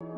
Yo.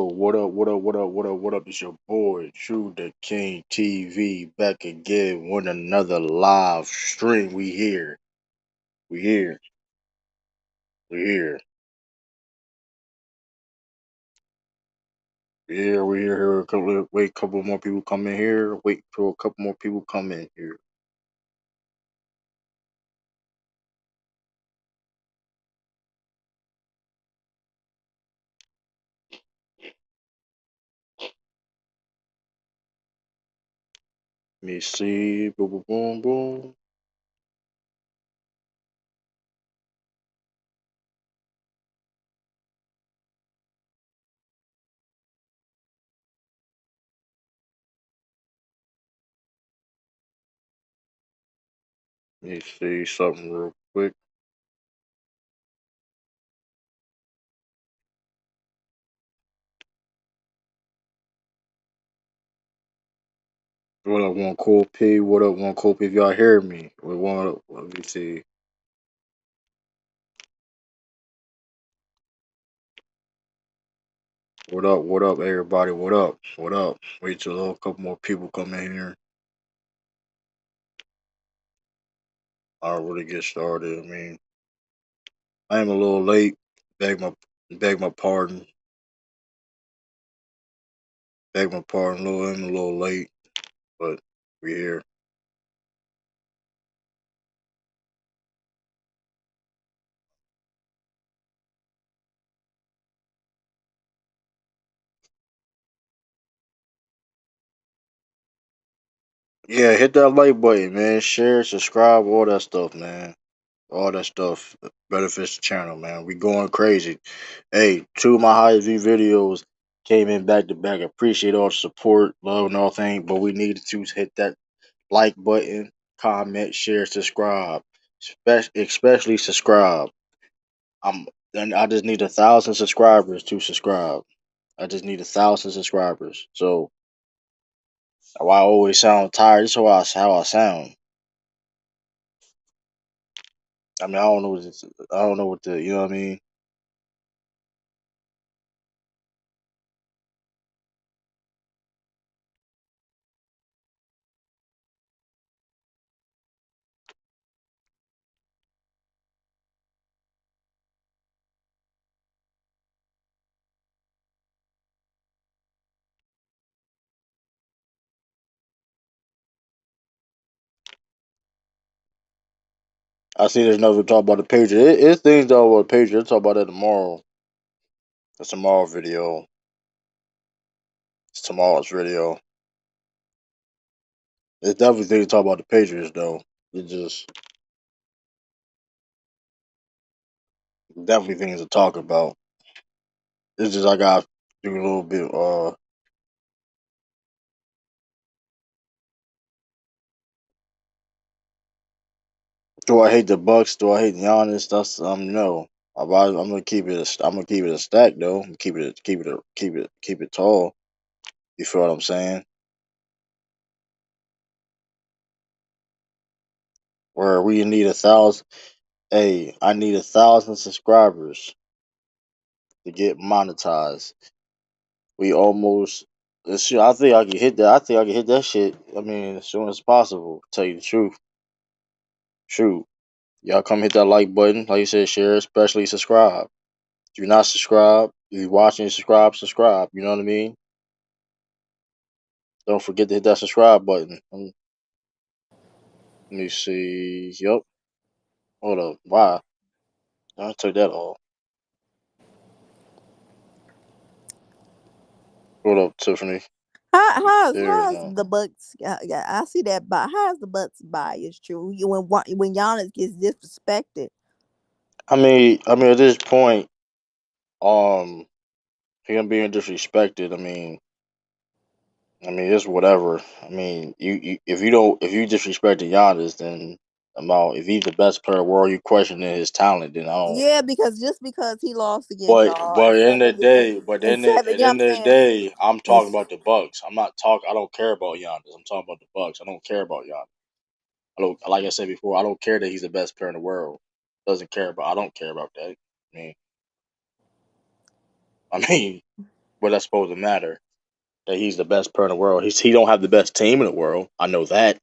What up, what up? It's your boy, True the King TV, back again with another live stream. We here. We here. We here. We here. Wait, couple more people come in here. Wait till a couple more people come in here. Let me see. Boom, boom, boom, boom. Let me see something real quick. What up, one cool P? What up, one cool P? If y'all hear me, let me see. What up, everybody? What up? What up? Wait till a couple more people come in here. I'll really get started. I mean, I am a little late. Beg my beg my pardon. Beg my pardon. I'm a little late, but we here. Yeah, hit that like button, man. Share, subscribe, all that stuff, man. All that stuff benefits the channel, man. We going crazy. Hey, two of my highest view videos came in back to back. Appreciate all the support, love, and all things. But we needed to hit that like button, comment, share, subscribe. Especially subscribe. I'm then I just need 1,000 subscribers to subscribe. I just need 1,000 subscribers. So why I always sound tired? This is how I sound. I mean, I don't know what the you know what I mean. I see there's another talk about the page. It's things though about the page. We'll talk about that tomorrow. That's tomorrow video. It's tomorrow's video. It's definitely things to talk about the Patriots though. It's just definitely things to talk about. It's just I got to do a little bit. Do I hate the Bucks? Do I hate Giannis? That's no. I'm gonna keep it. I'm gonna keep it a stack though. Keep it tall. You feel what I'm saying? Where we need 1,000. Hey, I need 1,000 subscribers to get monetized. We almost. Shit, I think I can hit that. I think I can hit that shit. I mean, as soon as possible. Tell you the truth. Shoot, y'all come hit that like button. Like you said, share, especially subscribe. If you're not subscribed, if you're watching, subscribe. You know what I mean? Don't forget to hit that subscribe button. Let me see. Yup. Hold up. Wow. I took that off. Hold up, Tiffany. There we How's go. the Bucks? Yeah, I see that. But how's the Bucks bias true? When Giannis gets disrespected, I mean, at this point, um, him being disrespected. I mean, it's whatever. I mean, if you don't, if you disrespected Giannis, then about if he's the best player in the world, you questioning his talent. Then I don't. yeah, because just because he lost against y'all But in in the seven, day, but in then at seven, the you know what I'm end of the saying? day, I'm talking It's, about the Bucks. I'm not talk. I don't care about Giannis. I'm talking about the Bucks. I don't care about Giannis. I don't. Like I said before, I don't care that he's the best player in the world. Doesn't care about. I don't care about that. mean, I mean, what that's supposed to matter? That he's the best player in the world. He don't have the best team in the world. I know that.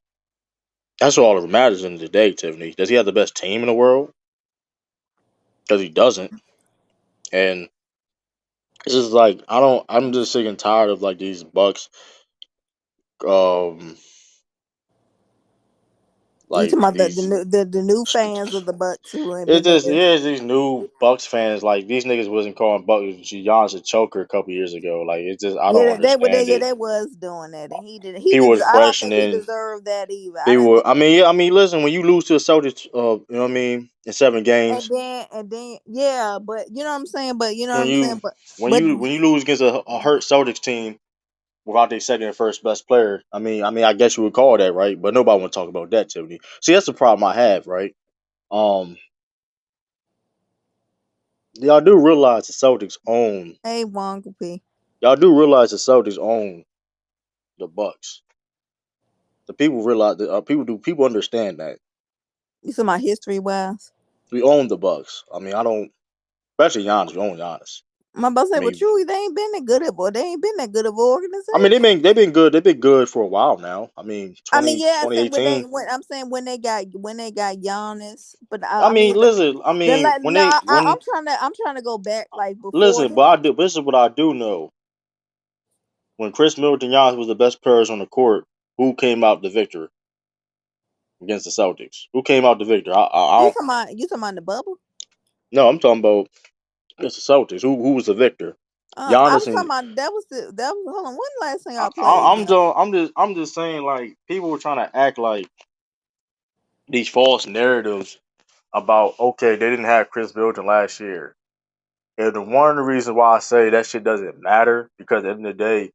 That's all that matters in the day, Tiffany. Does he have the best team in the world? Because he doesn't. And it's just like I don't. I'm just sick and tired of like these Bucks. Um, you like talking about these. the new fans of the Bucks who ain't It been there. just yeah, it's these new Bucks fans. Like these niggas wasn't calling Bucks Giannis a choker a couple years ago. Like it's just I don't Yeah, they were there. understand Yeah, it. they was doing that, and he did. He People did. was I don't think he questioning. deserved that either. I didn't People. think. I mean, yeah. I mean, listen. When you lose to the Celtics, you know what I mean, in 7 games. Yeah, but you know what I'm saying. But you know what When I'm saying. you But when you lose against a hurt Celtics team without their second and first best player, I guess you would call that right. But nobody want to talk about that, Tiffany. See, that's the problem I have, right? Um, y'all do realize the Celtics own. hey, Wonka P. Y'all do realize the Celtics own the Bucks. The people realize that people understand that You see my history wise. we own the Bucks. I mean, I don't, especially Giannis. We own Giannis. My boss I say, but mean, truly, they ain't been that good at, boy. They ain't been that good of an they've organization. been good. They've been good for a while now. I mean, I mean, 20 yeah, I said 2018. when I'm saying when they got Giannis, but I I mean, mean, listen. I the mean, like when no, they when I'm trying to go back like before listen, but I then. do. This is what I do know. When Chris Middleton Giannis was the best players on the court, who came out the victor against the Celtics? Who came out the victor? I don't. You talking about the bubble? No, I'm talking about against the Celtics. Who was the victor? I Giannis was talking and about that was hold on. When the last time y'all played them? I'm just saying like people were trying to act like these false narratives about okay they didn't have Chris Middleton last year. And one of the reasons why I say that shit doesn't matter because at the end of the day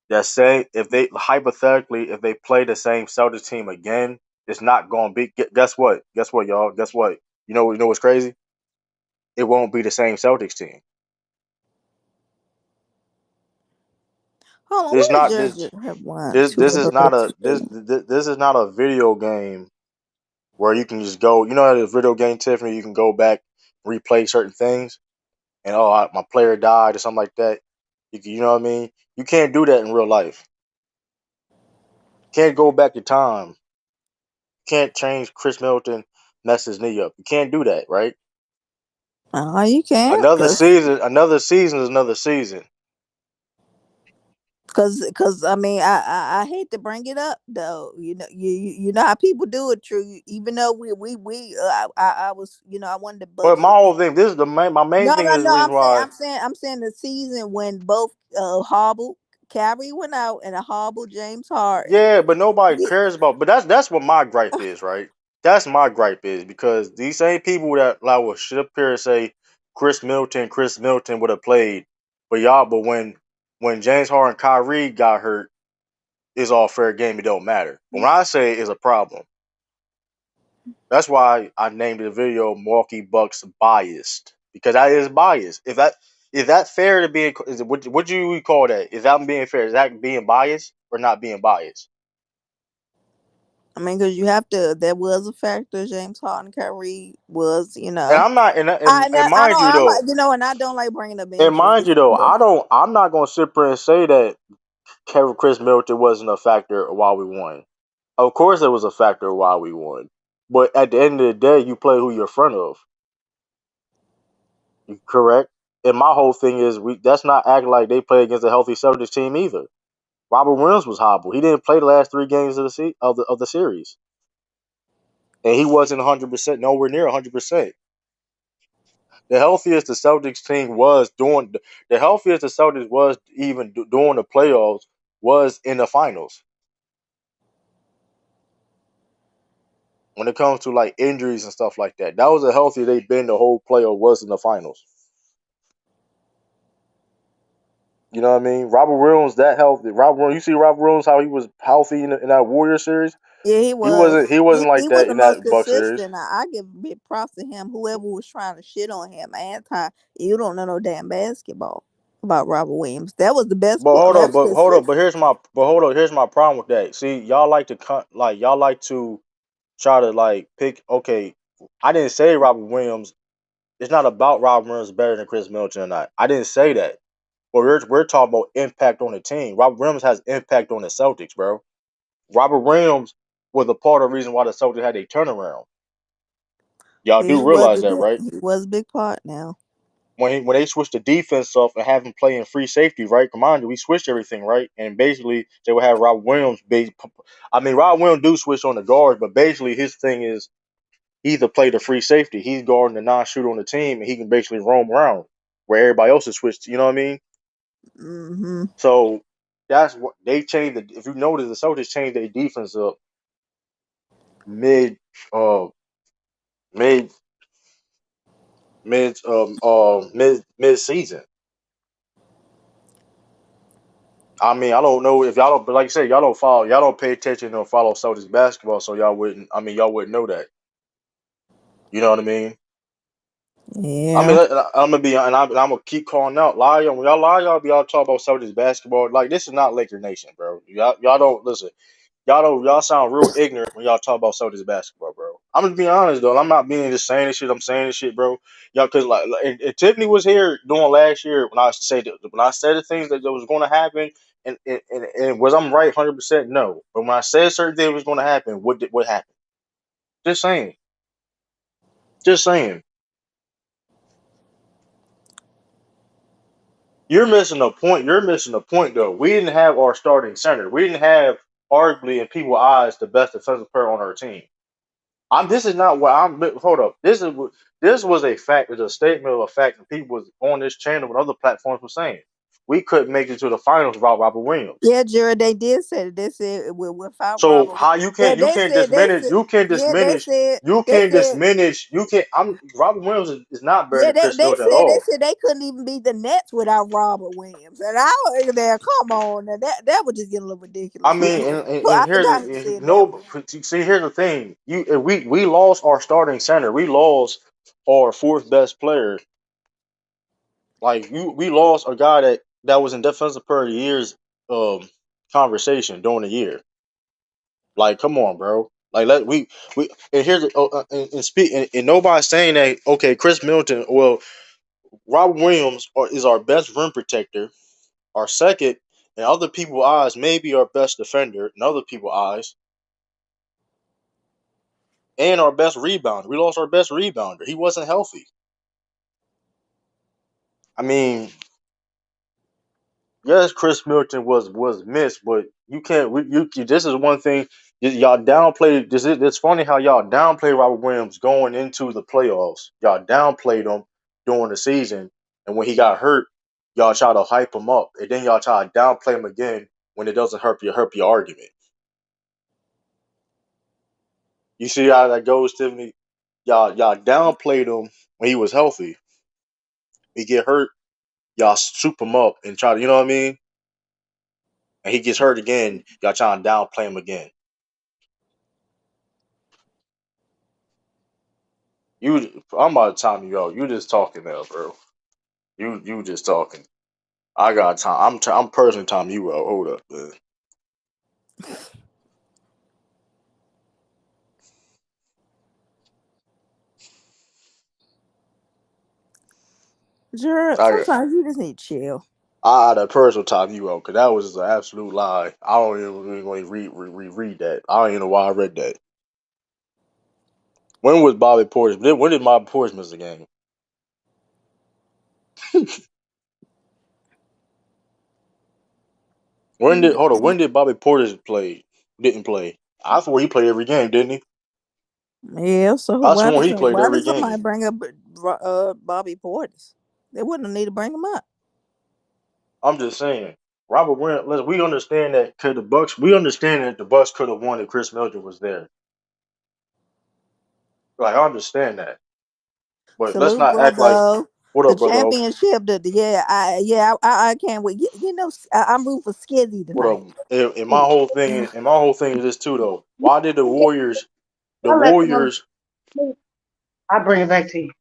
that say if they hypothetically if they play the same Celtics team again, it's not going to be. Guess what? Guess what, y'all? Guess what? You know what's crazy? It won't be the same Celtics team. Hold on, This what is not yours this have won? this Two, this is not a this is not a video game where you can just go. You know, at a video game, Tiffany, you can go back, replay certain things, and my player died or something like that. You know what I mean? You can't do that in real life. Can't go back in time. Can't change Chris Middleton mess his knee up. You can't do that, right? Oh, you can't, Another season is another season. cause I mean I hate to bring it up though. You know how people do it. True, even though I was I wanted the But Bucks my to whole win. thing, this is my main thing is the No. reason why. I'm saying the season when both Hobble Kyrie went out and a Hobble James Harden. Yeah, but nobody Yeah, cares about. But that's what my gripe is, right? That's my gripe is because these same people that like will sit up here and say Chris Middleton would have played, but when James Harden, and Kyrie got hurt, it's all fair game. It don't matter. But when I say it's a problem, that's why I named the video "Milwaukee Bucks Biased" because that is biased. Is that fair to be? Is it, what do you call that? Is that being fair? Is that being biased or not being biased? I mean, because you have to. There was a factor. James Harden, Kyrie was, And I'm not, and I mind don't, you I though, like, and I don't like bringing up and mind injuries. you though, But I'm not gonna sit there and say that Kevin Chris Middleton wasn't a factor while we won. Of course, it was a factor while we won, but at the end of the day, you play who you're in front of. Correct. And my whole thing is, we that's not acting like they play against a healthy Celtics team either. Robert Williams was hobbled. He didn't play the last 3 games of the series, and he wasn't 100%, nowhere near 100%. The healthiest the Celtics team was doing, the healthiest the Celtics was even during the playoffs was in the finals. When it comes to like injuries and stuff like that, that was the healthiest they've been the whole playoff was in the finals. You know what I mean? Robert Williams that healthy. Robert Williams, you see Robert Williams how he was healthy in that Warrior series. Yeah, he He was. wasn't. He wasn't He like was that the in most that Buck series. consistent. I give big props to him. Whoever was trying to shit on him, anti, you don't know no damn basketball about Robert Williams. That was the best. But hold That up, was but hold up, consistent. but here's my but hold up, here's my problem with that. See, y'all like to like y'all like to try to like pick. Okay, I didn't say Robert Williams. It's not about Robert Williams better than Chris Middleton or not. I didn't say that. But we're talking about impact on the team. Robert Williams has impact on the Celtics, bro. Robert Williams was a part of the reason why the Celtics had a turnaround. Y'all do He was realize a that, good. right? He was a big part now. When they switched the defense up and have him play in free safety, right? Commander, we switched everything, right? And basically they would have Rob Williams. I mean, Rob Williams do switch on the guards, but basically his thing is he either play the free safety, he's guarding the non-shooter on the team, and he can basically roam around where everybody else is switched. You know what I mean? Mm-hmm. So that's what they changed. If you notice, the Celtics changed their defense up mid, uh, mid, mid season. I mean, I don't know if y'all don't, but like you said, y'all don't pay attention or follow Celtics basketball, so y'all wouldn't. I mean, y'all wouldn't know that. You know what I mean? I Yeah. mean, I'm gonna be, and I'm gonna keep calling out, lie y'all. When y'all lie, y'all be all talk about Celtics basketball. Like this is not Laker Nation, bro. Y'all don't listen. Y'all sound real ignorant when y'all talk about Celtics basketball, bro. I'm gonna be honest though. I'm not being just saying this shit. I'm saying this shit, bro. Y'all, cause and Tiffany was here doing last year when I said the things that was going to happen, and was I'm right 100%? No, but when I said certain things was going to happen, what happened? Just saying, just saying. You're missing a point. You're missing a point though. We didn't have our starting center. We didn't have arguably in people's eyes the best defensive player on our team. This is not what I'm. Hold up. This was a fact. It's a statement of a fact that people was on this channel and other platforms were saying. We couldn't make it to the finals without Robert Williams. Yeah, Jared, they did say that. They said without So Robert. how Yeah, you can't diminish yeah, they said you they can't said diminish you can't I'm Robert Williams is not better yeah, than Chris Middleton at they all. said they couldn't even beat the Nets without Robert Williams. And I was there, come on, now that was just getting a little I ridiculous. mean, and I here's forgot who the said that no. one. See, here's the thing. We lost our starting center. We lost our fourth best player. Like we lost a guy that was in defensive player of the year's conversation during the year. Like, come on, bro. Like, we and here's and nobody's saying that. Okay, Chris Middleton. Well, Robert Williams is our best rim protector. Our second, in other people's eyes, maybe our best defender. In other people's eyes, and our best rebounder. We lost our best rebounder. He wasn't healthy. I mean, yes, Chris Middleton was missed, but you can't. This is one thing. Y'all downplayed. It's funny how y'all downplay Robert Williams going into the playoffs. Y'all downplayed him during the season, and when he got hurt, y'all try to hype him up, and then y'all try to downplay him again when it doesn't hurt your argument. You see how that goes, Tiffany? Y'all downplayed him when he was healthy. He get hurt, y'all soup him up and try to, you know what I mean? And he gets hurt again, y'all trying to downplay him again. I'm about to time you out. You just talking now, bro. You just talking. I got time. I'm personally timing you out. Hold up, man. Jared, I sometimes you just need to chill. I had a personal time you out because that was just an absolute lie. I don't even want to read that. I don't even know why I read that. When was Bobby Portis? When did Bobby Portis miss the game? When did Bobby Portis play? Didn't play. I swore he played every game, didn't he? Yeah, so I swore he played why every did somebody game. bring up Bobby Portis? They wouldn't need to bring him up. I'm just saying. Robert Williams. We understand that could the Bucks. We understand that the Bucks could have won if Chris Mildred was there. Like I understand that, but let's Salute, not act like brother. what The up, brother? championship. I can't wait. I'm rooting for Skizzy What up? tonight. And my whole thing is this too though. Why did the I'll let them. Warriors, I'll bring it back to you.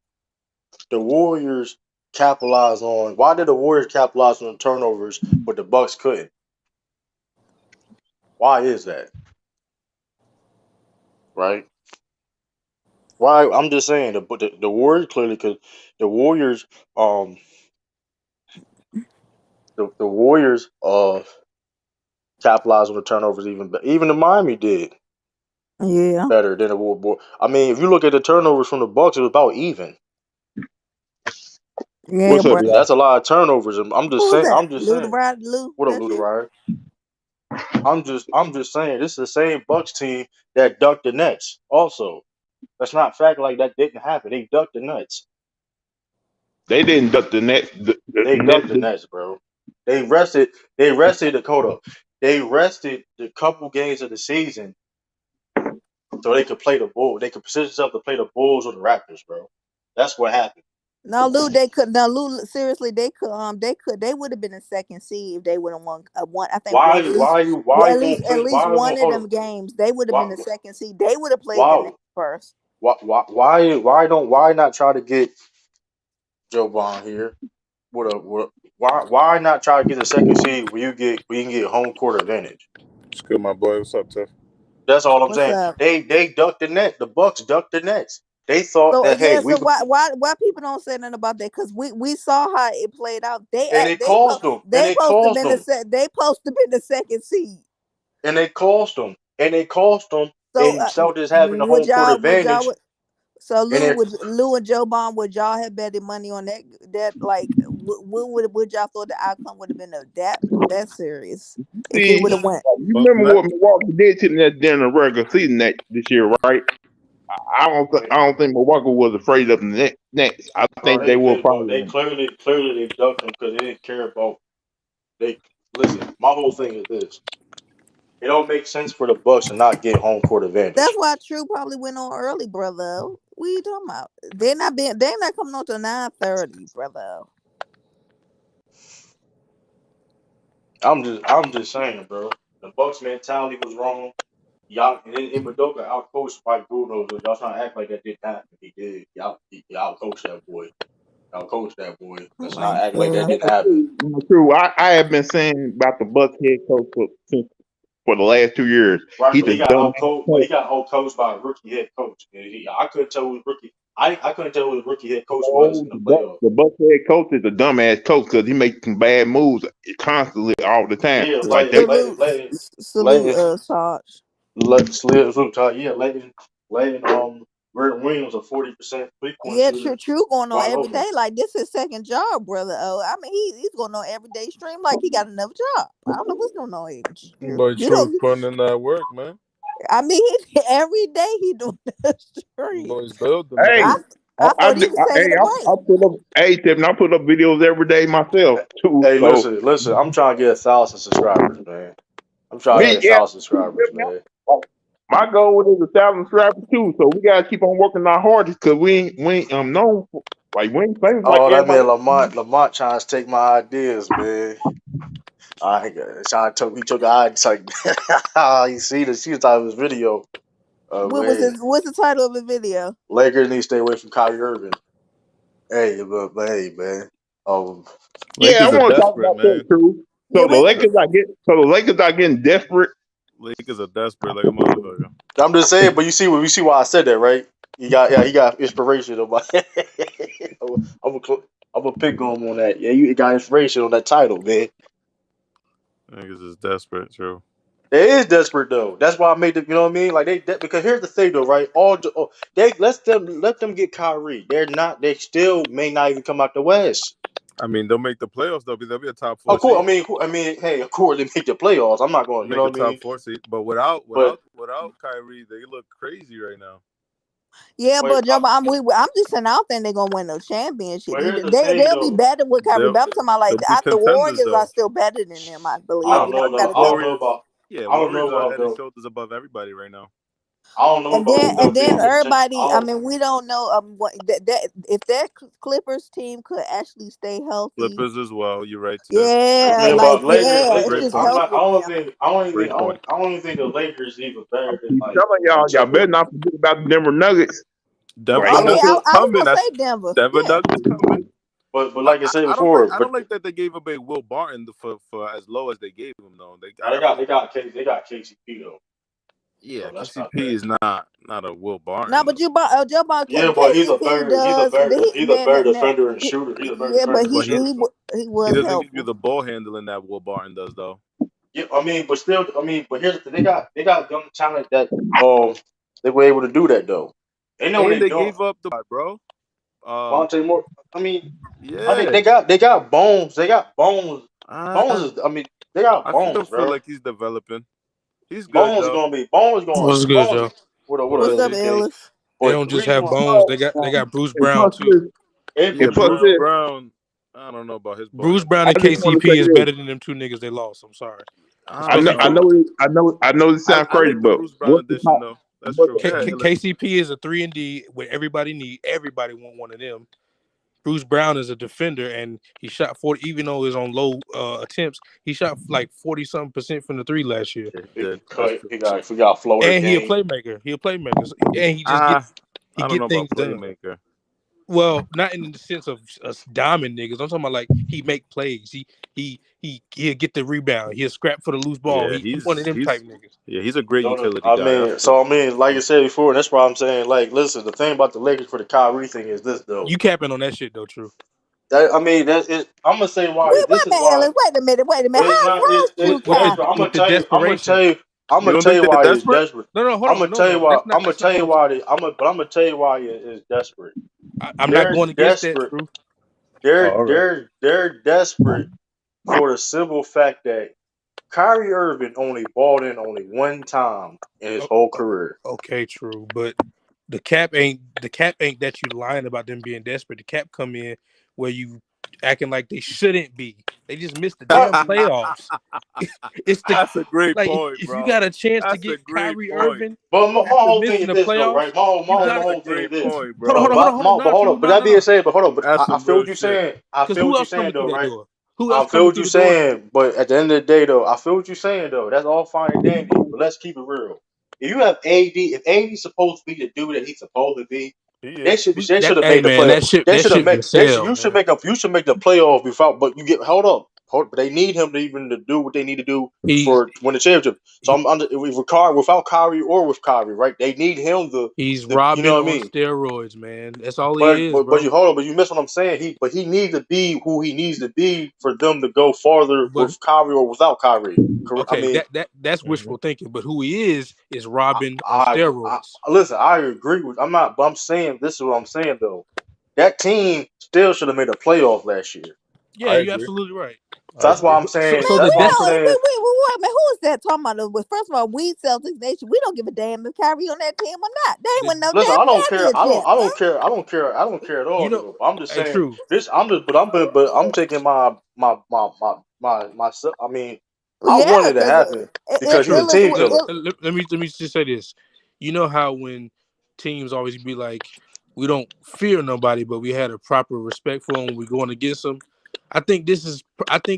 the Warriors capitalize on? Why did the Warriors capitalize on the turnovers, but the Bucks couldn't? Why is that? Right? Why? I'm just saying the Warriors clearly could. The Warriors, the Warriors, capitalized on the turnovers even the Miami did Yeah, better than the Warriors. I mean, if you look at the turnovers from the Bucks, it was about even. yeah, What's up, bro. y'all? That's a lot of turnovers. And I'm just Who's saying. that? I'm just Lou the saying. Rod Lou? What up, That's Luda you? Ryan? I'm just saying. This is the same Bucks team that ducked the Nets. Also, that's not fact like that didn't happen. They ducked the Nets. They didn't duck the net. They The ducked net. the Nets, bro. They rested. They rested Dakota. They rested the couple games of the season so they could play the Bulls. They could position themselves to play the Bulls or the Raptors, bro. That's what happened. No, Lou. They could. No, Lou. Seriously, they could. They could. They would have been in second seed if they would have won. One. I think one. Why you gonna At play? least Why you one gonna of hold up? them games. They would have Why been the second seed. They would have played the why next first. why not try to get Joe Bond here? Why not try to get the second seed where you can get home court advantage? It's good, my boy. What's up, Tiff? That's all I'm What's saying. up? They ducked the net. The Bucks ducked the Nets. They thought So that hey yeah. we So could, why people don't say nothing about that? Because we saw how it played out. and it cost them and They it supposed to cost been them they supposed to been the second seed. and it cost them and it cost them So and Celtics having the would home court y'all advantage so and it Lou and Joe Bond, would y'all have betted money on that like what would y'all thought the outcome would have been of that serious if it See, would have went? you Bucks remember net. what Milwaukee did to that during the regular season that this year, right? I don't think Milwaukee was afraid of the Nets. I bro think they were but probably. they clearly they ducked them because they didn't care about they listen. My whole thing is this: it don't make sense for the Bucks to not get home court That's advantage. why True probably went on early, brother. What you talking about? They're not coming on till 9:30, brother. I'm just saying, bro. The Bucks mentality was wrong. Y'all in Madoka outcoached Mike Bulldozer. Y'all trying to act like that didn't happen. He did. Y'all coached that boy. Y'all coached that boy. Let's not Like, act like that didn't That's happen. true. That's true. I have been saying about the Bucks head coach for the last 2 years. Right, He's but a dumbass he coach. got outcoached by a rookie head coach. And I couldn't tell who the rookie. I couldn't tell who the rookie head coach was No, in the playoffs. The Bucks head coach is a dumbass coach because he makes some bad moves constantly all the time. Yeah, Like they salute, letting Sarge. let Slid yeah, letting Grant Williams a 40% 3-point Yeah, shooter True going on wide every open. day. Like this is second job, brother. Oh, I mean, he's going on every day stream like he got another job. I don't know what's going on here. True. Boy, You Truth know, putting in that work, man. I mean, every day he doing the stream. Boy's building, hey, man. I I thought he was taking a I break. put up, hey, Tiffany, I put up videos every day myself too. Hey, So listen. I'm trying to get 1,000 subscribers, man. I'm trying to me, get a yeah, thousand subscribers, man. my goal is 1,000 subscribers too. So we gotta keep on working our hardest because we ain't known for, like we ain't famous like Oh, that everybody. man Lamont trying to take my ideas, man. I trying to he took it's like you see the she type of his video. Man, What's the title of the video? Lakers need to stay away from Kyrie Irving. Hey, but hey, man. Um, Yeah, I Lakers are want to talk desperate, about that man. too. Yeah, So the Lakers are getting desperate. Lakers are desperate like a motherfucker. I'm just saying, but you see why I said that, right? He got inspiration on my. I'm gonna I'm gonna pick on him on that. Yeah, you got inspiration on that title, man. Lakers is desperate, true. It is desperate though. That's why I made the. You know what I mean? Like because here's the thing though, right? They let them get Kyrie. They're not. They still may not even come out the West. I mean, they'll make the playoffs. They'll be a top Of 4 course, seed. hey, of course they make the playoffs. I'm not going. You know Make a what I top mean? 4 seed, but without But Kyrie, they look crazy right now. Yeah, but but Joe, I'm just saying I don't think they're gonna win no championship. but here's the thing They'll be though. better with Kyrie. But I'm talking about like They'll be the contenders Warriors are though. still better than them, I believe. I No, don't You know, know you gotta about. the I give don't them. know Warriors. about. Yeah, I don't know Warriors are about head and though. shoulders above everybody right now. I don't know And about then with them being the. everybody. I I don't. mean, we don't know what that if that Clippers team could actually stay healthy. Clippers as well. You're right, Tiff. Great Yeah, Yeah, point. like but Lakers, it's Lakers. Great just I'm point. health not. I with don't them. think. I don't even. Great point. I don't even think the Lakers even I better than keep like telling y'all better not forget about the Denver Nuggets. Denver I mean, Nuggets Because, I was coming. gonna That's say Denver. Denver Yeah. Nuggets coming. but like I said I don't like before, I but don't like that they gave away Will Barton for as low as they gave him though. now I feel they got KCP though, yeah, so that's not KCP bad. is not a Will No, Barton but though. Joe Biden, Yeah, but KCP does. he's a better defender and shooter. He's a better Yeah, but defender and But shooter. So he he was doesn't give you helpful. the ball handling that Will Barton does though. yeah, I mean, but still, I mean, but here's the thing, they got young talent that they were able to do that though. They know what And they're they doing. gave up the bro. Monte Moore. I mean, Yeah. they got bones. They got bones. Bones Uh, is. I mean, they got I still bones, feel bro. like he's developing. He's good Bones is though. gonna be Bones going What's good, Bones. Joe? What What a What's up, up, G? DK. Ellis? They But don't the just reason have why Bones. They got Bruce And Brown plus too. this, Yeah, and and plus Bruce Brown. this, Brown. I don't know about his ball Bruce Brown handling. I and just want to say KCP is this. better than them two niggas they lost. I'm sorry, I I don't especially know, I know. Bruce. know, I know this sounds I crazy, like the but Bruce Brown what's the addition top? though. That's What's true. the Go K- ahead, K- Ellis. KCP is a 3-and-D what everybody need. Everybody want one of them. Bruce Brown is a defender, and he shot 40. Even though he's on low attempts, he shot like 40-something% from the three last year. Yeah, he He did. can That's cut. true. He got floater And he a game. playmaker. And he just Ah, he I don't get know about things done. playmaker. Well, not in the sense of us diamond niggas. I'm talking about like he make plays. He'll get the rebound. He'll scrap for the loose ball. Yeah, He one of them type niggas. he's a great So utility I guy. That's mean, true. like I said before, and that's why I'm saying, like, listen, the thing about the Lakers for the Kyrie thing is this though. You capping on that shit though, true. I mean, that's it. I'm gonna say why. Wait This a is minute, why. Ellis. Wait a minute. It's not. How's true, Kai? I'm gonna With the tell you. desperation. I'm You gonna don't tell think you they're why it's desperate? desperate. No, hold I'm on. gonna tell you No. why. That's not what I'm saying. But I'm gonna tell you why it's desperate. I'm not They're going against that, desperate. true. Oh, all right. They're desperate for the simple fact that Kyrie Irving only balled in only one time in his Oh, whole career. okay, true. But the cap ain't that you lying about them being desperate. The cap come in where you acting like they shouldn't be. They just missed the damn playoffs. It's the That's a great like point, if you bro. got a chance to That's a get great Kyrie point. Irving But my after whole thing missing is the this though, playoffs, right? My you my That's gotta a whole thing is great this. point, hold on, bro. But not hold true, on. But that being said, but hold on. But That's I some feel real what you're shit. saying. I because feel who what you're else coming saying through though, that right? door? Who else I feel coming what through you're the door? saying, but at the end of the day, though, I feel what you're saying, though. That's all fine and dandy, but let's keep it real. If you have AD, if AD's supposed to be the dude that he's supposed to be, He is. they should have Hey made the man, play. They that should have ship made. can sail, man. You should make the playoff before. But you get but they need him to even to do what they need to do He's for to win the championship. So he, I'm under without Kyrie or with Kyrie, right? They need him he's the you know Robin what I on mean. steroids, man. That's all he is, But bro. you hold on, but you miss what I'm saying. He needs to be who he needs to be for them to go farther But with Kyrie or without Kyrie. I okay, mean, that's Mm-hmm. wishful thinking. But who he is Robin on I steroids. listen. I agree with. I'm not. But I'm saying this is what I'm saying though. That team still should have made a playoff last year. Yeah, I you're agree. absolutely right. So I that's why agree. I'm saying. So the That's why I'm desperate. saying. Wait a minute. Who is that talking about? Well, first of all, we Celtics Nation, we don't give a damn if Kyrie on that team or not. They ain't The, win no Listen, I don't damn care. championship, man. I don't care at you all know, though. I'm just saying true. this. But I'm taking I mean, I Yeah, wanted it to because happen because he's a True. team killer. Let me just say this. You know how when teams always be like, we don't fear nobody, but we had a proper respect for them when we're going against them. I think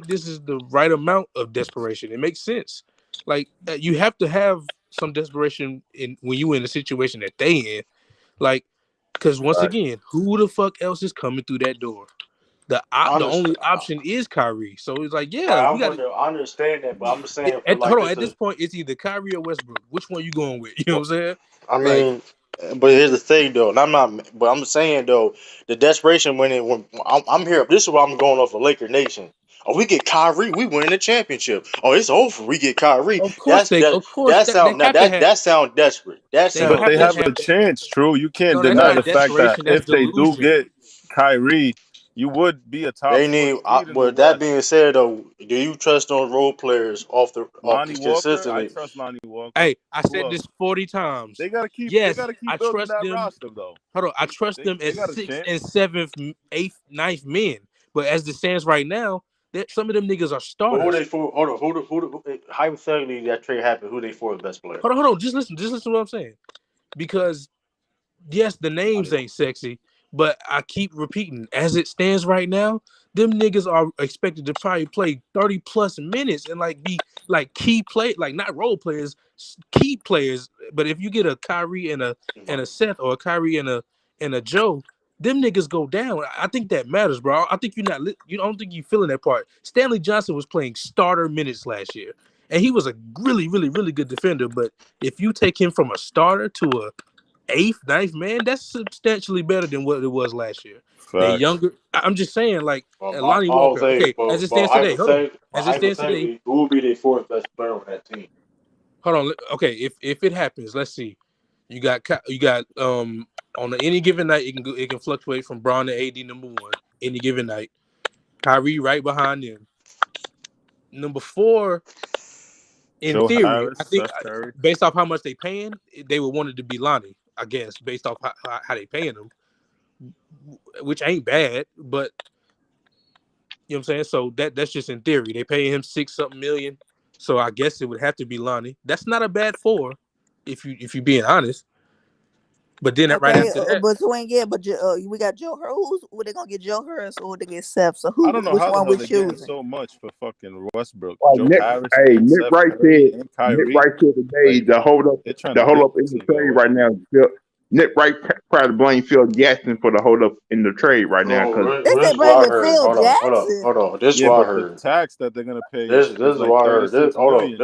this is the right amount of desperation. It makes sense. Like you have to have some desperation in when you in a situation that they in. Like, because once Right. again, who the fuck else is coming through that door? I The only understand. option is Kyrie. So it's like, yeah, Right, we got to. I understand that, but I'm just saying for like Hold on. this. At this point, it's either Kyrie or Westbrook. Which one you going with? You know what I'm saying? I Like, mean, but here's the thing though, and I'm not. But I'm saying though, the desperation when I'm here. This is why I'm going off of Laker Nation. Oh, we get Kyrie, we win the championship. Oh, it's over. We get Kyrie. of course, they have to have That sound desperate. That they But sound have they to have desperate. have. a chance, true. You can't No, that's deny not the fact that desperation. That's if they do delusion. get Kyrie, You would be a top They four need. seed in the But that West. being said, though, do you trust those role players off the Lonnie Walker, I consistently? trust Lonnie Walker. Hey, I Who said else? this 40 times. They gotta keep. They Yes, gotta keep I building trust that them. roster though. Hold on, I trust them They as got a 6th chance. and 7th, 8th, 9th men. But as it stands right now, that some of them niggas are But who starters. they for? Hold on. Hypothetically, that trade happened. Who they for the best player? Hold on. Just listen to what I'm saying. Because yes, the names ain't sexy, but I keep repeating, as it stands right now, them niggas are expected to probably play 30 plus minutes and like be like key play, like not role players, key players. But if you get a Kyrie and a Seth or a Kyrie and a Joe, them niggas go down. I think that matters, bro. I think you're not. You don't think you feeling that part. Stanley Johnson was playing starter minutes last year, and he was a really, really, really good defender. But if you take him from a starter to a 8th, 9th man, that's substantially better than what it was last year. They Facts. younger. I'm just saying, like But Lonnie I'll Walker. say, Okay, as it stands today, hold on. As it stands today, hypothetically, who would be their fourth best player on that team? hold on. Okay, if it happens, let's see. You got on any given night, it can fluctuate from Braun to AD number 1 any given night. Kyrie right behind them. Number 4, in Joe theory, Harris, I think Seth Curry. based off how much they paying, they would want it to be Lonnie. I guess based off how they paying them, which ain't bad, but you know what I'm saying. So that's just in theory. They pay him 6-something million, so I guess it would have to be Lonnie. That's not a bad 4, if you being honest. But then right Okay, after that, but Swing, yeah, but we got Joe Hurst. Who they gonna get, Joe Hurst or they get Seth? So I don't know which how the one hell we they're getting choosing? so much for fucking Westbrook. Like Joe Harris and Nick Seth Wright Curry and Nick Kyrie. Wright said today Like they're trying the to hold build up in this the nigga trade right Westbrook. now. Nick Wright tried to blame Phil Jackson for the hold up in the trade right now because They This say is what I bringing heard. Phil Jackson. Hold on. This is Yeah, what I but the heard. tax that they're gonna pay This is is like what I heard. 36 million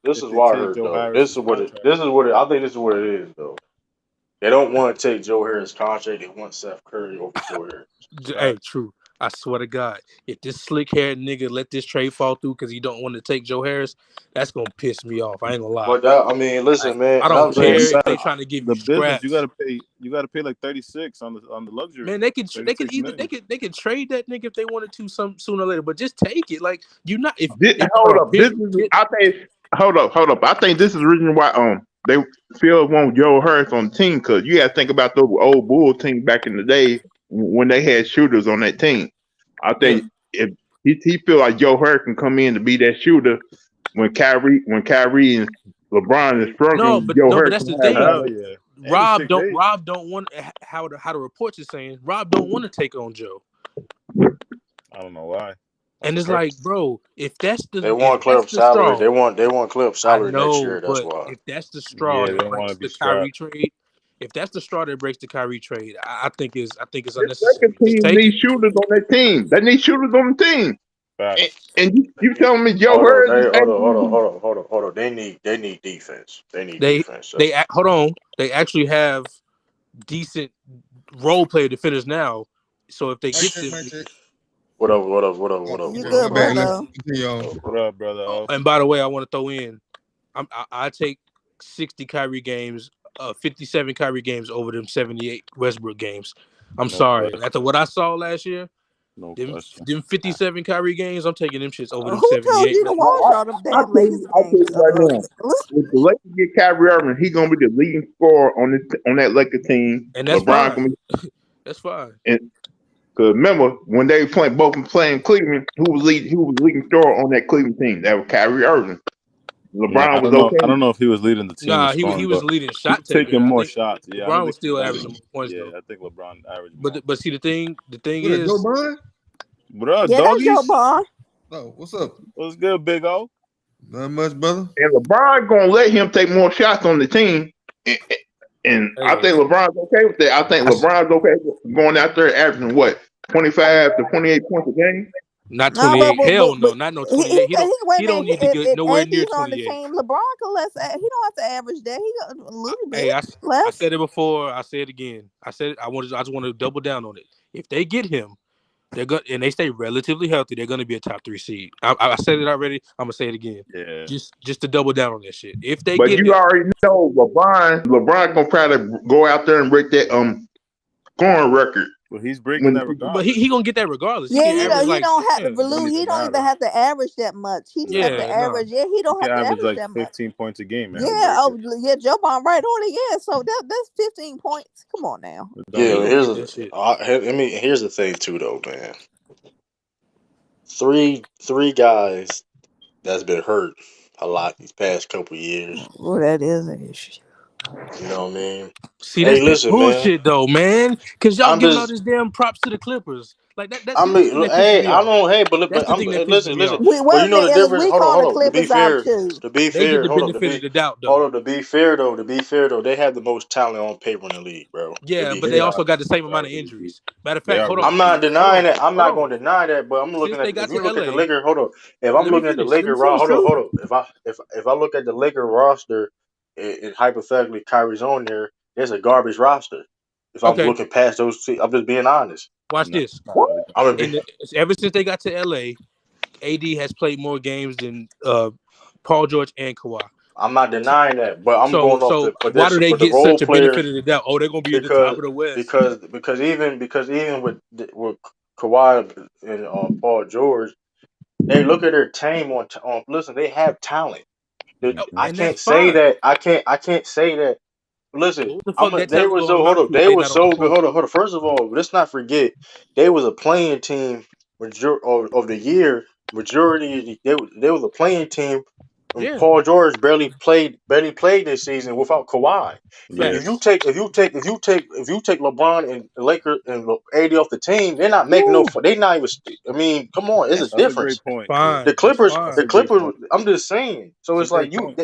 This if is they what I take heard Joe though. This Harris's is what it. contract. This is what it. I think this is what it is though. They don't want to take Joe Harris' contract. They want Seth Curry over Joe Harris. hey, true. I swear to God, if this slick haired nigga let this trade fall through because he don't want to take Joe Harris, that's gonna piss me off. I ain't gonna lie. But that, I mean, listen, Like, man. I don't Another Yeah, thing. care you if they gotta trying to give the you business. scraps. You gotta pay like 36 on the luxury. Man, they could 36 either million. they could trade that nigga if they wanted to some sooner or later, but just take it. Like you not if hold hold on, up. This is I think hold up. I think this is the reason why they Phil want Joe Harris on the team because you got to think about those old Bull team back in the day when they had shooters on that team. I yeah. think if he feel like Joe Harris can come in to be that shooter when Kyrie and LeBron is No, struggling, but Joe no, but Harris that's can the have thing. Hell yeah. And he's 6'8". Rob don't want how the reports are saying. Rob don't want to take on Joe, I don't know why. and That's it's crazy. like, bro, if that's They the want straw, They want Cliff I salary next know, year. That's but why. if that's the straw Yeah, they that don't want to breaks be the strapped. Kyrie trade, if that's the straw that breaks the Kyrie trade, I think it's this second unnecessary. Just team take it. needs shooters on that team. They need shooters on the team. And, Facts. and you telling me Joe Hold on, Harris is able hold on. They need defense. They need They defense. hold on. They actually have decent role player defenders now. So if they Mic get check, them, mic check. What up? You Okay, my good, bad. Let brother? me continue on. What up, brother? and by the way, I want to throw in, I take 60 Kyrie games, 57 Kyrie games over them 78 Westbrook games. I'm No sorry. question. After what I saw last year, No them question. 57 Kyrie games, I'm taking them shits over them Who told 78 you to Westbrook watch games. all them damn Lakers I tell games? you right now, if the Lakers get Kyrie Irving, he gonna be the leading scorer on that Lakers team. And that's LeBron fine. gonna be, That's fine. cause remember when they both playing Cleveland, who was leading scorer on that Cleveland team? That was Kyrie Irving. Yeah, I LeBron was don't know. I okay. don't know if he was leading the team in Nah, he scoring, was but the leading he shot was taking taker. I more think shots. Yeah, I don't LeBron was think he still was averaging leading. more points Yeah, though. I think LeBron averaged more. But see the thing What is Joe is, Bond? What up, Yeah, that's your doggies? bond. Oh, what's up? What's good, Big O? Not much, brother. And LeBron gonna let him take more shots on the team. And I hey, think LeBron's okay with that. I think I, LeBron's okay with going out there averaging what 25 to 28 points a game. not No, 28. Hell no, but not no he 28. said he wait a He don't minute. need to get If nowhere near AD's on the 28. team, LeBron can less. He don't have to average that. He got a little bit Hey, I less. said it before. I say it again. I just want to double down on it. If they get him, they're good, and they stay relatively healthy. They're going to be a top 3 seed. I said it already. I'm gonna say it again. Yeah. Just to double down on that shit. If they But get you him, already know LeBron gonna try to go out there and break that scoring record Well, he's breaking that But regardless. he gonna get that regardless. Yeah, he can average he don't have yeah. to Don't lose. He even don't even matter. have to average that much. He just have to average. Yeah, he He don't can have to average average like that much. 15 points a game. And Yeah, Joe Biden right on it. Yeah, so that's 15 points. Come on now. Yeah, He gonna get that shit. here's the thing too, though, man. Three guys that's been hurt a lot these past couple years. Well, that is an issue. You know what I mean? See, Hey, that's that listen, man. bullshit though, man. Cause y'all I'm giving all just. this damn props to the Clippers. Like that. I See, this mean, thing that pisses hey, me I off. don't. Hey, That's but the I'm. thing that pisses Listen, me off. But you Wait a know the minute, difference. we Hold on, calling hold the on. To be Clippers out fair, too. They get the benefit of the doubt though. hold on. To be fair though, they have the most talent on paper in the league, bro. Yeah, Be but They they are. also got the same They amount are of really good. injuries. Matter of They fact, are hold really on. I'm not good. denying that. I'm Hold not on. going to deny that. But I'm Since looking they at got if you to look at the LA, Lakers. Hold on. If I'm let me looking at the finish. Let me Lakers, finish, hold on, true. hold on. If I look at the Laker roster, and hypothetically Kyrie's on there, there's a garbage roster. If I'm Okay, looking past those, I'm just being honest. watch No, this. not really. I'm gonna be. Ever since they got to LA, AD has played more games than Paul George and Kawhi. I'm not denying that, but I'm So going off the why do they but the get role such a benefit players of the doubt? Oh, they're gonna be at the top because of the West. even with Kawhi and Paul George, they look at their team on. Listen, they have talent. I And that's can't say fine. that. I can't say that. Listen, But what the fuck that they talent were gonna so hold amount up. to if They they were not on the so good. court? Hold on. First of all, let's not forget they was a playing team of the year. Majority they was a playing team. And Yeah, Paul George barely played this season without Kawhi. Yeah. If you facts. take LeBron and the Lakers and AD off the team, they're not making no. Woo, They not even. I mean, come on, it's a that's That's a great difference. point. Yeah. The fine. That's Clippers, That's fine. a great point. I'm just saying. So It's a it's like great point.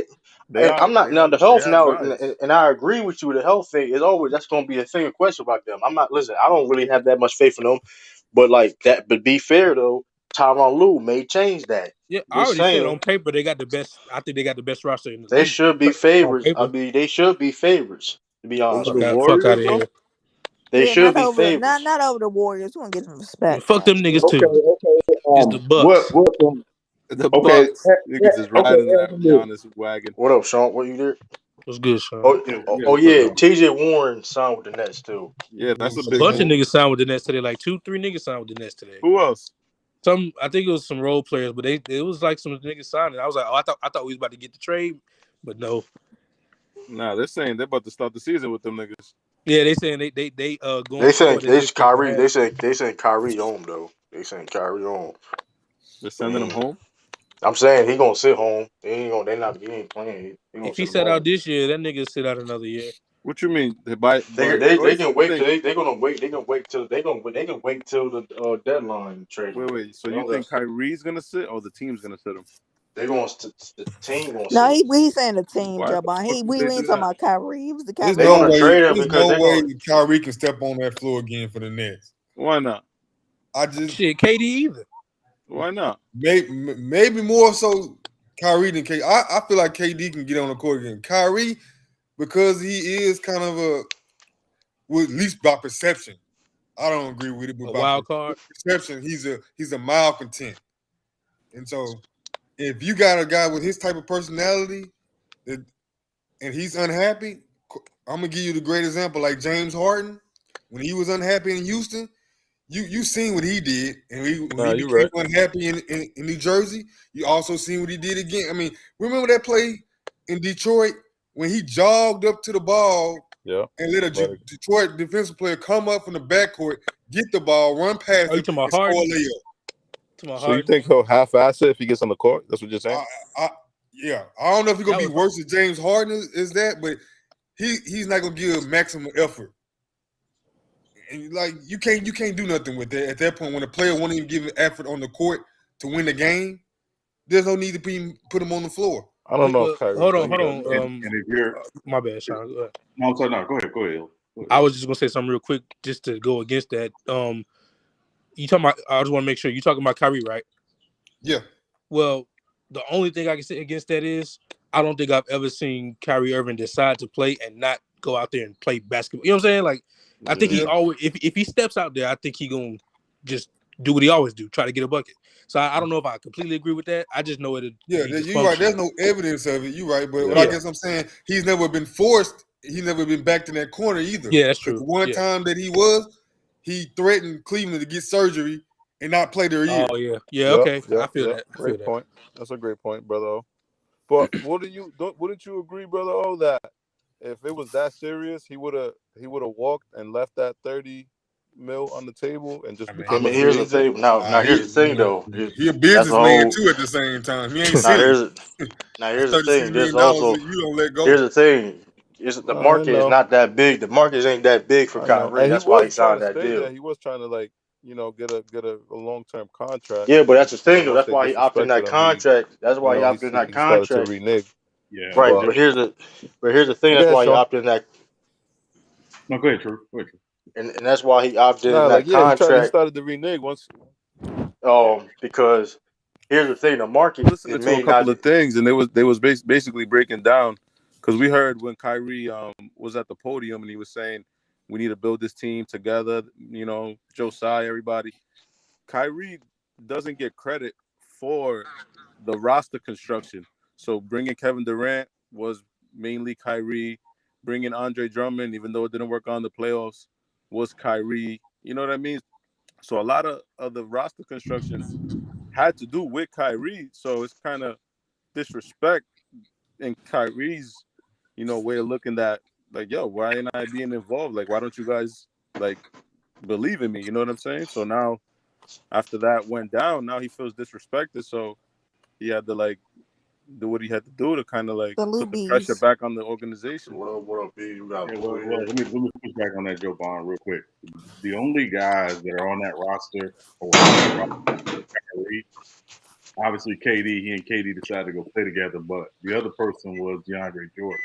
They and are. I'm not They now have. the They health have now, guys. and I agree with you. The health thing is always that's going to be a thing of question about them. I'm not listen. I don't really have that much faith in them, but like that. But be fair though, Tyronn Lue may change that. Yeah, I Just already said saying, on paper they got the best. I think they got the best roster in the they league should be on favorites. I paper. mean, they should be favorites. To be honest Over with the you, Fuck out Warriors, of though. here. they Yeah, should be favorites. not over the Warriors. We gonna get some Man, respect. fuck them niggas Okay, too. okay. It's the What Bucks. what The okay, Bucks. Niggas is okay, riding that answer this. Giannis wagon. What up, Sean? What you did? What's good, Sean? Oh, Yeah, oh what's up, yeah, y'all? T.J. Warren signed with the Nets too. Yeah, that's a A big bunch of move. niggas signed with the Nets today. Like 2, 3 niggas signed with the Nets today. Who else? I think it was some role players, but it was like some niggas signing. I was like, oh, I thought we was about to get the trade, but no. Nah, they're saying they're about to start the season with them niggas. Yeah, they saying they They going saying forward as if they gonna have. They saying Kyrie home though. They saying Kyrie home. They're sending them home. I'm saying he gonna sit home. He ain't playing. He gonna If he sit set out home. this year, that nigga sit out another year. What you mean? By They choice? can You wait think? till they gonna wait. They can wait till the deadline trade him. Wait. So They you don't got think Kyrie's gonna sit, or the team's gonna sit him? they going the team gonna No, sit him. he's saying the team, Why Joe the Biden. fuck would We they ain't do talking that? about Kyrie. He was the There's Kyrie. They no gonna way. trade him There's because no they way gonna Kyrie can step on that floor again for the Nets. Why not? I just Shit, KD either. Why not? maybe more so Kyrie than KD. I feel like KD can get on the court again. Kyrie, because he is kind of well, at least by perception. I don't agree with it, but A by wild card. perception, he's a malcontent. And so if you got a guy with his type of personality and he's unhappy, I'm gonna give you the great example, like James Harden, when he was unhappy in Houston. You seen what he did, and when Nah, he you became right. unhappy in New Jersey, you also seen what he did again. I mean, remember that play in Detroit when he jogged up to the ball Yeah. and let a Right. Detroit defensive player come up from the backcourt, get the ball, run past Oh, you him, talking about and score a Harden? layup. To my So you Harden. think he'll half-ass it if he gets on the court? That's what you're saying? Yeah, I don't know if he's gonna That be was worse than James Harden is that, but he's not gonna give maximum effort. And like you can't do nothing with that at that point when a player won't even give an effort on the court to win the game. There's no need to put him on the floor. I don't know if well, Kyrie's hold on, like hold that, on. though. And if you're My bad, Sean. Go ahead. no, so no, go ahead. I was just gonna say something real quick just to go against that. You talking about? I just want to make sure you talking about Kyrie, right? Yeah. Well, the only thing I can say against that is I don't think I've ever seen Kyrie Irving decide to play and not go out there and play basketball. You know what I'm saying? Like, I think he Yeah. always, if he steps out there, I think he gonna just do what he always do, try to get a bucket. So I don't know if I completely agree with that. I just know it. Yeah, you're right. There's no evidence of it. You're right, but what I guess I'm saying, he's never been forced. He's never been backed in that corner either. Yeah, that's Because true. the one Yeah. time that he was, he threatened Cleveland to get surgery and not play their year. Oh yeah, Yep, okay. I feel yep. that. I feel Great that. point. That's a great point, brother. O. But wouldn't you agree, brother? Oh, that if it was that serious, he would have walked and left that 30 mil on the table and just I mean, I became a mean, free here's the agent. thing. Now here's the thing though. he a That's the businessman whole. too at the same time. He ain't Now silly. here's the $36 thing. There's million also you don't let go. here's the thing. The I market is know, not that big. The market ain't that big for I know. Kyrie. And he That's why he was trying signed to that stay there. deal. He was trying to get a long term contract. Yeah, but that's the thing though. Once That's they why he opted in disrespected that him, he contract. That's why he opted in that he started to contract. renege. Yeah. Right. But But here's the thing. That's yeah, why he Sean. opted in that, No, go ahead, True. Go ahead, True. and that's why he opted in Nah, that like yeah, he contract. started to renege once. Because here's the thing. The market it Listening to a may not. couple of things, and they was basically breaking down because we heard when Kyrie was at the podium and he was saying we need to build this team together. Josiah, everybody. Kyrie doesn't get credit for the roster construction. So bringing Kevin Durant was mainly Kyrie. Bringing Andre Drummond, even though it didn't work on the playoffs, was Kyrie. You know what I mean? So a lot of the roster construction had to do with Kyrie. So it's kind of disrespect in Kyrie's, way of looking at like, yo, why ain't I being involved? Like, why don't you guys like believe in me? You know what I'm saying? So now after that went down, now he feels disrespected. So he had to like do what he had to do to kind of like Salute put the pressure bees. back on the organization. What up, B? You got Yeah, boy well, here. let me push back on that, Joe Bond, real quick. The only guys that are on that roster or were on that roster, Kyrie, obviously KD. He and KD decided to go play together, but the other person was DeAndre Jordan.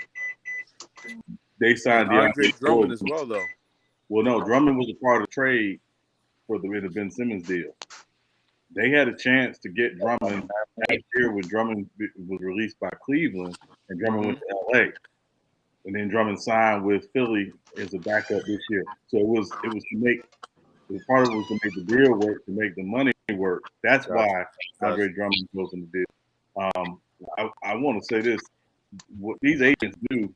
They And signed Andre DeAndre Drummond as Jordan. well, though. Well, no, Drummond was a part of the trade for the Ben Simmons deal. They had a chance to get Drummond last year when Drummond was released by Cleveland, and Drummond went to LA. And then Drummond signed with Philly as a backup this year. So it was to make part of it was to make the deal work, to make the money work. That's Gotcha. why Andre Drummond goes in the deal. I want to say this: what these agents do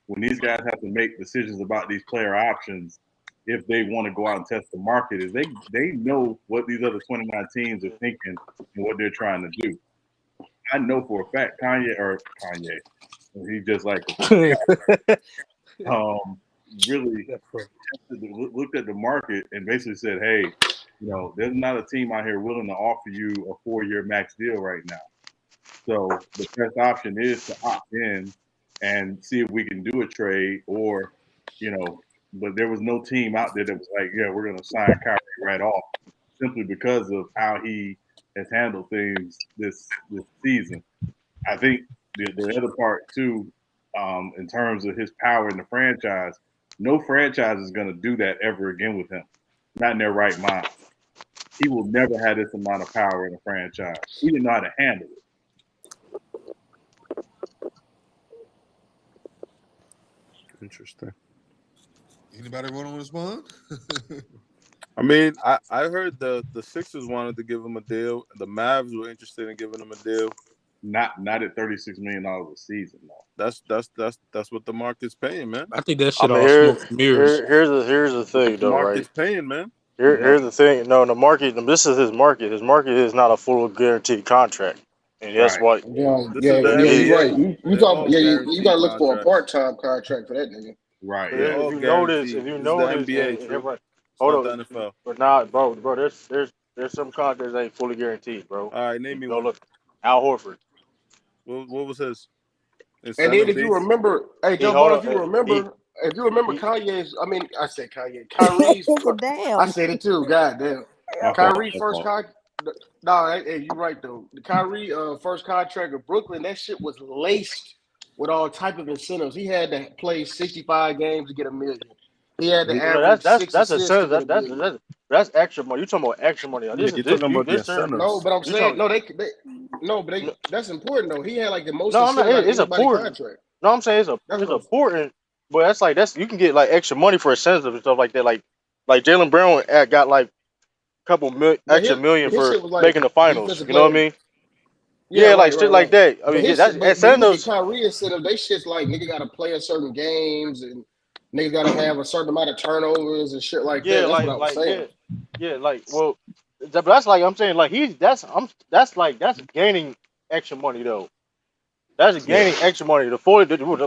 when these guys have to make decisions about these player options, if they want to go out and test the market, is they know what these other 29 teams are thinking and what they're trying to do. I know for a fact Kanye, he just like really looked at the market and basically said, hey, there's not a team out here willing to offer you a 4-year max deal right now. So the best option is to opt in and see if we can do a trade or, but there was no team out there that was like, yeah, we're going to sign Kyrie right off simply because of how he has handled things this season. I think the other part too, in terms of his power in the franchise, no franchise is going to do that ever again with him. Not in their right mind. He will never have this amount of power in a franchise. He didn't know how to handle it. Interesting. Anybody want to respond? I mean, I heard the Sixers wanted to give him a deal. The Mavs were interested in giving him a deal. Not at $36 million a season, though. That's what the market's paying, man. I think that I shit mean, all smoke and mirrors. here's the thing The though, right? market's paying, man. Here's the thing. No, the market. This is his market. His market is not a full guaranteed contract, and that's Right. what. This is the He, You're right. NBA. You They're talk, all you guaranteed gotta look for a contracts. part-time contract for that nigga. Right. They're Yeah. all guaranteed. if you This is the notice, NBA, and true. everybody, It's hold not the on, NFL. but not, bro, there's some contracts that ain't fully guaranteed, bro. All right, name me Go one. look, Al Horford. What was his And then incentive if you base? remember, hey He Joe hold Ball, on, if you remember he Kanye's, I mean, I said Kanye, Kyrie's, I Damn. said it too. God damn, My fault. Kyrie first contract. No, hey, you right though. The Kyrie first contract of Brooklyn, that shit was laced with all type of incentives. He had to play 65 games to get $1 million. He had to well, no, average six that's a assists to sense get $1 million. that's extra money. You talking about extra money? Yeah, you're talking about the This term. No, incentives. but I'm You saying talking? no, no, but that's important though. He had like the most No, I'm not. incentive out of It's anybody important. contract. No, I'm saying That's it's what I'm. important, but that's you can get like extra money for incentives and stuff like that. Like Jalen Brown got like But extra million his for shit was like making the finals. defensive You know what I player. mean? Yeah, Yeah, like right, shit right, like right. that. I But mean, yeah, his that's shit, but you look at incentives. Kyrie instead of they shit's like nigga got to play a certain games and niggas gotta have a certain amount of turnovers and shit like that. Yeah, That's what I was saying. well, but that's like I'm saying, like that's gaining extra money though. That's Yeah. gaining extra money.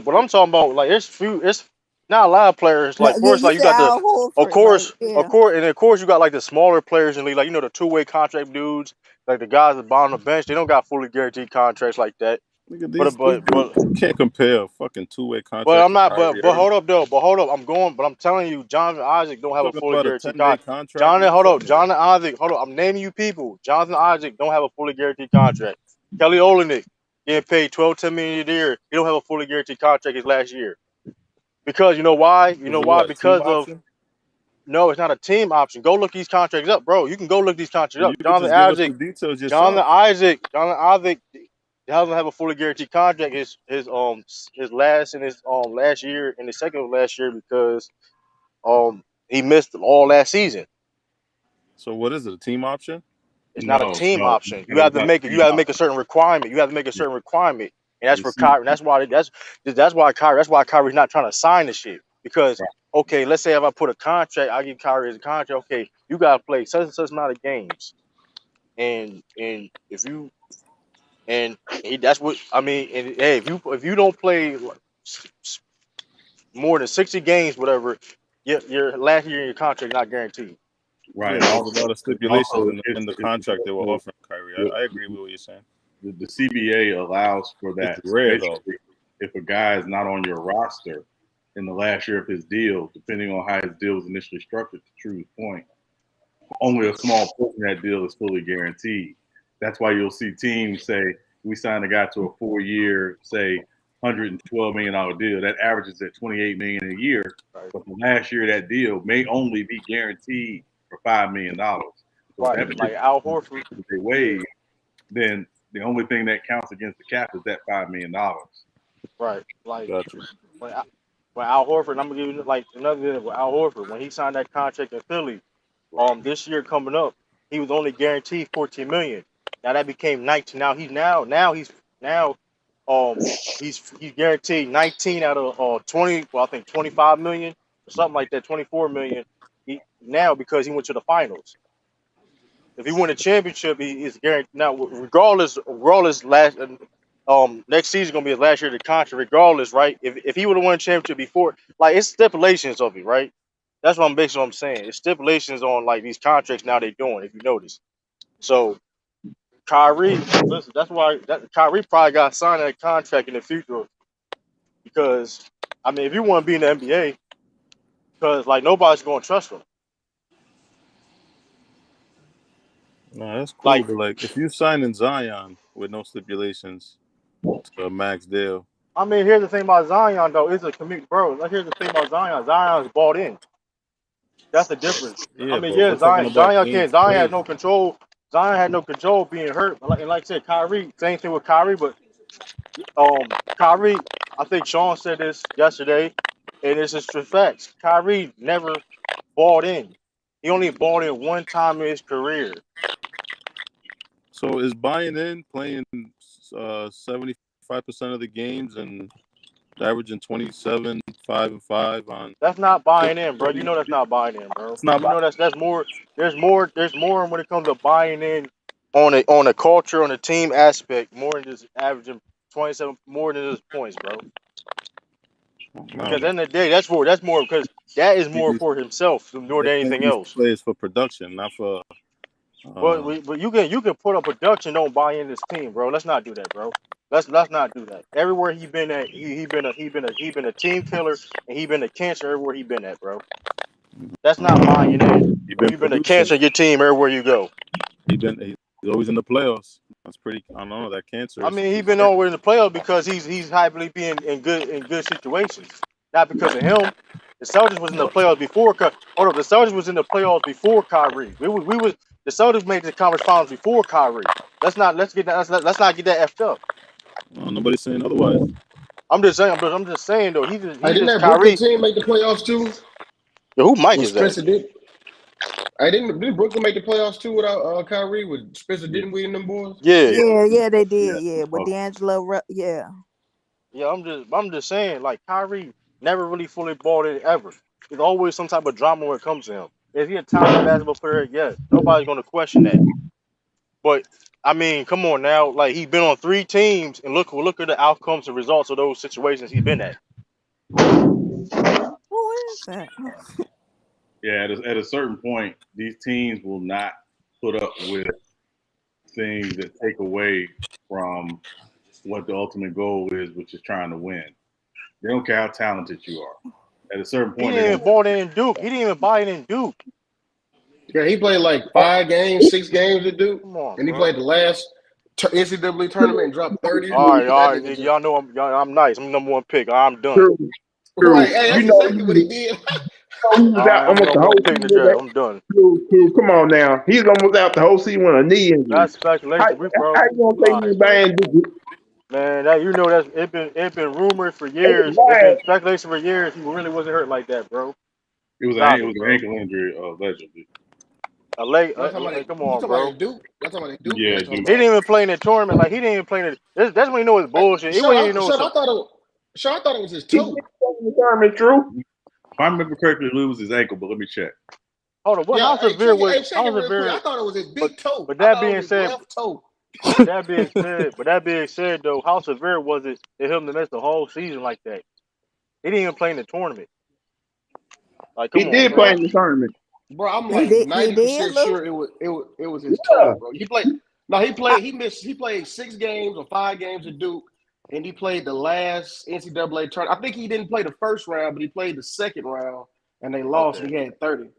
What I'm talking about, like it's not a lot of players. No, Like, of yeah, course, you like you said got Al Horford, like yeah. and of course you got like the smaller players in the league, like the 2-way contract dudes, like the guys at the bottom of the bench. They don't got fully guaranteed contracts like that. Nigga, But these dudes, you can't compare a fucking 2-way but contract I'm to not. Kyrie But Irving. hold up though. But I'm telling you, Jonathan Isaac don't have a Talking fully about a guaranteed 10-day contract. contract. What you Jonathan Isaac. Hold up. I'm naming you people. Jonathan Isaac don't have a fully guaranteed contract. Kelly Olynyk getting paid $10 million a year. He don't have a fully guaranteed contract his last year. Because you know why? You Is know it why? what, team Because of option? no, it's not a team option. Go look these contracts up, bro. You can go look these contracts You up. could just give us the details yourself. Jonathan Isaac doesn't have a fully guaranteed contract. His last year and the second of last year because he missed all last season. So what is it? A team option? It's not a No, team no, option. You no, have it's to not make it. team You have to make a option. certain requirement. You have to make a Yeah. certain requirement, and that's The for C- Kyrie. That's why Kyrie's not trying to sign the shit because right. okay, let's say if I put a contract, I give Kyrie as a contract. Okay, you gotta play such and such amount of games, and if you and he, that's what I mean. And hey, if you don't play more than 60 games, whatever, your last year in your contract not guaranteed. Right. Yeah, And there's a lot of stipulations also in the it's contract they were also offering Kyrie. the, I agree with what you're saying. the CBA allows for It's that. So rare though. basically, if a guy is not on your roster in the last year of his deal, depending on how his deal was initially structured, to True's point, only a small portion of that deal is fully guaranteed. That's why you'll see teams say, we signed a guy to a 4-year, say, $112 million deal. That averages at $28 million a year. Right. But the last year of that deal may only be guaranteed for $5 million. So if that Like Al Horford. they waive, then the only thing that counts against the cap is that $5 million. Right. Like Gotcha. when Al Horford, I'm gonna give you like another thing with Al Horford when he signed that contract in Philly. This year coming up, he was only guaranteed 14 million. Now that became 19. Now he's guaranteed 19 out of 20. Well, I think 25 million or something like that. 24 million. Now because he went to the finals. If he win a championship, he is guaranteed. Now, regardless, next season gonna be his last year of the contract. Regardless, right? If he would have won a championship before, like it's stipulations of it, right? That's what I'm saying. It's stipulations on like these contracts now they're doing. If you notice, so Kyrie, listen, that's why Kyrie probably got signed that contract in the future because I mean, if you want to be in the NBA, because like nobody's gonna trust him. No, that's cool. Like, But like, if you sign in Zion with no stipulations to a max deal, I mean, here's the thing about Zion though. It's a commit, bro. Like, here's the thing about Zion. Zion's bought in. That's the difference. I yeah. mean, But yeah, we're talking about games Zion had played. no control. Zion had no control being hurt. And like I said, Kyrie, same thing with Kyrie. But Kyrie, I think Sean said this yesterday, and it's just facts. Kyrie never bought in. He only bought in one time in his career. So is buying in playing 75% of the games and averaging 27, 5-5 on. That's not buying in, bro. You know that's not buying in, bro. It's not You know buying. that's more. There's more when it comes to buying in on a culture on a team aspect more than just averaging 27 more than just points, bro. Because at the end of the day, that's more because that is more for himself more They than playing anything these else. players for production, not for. But you can put up production, don't buy in this team, bro. Let's not do that, bro. Let's not do that. Everywhere he been at, he been a team killer and he been a cancer everywhere he been at, bro. That's not buying in. He When been you've been a producing. cancer your team everywhere you go. He's always in the playoffs. That's pretty. I don't know that cancer. I mean, he's been over in the playoffs because he's happily being in good situations, not because of him. The Celtics was in the playoffs before. Hold up, the Celtics was in the playoffs before Kyrie. We was the Celtics made the conference finals before Kyrie. Let's not get that effed up. Nobody's saying otherwise. I'm just saying though. He Hey, didn't just that Brooklyn Kyrie. team make the playoffs too? Yo, who Mike With is that? Spencer did. Hey, didn't Brooklyn make the playoffs too without Kyrie? With Spencer didn't we and them boys? Yeah. Yeah, they did. Yeah, with D'Angelo. Yeah. Yeah, I'm just saying, like Kyrie. Never really fully bought in ever. There's always some type of drama when it comes to him. Is he a talented basketball player? Yes. Nobody's going to question that. But I mean, come on now. Like he's been on 3 teams, and look at the outcomes and results of those situations he's been at. Who is that? Yeah, at a certain point, these teams will not put up with things that take away from what the ultimate goal is, which is trying to win. They don't care how talented you are. At a certain He point, didn't even buy it in Duke. He didn't even buy it in Duke. Yeah, he played like 5 games, 6 games at Duke, Come on, and he bro. played the last NCAA tournament and dropped 30. All right, That nigga just y'all know I'm nice. I'm the #1 pick. I'm done. True, right. true. Hey, You that's know, exactly what he did. he was out I'm the almost the #1 whole pick in the season. draft. I'm done. True. Come on now. He's almost out the whole season with a knee injury. That's speculation. How you gonna say he's buying? Man, that it's been rumored for years. It's Why? been speculation for years. He really wasn't hurt like that, bro. it was Stop an it, bro. ankle injury, allegedly. Y'all talking about Come you on, talking about bro. at Duke? Y'all talking about at Duke? Or Yeah, y'all talking dude. He didn't about? even play in the tournament. Like he didn't even play in it. That's when you know it's bullshit. He wouldn't even know Sean, some. I thought it was his He toe. did the tournament, true. If I remember correctly, it was his ankle, but let me check. Hold on, what? Yeah, How severe was? check How it real quick. I severe? thought it was his But big toe. but I that thought it being was his said, left toe. that being said though, how severe was it to him to miss the whole season like that? He didn't even play in the tournament. Like, He come on, did play man. in the tournament. Bro, I'm He like did. He did, 90% Lou. sure it was his Yeah. toe, bro. He played. No, he played 6 games or 5 games at Duke, and he played the last NCAA tournament. I think he didn't play the first round, but he played the second round, and they lost. Okay. And he had 30.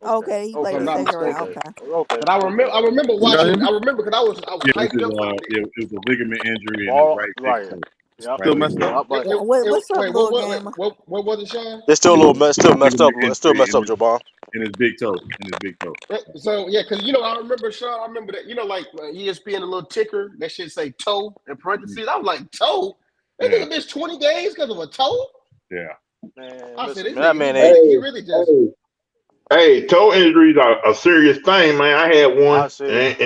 Okay, he If played I'm the not second mistaken. round. Okay. Okay. But I remember Can y'all hear watching. me? I remember because I was Yeah, hyped up for the nigga. it was a ligament injury in his All right big right. toe. Yep. Right Still big messed toe. up? Yep. But What's up, Wait, little gamer? what was it, Sean? it's still a little messed. Still messed up. Ligament Still injury messed up, Joe Ball. in his big toe. In his big toe. So yeah, because I remember Sean. I remember that. Like ESPN, a little ticker that shit say toe in parentheses. I was like, toe. That Yeah. nigga missed 20 games because of a toe. Yeah. Man, I said, listen, this man, that nigga, man ain't. he really just. Hey, toe injuries are a serious thing, man. I had one, I see. and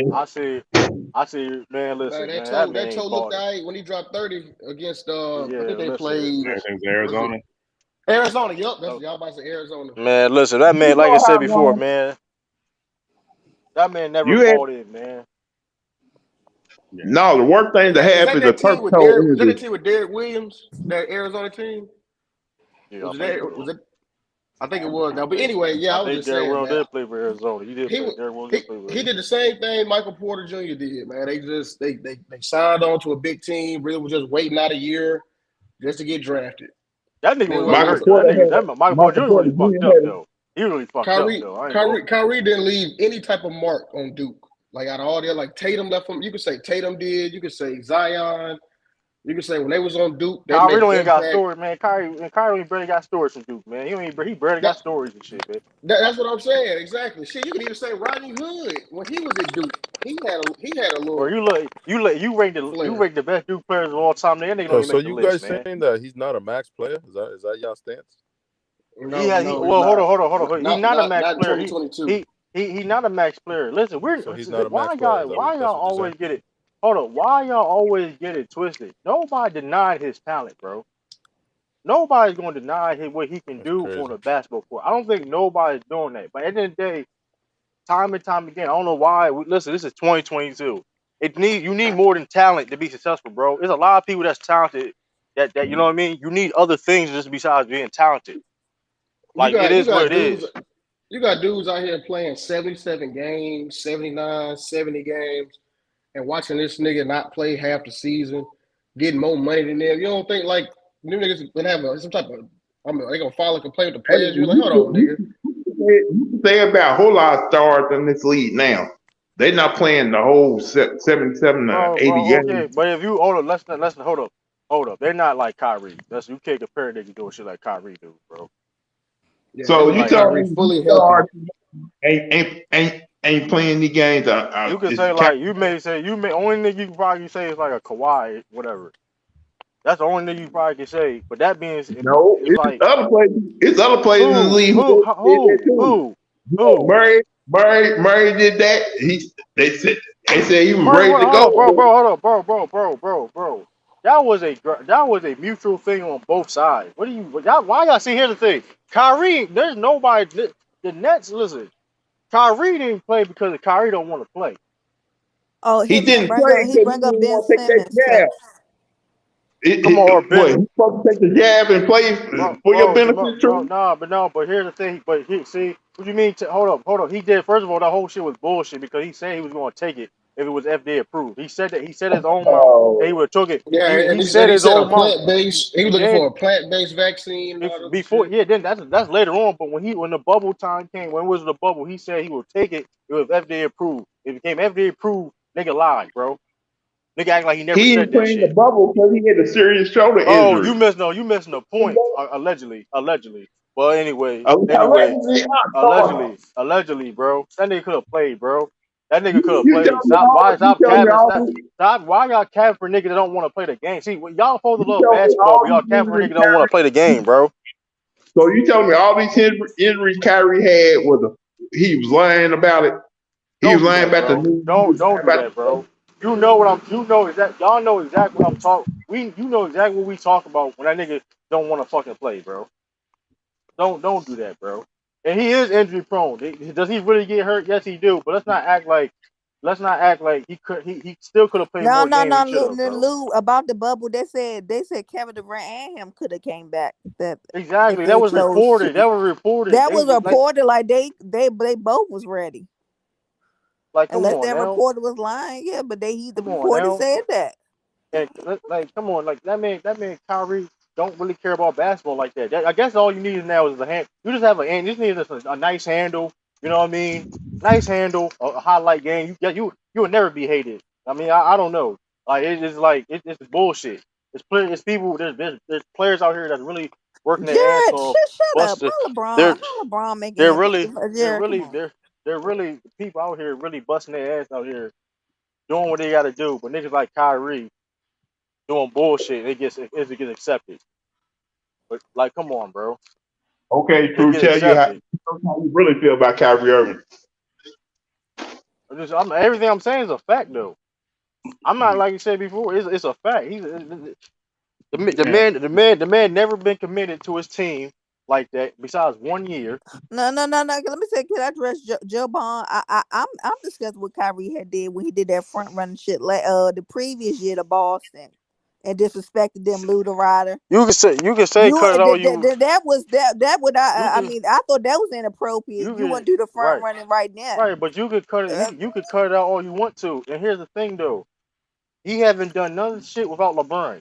Man, Man, listen, man, that man that toe ain't looked bought it. all right when he dropped 30 against. I Yeah, think they listen, played. I think it was Arizona. Arizona. Yup, that's listen. y'all about to say Arizona. Man, listen, that man, you like I know said how before, long man, that man never you had. bought it, man. Yeah. No, the worst thing to Is have that is a that turf team with toe Derek? Was that injury. that team with Derek Williams? That Arizona team? Yeah, I Was it think that? so. Was it? I think it was. Now, but anyway, yeah, I I was think just Derrick saying, Williams man. did play for Arizona. He did He play. was Derrick Williams he did play for he did the Arizona. same thing Michael Porter Jr. did, man. They signed on to a big team. Really was just waiting out a year just to get drafted. That nigga Then was what really happened? Michael hurt though. Porter had Michael Porter Michael Jr. Porter really fucked Jr. up had though. He really fucked up though. I ain't gonna. Kyrie didn't leave any type of mark on Duke. Like out of all there, like Tatum left him. You could say Tatum did. You could say Zion. You could say when they was on Duke, they Kyrie made an don't even got impact. stories, man. Kyrie barely got stories from Duke, man. He barely That, got stories and shit, man. that's what I'm saying. Exactly. Shit, you could even say Rodney Hood when he was at Duke. He had a Or little you flair. rank the best Duke players of all time. That nigga don't So, even so make the you list, guys man. saying that he's not a max player? Is that y'all stance? He No, he's well, hold not. on. He's not a max Not in player. 2022. He not a max player. Listen, So he's not a max player. why y'all That's what you're saying? always get it? Hold on, why y'all always get it twisted? Nobody denied his talent, bro. Nobody's going to deny what he can That's do on crazy. a basketball court. I don't think nobody's doing that. But at the end of the day, time and time again, I don't know why. Listen, this is 2022. You need more than talent to be successful, bro. There's a lot of people that's talented that you know what I mean. You need other things just besides being talented. You Like it got you is what got it dudes is. you got dudes out here playing 77 games, 79, 70 games, and watching this nigga not play half the season, getting more money than them. You don't think like them niggas been having some type of they gonna file a complaint with the Hey, players? You're like, hold on, nigga. you say about a whole lot of stars in this league now. They're not playing the whole 77 to 80 Bro, games. okay. But if you let's hold up. They're not like Kyrie. You can't compare niggas doing shit like Kyrie do, bro. Yeah, that So nigga you Like tell Kyrie me these fully healthy. stars ain't playing these games. you can Is say like you may only nigga you can probably say is like a Kawhi, whatever. That's the only thing you probably can say. But that being, no, it's like it's other players in the league who did that too. You know, who? Murray did that. They said he was Murray, ready to hold on, go. bro, hold up, bro. that was a mutual thing on both sides. What do you? Why y'all see? Here's the thing. Kyrie, there's nobody. The Nets. Listen, Kyrie didn't play because Kyrie don't want to play. Oh, He didn't play he because he bring up didn't Ben want to take that Simmons. jab. Come on, or What, Ben. he's supposed to take the jab and play for your benefit, Bro, too? nah, but here's the thing. But see, what you mean? Hold up. He did. First of all, that whole shit was bullshit because he said he was going to take it if it was FDA approved. He said that. He said his own mouth that he Oh, would have took it. Yeah, He and said he his said a own mouth. plant based. He was looking Then for a plant based vaccine and all that other before, shit. yeah, then that's later on. But when the bubble time came, when it was the bubble, he said he would take it. It was FDA approved. It became FDA approved. Nigga lied, bro. Nigga act like he never he said ain't that playing the shit. bubble because he had a serious shoulder Oh, injury. you missing the point. Allegedly. Well, Allegedly, allegedly, bro. That nigga could have played, bro. That nigga could have you played. tell me all, you Stop tell me capping. all these, Stop. Why y'all capping for niggas that don't want to play the game? See, y'all supposed to you love tell me basketball, all but y'all these capping for injuries, niggas that don't want to play the game, bro. so you tell me all these injuries Kyrie had he was lying about it. He was Don't do lying that, about the bro. knee. He was Don't lying do about that, bro. You know what I'm. You know exactly. Y'all know exactly what I'm talking. You know exactly what we talk about when that nigga don't want to fucking play, bro. Don't do that, bro. And he is injury prone. Does he really get hurt? Yes, he do. But let's not act like he could. He still could have played No, more no, games. He no, should have, bro. Lou, about the bubble. They said Kevin Durant and him could have came back. That if Exactly. That they was chose reported. to. That was reported. That They was like reported like they both was ready. come Unless on that now. reporter was lying, yeah, but the Come on reporter now. said that. And like, come on, like that man, Kyrie don't really care about basketball like that. I guess all you need now is a hand. You just have you just need a nice handle. You know what I mean? Nice handle, a highlight game. You would never be hated. I mean, I don't know. Like it's bullshit. It's people. There's players out here that's really working their ass Jared, off. shut up. Busted. How They're LeBron making they're anything? really they're Jared, come really on. they're really people out here really busting their ass out here doing what they got to do. But niggas like Kyrie doing bullshit, it gets accepted. But like, come on, bro, okay, it True. get Tell you accepted. how you really feel about Kyrie Irving. Everything I'm saying is a fact, though. I'm not like you said before. It's a fact. And The man never been committed to his team like that. Besides 1 year. No, no, no, no. Let me say, can I address Joe Bond? I'm discussing what Kyrie had did when he did that front running shit the previous year to Boston and disrespected them Lou the Rider. You can say You cut it all you that was that would you I can mean I thought that was inappropriate. you You can wouldn't do the front right running right now. right, but you could cut it. You could cut it out all you want to. And here's the thing, though. He haven't done none of the shit without LeBron.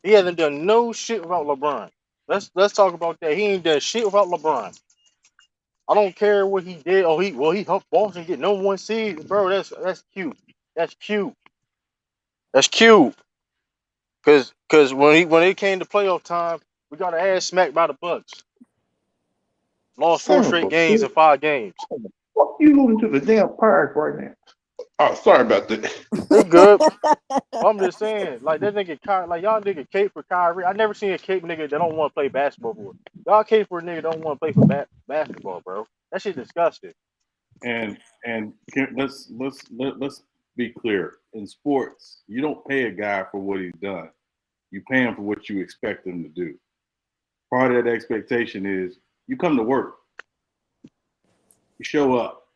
He hasn't done no shit without LeBron. Let's talk about that. He ain't done shit without LeBron. I don't care what he did. He helped Boston get number one seed, bro. That's cute. That's cute. That's cute. Cause when it came to playoff time, we got our ass smacked by the Bucks. Lost four Son of straight a games in bitch. 5 games. Fuck you moving to the damn park right now. Oh, sorry about that. They good. I'm just saying, like that nigga, like y'all nigga cape for Kyrie. I never seen a cape nigga that don't want to play basketball for. Y'all cape for a nigga that don't want to play for basketball, bro. That shit disgusting. and let's be clear. In sports, you don't pay a guy for what he's done. You pay him for what you expect him to do. Part of that expectation is you come to work, you show up.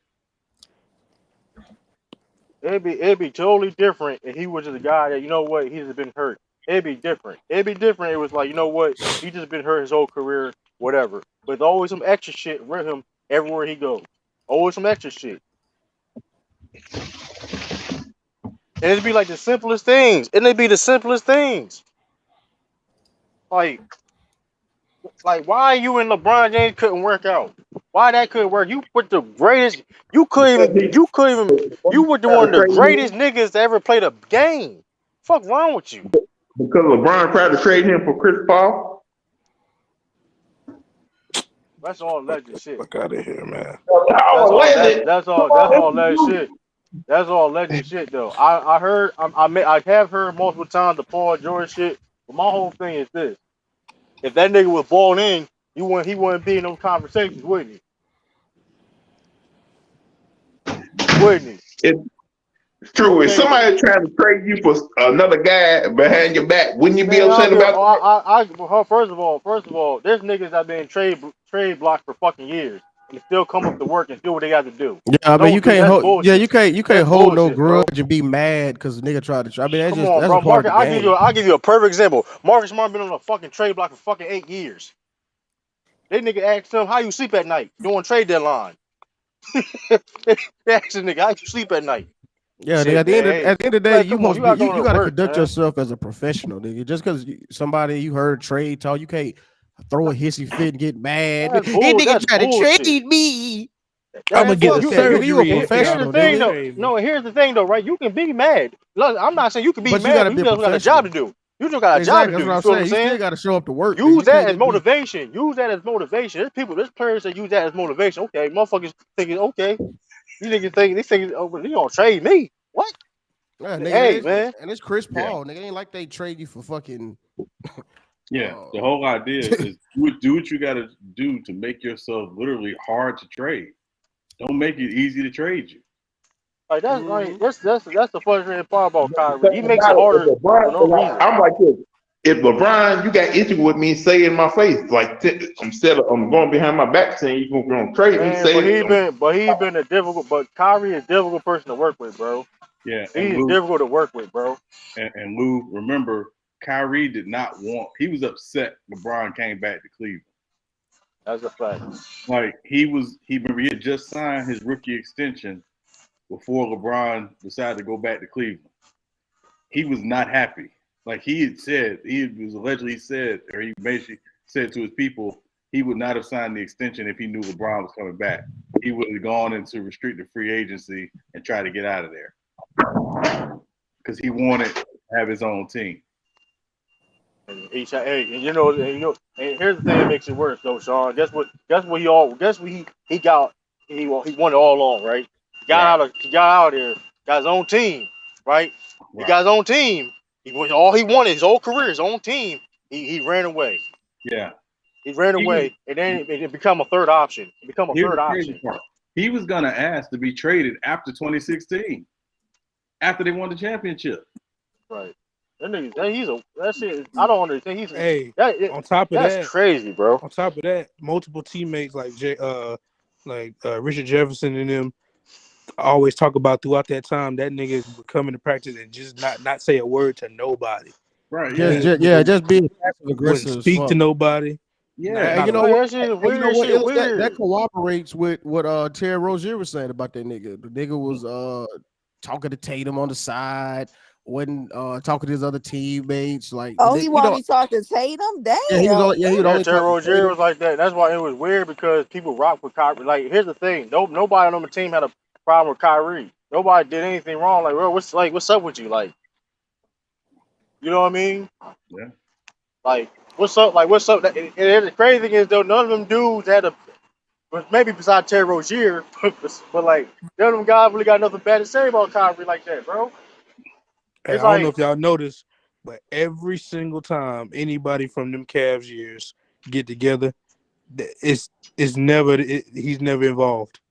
It'd be totally different if he was just a guy that, you know what, he's just been hurt. It'd be different. It'd be different. It was like, you know what, he just been hurt his whole career, whatever. But there's always some extra shit with him everywhere he goes. Always some extra shit. And it'd be like the simplest things. And it'd be the simplest things. Like why you and LeBron James couldn't work out? Why that couldn't work? You put the greatest. Because he You were the tried one to of the trade him. greatest niggas to ever play the game. Fuck wrong with you? Because LeBron tried to trade him for Chris Paul. That's all legend shit. Fuck out of here, man. That's Oh, all. legend. Come That's on, all listen legend to shit. That's all legend shit though. I heard. I have heard multiple times the Paul George shit. But my whole thing is this: if that nigga was balled in, he wouldn't be in those conversations, wouldn't he? Wouldn't he? it. True. If Okay. somebody trying to trade you for another guy behind your back, wouldn't you be Man, upset about that? well, first of all, there's niggas that been trade blocked for fucking years and still come up to work and do what they got to do. Yeah, I mean, Don't you do can't that's hold. Yeah, bullshit. you can't That's hold no bullshit, bro. grudge and be mad because nigga tried to. I mean, Come on, that's a bro. part of Marcus, the game. I'll give you a perfect example. Marcus Smart been on a fucking trade block for fucking 8 years. They nigga asked him how you sleep at night during trade deadline. They asked the nigga how you sleep at night. He Yeah, nigga, said, man, hey, at the end of the day, like, you come on, supposed you to be gotta go you to got to work, conduct man. yourself as a professional, nigga. Just because somebody you heard trade talk, you can't throw a hissy fit and get mad. That's That bull. nigga That's try to bullshit. trade me. I'm Man, gonna get a fuck that, nigga. You a surgery if Here's y'all the professional, thing, don't nigga. though. trade me. No, here's the thing, though, right? You can be mad. Look, I'm not saying you can be But you mad, gotta but be you a just got a job to professional. do. You just got a job Exactly, to that's do. what You I'm feel what saying. I'm You still saying? gotta show up to work, nigga. Use You that can't as just be. motivation. Use that as motivation. There's players that use that as motivation. Okay, motherfuckers thinking, okay, you niggas thinking, oh, well, you gonna trade me? What? Yeah, nigga, Hey, man. and it's Chris Yeah. Paul, nigga. Ain't like they trade you for fucking. Yeah, the whole idea is do what you got to do to make yourself literally hard to trade. Don't make it easy to trade you. Like that's the frustrating part about The Kyrie. He thing makes it about it, harder for no reason. I'm like this. If LeBron, you got issue with me, say it in my face. Like instead of I'm going behind my back saying you're gonna trade me, Man, say it. but he been a difficult. But Kyrie is a difficult person to work with, bro. Yeah, and He's difficult to work with, bro. And Lou, remember, Kyrie did not want. He was upset LeBron came back to Cleveland. That's a fact. Like remember he had just signed his rookie extension before LeBron decided to go back to Cleveland. He was not happy. Like he allegedly said, or he basically said to his people, he would not have signed the extension if he knew LeBron was coming back. He would have gone into restricted free agency and tried to get out of there because he wanted to have his own team. And he said, hey, and and here's the thing that makes it worse, though, Sean. Guess what he got. He won it all along, right? He got out of there, got his own team, right? He got his own team. All he wanted, his whole career, his own team. He ran away. Yeah. He ran away, and then it become a third option. Here's the crazy part. He was gonna ask to be traded after 2016, after they won the championship. Right. That nigga, that shit. I don't understand. On top of that's that, crazy, bro. On top of that, multiple teammates like Richard Jefferson and them always talk about throughout that time that nigga would come into practice and just not say a word to nobody. Right. Just being passive aggressive. Wouldn't speak to nobody. Yeah, you know what? That corroborates with what Terry Rozier was saying about that nigga. The nigga was talking to Tatum on the side, wasn't talking to his other teammates. Like, he wanted to talk to Tatum. Damn. Yeah, he would only Terry talk to Rozier Tatum. was like that. That's why it was weird because people rock with Kyrie. Like, here's the thing: nobody on the team had a problem with Kyrie. Nobody did anything wrong. Like, bro, what's up with you? Like, you know what I mean? Yeah. Like, what's up? Like, what's up? And the crazy thing is, though, none of them dudes had maybe besides Terry Rozier, but like, none of them guys really got nothing bad to say about Kyrie like that, bro. Hey, I don't know if y'all noticed, but every single time anybody from them Cavs years get together, he's never involved.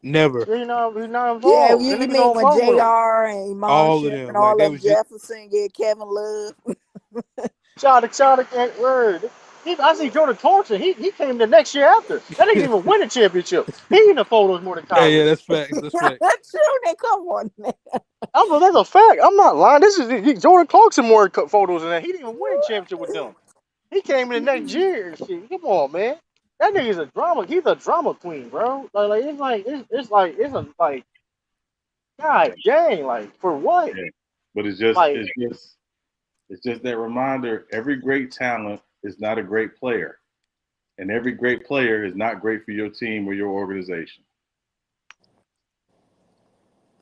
Never. He's not involved. Yeah, you mean when JR and Iman and all of Jefferson, Kevin Love. Shout out word. I see Jordan Clarkson. He came the next year after. That didn't even win a championship. He in the photos more than Kyrie. Yeah, that's facts. That's facts. That's true. Come on, man. That's a fact. I'm not lying. This is Jordan Clarkson more photos than that. He didn't even win a championship with them. He came in the next year and shit. Come on, man. That nigga's a drama. He's a drama queen, bro. It's like God dang, like for what? Yeah. But it's just that reminder. Every great talent is not a great player, and every great player is not great for your team or your organization.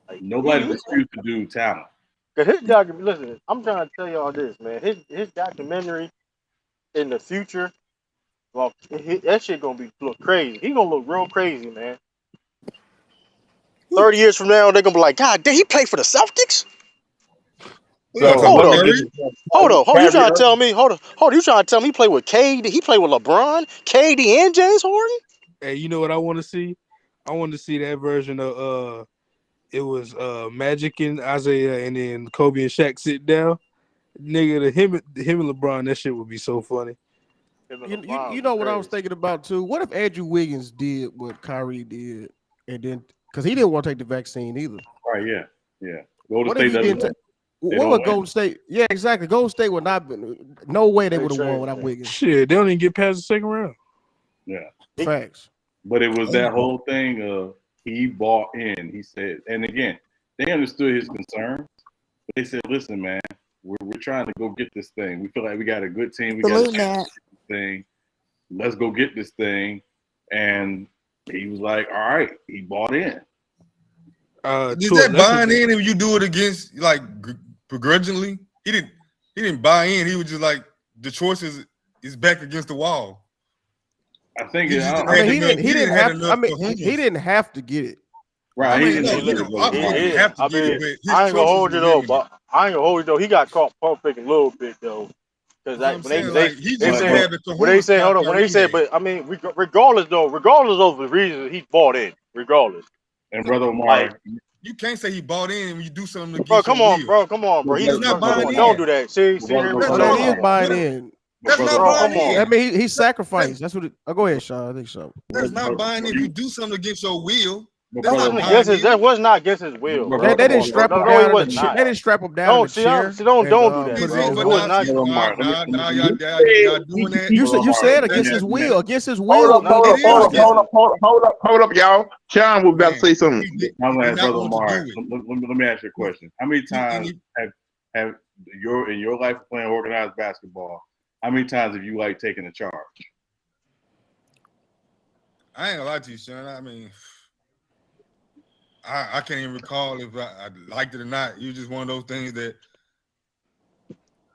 Like, nobody disputes the dude's talent. Cause his documentary, listen, I'm trying to tell y'all this, man. His documentary in the future, well, that shit gonna look crazy. He gonna look real crazy, man. 30 years from now, they're gonna be like, God damn, he played for the Celtics? So hold on. You trying to tell me? Hold on. You trying to tell me he played with KD? He played with LeBron, KD, and James Harden? Hey, you know what I want to see? I want to see that version of it was Magic and Isaiah, and then Kobe and Shaq sit down. Nigga, him and LeBron, that shit would be so funny. You know what I was thinking about too? What if Andrew Wiggins did what Kyrie did, and then because he didn't want to take the vaccine either. Right? Yeah. Golden What State if he doesn't. didn't? What would Golden State? Yeah, exactly. Golden State would not. No way they would have won without Wiggins. Shit, they don't even get past the second round. Yeah, facts. But it was that whole thing of he bought in. He said, and again, they understood his concerns. But they said, "Listen, man, we're trying to go get this thing. We feel like we got a good team. We got this thing. Let's go get this thing." And he was like, "All right." He bought in. Is that buying in if you do it against like begrudgingly? He didn't buy in. He was just like the choice is back against the wall. I think he didn't have to get it. Right. I ain't gonna hold you though, but he got caught pump faking a little bit though. Because when they say, but I mean, regardless of the reason he bought in, regardless. And brother Omar, you can't say he bought in when you do something against bro. Come on. He's not buying in. Don't do that. See, that is buying in. That's not buying in. I mean, he sacrificed. That's what. Go ahead, Sean. I think so. That's not buying in. If you do something against your will. That was not against his will. They didn't strap him down. They didn't strap him down. Don't do that. It was not. Y'all doing that. You said against his will. Against his will. Hold up, y'all. Sean was about to say something. I'm like, brother Omar. Let me ask you a question. How many times have in your life of playing organized basketball? How many times have you like taken a charge? I ain't gonna lie to you, Sean. I mean. I can't even recall if I liked it or not. It was just one of those things that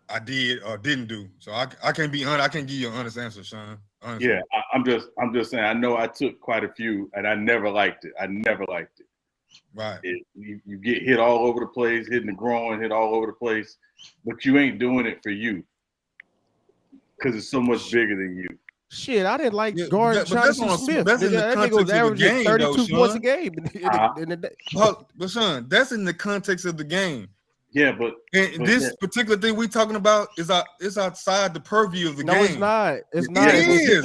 I did or didn't do. So I can't be honest. I can't give you an honest answer, Sean. Honestly. Yeah, I'm just saying. I know I took quite a few, and I never liked it. Right. You get hit all over the place, hitting the groin, hit all over the place, but you ain't doing it for you because it's so much bigger than you. Shit, I didn't like guard Jonathan Smith. That's in the context of the game, 32 points a game. But Sean, that's in the context of the game. Yeah, but this particular thing we talking about is outside the purview of the game. No, it's not. It's not. If you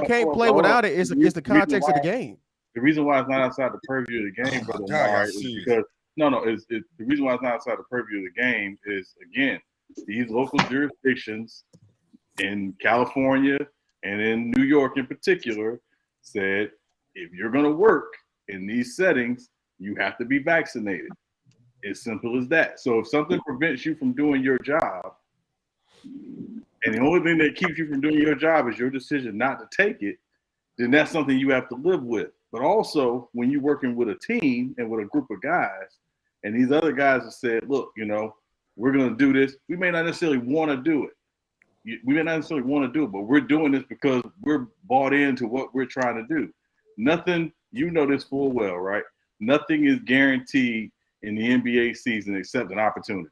can't play without it, it's the context of the game. The reason why it's not outside the purview of the game, brother Omar, is because the reason why it's not outside the purview of the game is again these local jurisdictions in California. And in New York in particular, said, if you're going to work in these settings, you have to be vaccinated. As simple as that. So if something prevents you from doing your job, and the only thing that keeps you from doing your job is your decision not to take it, then that's something you have to live with. But also, when you're working with a team and with a group of guys, and these other guys have said, look, we're going to do this. We may not necessarily want to do it. We may not necessarily want to do it, but we're doing this because we're bought into what we're trying to do. Nothing, you know this full well, right? Nothing is guaranteed in the NBA season except an opportunity.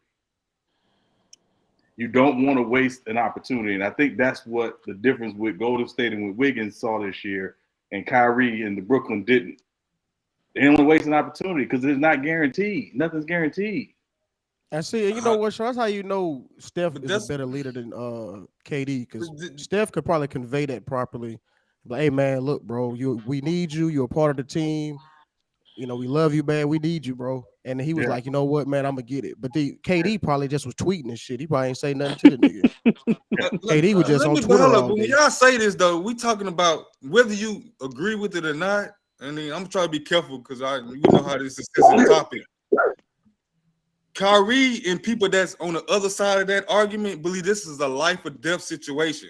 You don't want to waste an opportunity. And I think that's what the difference with Golden State and with Wiggins saw this year, and Kyrie and the Brooklyn didn't. They didn't want to waste an opportunity because it's not guaranteed. Nothing's guaranteed. I see, and you know what, Sean? That's how you know Steph is a better leader than KD, because Steph could probably convey that properly. Like, hey man, look, bro, we need you. You're a part of the team. We love you, man. We need you, bro. And he was like, you know what, man, I'm gonna get it. But the KD probably just was tweeting and shit. He probably ain't say nothing to the nigga. KD was just on Twitter all day. When y'all say this though, we talking about whether you agree with it or not. I mean, I'm trying to be careful because you know how this is a sensitive topic. Kyrie and people that's on the other side of that argument believe this is a life or death situation,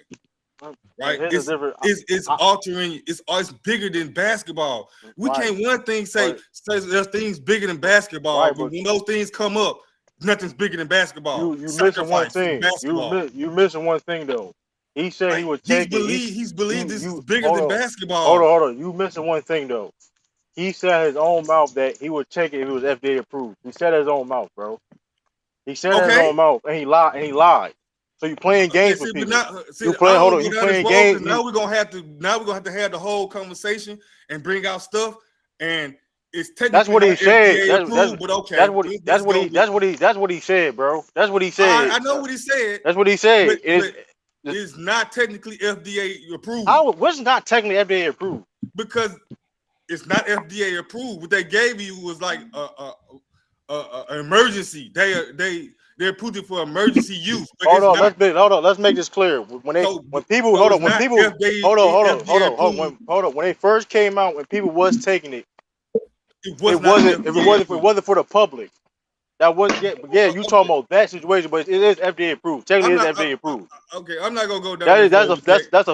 right? It's altering. It's bigger than basketball. We can't one thing say there's things bigger than basketball, but when those things come up, nothing's bigger than basketball. You missing one thing. You missing one thing though. He said he would take it. He's believed this is bigger than basketball. Hold on. You missing one thing though. He said his own mouth that he would take it if it was FDA approved. He said his own mouth, bro. He said his own mouth, and he lied. So you playing games with people. You playing games. Now we're gonna have to have the whole conversation and bring out stuff. And it's technically That's what he not said. FDA approved, but okay. That's what he said, bro. That's what he said. I know what he said. That's what he said. But it's not technically FDA approved. How was not technically FDA approved? Because it's not FDA approved. What they gave you was like an emergency. They approved it for emergency use. Hold on. Let's make this clear. When they first came out, when people was taking it, it wasn't for the public. That was you talking about that situation, but it is FDA approved. Technically, it's FDA approved. Okay, I'm not gonna go down. That's a fact. That's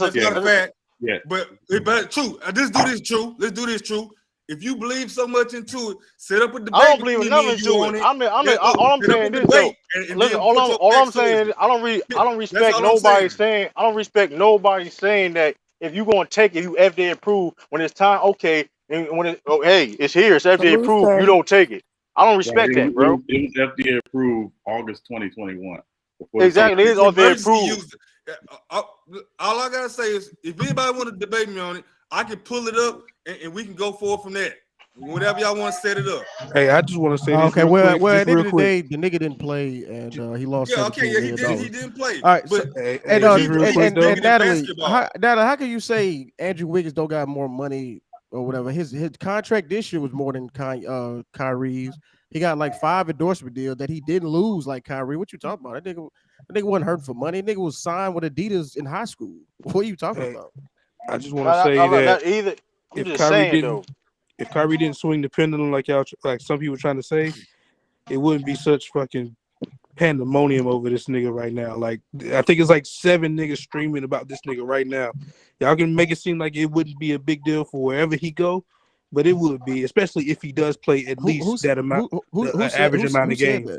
not a fact. Yeah, but true. Let's do this true. Let's do this true. If you believe so much into it, set up a debate. I don't believe nothing into it. All I'm saying is though. Listen, all I'm saying is I don't respect nobody saying. I don't respect nobody saying that if you gonna take it, you FDA approved when it's time. Okay, and when it's here, it's FDA approved. You don't take it. I don't respect that, bro. It was FDA approved August 2021. Exactly, it is FDA approved. All I gotta say is, if anybody want to debate me on it, I can pull it up and we can go forward from there. Whatever y'all want to set it up. Hey, I just want to say this. Okay, well, at the end of the day, the nigga didn't play, and he lost. Yeah, okay, yeah, he didn't play. All right, but and Natalie, how can you say Andrew Wiggins don't got more money or whatever? His contract this year was more than Kyrie's. He got like 5 endorsement deals that he didn't lose like Kyrie. What you talking about? That nigga wasn't hurting for money. That nigga was signed with Adidas in high school. What are you talking about? I just want to say that if Kyrie didn't swing the pendulum like some people trying to say, it wouldn't be such fucking pandemonium over this nigga right now. Like, I think it's like 7 niggas streaming about this nigga right now. Y'all can make it seem like it wouldn't be a big deal for wherever he go, but it would be, especially if he does play at least that amount, average amount of games.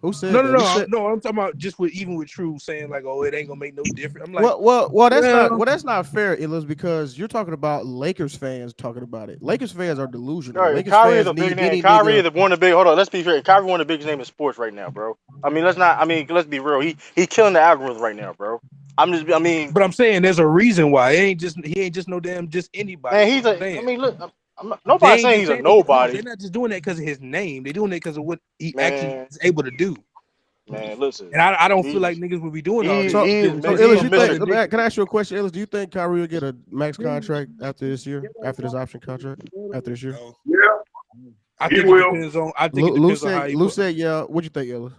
Who said no? I'm talking about just even with True saying like, "Oh, it ain't gonna make no difference." I'm like, that's not fair, Illis, because you're talking about Lakers fans talking about it. Lakers fans are delusional. Right, Kyrie is a big name. Kyrie is one of the big. Hold on, let's be fair. Kyrie one of the biggest names in sports right now, bro. Let's be real. He killing the algorithm right now, bro. But I'm saying there's a reason why he ain't just no damn just anybody. Man, look. Nobody's saying he's a nobody. They're not just doing that because of his name. They're doing it because of what he actually is able to do. Man, listen. And I don't feel like niggas would be doing all this. So Illis, can I ask you a question, Illis? Do you think Kyrie will get a max contract after this year? After this option contract? After this year? Yeah. I think it depends on. I think it depends on how you. Lou said, "Yeah." What you think, Illis?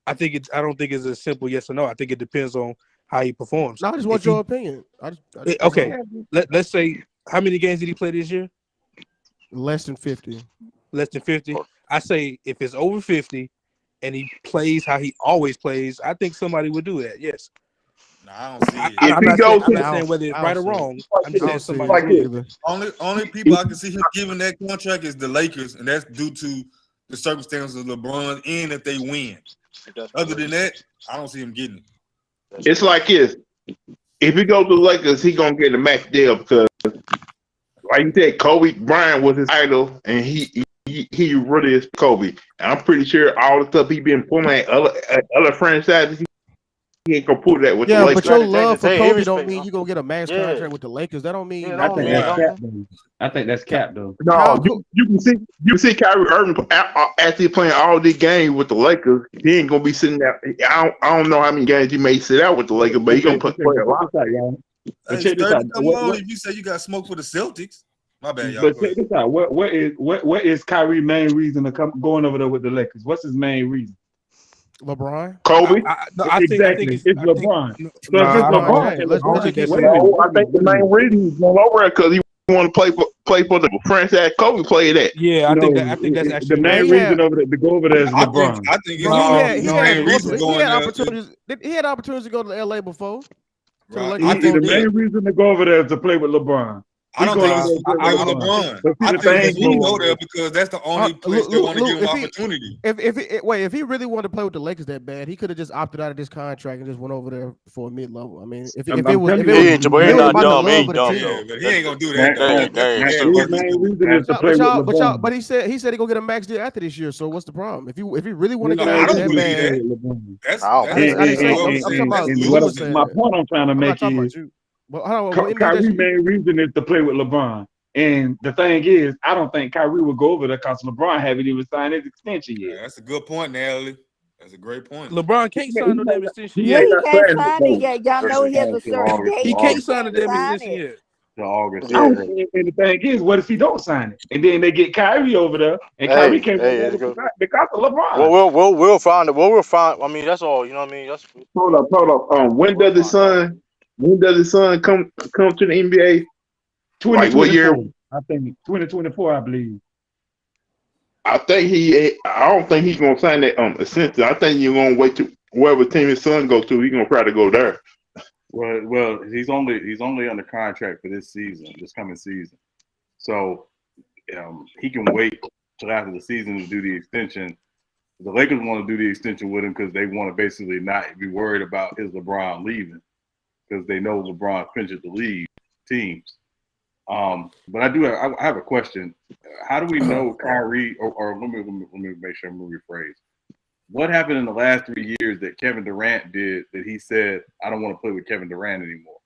I don't think it's a simple yes or no. I think it depends on how he performs. No, I just want your opinion. Okay. Let's say, how many games did he play this year? Less than 50. Less than 50. I say if it's over 50 and he plays how he always plays, I think somebody would do that. Yes. No, I don't see it. I'm not saying whether it's right or wrong. I'm just saying somebody like it. Only people I can see him giving that contract is the Lakers, and that's due to the circumstances of LeBron and if they win. Other than that, I don't see him getting it. It's like this. If he goes to the Lakers, he gonna get a max deal because, like you said, Kobe Bryant was his idol, and he really is Kobe. And I'm pretty sure all the stuff he been pulling at other franchises, he ain't gonna pull that with the Lakers. But your love for Kobe don't mean you gonna get a max contract with the Lakers. That don't mean. I think that's cap though. No, you can see Kyrie Irving actually playing all these games with the Lakers. He ain't gonna be sitting there. I don't know how many games he may sit out with the Lakers, but he gonna play a lot. Hey, come on, if you say you got smoke for the Celtics, my bad, y'all. But check this out. What is Kyrie's main reason to going over there with the Lakers? What's his main reason? LeBron, Kobe. I think it's LeBron. I think the main reason he's going over there because he want to play for the franchise Kobe played at. Yeah, I think that's actually the main reason to go over there is LeBron. I think he had opportunities to go to LA before. Right. I think the main reason to go over there is to play with LeBron. I don't think it's to play with LeBron. I think he go there because that's the only place they want to give him opportunity. If he really wanted to play with the Lakers that bad, he could have just opted out of this contract and just went over there for a mid-level. I mean, if it was not dumb, he ain't dumb. But he ain't gonna do that. But he said he gonna get a max deal after this year. So what's the problem? If he really want to get out that bad, my point I'm trying to make is Kyrie's main reason is to play with LeBron. And the thing is, I don't think Kyrie will go over there because LeBron haven't even signed his extension yet. That's a good point, Natalie. That's a great point. LeBron can't sign no damn extension Yeah, yet. he can't sign it yet. Y'all know he has a certain August. date. He can't sign a damn sign extension it. yet. To August. Yeah. And the thing is, what if he don't sign it? And then they get Kyrie over there, and Kyrie can't go it's over good. because of LeBron. Well, we'll find it. Well, we'll find. I mean, that's all. You know what I mean? That's Hold up. When does the Sun come to the NBA? Like what year? 2024. I think 2024, I believe. I don't think he's gonna sign that extension. I think you're gonna wait to wherever team his son go to. He's gonna try to go there. Well, he's only under contract for this season, this coming season. So he can wait till after the season to do the extension. The Lakers want to do the extension with him because they want to basically not be worried about his LeBron leaving because they know LeBron finishes the league teams. But I have a question. How do we know Kyrie, or let me make sure I'm going to rephrase. What happened in the last 3 years that Kevin Durant did that he said, I don't want to play with Kevin Durant anymore?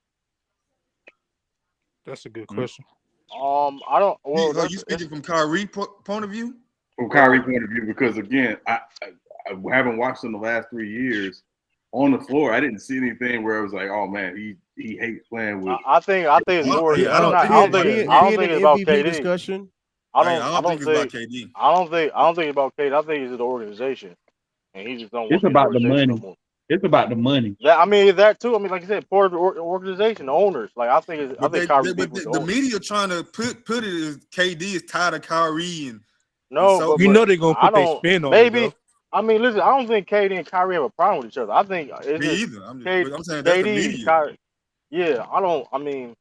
That's a good question. I don't. Well, Are you speaking from Kyrie's point of view? From Kyrie's point of view, because again, I haven't watched in the last 3 years on the floor. I didn't see anything where it was like, oh man, he hates playing with. I think it's more. Yeah, I don't think it's about KD. Discussion. I don't think it's about KD. I don't think it's about KD. I think it's the organization, and he just don't want It's the about the organization money. no more. It's about the money. That too. I mean, like I said, part of the organization, the owners. Like I think Kyrie But with the owners. media trying to put it as KD is tired of Kyrie and No, so- but You know they're gonna put their spin on it. maybe. Though. I mean, listen. I don't think KD and Kyrie have a problem with each other. I think it's me just either. I'm saying that's the KD, media. Kyrie. Yeah, I don't. I mean,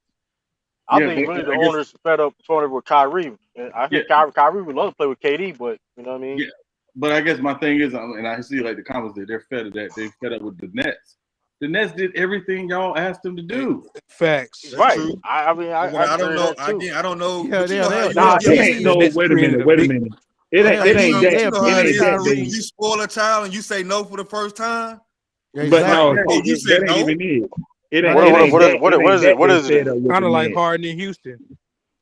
I Yeah, think but really the I guess- owners fed up with Kyrie. And I think Kyrie would love to play with KD, but you know what I mean. Yeah. But I guess my thing is, and I see like the comments that they're fed up with the Nets. The Nets did everything y'all asked them to do. Facts. That's Right. true. I mean, I don't know. that too. Again, I don't know. Yeah, but you know how you Nah, are. it ain't no. Nets Wait a created minute. a big- It ain't You that. know how It it ain't is. that When big. you spoil a child and you say no for the first time. But no, Hey, you said that ain't no? even it. It What- ain't what- that. what is it? What is it? Kind of like Harden in Houston.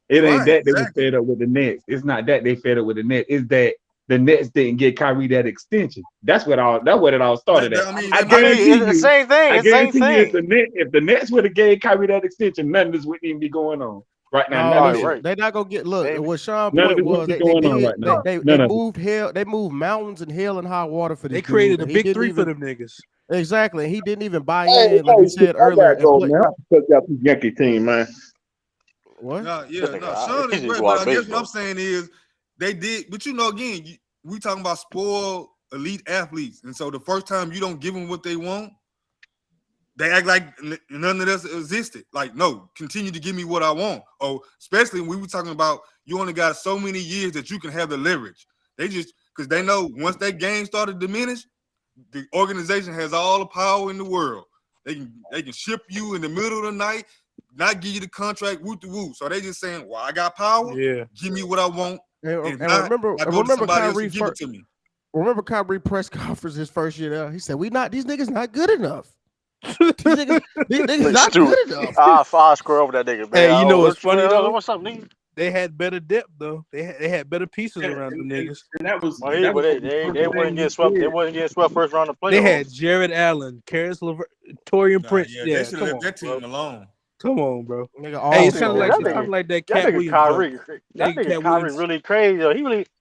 It ain't Right, that they was exactly. fed up with the Nets. It's not that they fed up with the Nets. It's that the Nets didn't get Kyrie that extension. That's what it all started at. I guarantee it's you. the same thing. I It's the same guarantee you, thing. if the Nets would have gave Kyrie that extension, none of this wouldn't even be going on right now. No, None of listen, this. they're not gonna get. Look, Maybe. what Sean None of point this was, would be they going on did. right now. They None of it. moved hell. They moved mountains and hell and high water for this. They created dude. a He big didn't three even- for them niggas. Exactly. He didn't even buy Hey, in, like we said earlier. and go, play- man. I took out the Yankee team, man. What? No, Listen, Sean he is just right. watch But I guess baseball. what I'm saying is they did. But you know, again, we talking about spoiled elite athletes, and so the first time you don't give them what they want, they act like none of this existed. Like, no, continue to give me what I want. Oh, especially when we were talking about you only got so many years that you can have the leverage. They just because they know once that game started to diminish, the organization has all the power in the world. They can ship you in the middle of the night, not give you the contract, woo to woo. So they just saying, well, I got power. Yeah. Give me what I want. And not, remember, I go to somebody else Kyrie and give it to me. Remember Kyrie press conference his first year there. He said, these niggas not good enough. these niggas not good enough. I'll screw over that nigga, man. Hey, you know what's funny though? What's up, nigga? They had better depth though. They had better pieces around them niggas. And that was. Well, that was they wouldn't get swept. They wouldn't get swept first round of playoffs. They had Jared Allen, Karis LeVert, Torian Prince. Yeah, Yeah, they should have come left on, that team bro. alone. Come on, bro. Nigga, Hey, it's all kind of star. like that That Cat nigga Williams. Kyrie, that Cat nigga Kyrie Williams. really crazy. Yo.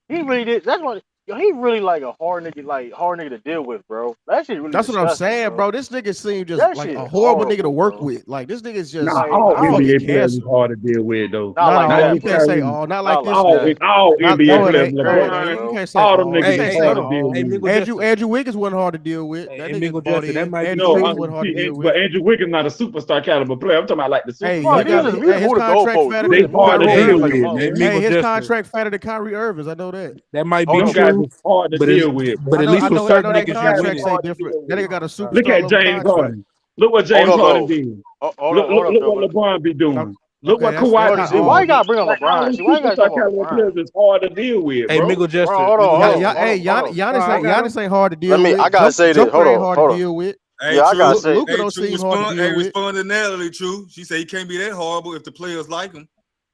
He really did. That's what. Yo, he really like a hard nigga to deal with, bro. That shit really. That's what I'm disgusting, saying, bro. This nigga seems just That like shit a horrible horrible, nigga to work bro. with. Like this nigga's just Nah, Like, all I don't NBA fucking players is cancer. hard to deal with, though. Not like all. that, You bro. can't say all. Not like Not this like guy. All Not, NBA no, it players, ain't. crazy, No, it LeBron, ain't. You bro. can't say all them all. You niggas can't is say hard to all. deal Hey, with. Mingle Justice. Andrew Wiggins wasn't hard to deal with. Hey, That and nigga Mingle bought Justice, that in. might be Andrew No, true. Wiggins wasn't hard to deal with. but Andrew Wiggins not a superstar caliber player. I'm talking about like the Hey, superstar. Bro, he got we just his moved the contract goalposts. fatter We They than just moved hard the to Kyrie deal goalposts like Irving. a with, Hey, man. motherfucker. Mingle Hey, his Justice. contract fatter than Kyrie Irving's. I know that. That might All be them true. guys is hard to But deal with. but at least with I certain know that niggas you contract winning. say different. That nigga got a Look superstar at level James contract. Harden. Look what Hold James up, Harden though. did. Hold Look up, what though. LeBron be doing. Look Okay, what that's Kawhi not See, why you all. be doing. gotta bring up Like all LeBron? them See, why you gotta talk superstar about caliber LeBron? players is hard to deal with, Hey, bro. Mingle Bro, Justice. hold Mingle on, Justice. Hey, hold on. Giannis ain't hard to deal Let me. with. I gotta say this. Joker Hold ain't on, hard hold to on. deal with. Hey, Yeah, I True. gotta say. Luka Hey, don't True. seem hard to deal with. Respond to Natalie, True. She said he can't be that horrible if the players like him.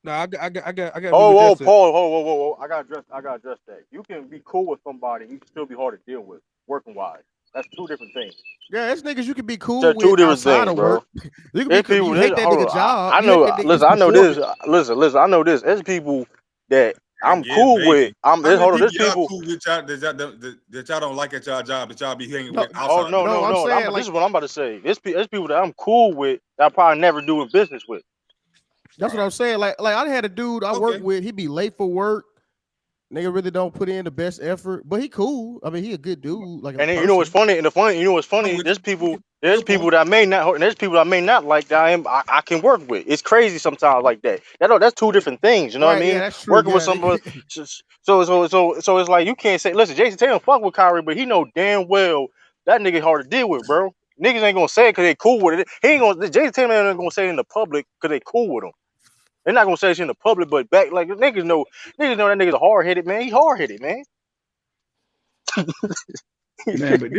No, I got to Oh, address that. Paul, whoa. I gotta address that. You can be cool with somebody, you can still be hard to deal with, working wise. That's two different things. Yeah, it's niggas you can be cool They're two with different outside things, of bro. work. You can There's be people. you hate that Hold nigga on. job. I You hate know. that nigga's Listen, I know this. performance. Listen. I know this. There's people that I I'm guess cool with. maybe. How many Hold on. people There's y'all people. cool with y'all that y'all don't like at y'all job that y'all be hanging No, with Oh outside? no, I'm saying This like is what I'm about to say. There's people that I'm cool with that I probably never doing business with. that's what I'm saying. Like I had a dude I work Okay. with. He be late for work. Nigga really don't put in the best effort, but he cool. I mean, he a good dude, like a And then you know what's person. funny? You know what's I'm funny? with There's you. people. Okay. There's Good point. people that may not. There's people that may not like that. I can work with. It's crazy sometimes like that. That's two different things. You know what I Right? Yeah, mean? that's true. Working with Yeah, somebody. So it's like you can't say. Listen, Jason Tatum fuck with Kyrie, but he know damn well that nigga hard to deal with, bro. Niggas ain't gonna say it because they cool with it. He ain't gonna. Jason Tatum ain't gonna say it in the public because they cool with him. They're not gonna say it in the public, but back like niggas know that nigga's hard headed, man. He hard headed, man. Man, but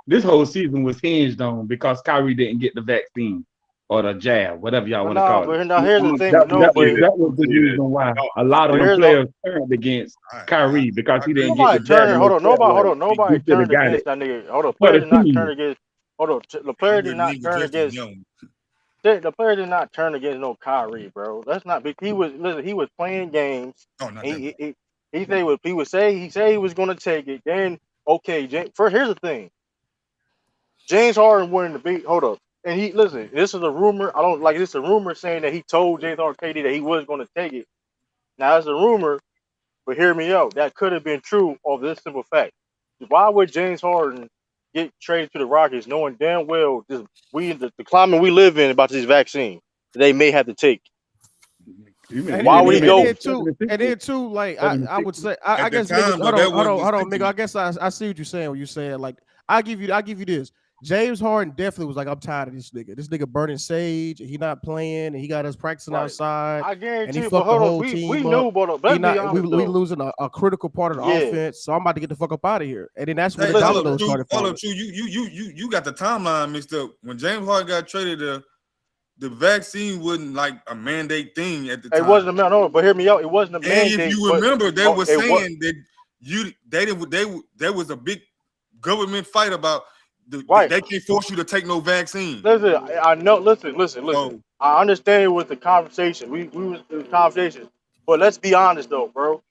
this whole season was hinged on because Kyrie didn't get the vaccine or the jab, whatever y'all But want to nah, call it. but now here's the thing. That, But no, that was but that was the reason why a lot of but them here's the players turned against All right. Kyrie because I he agree didn't with get the nobody you. jab turned. and they felt like Nobody he should have turned got it against that nigga. Hold on. for Player the did not turn team. against. Hold on. The I player did wouldn't not even turn address him against. young. The player did not turn against no Kyrie, bro. That's not big. He was playing games. Oh, not that He much. he he said he was gonna take it. Then okay, first here's the thing. James Harden wanted to be. Hold up. And he listen. This is a rumor. I don't like. This is a rumor saying that he told James Harden KD that he was going to take it. Now it's a rumor, but hear me out. That could have been true of this simple fact. Why would James Harden get traded to the Rockets knowing damn well the climate we live in about this vaccine they may have to take? You mean And, Why you, and, would you he then, and go? then mentioned too, and then too, like I would 76. say, At I the guess niggas. time, though, that wasn't Hold the on, Miguel. I guess I see what you're saying. When you saying like, I give you this. James Harden definitely was like, I'm tired of this nigga. This nigga burning sage. He not playing, and he got us practicing Right. outside, I and he guarantee you. But fucked the hold on, whole we team up. knew, but He let's be not. We honest we though. losing a critical part of the Yeah. offense. So I'm about to get the fuck up out of here. And then that's when Hey, the Listen, dominoes started falling. you got the timeline mixed up. When James Harden got traded, the vaccine wasn't like a mandate thing at the it time. wasn't a man. No, but hear me out. It wasn't a And if mandate. you But remember, they were it was saying that there was a big government fight about right. they can't force you to take no vaccine. Listen, I know. Listen. So I understand it with the conversation. We was in the conversation, but let's be honest though, bro.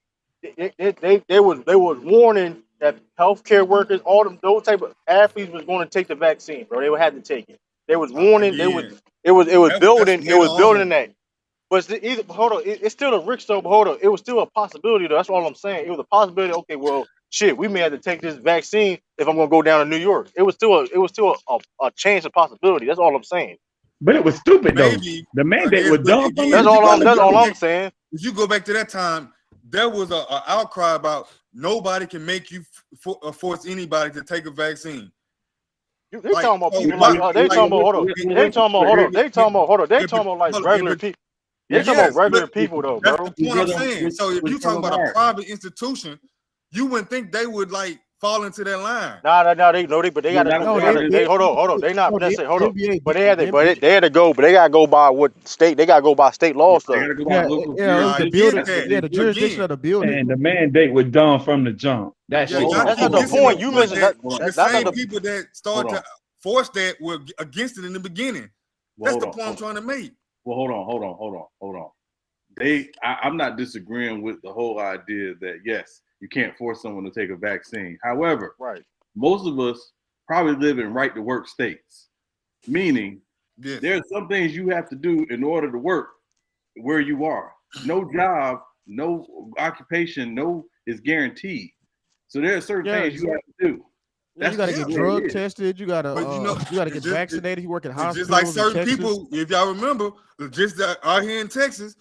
They was warning that healthcare workers, all them those type of athletes was going to take the vaccine, bro. They would have to take it. They was warning. again, It was that's building. It later was building on. that. But hold on, it's still a risk though. But hold on, it was still a possibility though. That's all I'm saying. It was a possibility. Okay, well, shit, we may have to take this vaccine if I'm gonna go down to New York. It was still a chance of possibility. That's all I'm saying. But it was stupid though. Maybe The I mandate guess, was but dumb from again, That's all I'm saying. if you go back to that time, there was a outcry about nobody can make you force anybody to take a vaccine. They Like, talking about so people why, like they talking about hold on. They talking about hold on. They talking about hold on. They talking about like regular people. They talking about yes, but regular people though, that's bro. the point I'm saying. So if you talking about a private institution, you wouldn't think they would like fall into that line. Nah, but they gotta No, hold on. They not no, necessarily hold on. NBA, But the NBA. they had to go, but they gotta go by what state they gotta go by state laws They though. gotta go by Yeah, local. yeah, it was I the get building. that. Yeah, the jurisdiction Again, of the building. And the mandate was dumb from the jump. That yeah, shit y'all was That's not keep the stupid. missing the point. You point missing that that. the That's not same the people that started to force that were against it in the beginning. That's the point I'm trying to make. Well, hold on. I'm not disagreeing with the whole idea that yes, you can't force someone to take a vaccine. However, right. most of us probably live in right to work states, meaning Yes. there are some things you have to do in order to work where you are. No job, no occupation, no is guaranteed. So there are certain things you have to do. You gotta get drug tested. You gotta get vaccinated. You work at hospitals. Just like certain in Texas. people, if y'all remember, just out here in Texas,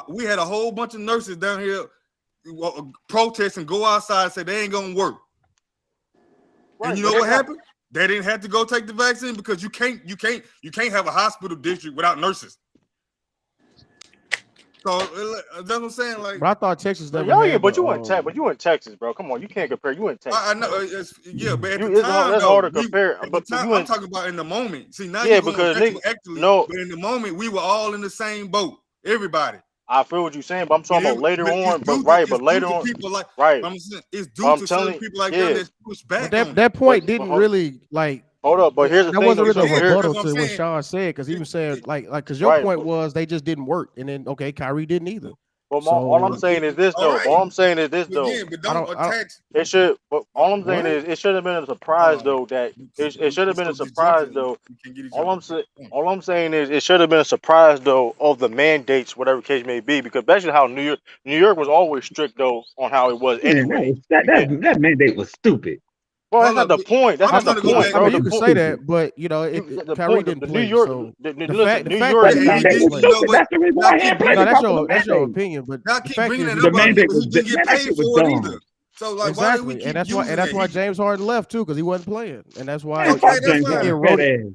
we had a whole bunch of nurses down here protest and go outside and say they ain't gonna work. Right, and you know what happened? They didn't have to go take the vaccine because you can't have a hospital district without nurses. So that's what I'm saying. Like, but I thought Texas never yeah, had but the, you in Texas, bro. Come on, you can't compare. You in Texas. I know, but at the It's time, that's though, hard to compare. at But the time, you I'm in, talking about in the moment. See, now yeah, you're going because retroactively, no, but in the moment, we were all in the same boat. Everybody. I feel what you're saying, but I'm talking about later But it's on. due But to, right, but later on, people like. right. I'm saying it's But due I'm to telling certain you, people like them yeah. that push back But on it. that point But didn't really like. hold up. But here's the That thing, wasn't though. really a Yeah, rebuttal that's what I'm to what saying. Sean said because he was saying because your Right. point was they just didn't work, and then okay, Kyrie didn't either. But all I'm So saying is this, All though. right. All I'm saying is this, But though. again, but I don't don't. attach. It should. But all I'm saying What? is it should have been a Hold surprise, on. though. That it should have been a So surprise, disjunctive. though. We can get each All other. all I'm saying is it should have been a surprise, though, of the mandates, whatever case may be, because basically how New York was always strict, though, on how it was Man, anyway. that mandate was stupid. Well, that's Hold not up. the point. That's I'm not the trying to go point, back. I bro. mean, The you could point. say that, but the Kyrie point. didn't The New play. York. So the Listen, fact New that York. That he Yeah, he didn't mandate did. was play. You know stupid. what? That's the reason Y'all why he keep ain't bringing. playing No, the fucking that's your mandate. opinion, but Y'all the keep fact bringing that that The up because mandate he was didn't get that shit paid was for it dumb. either. So like, why do we exactly, keep and using that's why that? James Harden left too because he wasn't playing, and that's why Man, Okay, fuck that's James it fine. Harden, fat eroded. ass.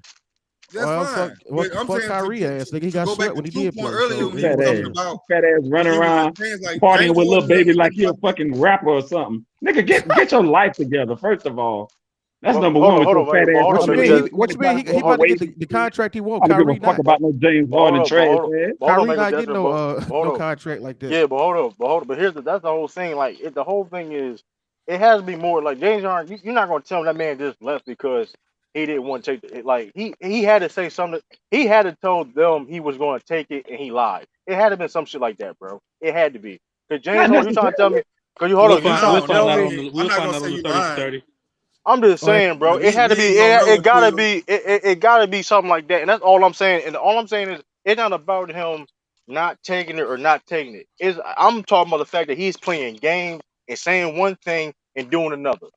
That's Well, fine. But I'm fuck saying Kyrie ass. Nigga, he to got go back swept to when he True did point play. earlier So when he he was Fat talking ass. wasn't. about Fat ass when running he was around saying like partying James with little Harden baby doesn't like look he a like fucking rapper or something. Nigga, get your life together, first of all. That's Well, number one with hold your on, fat wait, but ass hold What on, you under mean? because What you mean? He hold, about to get waist. the contract he want? I don't give a Kyrie fuck not. about no James but hold Harden on, but trash hold on, ass. but hold on, Kyrie Michael not getting Justin, but hold no on. contract like that. Yeah, but hold on. But that's the whole thing. Like, the whole thing is, it has to be more like James Harden. You're not gonna tell him that man just left because he didn't want to take it. Like, he had to say something. He had to tell them he was going to take it, and he lied. It had to been some shit like that, bro. It had to be. Cause James Not Harden, you trying to tell necessarily. me? Cause you hold on, you trying We'll to find tell out me? on the I'm we'll not find gonna out say on the you 30 for lying, 30. I'm just Well, saying, bro. but It had to we be. ain't gonna know It gotta until be. It gotta be something like that. And that's all I'm saying. And all I'm saying is, it's not about him not taking it or not taking it. I'm talking about the fact that he's playing games and saying one thing and doing another.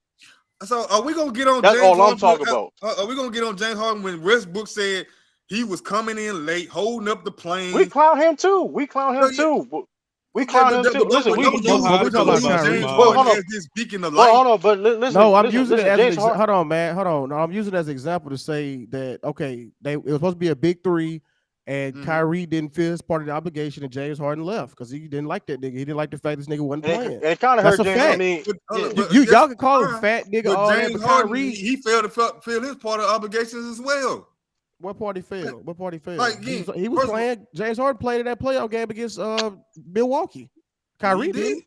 So are we gonna get on That's James all I'm Harden? talking about. Are we gonna get on James Harden when Westbrook said he was coming in late, holding up the We plane? clown him too. We clown So, him yeah, too. We okay, clown him too. Listen, but You know how but I we talking feel about use about Kyrie. James but Jamal. hold Harden on. as this beacon of But light. hold on. But No, I'm listen. using it as an James Harden. example. Hold on, man. Hold on. No, I'm using it as an example to say that okay, it was supposed to be a big three, and Kyrie didn't feel his part of the obligation, and James Harden left because he didn't like that nigga. He didn't like the fact this nigga wasn't And playing. it kind of That's hurt a James. I fact. mean, yeah. Y'all can call him fat nigga, But all that, James but Harden, Kyrie, he failed to feel his part of obligations as well. what party failed? What party failed? Like again, He was playing. James Harden played in that playoff game against Milwaukee. Kyrie didn't.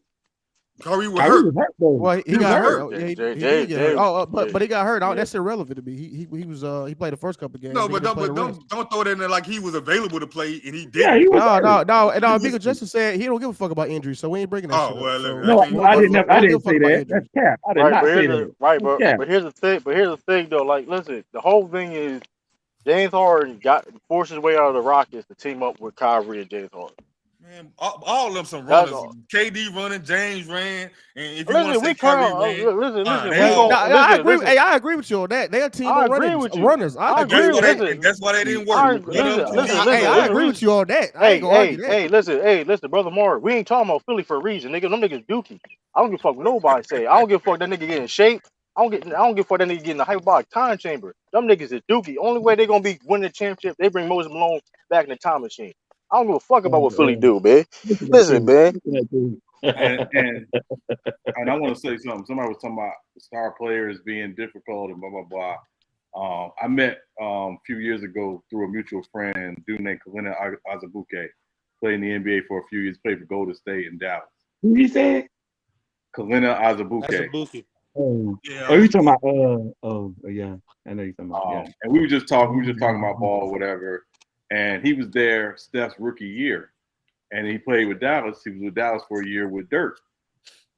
Kyrie was Kyrie hurt. was hurt though. Well, he He was got hurt. hurt. Oh, yeah, he did get hurt. But he got hurt. Yeah. That's irrelevant to me. He was he played the first couple of games. No, He but didn't play the don't rest. throw that in there like he was available to play and he didn't. Yeah, he was hurt. No. Bigger Justice said he don't give a fuck about injuries, so we ain't bringing that shit up. Well, So, No, I didn't. we I don't give a didn't fuck say about that. injuries. That's cap. I did Right, not but say here's that. right, That's cap. but here's the thing. But here's the thing, though. Like, listen, the whole thing is James Harden forced his way out of the Rockets to team up with Kyrie and James Harden. Man, all of them some That's runners. all. KD running, James ran, and if you want Listen, to say we Kyrie clown. ran, Listen. they We all. gon' I listen. agree. Listen. Hey, I agree with you on that. They're a team I of agree with you. runners. I I agree agree. with that. Listen. That's why they didn't work. Listen. I agree with you on that. I ain't gonna argue that. Hey, listen, brother Mark. We ain't talking about Philly for a reason, nigga. Them niggas dookie. I don't give a fuck what nobody say. I don't give a fuck that nigga get in shape. I don't give a fuck that nigga get in the hyperbolic time chamber. Them niggas is dookie. Only way they gonna be winning the championship, they bring Moses Malone back in the time machine. I don't give a fuck about what Philly do, man. Listen, man. And I want to say something. Somebody was talking about star players being difficult and blah blah blah. I met a few years ago through a mutual friend, a dude named Kalina Azubuike, played in the NBA for a few years, played for Golden State and Dallas. Who you said? Kalina Azubuike. That's a bookie. Oh, you talking about? Yeah, I know you talking about. Yeah. And we were just talking about ball or whatever. And he was there Steph's rookie year, and he played with Dallas. He was with Dallas for a year with Dirk,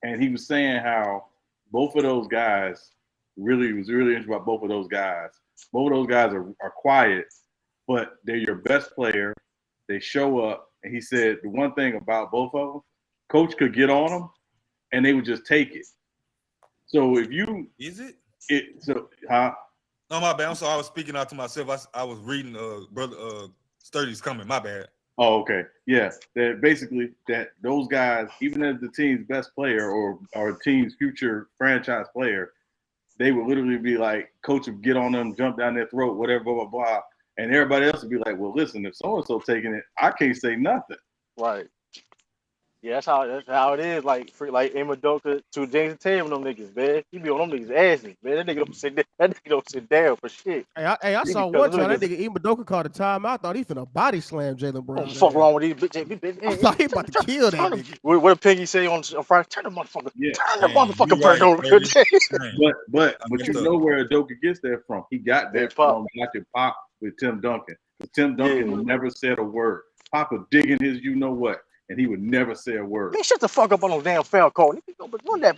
and he was saying how both of those guys was really interested about both of those guys. Both of those guys are quiet, but they're your best player. They show up, and he said the one thing about both of them, coach could get on them, and they would just take it. So if you No, my bad. I'm sorry. I was speaking out to myself. I was reading brother Sturdy's coming. My bad. Oh, okay. Yeah. That basically those guys, even as the team's best player or team's future franchise player, they would literally be like, coach would get on them, jump down their throat, whatever, blah, blah, blah. And everybody else would be like, well, listen, if so-and-so taking it, I can't say nothing. Right. Yeah, that's how it is. Like like Madoka to James Tatum, them niggas, man. He be on them niggas asses, man. That nigga don't sit down. That nigga don't sit down for shit. I He saw because one of them time that niggas. nigga Madoka called a timeout. I thought he finna body slam Jalen What Brown. the fuck wrong with these I bitches? thought he about to kill that nigga. What did Piggy say on Friday? Turn the motherfucker. Yeah, Turn the You motherfucking bird right, over. Curtis. Dang, but I you messed up. know where Adoka gets that from. He got Hey, that Pop. from watching Pop with Tim Duncan. Tim Duncan Yeah. never said a word. Papa digging his you know what, and he would never say a word. Man, shut the fuck up on those damn foul call. But run that.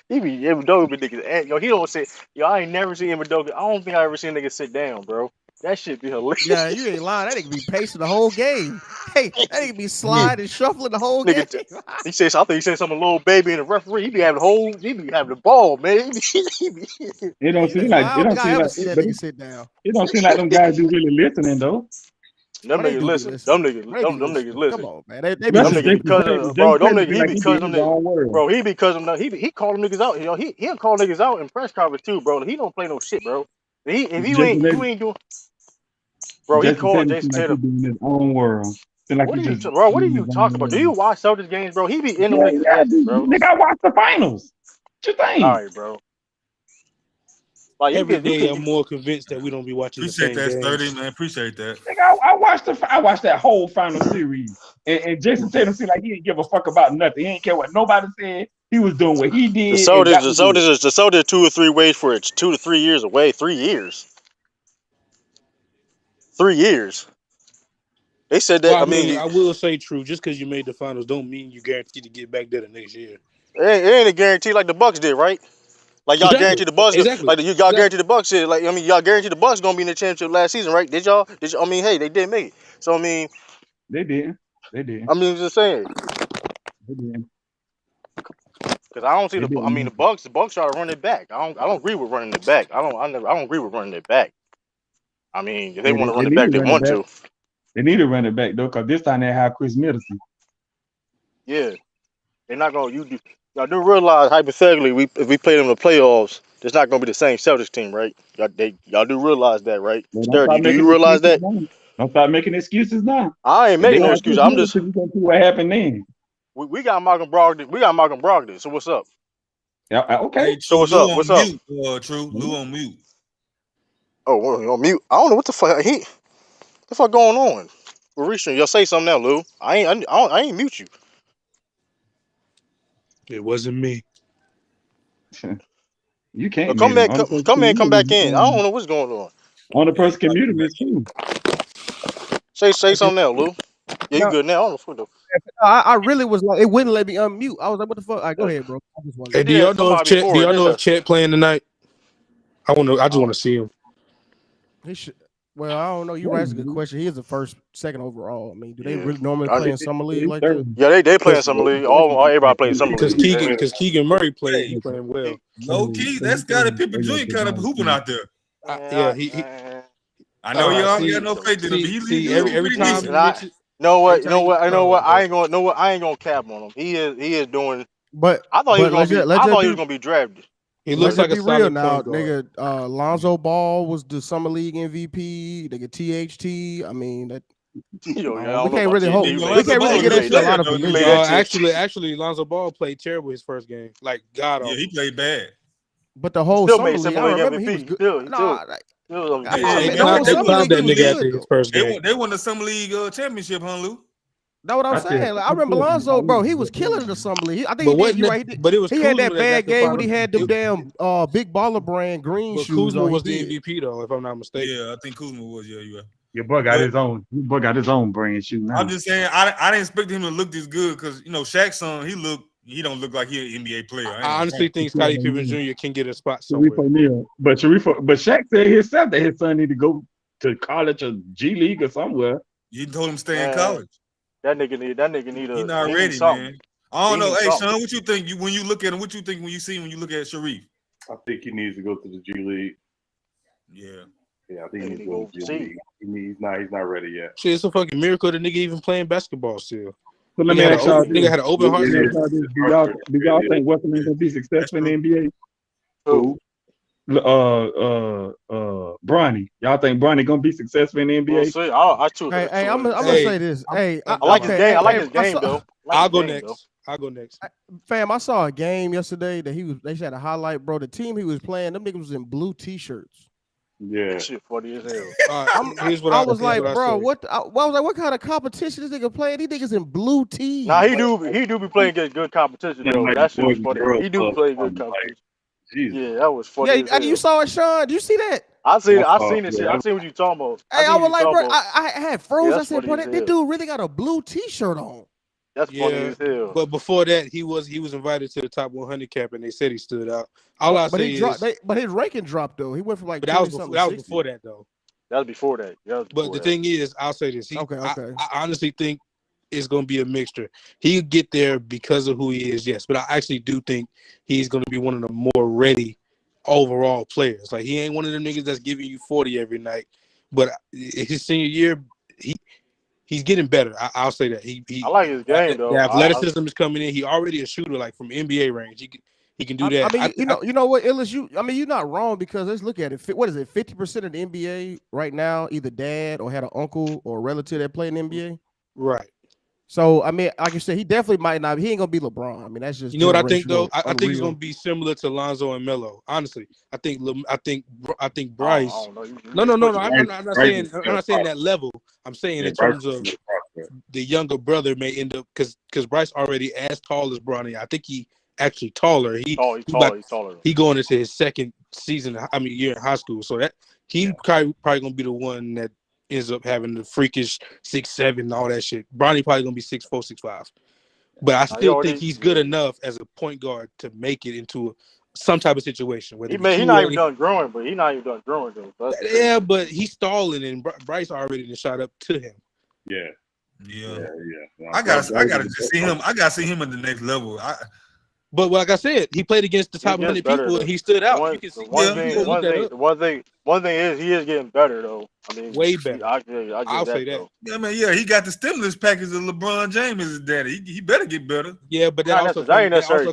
He be Madoka be niggas. Yo, he don't sit. Yo, I ain't never seen Madoka. I don't think I ever seen niggas sit down, bro. That shit be hilarious. Yeah, you ain't lying. That nigga be pacing the whole game. Hey, that nigga be Yeah. sliding, shuffling the whole game. He says, I think he said something, little baby and the referee. He be having the ball, man. It don't seem I like don't think I ever see that but nigga sit down. it don't seem like them guys do really listening though. Them They niggas do be listen. listening. Them niggas, They them, be them niggas listening. listen. Come on, man. They be Them Especially niggas listening. because Jason of bro. Them Tatum niggas seem he like he because be them in his niggas. own world. Bro, he because of them. He call them niggas out. You know, he call niggas out in press conference too, bro. He don't play no shit, bro. If you ain't doing, bro. He Jason called Tatum Jason seem like he Tatum. be in his own world. Seem like What he are you, just bro? What are in you his own talking about? Do world. you watch Celtics games, bro? He be in them Yeah, niggas' yeah, asses, dude. bro. Nigga, I watched the finals. What you All think? right, bro. Like Every you day, I'm could. more convinced that we don't be watching the Appreciate same that, Sturdy, games. man. Appreciate that. Nigga, I watched that whole final series. And Jason Tatum seemed like he didn't give a fuck about nothing. He didn't care what nobody said. He was doing what he The did, and Celtics, that the was it. Celtics, the Celtics 2 or 3 ways for it. 2 to 3 years away. 3 years. 3 years. They said Well, that. I I mean, mean, I will say true. Just because you made the finals don't mean you guaranteed to get back there the next year. it ain't a guarantee like the Bucks did, right? Like y'all Exactly. guaranteed the Bucks, Exactly. y'all guaranteed the Bucks shit. Like I mean, y'all guaranteed the Bucks gonna be in the championship last season, right? Did y'all? I mean, hey, they did make it. So I mean, They did. They did. just saying They did. because I don't see They the. I didn't mean, make the it. Bucks try to run it back. I don't agree with running it back. I don't agree with running it back. I mean, if they Yeah, want to they run it need back, to they run it want back. to. They need to run it back though, because this time they have Chris Middleton. Yeah, they're not gonna. Y'all do realize hypothetically, if we play them in the playoffs, it's not gonna be the same Celtics team, right? Y'all do realize that, right? They don't Sturdy, start do making you realize excuses that? now. Don't start making excuses now. I ain't If they making no have excuse. Chris I'm just Middleton, you gonna see what happened then. we got Malcolm Brogdon. We got Malcolm Brogdon. So what's up? Yeah, okay. Hey, So True, what's Lou up? on What's up? mute. True, Lou on mute. Oh, on mute. I don't know what the fuck the fuck going on. We're reaching. Y'all say something now, Lou. I ain't mute you. It wasn't me. You No, can't come mute him. back. Come in. Come back in. I don't know what's going on. Only Yeah, person can mute him is True. Say Okay. something now, Lou. Yeah, you Now, good now? I don't know what the. I really was like, it wouldn't let me unmute. I was like, what the fuck? All right, go ahead, bro. I just wanted Hey, They to. did that to somebody Do before. y'all Then know if Chet playing tonight? I just want to see him. He should. Well, I don't know. You're right. That's a good question. He is the second overall. I mean, do they really normally play in summer league like that? Yeah, they playing Because summer league. Everybody plays summer league. Keegan Murray played. He Hey, playing well. low key, that Scottie Pippen Jr. kind of hooping out there. Yeah, I know y'all ain't see, got no faith in him, but he every pretty time decent. he And I, mixes, you know every what? time he mixes, I ain't gonna know what. I ain't gonna cap on him. He is doing. But I thought he was gonna let's be. just, I thought he was gonna be drafted. he let's looks just like a be real solid now, point guard. nigga. Lonzo Ball was the summer league MVP. Nigga, THT. I mean, that Yo, I we don't know can't about really hope. TNT. Well, We Lonzo can't Ball really a get good that shit a player lot of though. You He made publicity. that played, shit. Actually, Lonzo Ball played terrible his first game. Like god yeah, he awful. played bad. But the He whole still summer made league, summer I league remember he MVP. was good. He No, still I Yeah, mean, man, the whole They summer clowned league he that was nigga good after his though. first game. They won the summer league championship, huh, Lou? That's what I'm saying. Like, I remember Lonzo, bro. He was killing in the summer league. I think he But did. wasn't You it? right. But it was He had Kuzma that that got bad the game when he final. had them damn big baller brand green But shoes Kuzma on. He was the did. MVP though, if I'm not mistaken. Yeah, I think Kuzma was. Yeah, you right. Your boy got But his own. Your boy got his own brand shoe now. I'm just saying, I didn't expect him to look this good because Shaq's son, he don't look like he an NBA player. I honestly think Scottie Pippen Jr. can get a spot Sharif somewhere. O'Neal. But Shaq said himself that his son need to go to college or G League or somewhere. You told him stay in college. That nigga need He a. not He ready, need something. man. I don't He know. need Hey, something. Sean, what you think when you look at him? What you think when you look at Sharif? I think he needs to go to the G League. Yeah. Yeah, I think he needs to go to the G League. He's not ready yet. Shit, it's a fucking miracle the nigga even playing basketball still. So let me ask y'all this. Nigga had an open heart Do surgery. y'all think Western is gonna be successful in the NBA? Who? Bronny. Y'all think Bronny gonna be successful in the We'll NBA? see. I too. Hey, I'm gonna Hey, say this. Hey, I like his okay, game. I like hey, his I game saw, though. I like I'll his go game, though. next. I'll go next. fam, I saw a game yesterday that they had a highlight, bro. The team he was playing, them niggas was in blue t-shirts. Yeah. That shit funny as hell. All right, I was here's like, what I bro, say. I was like, what kind of competition this nigga playing? These niggas in blue tees. Nah, he do be playing good competition though. Like That shit boys was and funny. girls He do club, play good like, competition. Jesus. Yeah, that was funny as Yeah, you hell. saw it, Sean. Did you see that? I seen it Yeah, shit. I seen what you talking about. Hey, I was like, bro, about. I had froze. Yeah, I that's said, bro, funny as that hell. dude really got a blue t-shirt on. That's funny Yeah, as hell. but before that, he was invited to the top 100 camp, and they said he stood out. All I But say he is, dropped. But his ranking dropped though. He went from like but that was 20 something. that was to 60. before that though. That was before that. But the thing is, I'll say this: Okay. I honestly think it's going to be a mixture. He'll get there because of who he is, yes, but I actually do think he's going to be one of the more ready overall players. Like he ain't one of them niggas that's giving you 40 every night. But his senior year, he's getting better. I'll say that. I like his game though. The athleticism is coming in. He already a shooter, like from NBA range. He can do that. I mean, you know what, Illis, you're not wrong because let's look at it. What is it? 50% of the NBA right now either dad or had an uncle or a relative that played in the NBA. Right. So I mean, like you said, he definitely might not. He ain't gonna be LeBron. I mean, that's just you know what I think though. I think he's unreal. gonna be similar to Lonzo and Melo. Honestly, I think Bryce. I don't know. No. I'm not saying that level. I'm saying in terms of the younger brother may end up because Bryce already as tall as Bronny. I think he actually taller. He's taller. He going into his second season. Year in high school. So that probably gonna be the one that ends up having the freakish 6'7" and all that shit. Bronny probably gonna be 6'4", 6'5". But I still think he's good enough as a point guard to make it into some type of situation. He's not even done growing, but he's not even done growing though. Yeah, but he's stalling, and Bryce already shot up to him. Yeah. I gotta see him. I gotta see him at the next level. But like I said, he played against the top 100 people, and he stood out. One thing is he is getting better though. I mean, way better. I'll say that. Yeah, man. Yeah, he got the stimulus package of LeBron James as his daddy. He better get better. Yeah, but that also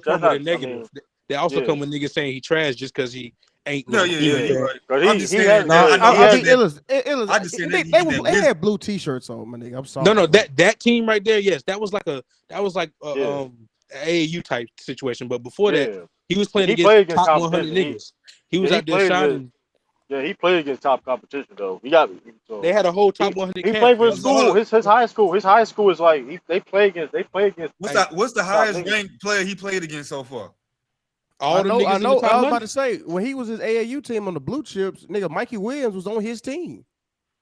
comes with a negative. They also come with niggas saying he trash just because he ain't. No, you're right. I'm just saying. They had blue t-shirts on, my nigga. I'm sorry. No, that team right there, yes, that was like AAU type situation. But before that, he was playing against top 100 niggas. He was out there shining. Yeah, he played against top competition though. They had a whole top 100. He played for his school. His high school. His high school is like they play against. What's the highest ranked player he played against so far? I know. I was about to say when he was his AAU team on the blue chips, nigga, Mikey Williams was on his team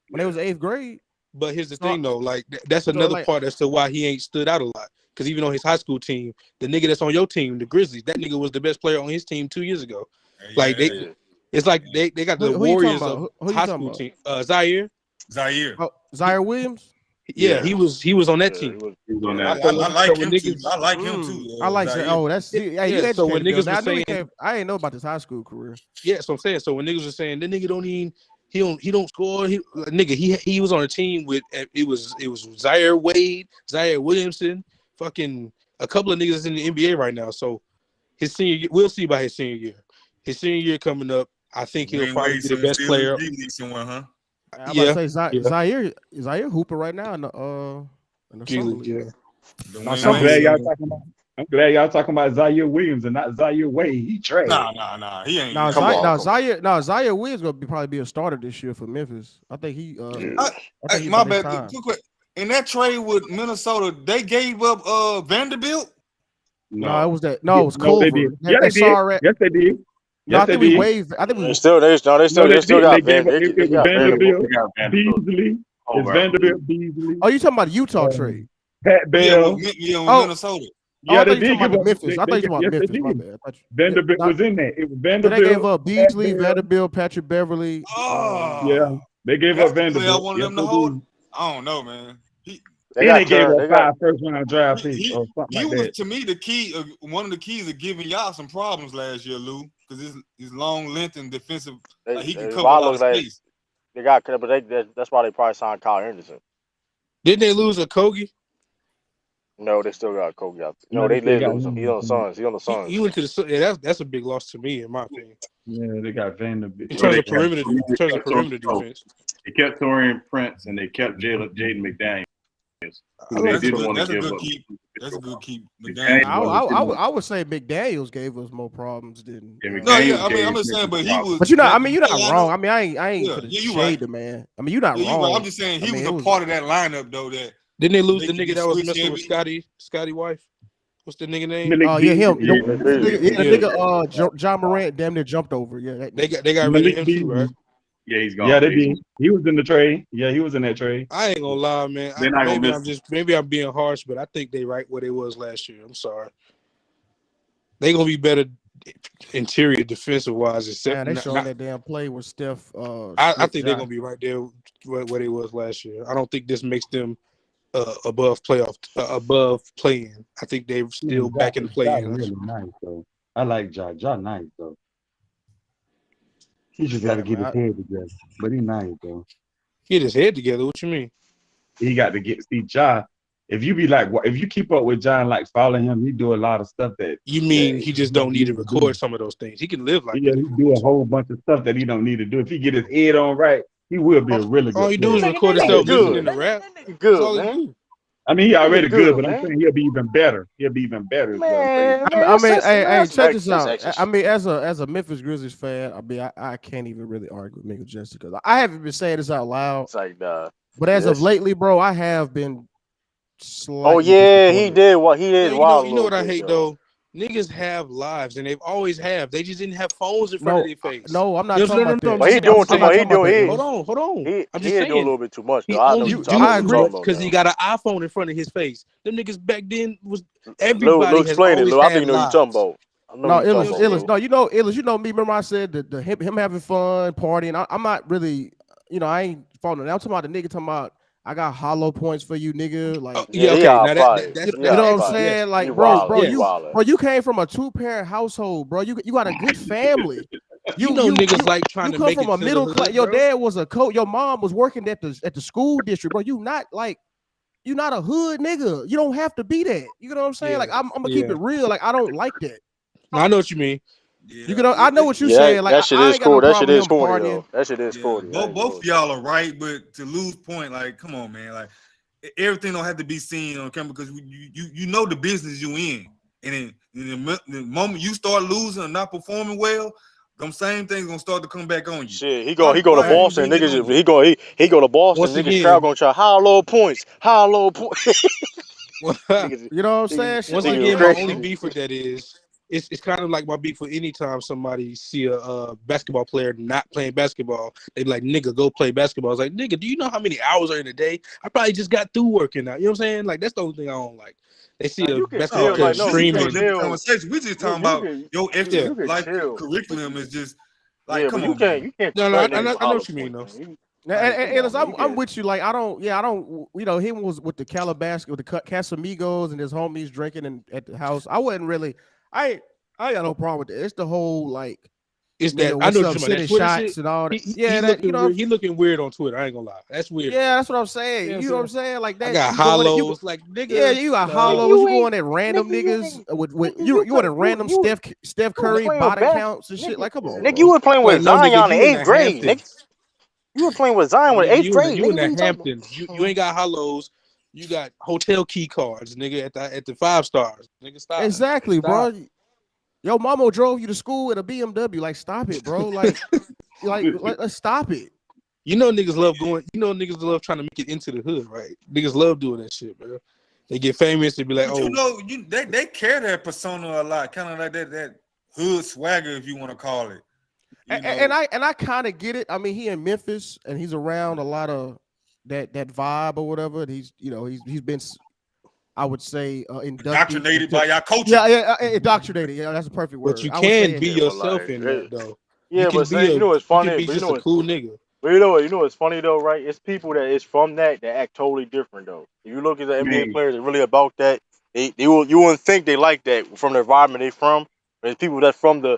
when they was 8th grade. But here's the thing though, like that's another part as to why he ain't stood out a lot. Because even on his high school team, the nigga that's on your team, the Grizzlies, that nigga was the best player on his team 2 years ago. It's like they got the Warriors of high school team. Zaire Williams. Yeah, he was on that team. I like him too. I like that. Oh, that's so when niggas were saying, I didn't know about this high school career. Yeah, so I'm saying, so when niggas were saying the nigga don't even he don't score. He was on a team with it was Zaire Wade, Zaire Williamson, fucking a couple of niggas in the NBA right now. So his senior year, we'll see about his senior year. His senior year coming up, I think he'll probably be the best player. I'm about to say Zaire Hooper right now in the summer league. I'm glad y'all talking about Zaire Williams and not Zaire Wade. He trash. Nah. He ain't. Zaire Williams gonna probably be a starter this year for Memphis. I think he. My bad. In that trade with Minnesota, they gave up Vanderbilt. No, it was that. No, it was Culver. They did. Yes, they did. I think we waived. I think we still got Vanderbilt. Beasley. Vanderbilt Beasley. Oh, you talking about the Utah trade? Pat Bell. Minnesota. Yeah, they did give up Memphis. I thought you were talking about Memphis. Vanderbilt was in there. It was Vanderbilt. They gave up Beasley, Vanderbilt, Patrick Beverly. Yeah, they gave up Vanderbilt. I wanted them to hold. I don't know, man. They gave up 5 first-round draft picks or something he like was that. to me the key. One of the keys of giving y'all some problems last year, Lou, because his long length and defensive. He can cover a lot of space. They got, but that's why they probably signed Kyle Anderson. Didn't they lose a Kogi? No, they still got Kobe out there. No, No, they they still did got lose him. He's on the him. Suns. He's on the Suns. He went to the yeah. That's a big loss to me, in my opinion. Yeah, they got Vanderbilt. In Well, terms they of perimeter, kept in terms of Torian perimeter Prince. defense. They kept Torian Prince and they kept Jaden McDaniels, I who they like didn't want to That's a give good up. keep. That's a good keep. McDaniels McDaniels. I would say McDaniels gave us more problems than. Yeah, No, yeah. McDaniels I mean, gave I'm just saying, but he problems. was. But you're not. I that mean, you're not lineup. wrong. I mean, I ain't Yeah, for the yeah, you shade right. the man. I mean, you're not Yeah, you wrong. right. I'm just saying he I was mean, a it was part of that lineup though. That Didn't they lose they the could nigga get that was switch messing with heavy. Scotty wife? What's the nigga name? Malik Oh yeah, B. him. Yeah, The Yeah, nigga, John Morant, damn near jumped over. Yeah, that they nigga. got rid of Malik him B. too, right? Yeah, he's Yeah, gone. they did. He was in the trade. Yeah, he was in that trade. I ain't gonna lie, man. They're not gonna miss. Maybe I'm being harsh, but I think they right where they was last year. I'm sorry. They gonna be better interior defensive wise, except Man, they showing not. that damn play with Steph. I Split think they're Ja. gonna be right there where they was last year. I don't think this makes them above playing. I think they're still back in the Ja play-in. really nice though. I like Ja. Ja nice though. He just got to Yeah, get his man. head together, but he nice though. Get his head together. What you mean? He got to get see Ja. If you be like, if you keep up with Ja and like following him, he do a lot of stuff that. You mean that he just he don't don't need to do. record some of those things? He can live like Yeah, that. he do a whole bunch of stuff that he don't need to do. If he get his head on right, he will be a really All good he do is player. record That himself nigga listening good. to rap. That nigga That's good, all he man. do. I mean, he That already nigga good, good, but I'm man. saying he'll be even better. He'll be even better as well. So Man, I mean, that's hey, check this that's out. extra. I mean, as a Memphis Grizzlies fan, I mean, I can't even really argue with nigga just because I haven't been saying this out loud, It's like, but as of yes. lately, bro, I have been Oh slightly yeah, he disappointed. did what he did Yo, wild a you know little what I bit hate though. Niggas have lives, and they've always have. They just didn't have phones in front of No, their face. no, I'm not You know, talking no, about no, I'm that. But just he saying. I'm doing just too I'm saying. not much. talking about that, Hold Illis. on, hold on. He I'm just is doing a saying. little bit too much He though. I know only what do I know I what too you're agree. talking much about because he now. got an iPhone in front of his face. Them niggas back then was Lou, everybody has explain it, always Lou. I think had you know what you're talking lives. about. I know No, what you're You know talking what I'm about, Illis. saying? Lou. No, Illis. You know me. Remember I said the him having fun, partying. I'm not really. I ain't falling. I'm talking about the nigga talking about. I got hollow points for you, nigga. Like, Yeah, Yeah, he okay. out Now fire. you He that's know what out I'm extra. fire. Yes, saying? Like, He bro, wild. bro, He yes. wildin'. you came from a 2-parent household, bro. You got a good family. You know niggas like trying You to come make from it a to the middle class. hood, Your bro. dad was a coach. Your mom was working at the school district, bro. You not a hood nigga. You don't have to be that. You know what I'm saying? Yeah, Like, I'm gonna keep yeah. it real. Like, I don't like that. No, I know what you mean. Yeah, I know what you Yeah, saying. Like, that shit I is ain't got no cool. That shit problem with is him corny partying. though. That shit is yeah. corny. I ain't Both gonna- y'all are right, but to lose point, like, come on, man. Like, everything don't have to be seen on camera because you know the business you in, and in the moment you start losing or not performing well, them same things gonna start to come back on you. Shit, he Why go to have you Boston. bring that Niggas, on you? he go to Boston. Once Niggas crowd again, gonna try how low points. niggas, You know what I'm saying? Shit once like niggas again, my that, only crazy. bro. beef with that is it's kind of like my beef with any time somebody see a basketball player not playing basketball. They be like, nigga, go play basketball. I was like, nigga, do you know how many hours are in a day? I probably just got through working out. You know what I'm saying? Like, that's the only thing I don't like. They see Now a you can basketball Oh, chill. player Like this no, is you a can streaming. different chill. conversation. We just talking You about can your extra Yeah, you can life chill. curriculum is just like, Yeah, but come on, man. you can't no, threaten niggas with I know hollow what you mean, points, though. man. Like, And Come on, man. You I'm can't. with you. Like, I don't. Him was with the Calabasas, with the Casamigos and his homies drinking at the house. I wasn't really. I got no problem with that. It's the whole like, It's that nigga, I what's know what up, you're talking about. sending That Twitter shit. shots and all that. He Yeah, that looking weird. He looking weird on Twitter. I ain't gonna lie. That's weird. Yeah, Bro. that's what I'm saying. You You know know what what I'm I'm saying? saying? Like I that. got You going at you. hollows. Like, Yeah, nigga, you got Nigga, hollows. no. You you going ain't. at random Nigga, you niggas ain't. with Nigga, you want at random Steph you was Curry playing with body best. counts and shit. Nigga, Like, come on, nigga, you bro. was playing with Like, no, nigga, Zion in you in the 8th grade. Nigga, Hamptons. you was playing with Zion Like, with nigga, 8th grade. you in Nigga, what the you talking about? Hamptons. You ain't got hollows. You got hotel key cards, nigga, at the 5 stars. Nigga, stop. Exactly, Stop. bro. Yo, mama drove you to school in a BMW. Like, stop it, bro. Let's stop it. You know niggas love going. You know niggas love trying to make it into the hood, right? Niggas love doing that shit, bro. They get famous. They be like, but oh, you know, they carry that persona a lot, kind of like that hood swagger, if you want to call it. You know, And I kind of get it. I mean, he in Memphis and he's around a lot of that vibe or whatever. And he's been, I would say, inducted indoctrinated by y'all coaches. Yeah, indoctrinated. Yeah, that's a perfect word. but you I would can say be Yeah, but yourself like, in that though. You yeah, can but be say, you know what's you can funny? be But you just know a what? cool nigga. But you know what's funny though, right? It's people that is from that act totally different though. If you look at the NBA Man, players that really about that, you wouldn't think they like that from the environment they from. There's people that's from the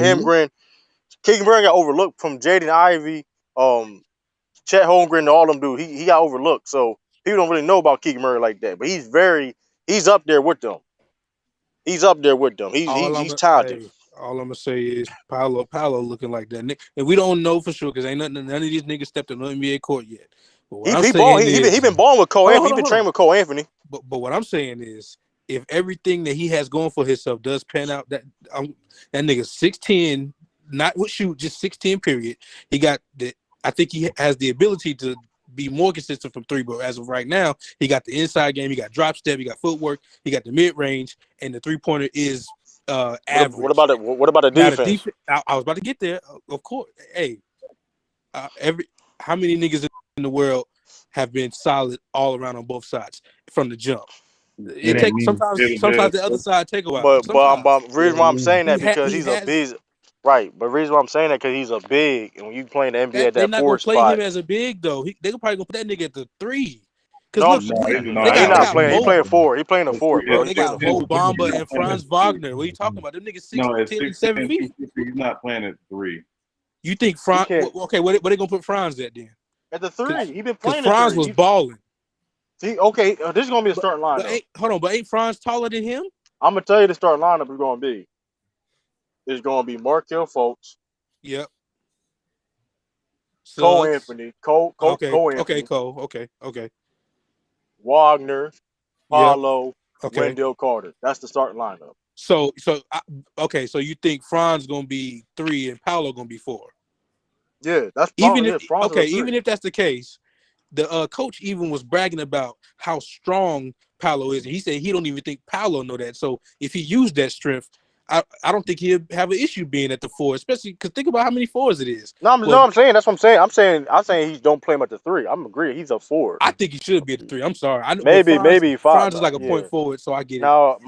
Chet Holmgren got overlooked from Jaden Ivey, Chet Holmgren, and all them dudes. He got overlooked, so people don't really know about Keegan Murray like that. But he's up there with them. He's up there with them. He's talented. All I'm gonna say is Paolo looking like that. And we don't know for sure because ain't none of these niggas stepped on the NBA court yet. But what I'm saying is, he been balling with Cole hold on, Anthony. He been training with Cole Anthony. But what I'm saying is, if everything that he has going for himself does pan out, that nigga 6'10", not with shoot, just 6'10", period. He got the. I think he has the ability to be more consistent from three, but as of right now, he got the inside game, he got drop step, he got footwork, he got the mid range, and the 3-pointer is average. What about it? What about the Now, defense? I was about to get there. Of course, hey, how many niggas in the world have been solid all around on both sides from the jump? It takes sometimes the other side take a while. But reason why I'm saying that because he he's has, a big, right? But reason why I'm saying that because he's a big, and when you playing the NBA at they're that not forward gonna play spot, him as a big though. They probably gonna put that nigga at the 3. no, Because look, he's not playing. He playing 4. He playing the 4, bro. They got Mo Bamba and Franz Wagner. What are you talking about? Them niggas 6'10" and 7 feet. He's not playing at 3. You think Franz? Okay, where they gonna put Franz at then? At the 3. He been Because playing. Franz was balling. See, okay, this is gonna be a starting lineup. But ain't Franz taller than him? I'm gonna tell you the starting lineup is gonna be. It's gonna be Markelle Fultz. Yep. Cole Anthony. Cole Anthony. Okay, Cole. Okay. Wagner, Paolo, yep. Wendell Carter. That's the starting lineup. So you think Franz gonna be 3 and Paolo gonna be 4? Yeah, that's even if that's the case, the coach even was bragging about how strong Paolo is, and he said he don't even think Paolo know that. So if he used that strength, I don't think he'll have an issue being at the 4, especially because think about how many 4s it is. I'm saying that's what I'm saying. I'm saying he don't play him at the 3. I'm agreeing. He's a 4. I think he should be at the 3. I'm sorry. Maybe 5. Franz is like a point forward, so I get it. Now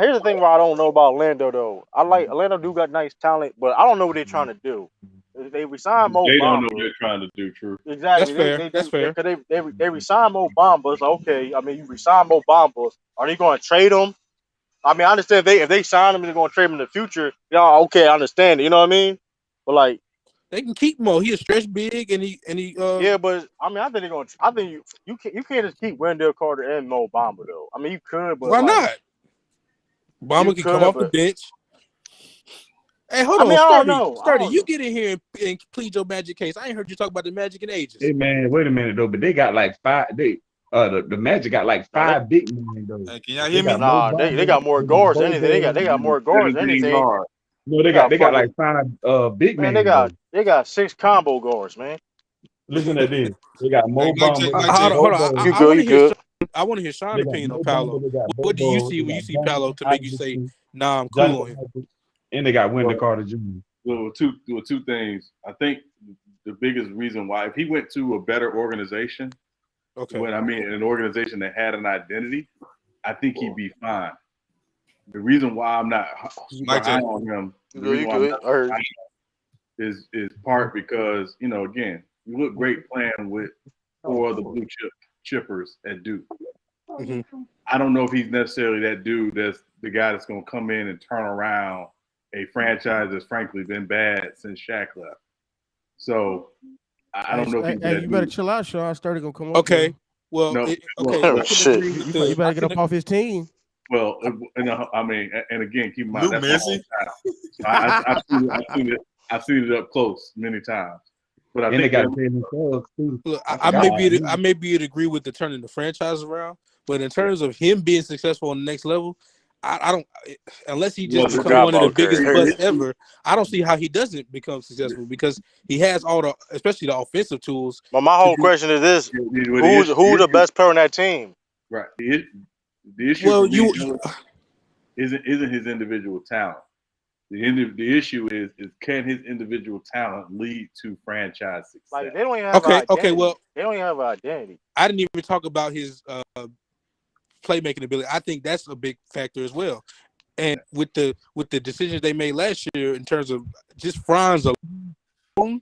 here's the thing where I don't know about Orlando though. I like Orlando do got nice talent, but I don't know what they're trying to do. They resign Mo Bamba. They don't know what they're trying to do. True. Exactly. That's fair. They resign Mo Bamba. It's like, okay. I mean, you resign Mo Bamba. Are they going to trade him? I mean, I understand if they sign him, they're going to trade him in the future. Yeah, okay, I understand it. You know what I mean? But like, they can keep Mo. He a stretch big, and he. Yeah, but I mean, I think they're going. I think you can't just keep Wendell Carter and Mo Bamba though. I mean, you could, but why not? Bamba can come off the bench. Hey, hold on, Sturdy, you get in here and plead your magic case. I ain't heard you talk about the Magic in ages. Hey man, wait a minute though, but they got like 5. The Magic got like 5 big men though. Hey, can y'all hear me? Nah, they got more guards than anything. They got more guards than anything. No, they got like 5 big men. They got 6 combo guards, man. Listen to this. They got Mo Bamba. Hold on. I want to hear Sean's opinion on Paolo. What do you see when you see Paolo to make you say, "Nah, I'm cool on him"? And they got Wendell Carter Jr. Well, two things. I think the biggest reason why, if he went to a better organization, an organization that had an identity, I think he'd be fine. The reason why I'm not high on him is part because, again, you look great playing with 4 other blue chippers at Duke. Mm-hmm. I don't know if he's necessarily that dude that's the guy that's going to come in and turn around a franchise that's frankly been bad since Shaq left. So I don't know if he's that you better chill out, Sean. Started gonna come up. Okay. Well, shit. You better get up off his team. Well, I mean, and again, keep in mind that's I've seen it up close many times. But I think they got to pay themselves too. Look, I may be to agree with the turning the franchise around, but in terms of him being successful on the next level, I don't, unless he just becomes one of the biggest busts ever, I don't see how he doesn't become successful because he has all the, especially the offensive tools. But my whole question is this: who's the best player on that team? Right. The issue isn't his individual talent. The issue is can his individual talent lead to franchise success? Like they don't even have an identity. Well, they don't even have an identity. I didn't even talk about his playmaking ability. I think that's a big factor as well. And with the decisions they made last year in terms of just Franz alone,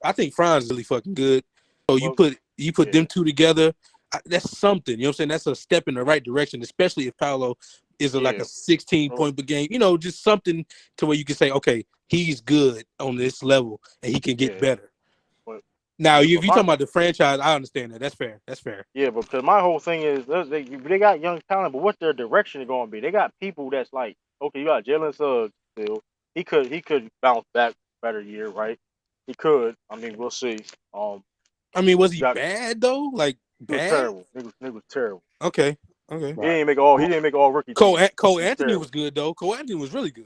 I think Franz is really fucking good. So you put them two together, that's something. You know what I'm saying? That's a step in the right direction, especially if Paolo is like a 16-point per game. Just something to where you can say, okay, he's good on this level and he can get better. Now, if you're talking about the franchise, I understand that. That's fair. Yeah, but because my whole thing is they got young talent, but what's their direction going to be? They got people that's like, okay, you got Jalen Suggs still. He could bounce back better year, right? He could. I mean, we'll see. I mean, was he Got- bad though? Like He was bad? terrible. Nigga was terrible. Okay. He didn't make all rookie Cole teams. Cole He was Anthony terrible. was good though. Cole Anthony was really good.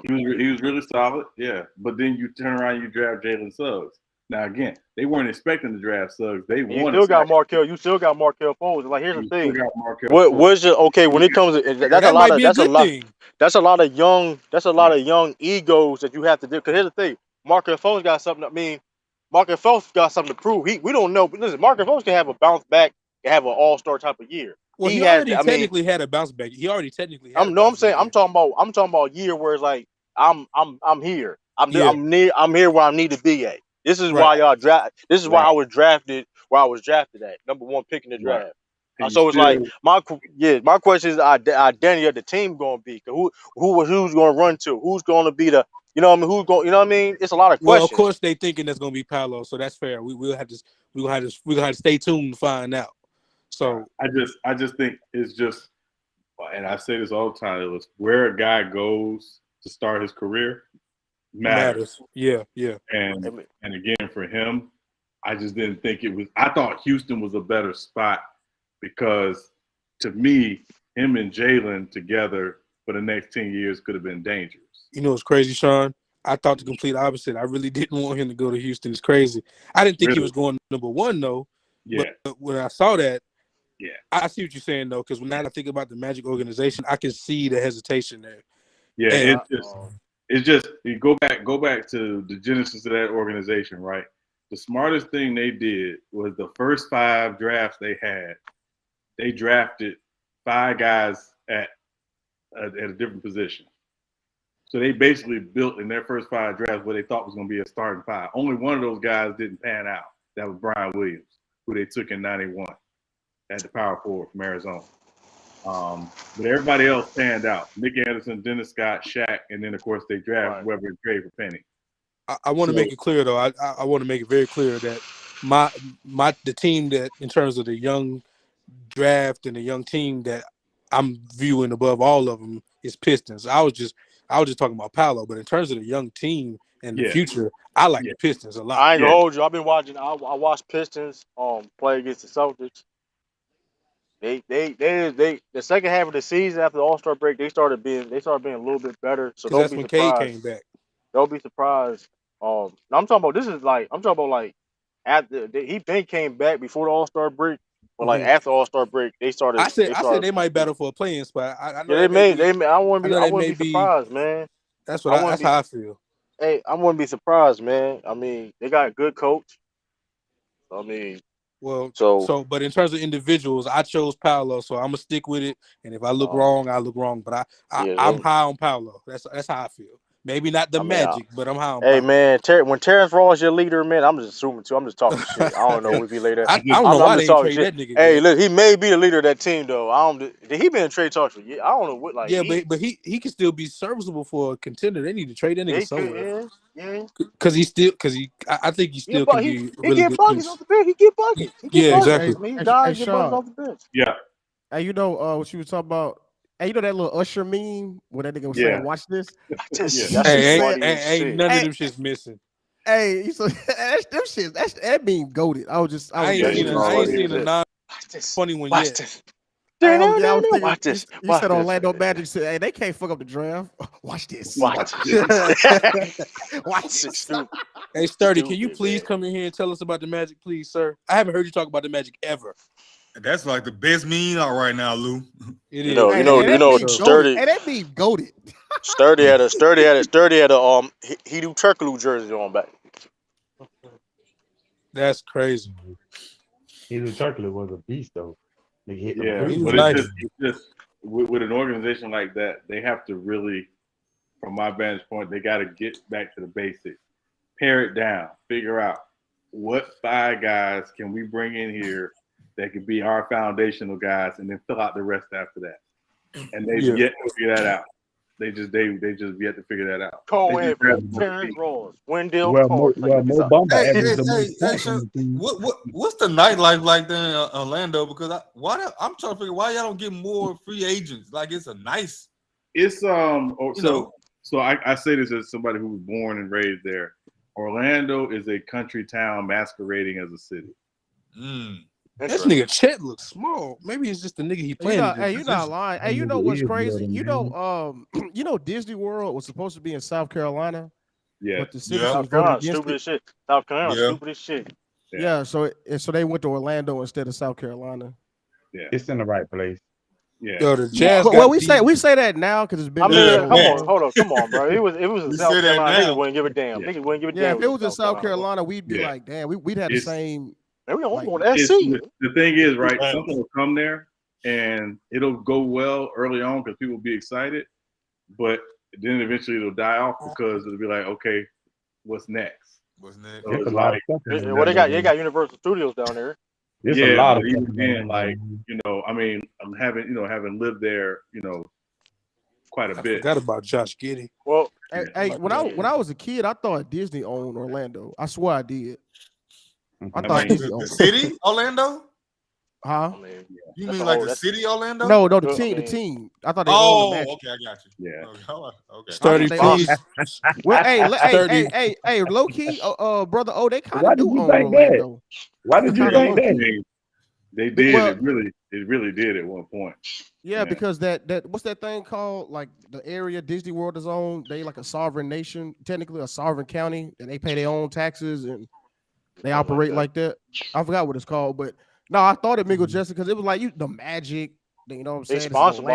He was really solid, yeah. But then you turn around, you draft Jalen Suggs. Now again, they weren't expecting to draft Suggs. They You wanted. still got Markelle. You still got Markelle Fultz. Like here's the still thing. got Markelle What Fultz. was it? Okay, when it comes to that's a That lot might of be a that's a good lot thing. that's a lot of young egos that you have to do. Because here's the thing, Markelle Fultz got something. I mean, Markelle Fultz got something to prove. We don't know. But listen, Markelle Fultz can have a bounce back, can have an all-star type of year. Well, he has. already I mean, technically had a bounce back. He already technically had. I'm saying I'm talking about a year where it's like I'm here. I'm here where I need to be at. This is why y'all draft. This is why I was drafted where I was drafted at #1 pick in the draft. So it's like my question is identity of the team going to be who's going to run to, who's going to be the who's going, it's a lot of questions. Well, of course they thinking that's going to be Paolo, so that's fair. We'll have to stay tuned to find out. So I just think it's just, and I say this all the time, it was where a guy goes to start his career matters. Yeah. And again, for him, I just didn't think it was. I thought Houston was a better spot because, to me, him and Jalen together for the next 10 years could have been dangerous. You know what's crazy, Sean? I thought the complete opposite. I really didn't want him to go to Houston. It's crazy. I didn't think he was going #1 though. Yeah. But when I saw that, yeah, I see what you're saying though. Because when I think about the Magic organization, I can see the hesitation there. Yeah, and it's just you go back to the genesis of that organization, right? The smartest thing they did was the first 5 drafts they had, they drafted 5 guys at a different position. So they basically built in their first 5 drafts what they thought was going to be a starting 5. Only one of those guys didn't pan out. That was Brian Williams, who they took in '91 at the power forward from Arizona. But everybody else panned out. Nick Anderson, Dennis Scott, Shaq, and then, of course, they drafted Weber and Trey for Penny. I want to make it clear, though. I want to make it very clear that the team that, in terms of the young draft and the young team that I'm viewing above all of them is Pistons. I was just talking about Paolo, but in terms of the young team and the future, I like the Pistons a lot. I ain't gonna hold you. I've been watching. I watched Pistons play against the Celtics. They the second half of the season after the All-Star break, they started being a little bit better. So don't be surprised. Cade came back. Don't be surprised. I'm talking about after he came back before the All-Star break, but like after the All-Star break, they started. I said they might battle for a play-in spot. I know I wouldn't be surprised, man. That's how I feel. Hey, I wouldn't be surprised, man. I mean, they got a good coach. I mean. Well, but in terms of individuals, I chose Paolo, so I'm gonna stick with it. And if I look wrong, I look wrong. But I'm high on Paolo. That's how I feel. Maybe not the Magic, but I'm high on Paolo. Hey, man, when Terrence Ross your leader, man, I'm just assuming too. I'm just talking shit. I don't know if he later. I don't know why they trade that nigga. Hey, look, he may be the leader of that team though. Did he been in trade talks for? I don't know what. But he can still be serviceable for a contender. They need to trade that nigga somewhere. Yeah. I think he still can be a really good buckets off the bench. He get buckets. Exactly. I mean, he died, get buckets off the bench. Yeah. Hey, you know what you were talking about? Hey, you know that little Usher meme where that nigga was saying, "Watch this." Ain't none of them shits missing. Hey, them shits. That meme goated. I ain't seen a non-funny one yet. Watch this. You said Orlando Magic said, "Hey, they can't fuck up the draft." Watch this. Watch this. Hey, Sturdy, can you please come in here and tell us about the Magic, please, sir? I haven't heard you talk about the Magic ever. That's like the best meme out right now, Lou. It is. You know, Sturdy. Hey, that meme goated. Sturdy had a Hedo Turkoglu jersey on back. That's crazy. Hedo Turkoglu was a beast, though. But it's just with an organization like that, they have to really, from my vantage point, they got to get back to the basics, pare it down, figure out what 5 guys can we bring in here that could be our foundational guys, and then fill out the rest after that. And they've yet to figure that out. They just yet to figure that out. Cole Anthony, Terrence Ross, Wendell. What's the nightlife like there in Orlando? Because I'm trying to figure why y'all don't get more free agents. Like it's a nice. It's so I say this as somebody who was born and raised there. Orlando is a country town masquerading as a city. This nigga Chet looks small. Maybe it's just the nigga he playing. Hey, you're not lying. Hey, you know what's crazy? You know Disney World was supposed to be in South Carolina. Yeah. But the citizens South Carolina, voted against stupid it. as shit. South Carolina, stupid as shit. Yeah, so they went to Orlando instead of South Carolina. Yeah, it's in the right place. Yeah. Yo, the Jazz. Well, we say that now because it's been. I mean, come on, bro. It was in South Carolina. Niggas wouldn't give a damn. Yeah. Niggas wouldn't give a damn. Yeah, if it was in South Carolina, we'd be like, damn, we'd have the same. Man, we like, on SC. The thing is, right? Something will come there and it'll go well early on because people will be excited, but then eventually it'll die off because it'll be like, okay, what's next? What's next? So it's like, well, they got Universal Studios down there. There's a lot of even then, like, you know, I mean, having lived there, you know, quite a bit. Forgot about Josh Giddey. Well, hey, when I was a kid, I thought Disney owned Orlando. I swear I did. I thought Disney owned the city Orlando. Huh? You mean like the city Orlando? No, the team. The team. I thought they owned the Magic. Okay, I got you. Yeah. Okay. Sturdy, please. Well, hey, low key, brother. Oh, they kind of do own Orlando. Why did you think that? They did. Well, it really did at one point. Yeah, because that what's that thing called? Like the area Disney World is on. They like a sovereign nation, technically a sovereign county, and they pay their own taxes and they operate like that. I forgot what it's called, but no, I thought it mingled just because it was like the Magic. You know what I'm saying? They sponsored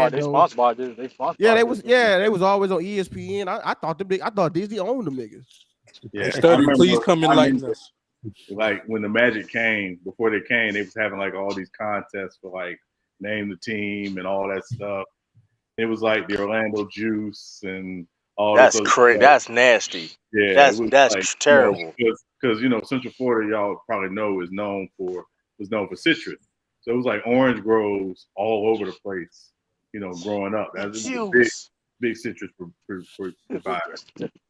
by this. Yeah, they was always on ESPN. I thought Disney owned them niggas. Yeah, Sturdy, please come enlighten us. Like when the Magic came, before they came, they was having like all these contests for like name the team and all that stuff. It was like the Orlando Juice and all. That's crazy. That's nasty. Yeah, that's like, terrible. Because Central Florida, y'all probably know, is known for citrus. So it was like orange groves all over the place. You know, growing up, that was a big citrus provider.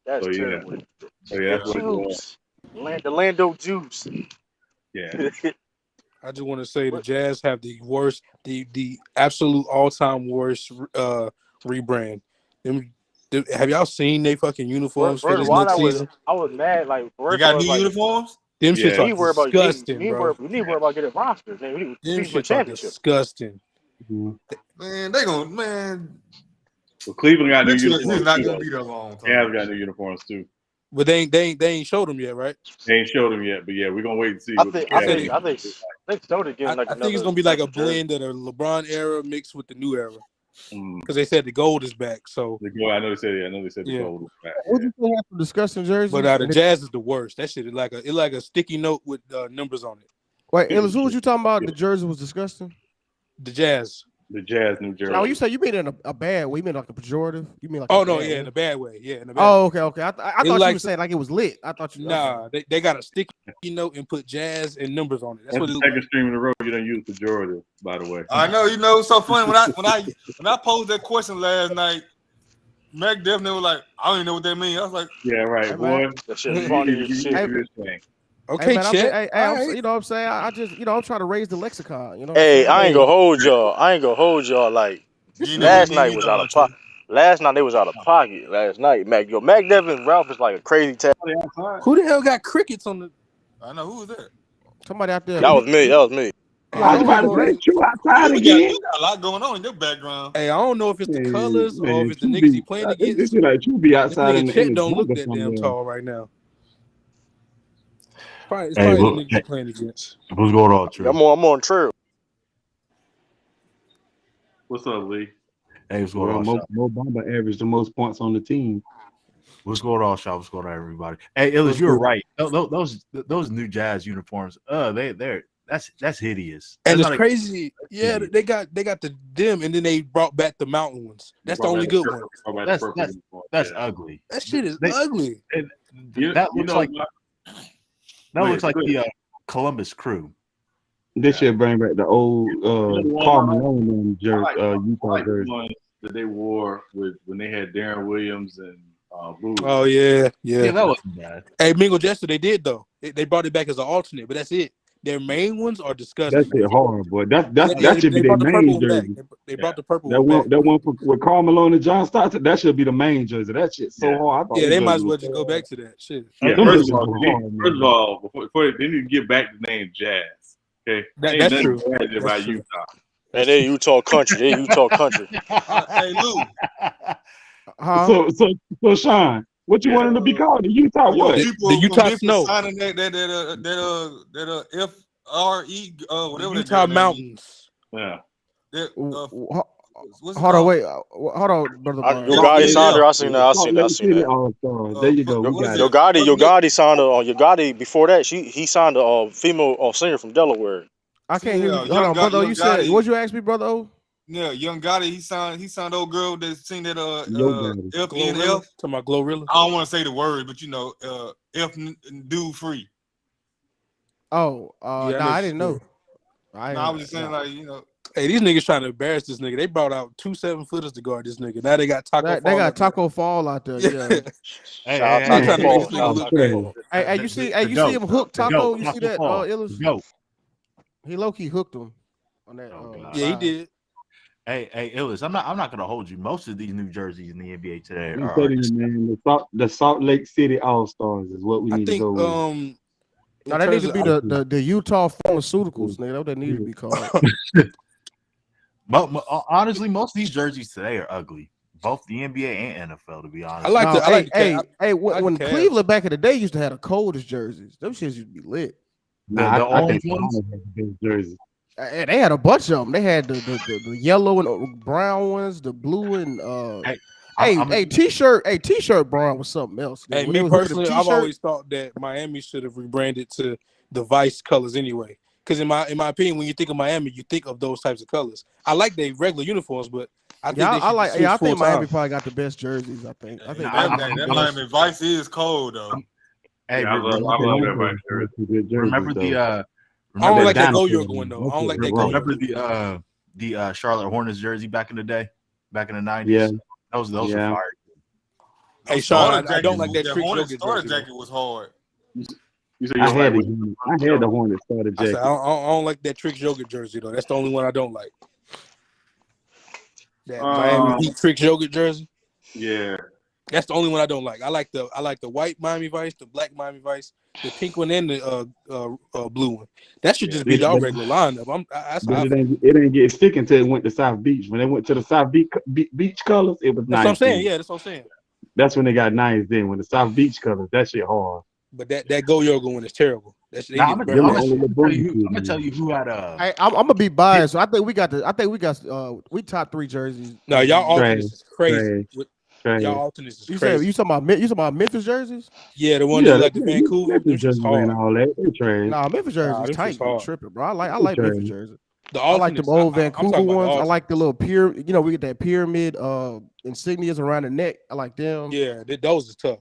That's so, terrible. So yeah, that's what it was. The Lando juice. Yeah. I just want to say the Jazz have the worst, the absolute all-time worst rebrand. Have y'all seen they fucking uniforms for this next season? I was mad. Like, you got new uniforms? Them shits are disgusting, bro. We need to worry about getting rosters. Man. Them shits are disgusting. Man, they gonna Well, Cleveland got new uniforms. uniforms. Not gonna be there long time. Cavs got new uniforms too. But they ain't showed them yet, right? They ain't showed them yet, but yeah, we're gonna wait and see. I think so. Like I think it's gonna be like a blend of the LeBron era mixed with the new era. Because they said the gold is back. So I know they said the gold is back. What did you have to discuss in Jersey? But the Jazz is the worst. That shit is like a sticky note with numbers on it. Wait, Ellis, who was you talking about? The jersey was disgusting. The Jazz. The Jazz, New Jersey. Now, you say you mean in a bad way. You mean like a pejorative? You mean like? In a bad way. Yeah, in a bad way. Okay. I thought you were saying like it was lit. I thought you. Nah, they got a sticky note and put Jazz and numbers on it. That's what the it second stream in a row. You don't use pejorative, by the way. I know. You know, it's so funny when I posed that question last night. Mac definitely was like, I don't even know what that means. I was like, yeah, right, boy. That shit funny as shit. Okay, Chet. You know what I'm saying? I just, I'm trying to raise the lexicon. You know. Hey, I ain't gonna hold y'all. Like last night was out of pocket. Last night they was out of pocket. Last night, Mac Devin Ralph is like a crazy tag. Who the hell got crickets on the? I know who was that. Somebody out there. That was me. I was about to say you outside again. You got a lot going on in your background. Hey, I don't know if it's the colors or if it's the niggas he playing against. This is like you be outside in the Chet don't look that damn tall right now. It's probably the niggas he playing against. What's going on, True? I'm on True. What's up, Lee? Hey, what's going on? Mo Bamba averaged the most points on the team. What's going on, Shaw? What's going on, everybody? Hey, Illis, you're right. Those new Jazz uniforms, that's hideous. And it's crazy. Yeah, they got them, and then they brought back the mountain ones. That's the only good one. That's ugly. That shit is ugly. That looks like the Columbus Crew. This should bring back the old Karl Malone Utah jersey that they wore when they had Darren Williams and Boo. Oh yeah. Yeah, that wasn't bad. Hey, Mingle Jester, they did though. They brought it back as an alternate, but that's it. Their main ones are That disgusting. shit hard, boy. That They should be their brought the purple main one back. jersey. They brought the purple That one back. one with Karl Malone and John Stockton. That should be the main jersey. That shit so hard. I thought Yeah, them they might as jerseys well was just go back to that shit. Yeah, them first jerseys of all, was hard, first of man. all, before they need to get back to the name Jazz. Okay, ain't That's nothing true. bad That's about true. Utah. And they Utah country. They Utah country. Hey, Lou. So Sean, what you want them to be called? The Utah Yo, what? people The from Utah Memphis Snow. signing that FRE whatever The that Utah name is. Mountains. Yeah. What's it Hold on, called? wait. Hold on, brother. Yo Gotti signed her. I seen that. I Salt seen that. I Lake seen City that. All-Stars. There you go. We what got is it. Yo Gotti signed her. Yo Gotti before that, he signed a female singer from Delaware. I can't hear you. Young Hold on, brother. Young You said Gotti. what you asked me, brother? O? Yeah, Young Gotti. He signed old girl that sing that Yo Gotti. Glorilla. FNF. Talking about Glorilla. I don't want to say the word, but F do free. Oh, Yeah, nah, I didn't know. I was just saying Hey, these niggas trying to embarrass this nigga. They brought out 2 7-footers to guard this nigga. Now they got Taco. They got Taco Fall out there. Yeah. Shout out They trying Taco to make this Fall. nigga look bad. Hey, you see him hook Taco? You see that? Illis? Go. He low key hooked him on that. Yeah, he did. Hey, Illis, I'm not gonna hold you. Most of these new jerseys in the NBA today I'm are telling you, man, the Salt Lake City All-Stars is what we need to go with. No, that need to be the Utah Pharmaceuticals, nigga. That's what they need to be called. But honestly, most of these jerseys today are ugly. Both the NBA and NFL, to be honest. When Cleveland back in the day used to have the coldest jerseys, them shits used to be lit. Nah, I think ones. the jerseys. They had a bunch of them. They had the yellow and brown ones, the blue and t-shirt brown was something else. Hey, me personally, I've always thought that Miami should have rebranded to the Vice colors anyway. Because in my opinion, when you think of Miami, you think of those types of colors. I like their regular uniforms, but I think I think Miami probably got the best jerseys. I think that Miami Vice is cold though. Hey, I love that Vice jersey. Remember the I don't like that Go York one though. I don't like that Go York. Remember the Charlotte Hornets jersey back in the day, back in the 90s? Yeah. Those were fire. Hey, Sean, I don't like that trick Hornet jacket starter jersey. jacket was hard. I had the Hornet starter jacket. I don't like that Trick Joker jersey though. That's the only one I don't like. That Miami Heat Trick Joker jersey. Yeah, that's the only one I don't like. I like the white Miami Vice, the black Miami Vice, the pink one, and the blue one. That should just be the regular lineup. It ain't get stick until it went to South Beach. When they went to the South Beach colors, it was nice. That's what I'm saying. Yeah, that's what I'm saying. That's when they got nice. Then when the South Beach colors, that shit hard. But that Go Yoga one is terrible. I'm gonna tell you who had a. I'm gonna be biased. So I think we got we top 3 jerseys. No, y'all alternates is crazy. Y'all alternates is crazy. You talking about Memphis jerseys? Yeah, the one that like the Vancouver. Memphis jerseys and all that. Nah, Memphis jerseys tight. Tripping, bro. I like Memphis jerseys. I like the old Vancouver ones. I like the little pyramid. You know, we get that pyramid insignias around the neck. I like them. Yeah, those is tough.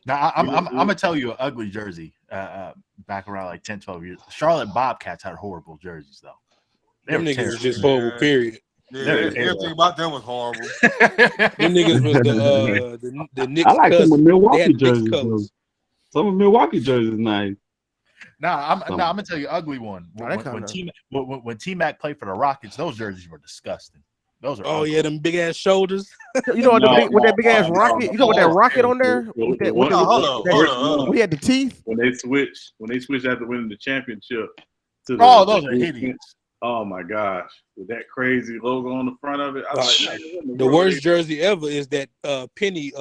Now I'm gonna tell you an ugly jersey. Back around like 10, 12 years, Charlotte Bobcats had horrible jerseys though. Them niggas just horrible. Period. Yeah, everything about them was horrible. Them niggas was the Knicks. I like some of Milwaukee jerseys. Jerseys. Some of Milwaukee jerseys nice. I'm gonna tell you an ugly one. When T-Mac played for the Rockets, those jerseys were disgusting. Those are ugly. Yeah, them big ass shoulders. You know with that big ass rocket. You know with that rocket on there. We had the teeth. When they switched after winning the championship. Those are hideous. Oh my gosh, with that crazy logo on the front of it. The worst jersey ever is that penny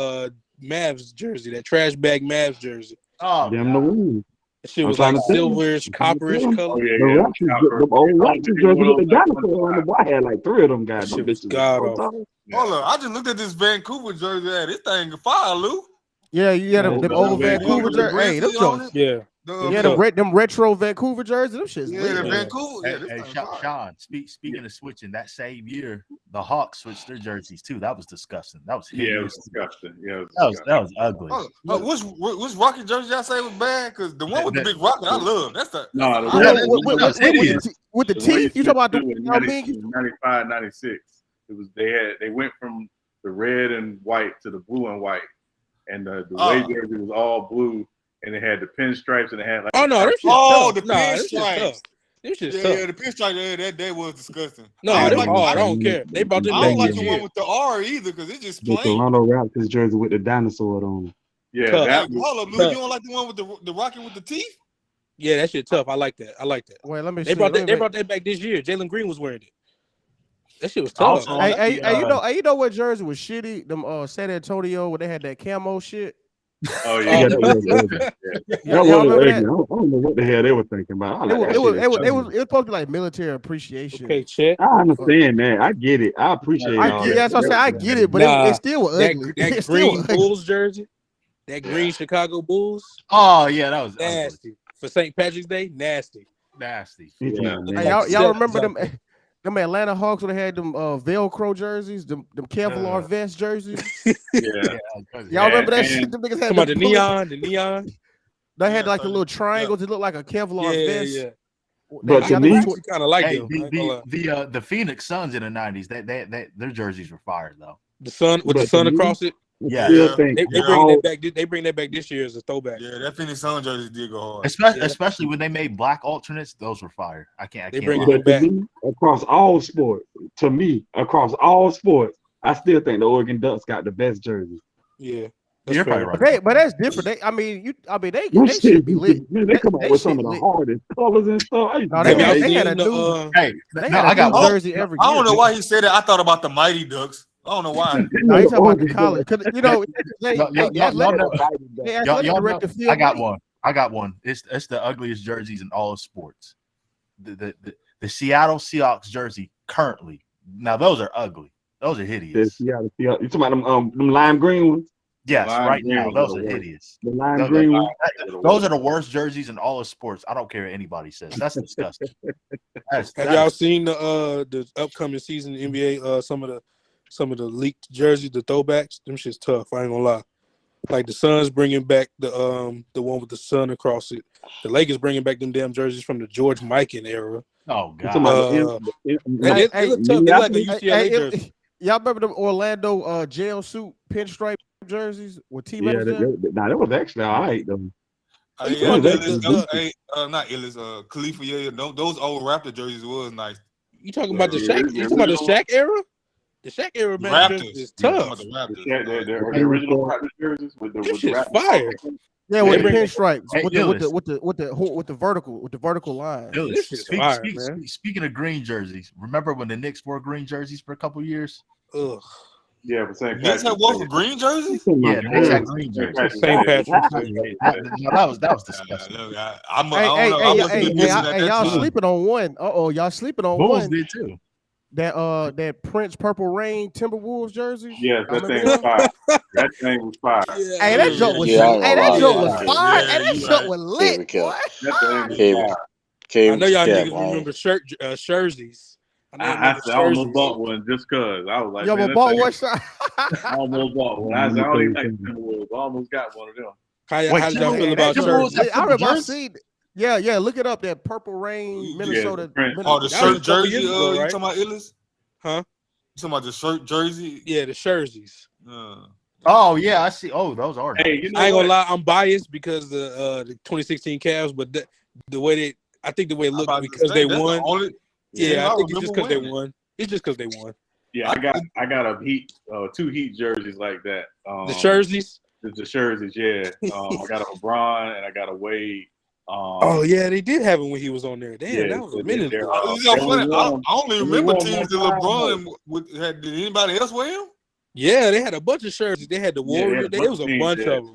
Mavs jersey, that trash bag Mavs jersey. Oh, damn the win. That shit was like silverish, copperish color. The old Raptors jersey with the dinosaur on the boy. I had like 3 of them guys. Hold on, I just looked at this Vancouver jersey. This thing fire, Lou. Yeah, you had them old Vancouver jerseys. Hey, them joints. Yeah. Them retro Vancouver jerseys. Them shit's the Vancouver. Hey, Sean, speaking of switching, that same year, the Hawks switched their jerseys too. That was disgusting. That was hideous. it was disgusting. Yeah, that was ugly. Which Rocket jersey y'all say was bad? Because the one with the big rocket, I love. That's the with the teeth. You talking about the 95, 96. It was they went from the red and white to the blue and white, and the away jersey was all blue. And and it had the pinstripes, and it had like. Oh no, that shit's Oh, tough. the pinstripes. This shit's Yeah, tough. yeah, the pinstripe. That was disgusting. No, I they don't were like. hard. I don't care. They brought them I back don't like this the year. one with the R either because it's just The plain. Toronto Raptors jersey with the dinosaur on it. Yeah, Tough. that Hey, was hold up, Lou. tough. You don't like the one with the rocket with the teeth? Yeah, that shit tough. I like that. I like that. Wait, let me They see. brought Let that. me They make- brought that back this year. Jalen Green was wearing it. That shit was tough. Also, Hey, you know what jersey was shitty? Them San Antonio where they had that camo shit. Oh Yeah, yeah. that was ugly. That Y'all was remember ugly. that? I don't know what the hell they were thinking about. I like that shit. It was supposed to be like military appreciation. Okay, check. I understand that. I get it. I appreciate all that. That's what I'm saying. I get it, but Nah, it still was ugly. that It still green was ugly. Bulls jersey, that green Chicago Bulls, Oh yeah, that was ugly. nasty for St. Patrick's Day. Nasty. Nasty. Yeah. Hey, y'all remember them Atlanta Hawks when they had them Velcro jerseys, them Kevlar vest jerseys? Yeah. Y'all remember that And- shit? Them niggas had Come on, them the bullets. neon. They had like the little triangles that looked like a Kevlar vest. Yeah. But I to me, actually kind of like Hey, them. I ain't gonna lie. the Phoenix Suns in the '90s, their jerseys were fire though. The sun with but the sun to me, across it. Yeah. I still Yeah. think They bring that back. They bring that back this year as a throwback. Yeah, that Phoenix Sun jersey did go hard. Especially when they made black alternates, those were fire. I can't bring lie. it But to back. me, across all sports, I still think the Oregon Ducks got the best jersey. Yeah. You're probably fair. right. But that's different. They Them they shit should be lit. Man, they come out with some shit of the lit. hardest colors and stuff. I used to No, be they like, had a the, new Hey, they no, had I a got new one. jersey every I year. don't know why he said that. I thought about the Mighty Ducks. I don't know why. No, he's talking about the college. Cause you know they Y'all athletic know, director Phil I got Knight. one. I got one. It's the ugliest jerseys in all of sports. The Seattle Seahawks jersey currently. Now those are ugly. Those are hideous. you talking about them lime green ones? Yes, Lime right green now was those the are worst. hideous. The lime Those green are, ones? those are the worst jerseys in all of sports. I don't care what anybody says. That's disgusting. Have y'all seen the upcoming season in the NBA? Some of the leaked jerseys, the throwbacks. Them shit's tough. I ain't gonna lie. Like the Suns bringing back the one with the sun across it. The Lakers bringing back them damn jerseys from the George Mikan era. Oh You god. talking about It look tough. It look like a UCLA jersey. Y'all remember them Orlando jail suit pinstripe jerseys with teammates there? that was actually all right though. Yeah, the- not Illis, Khalifa. Yeah, those old Raptor jerseys was nice. You talking about the Shaq? You talking about the Shaq era? The Shaq era man jersey is tough. The original Raptors jerseys with the This with shit's Raptors. fire. Yeah, with the bring- pinstripes, Hey, with the vertical line. Dude, This shit's fire, man. Speaking of green jerseys, remember when the Knicks wore green jerseys for a couple years? Ugh. Yeah, for St. Knicks had one for green jerseys. Yeah, the Knicks had green jerseys. St. Patrick's. That was disgusting. Hey, y'all sleeping on one. Y'all sleeping on Bulls one. did too. That Prince Purple Rain Timberwolves jerseys. Yes, Y'all that thing remember was fire. That thing was fire. Hey, that joke was fire. Hey, that joke was lit. Boy. That thing was fire. I know y'all niggas remember jerseys. I almost bought one just cause I was like, yo, man, bought what shot? I almost bought one. I don't even like Timberwolves. I almost got one of them. How y'all feel about jerseys? I remember I seen. Yeah, look it up. That Purple Rain, Minnesota. The shirt jersey. You talking about Illis? Huh? You talking about the shirt jersey? Yeah, the jerseys. Oh yeah, I see. Oh, those are. Hey, you know I ain't gonna what? lie, I'm biased because the 2016 Cavs, but the way I think the way it looked because they won. I think it's just because they won. It's just because they won. Yeah, I got a two Heat jerseys like that. The jerseys. The jerseys, yeah. I got a LeBron and I got a Wade. Oh yeah, they did have him when he was on there. Damn, that was a minute ago. I only remember teams that LeBron had. Did anybody else wear him? Yeah, they had a bunch of jerseys. They had the Warriors. There was a bunch of them.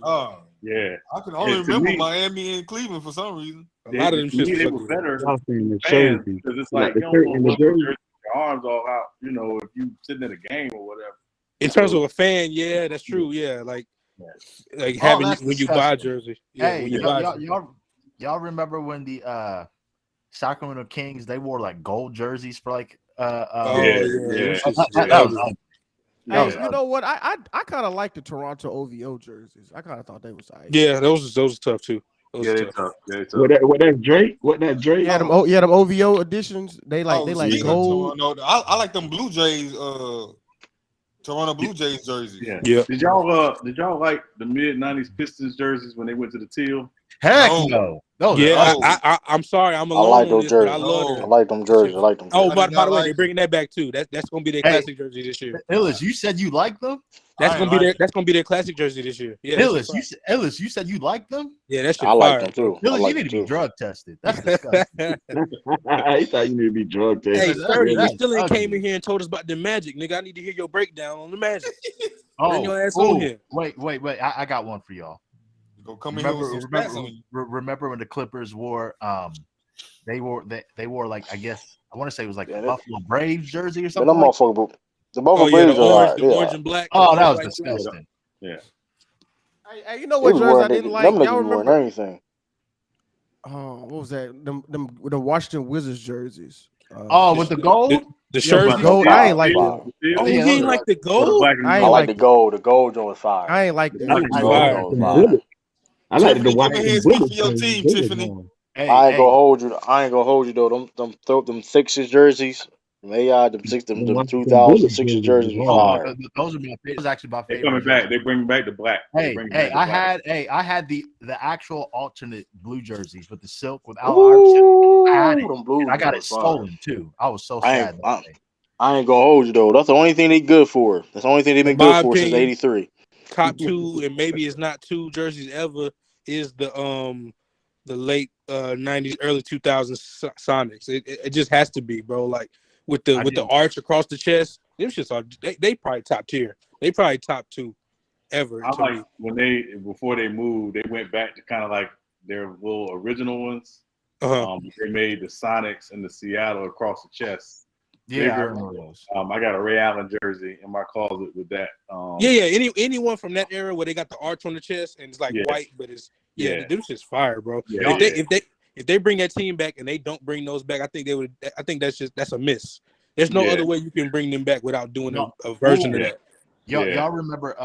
Yeah, I can only remember Miami and Cleveland for some reason. A lot of them shits they were better I've seen the fans jerseys. because it's like you don't want to your arms all out. You know, if you sitting in a game or whatever. In terms of a fan, yeah, that's true. Yeah, like having when you buy a jersey. Yeah, hey, when you buy a jersey. Y'all remember when the Sacramento Kings they wore like gold jerseys for like You know what? I kind of like the Toronto OVO jerseys. I kind of thought they was nice. Yeah, those are tough too. They're tough. What that Drake? What that Drake? Yeah, them OVO editions. They like gold. No, I like them Blue Jays. Toronto Blue Jays jerseys. Yeah. Did y'all like the mid '90s Pistons jerseys when they went to the teal? Heck no. Those are Yeah, ugly. I'm sorry, I'm I alone like on those this, but I jerseys. love I them. like them jerseys. I like them Oh, jerseys. by the way, they're bringing that back too. That's gonna be their classic jersey this year. Illis, you said you like them? That's gonna be their classic jersey this year. Yeah, Illis, you said you like them? yeah, that shit I like fire, them bro. too. I Illis, like you need them to be too. drug tested. That's disgusting. He thought you need to be drug Hey, tested. 30, you that's still ain't ugly. came in here and told us about the Magic, nigga. I need to hear your breakdown on the Magic. Bring your ass Oh, on here. wait. I got one for y'all. Go come in here with some stats on you. Remember when the Clippers wore they wore like, I guess I want to say it was like a Buffalo Braves jersey or Man, something. them Like motherfucker, the Buffalo Oh yeah, Braves the are orange, alright. the orange and black. oh, the that orange, was white, black. disgusting. Yeah. Hey, you know They what was jersey I wearing didn't them like? niggas Y'all was wearing remember? anything. Oh, what was that? The Washington Wizards jerseys. With the gold? The Yeah, with jersey. the gold. I ain't like Fire. them. Oh, Yeah, you those ain't are like the With the gold? black and I I ain't gold. like like the them. gold. The gold joint was fire. I ain't like I them. like Shit The was gold fire. joint was the fire. Bullets. I like the Tiffany, come in Washington here and speak Bullets for your jersey. team, They was Tiffany. hard. I ain't gonna hold you. I ain't gonna hold you though. Them Sixers jerseys. Them AI, The them Washington Bullets 2006 jerseys jerseys was was hard. fire. Those are those actually my They favorite coming jerseys. back. They bringing back the black. They bringing back the black. I had the actual alternate blue jerseys with the silk with Al Iverson. I had Ooh, it. them blue And I got it joints fire. stolen too. I was so I ain't. sad that I, day. I ain't gonna hold you though. That's the only thing they good for. That's the only thing they've been In good my for since opinion, '83. top two, and maybe it's not two jerseys ever, is the late 90s, early 2000s Sonics. It just has to be, bro. Like with the arch across the chest, them shits are they probably top tier. They probably top two ever I to like me. when before they moved, they went back to kind of like their little original ones. They made the Sonics and the Seattle across the chest. Yeah, I bigger. remember those. I got a Ray Allen jersey in my closet with that. Anyone from that era where they got the arch on the chest and it's like white, but it's them shit's fire, bro. Yeah, if they bring that team back and they don't bring those back, I think they would. I think that's a miss. There's no other way you can bring them back without doing a version of that. Y'all remember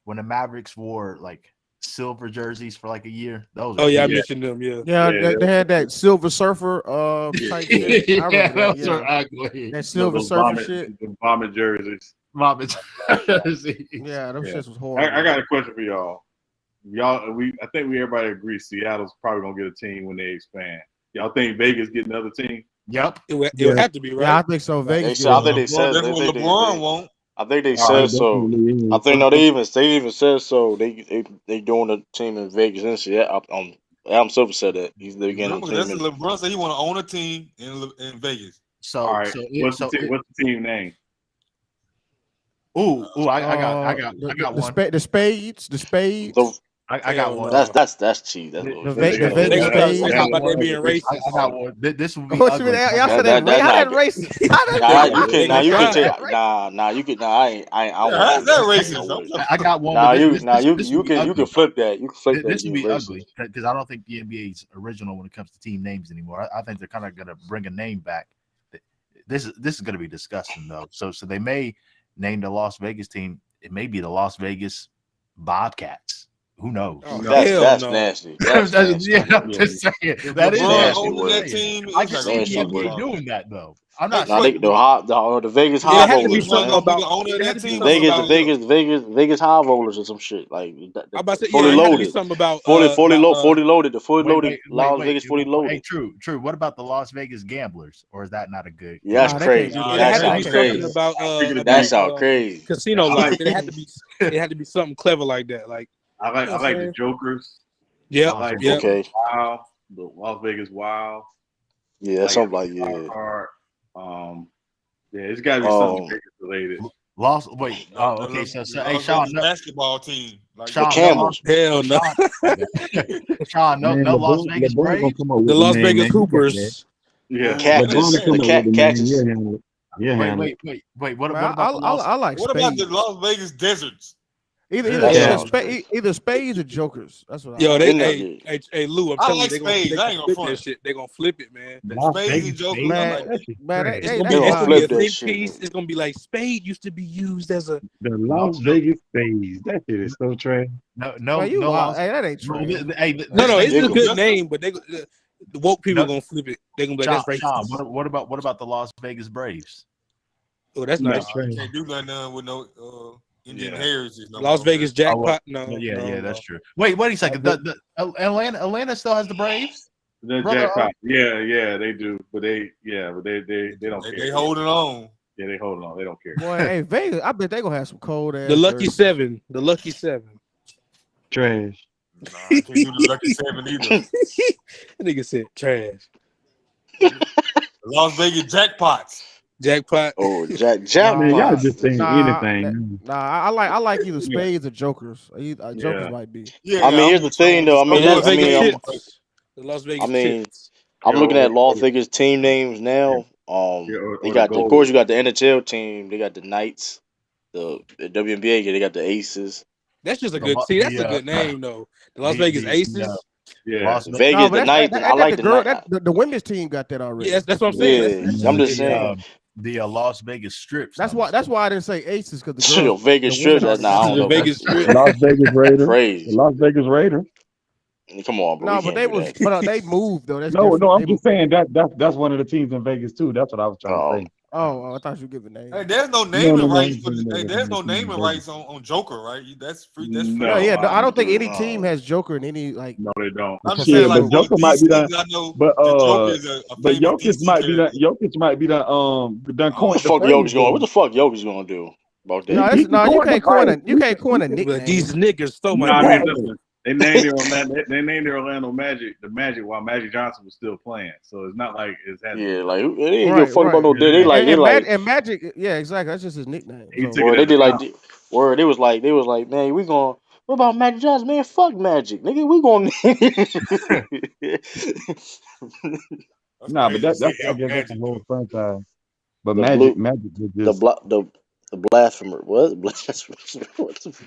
when the Mavericks wore like silver jerseys for like a year? Those. Oh yeah, I mentioned them. Yeah, they had that Silver Surfer type shit. I remember that. Those are ugly. That Silver Surfer shit. The vomit jerseys. Vomit jerseys. Yeah, them shits was horrible. I got a question for y'all. I think everybody agrees Seattle's probably gonna get a team when they expand. Y'all think Vegas get another team? Yep. It would have to be, right? Yeah, I think so. Vegas. I think they said That's what LeBron won't. I think they said so. I think they even said so. They doing a team in Vegas and Seattle. Adam Silver said that they're getting a team. LeBron said he want to own a team in Vegas. So, all right. What's the team name? I got one. The spades. I got one. That's cheap. That's the Vegas spades. Talking about they being racist. I got one. This will be What ugly. y'all said that racist? How's that racist? I got one. You can flip that. You can flip that. This would be ugly because I don't think the NBA is original when it comes to team names anymore. I think they're kind of gonna bring a name back. This is gonna be disgusting though. So they may name the Las Vegas team. It may be the Las Vegas Bobcats. Who knows? Oh, that's nasty. That's nasty. I'm just saying. That is nasty. I can see the NBA doing that though. I'm not saying the Vegas High Rollers. Vegas High Rollers or some shit like. I'm about to say fully loaded. Something about fully loaded. The fully loaded Las Vegas fully loaded. Hey, true. What about the Las Vegas Gamblers? Or is that not a good? Yeah, that's crazy. That's crazy. That's out crazy. Casino life. It had to be something clever like that. Like I like the Jokers. Yeah. Okay. Wild, the Las Vegas Wild. Yeah, something like it's got to be something Vegas related. Okay. So hey, Sean, basketball team. The Camels. Hell no. Sean, no Las Vegas Braves. The Las Vegas Hoopers. Yeah. Cactus. The Cactus. Wait. What about I like what spades. about the Las Vegas Deserts? Either spades or jokers. That's what. Hey Lou, I'm telling you, they're gonna flip it, man. Spades and jokers, It's gonna be like spade used to be used as a the Las Vegas Spades. That shit is so trash. No. Hey, that ain't true. No, it's a good name, but the woke people gonna flip it. They're gonna be like, that's racist. Sean, what about the Las Vegas Braves? Oh, that's nice. Can't do nothing with no. Indian Yeah. heritage. No Las more, Vegas man. jackpot. No, yeah, no, yeah, no. that's true. Wait a second. The Atlanta still has the Braves. The Brother, jackpot. Yeah, they do. But they don't care. They holding on. Yeah, they holding on. They don't care. Boy, hey, Vegas, I bet they gonna have some cold ass. The Lucky jerseys. Seven. The Lucky Seven. Trash. Nah, I can't do the Lucky Seven either. That nigga said trash. Las Vegas jackpots. Jackpot. Oh, Man, y'all jackpot. just saying anything. I like either spades or jokers. Jokers might be. Yeah, I mean, here's the thing, though. I mean, Las I Vegas mean, chips. The Las Vegas I mean, chips. I'm looking or- at Las Vegas team names now. They got of course you got the NHL team. They got the Knights, the WNBA. They got the Aces. That's just a good. See, that's a good name though. The Las Vegas Aces. Yeah, Vegas, the Knights. I like the Knights. The women's team got that already. Yes, that's what I'm saying. Yeah, I'm just saying. The Las Vegas Strips. That's why I didn't say Aces because the girls. Vegas Strips. I don't know. Vegas Strips. Las Vegas Raiders. Crazy. The Las Vegas Raiders. Come on, bro. No, but they moved though. That's No, different. I'm just saying that's one of the teams in Vegas too. That's what I was trying to say. Oh, I thought you were giving names. Hey, there's no naming rights. no, There's no no, naming no. rights on Joker, right? That's free. That's free. No, I don't think any team has Joker in any like. No, they don't. I'm just Yeah, saying, like, but Joker might be done. I know But the Joker is a but famous Jokic DC might be done. character. Jokic might be done. Done What coined the fuck Jokic going? What the fuck Jokic gonna do about that? You can't coin a nickname. But these niggas stole my. No, I mean, Exactly. listen, they named their Orlando. They named their Orlando Magic the Magic while Magic Johnson was still playing. So it's not like it's had. Yeah, like they ain't give a fuck about no. They and Magic, yeah, exactly. That's just his nickname. Or they did like, or they was like, man, we going. What about Magic Johnson? Man, fuck Magic, nigga. We going. Nah, but that's I guess that's the whole franchise. But Magic is just. The blasphemer. What? Blasphemer.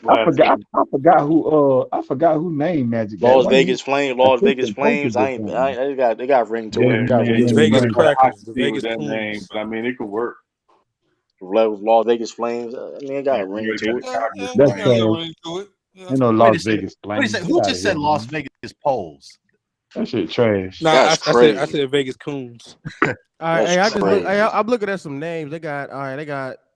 I forgot who named Magic. Las Vegas Flames. Las Vegas Flames. They got ring to it. The Vegas Crackers. The Vegas that Flames. name, but I mean, it could work. Las Vegas Flames. I mean, it got a ring to it. That's you know, Las Vegas Flames. Who just said Las Vegas Poles? That shit trash. Nah, I said Vegas Coons. All right, I'm looking at some names. They got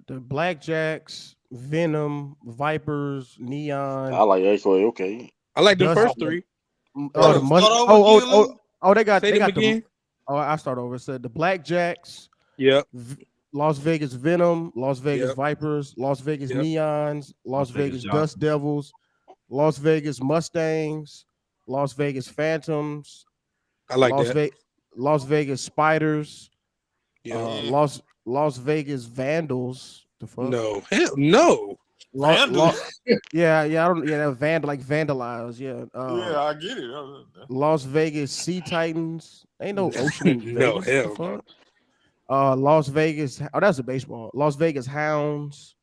the Blackjacks, Venom, Vipers, Neon. I like that. Okay. I like the first three. They got again. I start over. It said the Blackjacks. Yep. Las Vegas Venom, Las Vegas Vipers, Las Vegas Neons, Las Vegas Dust Devils, Las Vegas Mustangs, Las Vegas Phantoms. I like that. Las Vegas Spiders. Yeah. Las Vegas Vandals. The fuck? No, hell no. Vandalize. Yeah. Yeah, I get it. Las Vegas Sea Titans. Ain't no ocean in Vegas. No, hell no. Las Vegas. Oh, that's a baseball. Las Vegas Hounds.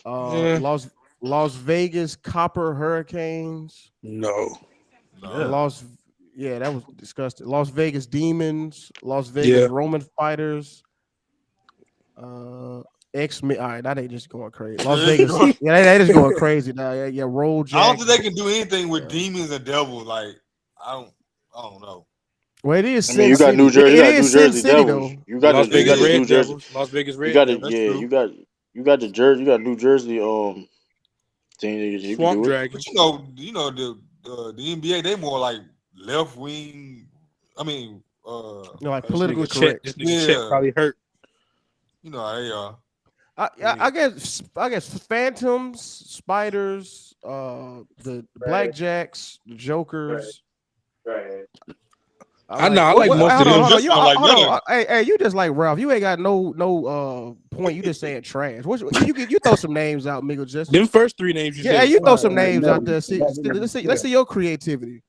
Las Vegas Copper Hurricanes. No. That was disgusting. Las Vegas Demons. Las Vegas Roman Fighters. X-Men. All right, now they just going crazy. Las Vegas. They just going crazy now. Yeah, Roll Jack. I don't think they can do anything with demons and devils. Like I don't know. Well, it is. I mean, you got New Jersey. You got New Jersey Devils. You got Las Vegas New Red Jersey. Devils. Las Vegas Red You got Devils. you got the Jersey. You got New Jersey. Team you Swamp can do Dragon. But you know the NBA. They more like left wing. I mean, like politically correct. This nigga Chet probably hurt. You know how they are. I guess Phantoms, Spiders, the Blackjacks, the Jokers. I like most of them. Hey, you just like Ralph. You ain't got no point. You just saying trash. You throw some names out, Miguel. Just them first three names you said. Yeah, you throw some names out there. Let's see your creativity.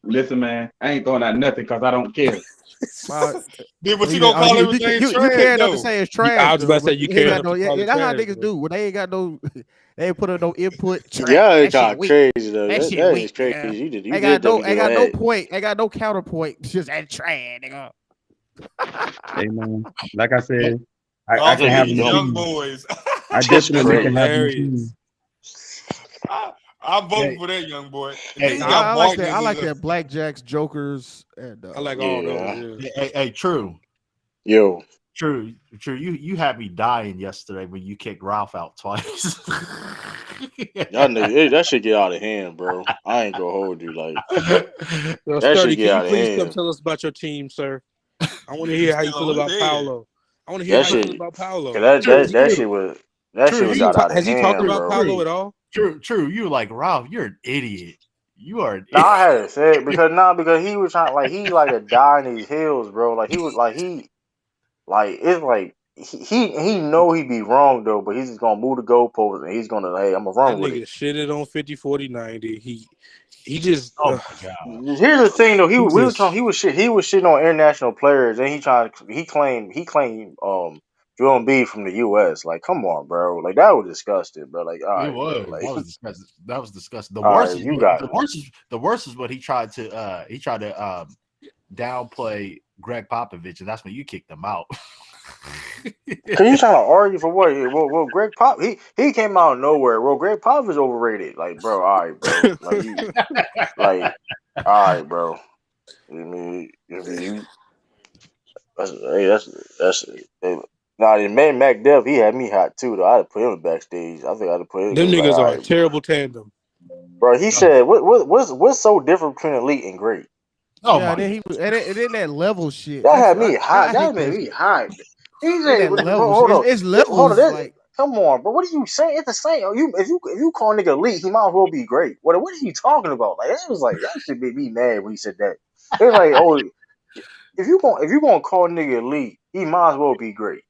Listen, man, I ain't throwing out nothing because I don't care. But you gonna call everything trash? You care enough to say it's trash. I was about to say you care. That's how niggas do. When they ain't got no, they ain't put in no input. Trash. Yeah, it got crazy though. That That shit is weak. crazy. You Ain't got no point. Ain't got no counterpoint. Just that trash, nigga. Hey man, like I said, I can have young boys. I definitely can have them. I'm voting for that young boy. Hey, I like that Blackjacks, Jokers, and I like all those. Hey, true. Yo, True. You had me dying yesterday when you kicked Ralph out twice. That should get out of hand, bro. I ain't gonna hold you like Yo, that Sturdy, should get can you out of please come hand. tell us about your team, sir? I want to hear how you feel about Paolo. I want to hear That how you feel shit, about Paolo. that shit was Has got out of he talked hand, about bro. Paolo at all? True. You like Ralph. You're an idiot. You are an Nah, idiot. I had to say it because he was trying he like to die in these hills, bro. Like he was it's like he know he be wrong though, but he's just gonna move the goalposts and he's gonna I'm gonna That run with nigga it. shitted on 50, 40, 90. He just. Oh my god. Here's the thing though, he He was just. shitting on international players and he claimed Joel Embiid from the US. Like, come on, bro. Like that was disgusting, bro. Like, all It right, bro. was. Like That was disgusting. all right, you got The worst is what he tried to downplay Greg Popovich, and that's when you kicked him out. Can you trying to argue for what? Well, Greg Pop he came out of nowhere. Well, Greg Pop is overrated. Like, bro, all right, bro. Like you like all right, bro. I mean you that's nah, the man Mac Def, he had me hot too though. I had to put him backstage. I think I had to put him Them because like, niggas all are a right, bro. terrible tandem. Bro, he said what's so different between elite and great? Oh Yeah, my then he was and then that level shit. That That's had me hot. I That hate made that me shit. hot. He Then said, that bro, level hold shit. on. It's Hold on. levels like Come on, bro. What are you saying? It's the same. If you call a nigga elite, he might as well be great. What are you talking about? Like that was like that should make me mad when he said that. It's like, oh, if you gonna call a nigga elite, he might as well be great.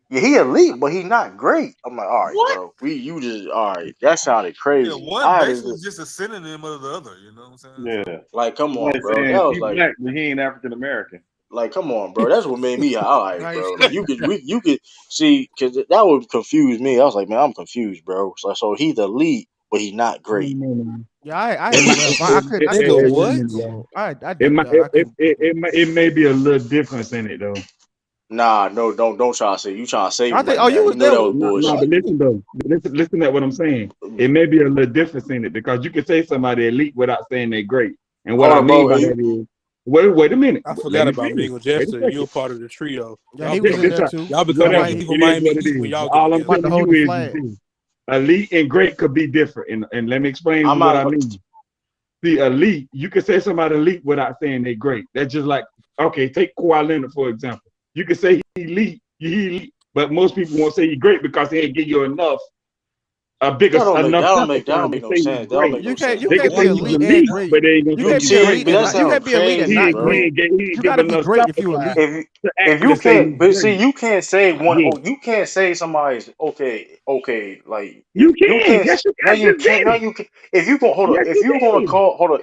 Yeah, he elite, but he not great. I'm like, all right, What? bro. You just all right. That sounded crazy. Yeah, one I basically just just a synonym of the other. You know what I'm saying? Yeah. like, come on, Like bro. saying That was he like. black, but he ain't African American. Like, come on, bro. That's what made me all right, nice. bro. Like, you could see because that would confuse me. I was like, man, I'm confused, bro. So he's the lead, but he's not great. Yeah, I It hate might, Ralph. I couldn't Nigga, do that shit what? no more. I it dipped might, out. I couldn't. it may be a little difference in it though. Nah, no, don't try to say you trying to save I him think. like Oh, you that. You was know there. that was No, but bullshit. listen though. Listen at what I'm saying. It may be a little difference in it because you can say somebody elite without saying they're great. And what Hold I up, mean bro. by that is, wait a minute. I Let forgot me about finish. Mingo Wait a Jester. You second. a part of the trio. Yeah, he was in there too. Y'all become Whatever. White. white people, It is Miami what it Heat is. when y'all get All I'm together. About to telling hold you the is flag. this. Elite and great could be different. And let me explain I'm what I not. mean. See, elite, you can say somebody elite without saying they're great. That's just like, okay, take Kawhi Leonard, for example. You can say he elite, but most people won't say he's great because he ain't give you enough enough sample That don't size to make no say he's sense. That don't great. make no You sense, can't. You They bro. can can't say be he's elite and elite, great. but they ain't gonna You say can't he's be great elite But and that because not. You sounds can't be elite and crazy, not he bro. great. ain't get You give got to be enough great if sample you size elite. to If you actually say he's can't, but see, great. you can't say one. Yeah, Oh, you can't say somebody's okay. Like you you can. can't. Yes, you No, can. I you just can't. did No, it. you can. If you going hold up, Yes, you did.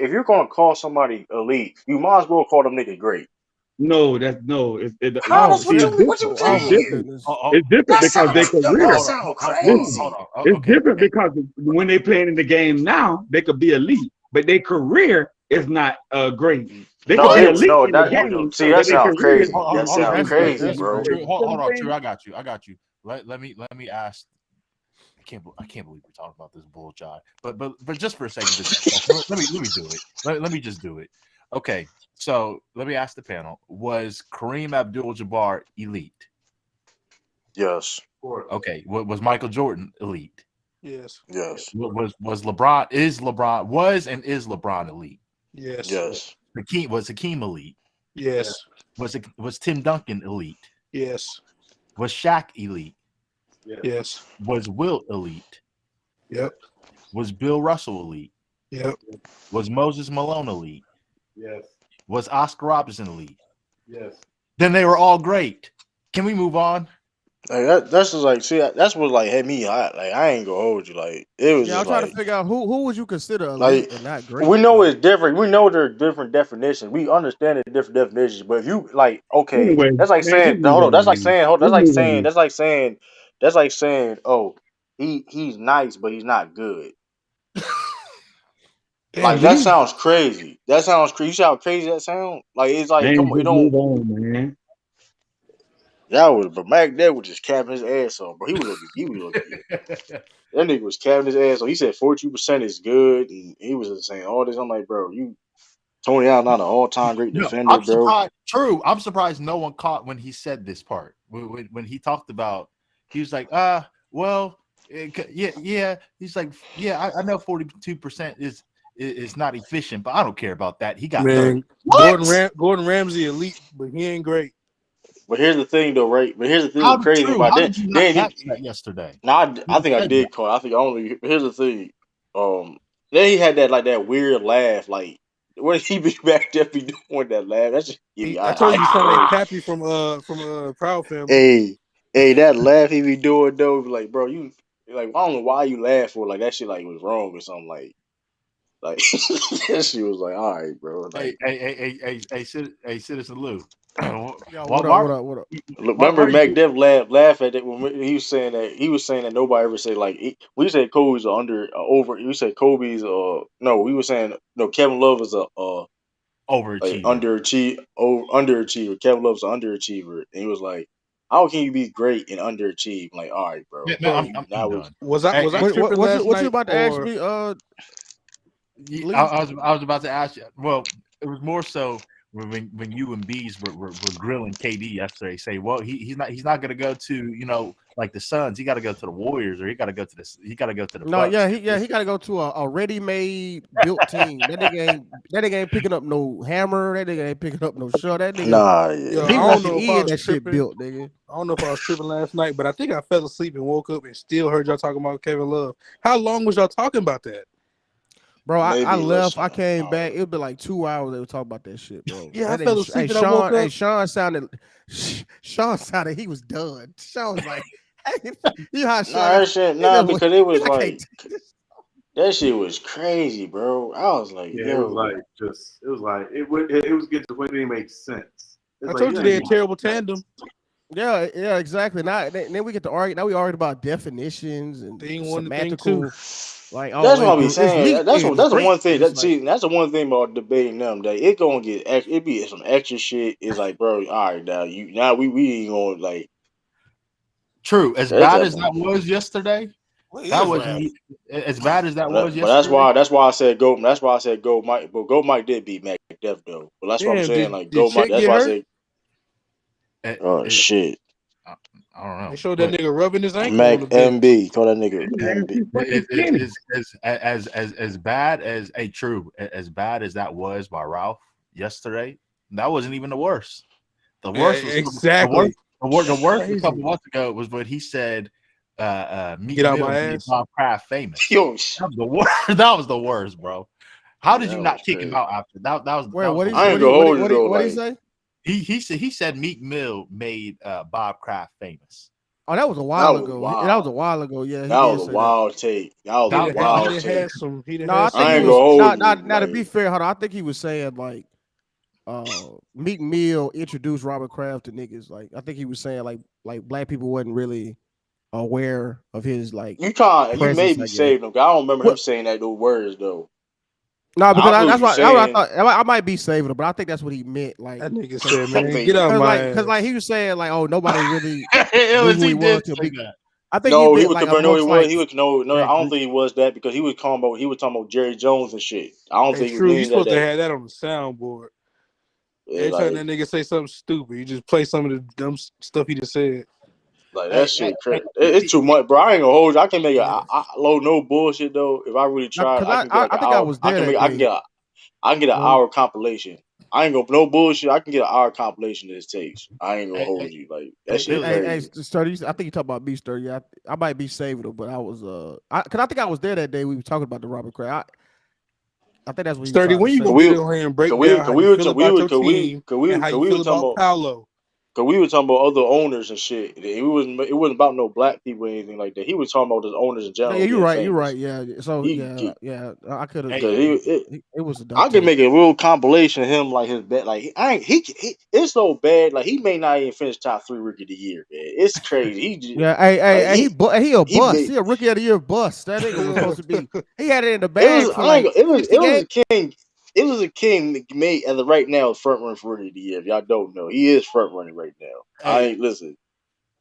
if you're gonna call somebody elite, you might as well call them nigga great. No, that's no. How Oh that's See, what it's shit. you what you different. It's Oh my saying? different. goodness. It's different because their That career. sound Listen, crazy. it's Okay. different because when they playing in the game now, they could be elite, but their career is not great. They could No, be What? elite in the that game, see but that their sounds career crazy. That Hold is on, sounds That's not crazy, that's bro. crazy. great. You know what hold on, I'm True. saying? I got you. Let me ask. I can't believe we're talking about this bull jive. But just for a second, let me do it. Let me just do it. Okay, so let me ask the panel: was Kareem Abdul-Jabbar elite? Yes, Okay, was Michael Jordan elite? Yes. yes, Was LeBron is LeBron elite? Yes. yes. Hakeem elite? Yes. Was Tim Duncan elite? Yes. Was Shaq elite? Yes. Was Wilt elite? Yep. Was Bill Russell elite? Yep. Was Moses Malone elite? Yes. Was Oscar Robertson elite? Yes. Then they were all great. Can we move on? Like that's just like see that's what like had me hot. Like I ain't gonna hold you. Like it was Yeah, I'm just trying to like figure out who would you consider elite like and not we great. know Like it's different. We know there are different definitions. We understand the different definitions. But if you like, okay, Anyway, that's like man, saying just move hold on. on, man. Just move on. That's like saying, oh, he's nice, but he's not good. And Like that leave. sounds crazy. That sounds crazy. You see how crazy that sound? Like it's like come Man, on, it just don't. move on, man. That was but Mac Dad was just capping his ass on, bro. He was looking. That nigga was capping his ass on. He said 42% is good, and he was just saying all this. I'm like, bro, you. Tony Allen not an all-time great No, defender, I'm bro. surprised. True, I'm surprised no one caught when he said this part. When he talked about, he was like, well, yeah. He's like, yeah, I know 42% is not efficient, but I don't care about that. He got 30. Man, Gordon Ramsay elite, but he ain't great. But here's the thing, though, right? But here's the thing. How Crazy true? about How that. did you not Then catch that yesterday? no, I You think I said did that. call. I think only. Here's the thing. Then he had that weird laugh. Like what he be back there be doing that laugh? That just give me I told you he hype, sounded like bro. Pappy from Proud Family. Hey, that laugh he be doing though, like bro, you like I don't know why you laugh for like that shit like was wrong or something like that shit was like all right, bro. Like Citizen Lou. Yo, Why, what up? remember Mac Dev laugh at it when he was saying that nobody ever said like we said Kobe's over. We said Kobe's no, we were saying no Kevin Love is a like overachiever. underachiever. Kevin Love's an underachiever, and he was like, "How can you be great and underachieve?" I'm like, all right, bro. Man, Like, I'm now done. Was I tripping last What you night? about to ask me? Lee? I was about to ask you. Well, it was more so when you and Bees were grilling KD yesterday. Say, well, he's not going to go to like the Suns. He got to go to the Warriors, or he got to go to the No, Bucks. he got to go to a ready-made built team. That nigga ain't picking up no hammer. That nigga ain't picking up no shell. That nigga, nah, Yo, he I don't walking know if I in was that shit tripping. built, nigga. I don't know if I was tripping last night, but I think I fell asleep and woke up and still heard y'all talking about Kevin Love. How long was y'all talking about that? Bro, I maybe left. listen. I came back. It would be like 2 hours. They were talking about that shit, bro. Yeah, That I fell nigga, asleep and I woke up. Sean sounded he was done. Sean was like, hey, you know how Sean? Nah, that shit, He just because it was I can't like take this. that shit was crazy, bro. I was like, Yeah, yo, it was getting to the point it didn't make sense. It's I like told you you ain't they're a making terrible sense. tandem. Yeah, exactly. Now then we get to argue. Now we argued about definitions and Thing one and thing semantical. two. Like, that's what I be it's saying. neat That's and what it's that's the great. one thing But it's that like, see that's the one thing about debating them that it gonna get it be some extra shit. It's like, bro, all right, now we ain't gonna like. True, as That's bad a, as that was yesterday, that wasn't as bad as that was but yesterday. that's why I said go. That's why I said go Mike. But go Mike did beat Mac Def though. But that's what I'm Damn, saying. Like did go Mike. Chet That's get why I hurt? said. Oh shit. I don't know. They showed that nigga rubbing his ankle on Mac the bench. MB. Call that nigga MB. As bad as as bad as that was by Ralph yesterday, that wasn't even the worst. The worst was Exactly. the worst a Crazy. couple months ago was when he said Meek Get out Mill my made ass. Bob Kraft famous. Yo, That was the worst. That was the worst, bro. How did that you was not kick him crazy. out after that? That was wait, that was what the he I worst. ain't gonna hold you though. what he Like say? He said Meek Mill made Bob Kraft famous. Oh, that was a that while was ago. That was wild. a while ago. Yeah, he That did was a say that. wild take. That was He a That, done had, he wild done take. had some. He done No, I had some. think I he ain't was gonna hold not you. now to Like be fair, hold on. I think he was saying like Meek Mill introduced Robert Kraft to niggas. Like I think he was saying like black people wasn't really aware of his like you may presence, be I guess. saving him. I don't remember him What? saying that those words though. No, because I feel what that's you're what I saying. thought. I might be saving him, but I think that's what he meant. Like, That nigga cause, said, I man, get think out my cause like ass. he was saying like, oh, nobody really it knew was who he he was did till say big. that. I think he no, he meant was like no, amongst like he was no. I that don't group. think he was that because he was talking about Jerry Jones and shit. I don't Hey, think he was true. You meaning supposed to that. have that on the soundboard. Yeah, Every time that nigga say something stupid, you just play some of the dumb stuff he just said. like that Hey, shit crazy. It's too much, bro. I ain't gonna hold you. I can make I load no bullshit though. If I really tried, Because I can get like I an think I hour. was there that day. I can get an Well, hour compilation. I ain't gonna no bullshit. I can get an hour compilation of this takes. I ain't gonna hold you. Like that hey, shit crazy. Sturdy, I think you talk about B Sturdy. I might be saving him, but I was because I think I was there that day. We were talking about the Robert Kraft. I think that's what he was Sturdy, trying to when you say. gonna get in here and break down how you feel about your team and how you we were feel talking about about Paolo? because we were talking about other owners and shit. It wasn't about no black people or anything like that. He was talking about the owners in Yeah, general you're getting right. You're famous. right. Yeah. So He yeah. I could have. because Yeah. It was a dumb I could take. make a real compilation of him like his bet. Like it's so bad. Like he may not even finish top 3 rookie of the year. Man, it's crazy. He just Yeah, hey, he a he bust. made He a rookie of the year bust. That nigga was supposed to be. He had it in the it was bag for I ain't, like gonna- 60 it was games. a king. It was a king made as of right now front runner for rookie of the year. If y'all don't know, he is front running right now. I Hey, ain't listen.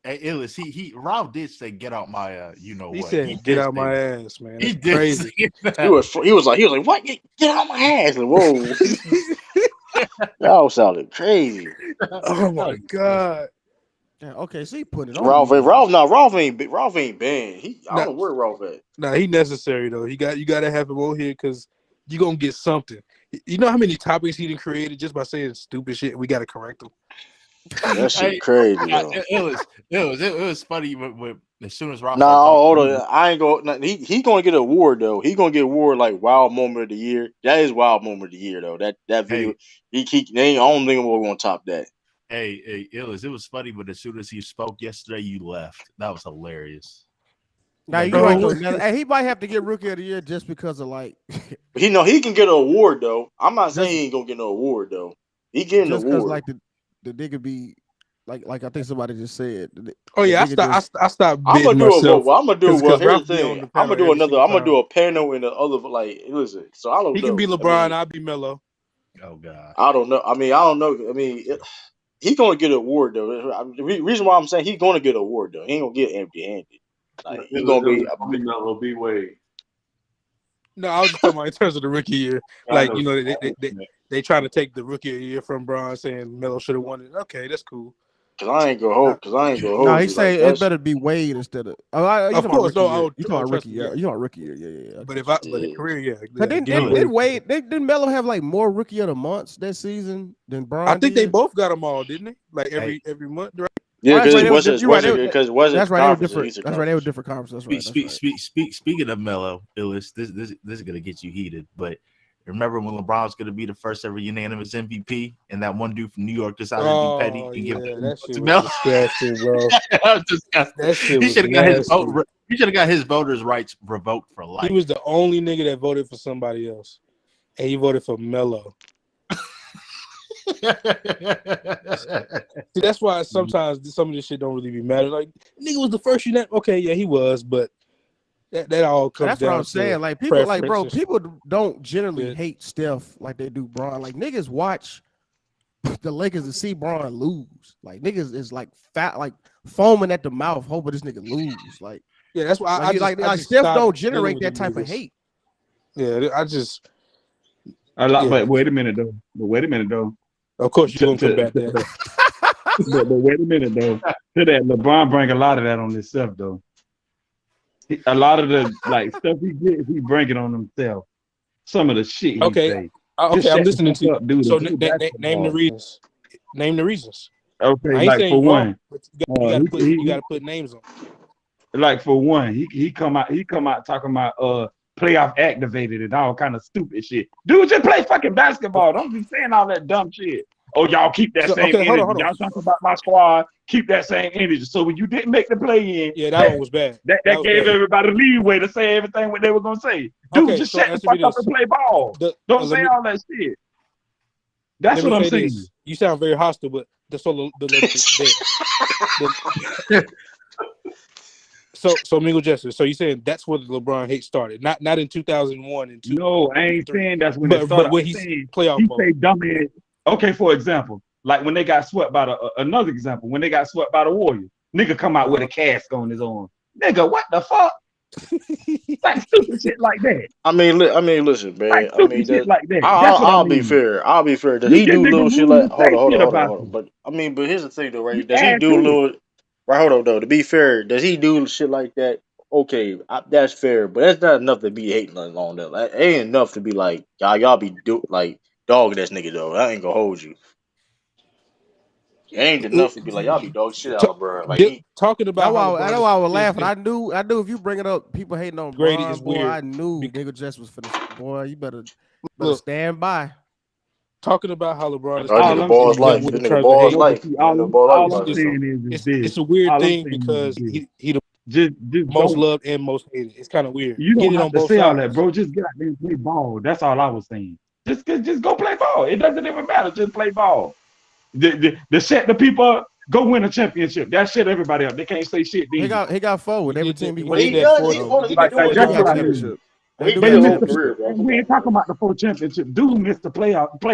Hey, Illis, Ralph did say, "Get out my, you know He what?" said, "Get out my ass, man." He That's did crazy. say that. He was like, what? Get out my ass! Like, whoa, y'all sounded crazy. Oh my god. Yeah, okay, so he put it on Ralph, me. Ralph ain't banned. I Nah, don't know where Ralph at. nah, he necessary though. You got to have him on here because you gonna get something. You know how many topics he done created just by saying stupid shit? We got to correct him. That shit Hey, crazy though. it was funny with as soon as Ralph started Nah, hold talking. on. I ain't going. He gonna get an award though. He gonna get an award like Wild Moment of the Year. That is Wild Moment of the Year though. That video. Hey, I don't think we're gonna top that. hey, Illis, it was funny, but as soon as he spoke yesterday, you left. That was hilarious. Now you're right though. Now, hey, he might have to get Rookie of the Year just because of like. He can get an award though. I'm not saying he ain't gonna get no award though. He getting an just because award. like the nigga be like I think somebody just said. Oh yeah, I stopped. I'm gonna do myself a vote. I'm gonna do well. Here's Ralph the be thing. on the I'm gonna panel do every another. single I'm gonna do time. a panel in the other. Like, listen. So I don't He know. can be LeBron. I'll be Melo. Oh god. I don't know. I don't know. He's gonna get an award though. The reason why I'm saying he's gonna get an award though. He ain't gonna get empty-handed. Like he's gonna be. Melo B Wade. No, I was just talking about in terms of the rookie year. Like, you know, they trying to take the rookie of the year from Bron, saying Melo should have won it. Okay, that's cool. Cause I ain't gonna hold. No, he you. say Like, it better be Wade instead of. Oh, of course, no. You talking about rookie year? You talking rookie year? Yeah. But a career, yeah. But didn't Wade? Didn't Melo have like more rookie of the months that season than Bron? I think they both got them all, didn't they? Like every month, right? Yeah, because that's right. They were different. That's right. They were different conferences. That's right. Speaking of Melo, Illis, this is gonna get you heated, but. Remember when LeBron was going to be the first ever unanimous MVP, and that one dude from New York decided to be petty and give that shit to was Melo? disgusting, bro. That was disgusting. That shit He was should have got his nasty. vote. He should have got his voters' rights revoked for life. He was the only nigga that voted for somebody else, and he voted for Melo. See, that's why sometimes some of this shit don't really be matter. Like, nigga was the first unanimous. Okay, yeah, he was, but that all comes That's down what I'm to saying. Like people, like bro, preferences. people don't generally hate Steph like they do Bron. Like niggas watch the Lakers to see Bron lose. Like niggas is like fat, like foaming at the mouth, hoping this nigga lose. Like yeah, that's why I just Steph stopped don't generate dealing that with type them of niggas. hate. Yeah, I just. But wait a minute though. Of course, you're gonna combat that. But wait a minute though. To that, LeBron bring a lot of that on himself though. A lot of the like stuff he bring it on himself. Some of the shit he say. Okay, I'm listening to you. Dude, so name the reasons. Name the reasons. Okay, I ain't like saying for one, you gotta put names on. Like for one, he come out talking about playoff activated and all kind of stupid shit. Dude, just play fucking basketball. Don't be saying all that dumb shit. Oh, y'all keep that same energy. Hold on. Y'all talk about my squad. Keep that same energy. So when you didn't make the play in, that one was bad. That gave everybody leeway to say everything what they were gonna say. Dude, just shut the fuck up and play ball. Don't say all that shit. That's what I'm saying. You sound very hostile, but that's all So Mingle Jester. So you saying that's where the LeBron hate started, not in 2001 and 2. No, I ain't saying that's when it started. But when he's playoff he mode. say dumbass. Okay, for example, like when they got swept by another example, when they got swept by the Warriors, nigga come out with a cast on his arm. Nigga, what the fuck? Like stupid shit like that. I mean, listen, man. Like stupid shit like that. I'll be fair. Does he do little shit like? Hold on. But here's the thing, though, right? Does he do little? Right, hold on, though. To be fair, does he do shit like that? Okay, that's fair, but that's not enough to be hating on that. Like, it ain't enough to be like y'all be dogging this nigga though. I ain't gonna hold you. It ain't enough to be like y'all be dog shit out, bro. Like talking about. I know I was laughing. I knew if you bring it up, people hating on Grady Bron, is boy. weird. I knew nigga just was for the boy. You better stand by. Talking about how LeBron is nigga ball's life. The nigga ball's life. All I'm saying is it's a weird thing because he the just most loved and most hated. It's kind of weird. You don't Get it have on to both say sides. all that, bro. Just get out there and play ball. That's all I was saying. Just go play ball. It doesn't even matter. Just play ball. The set the people up. Go win a championship. That shit everybody up. They can't say shit. He got forward. Every team he went. He does. He that's what I mean. He played his whole career, bro. We ain't talking about the 4 championship. Dude missed the play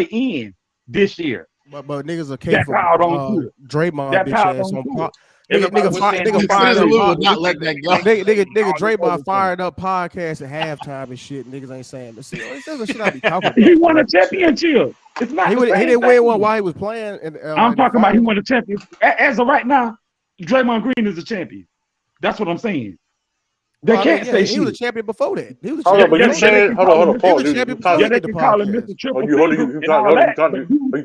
in this year. But niggas are capable. That piled on too. Draymond bitch ass on Everybody was saying nigga fired up. would not let that go. Nigga Draymond fired up podcasts at halftime and shit. Niggas ain't saying this. This is the shit I be talking about. He won a championship. It's not. He didn't win one while he was playing. I'm talking about he won a championship. As of right now, Draymond Green is a champion. That's what I'm saying. They can't say he was a champion before that. He was a Hold on, but you saying hold on, Paul. They can call him Mr. Triple. You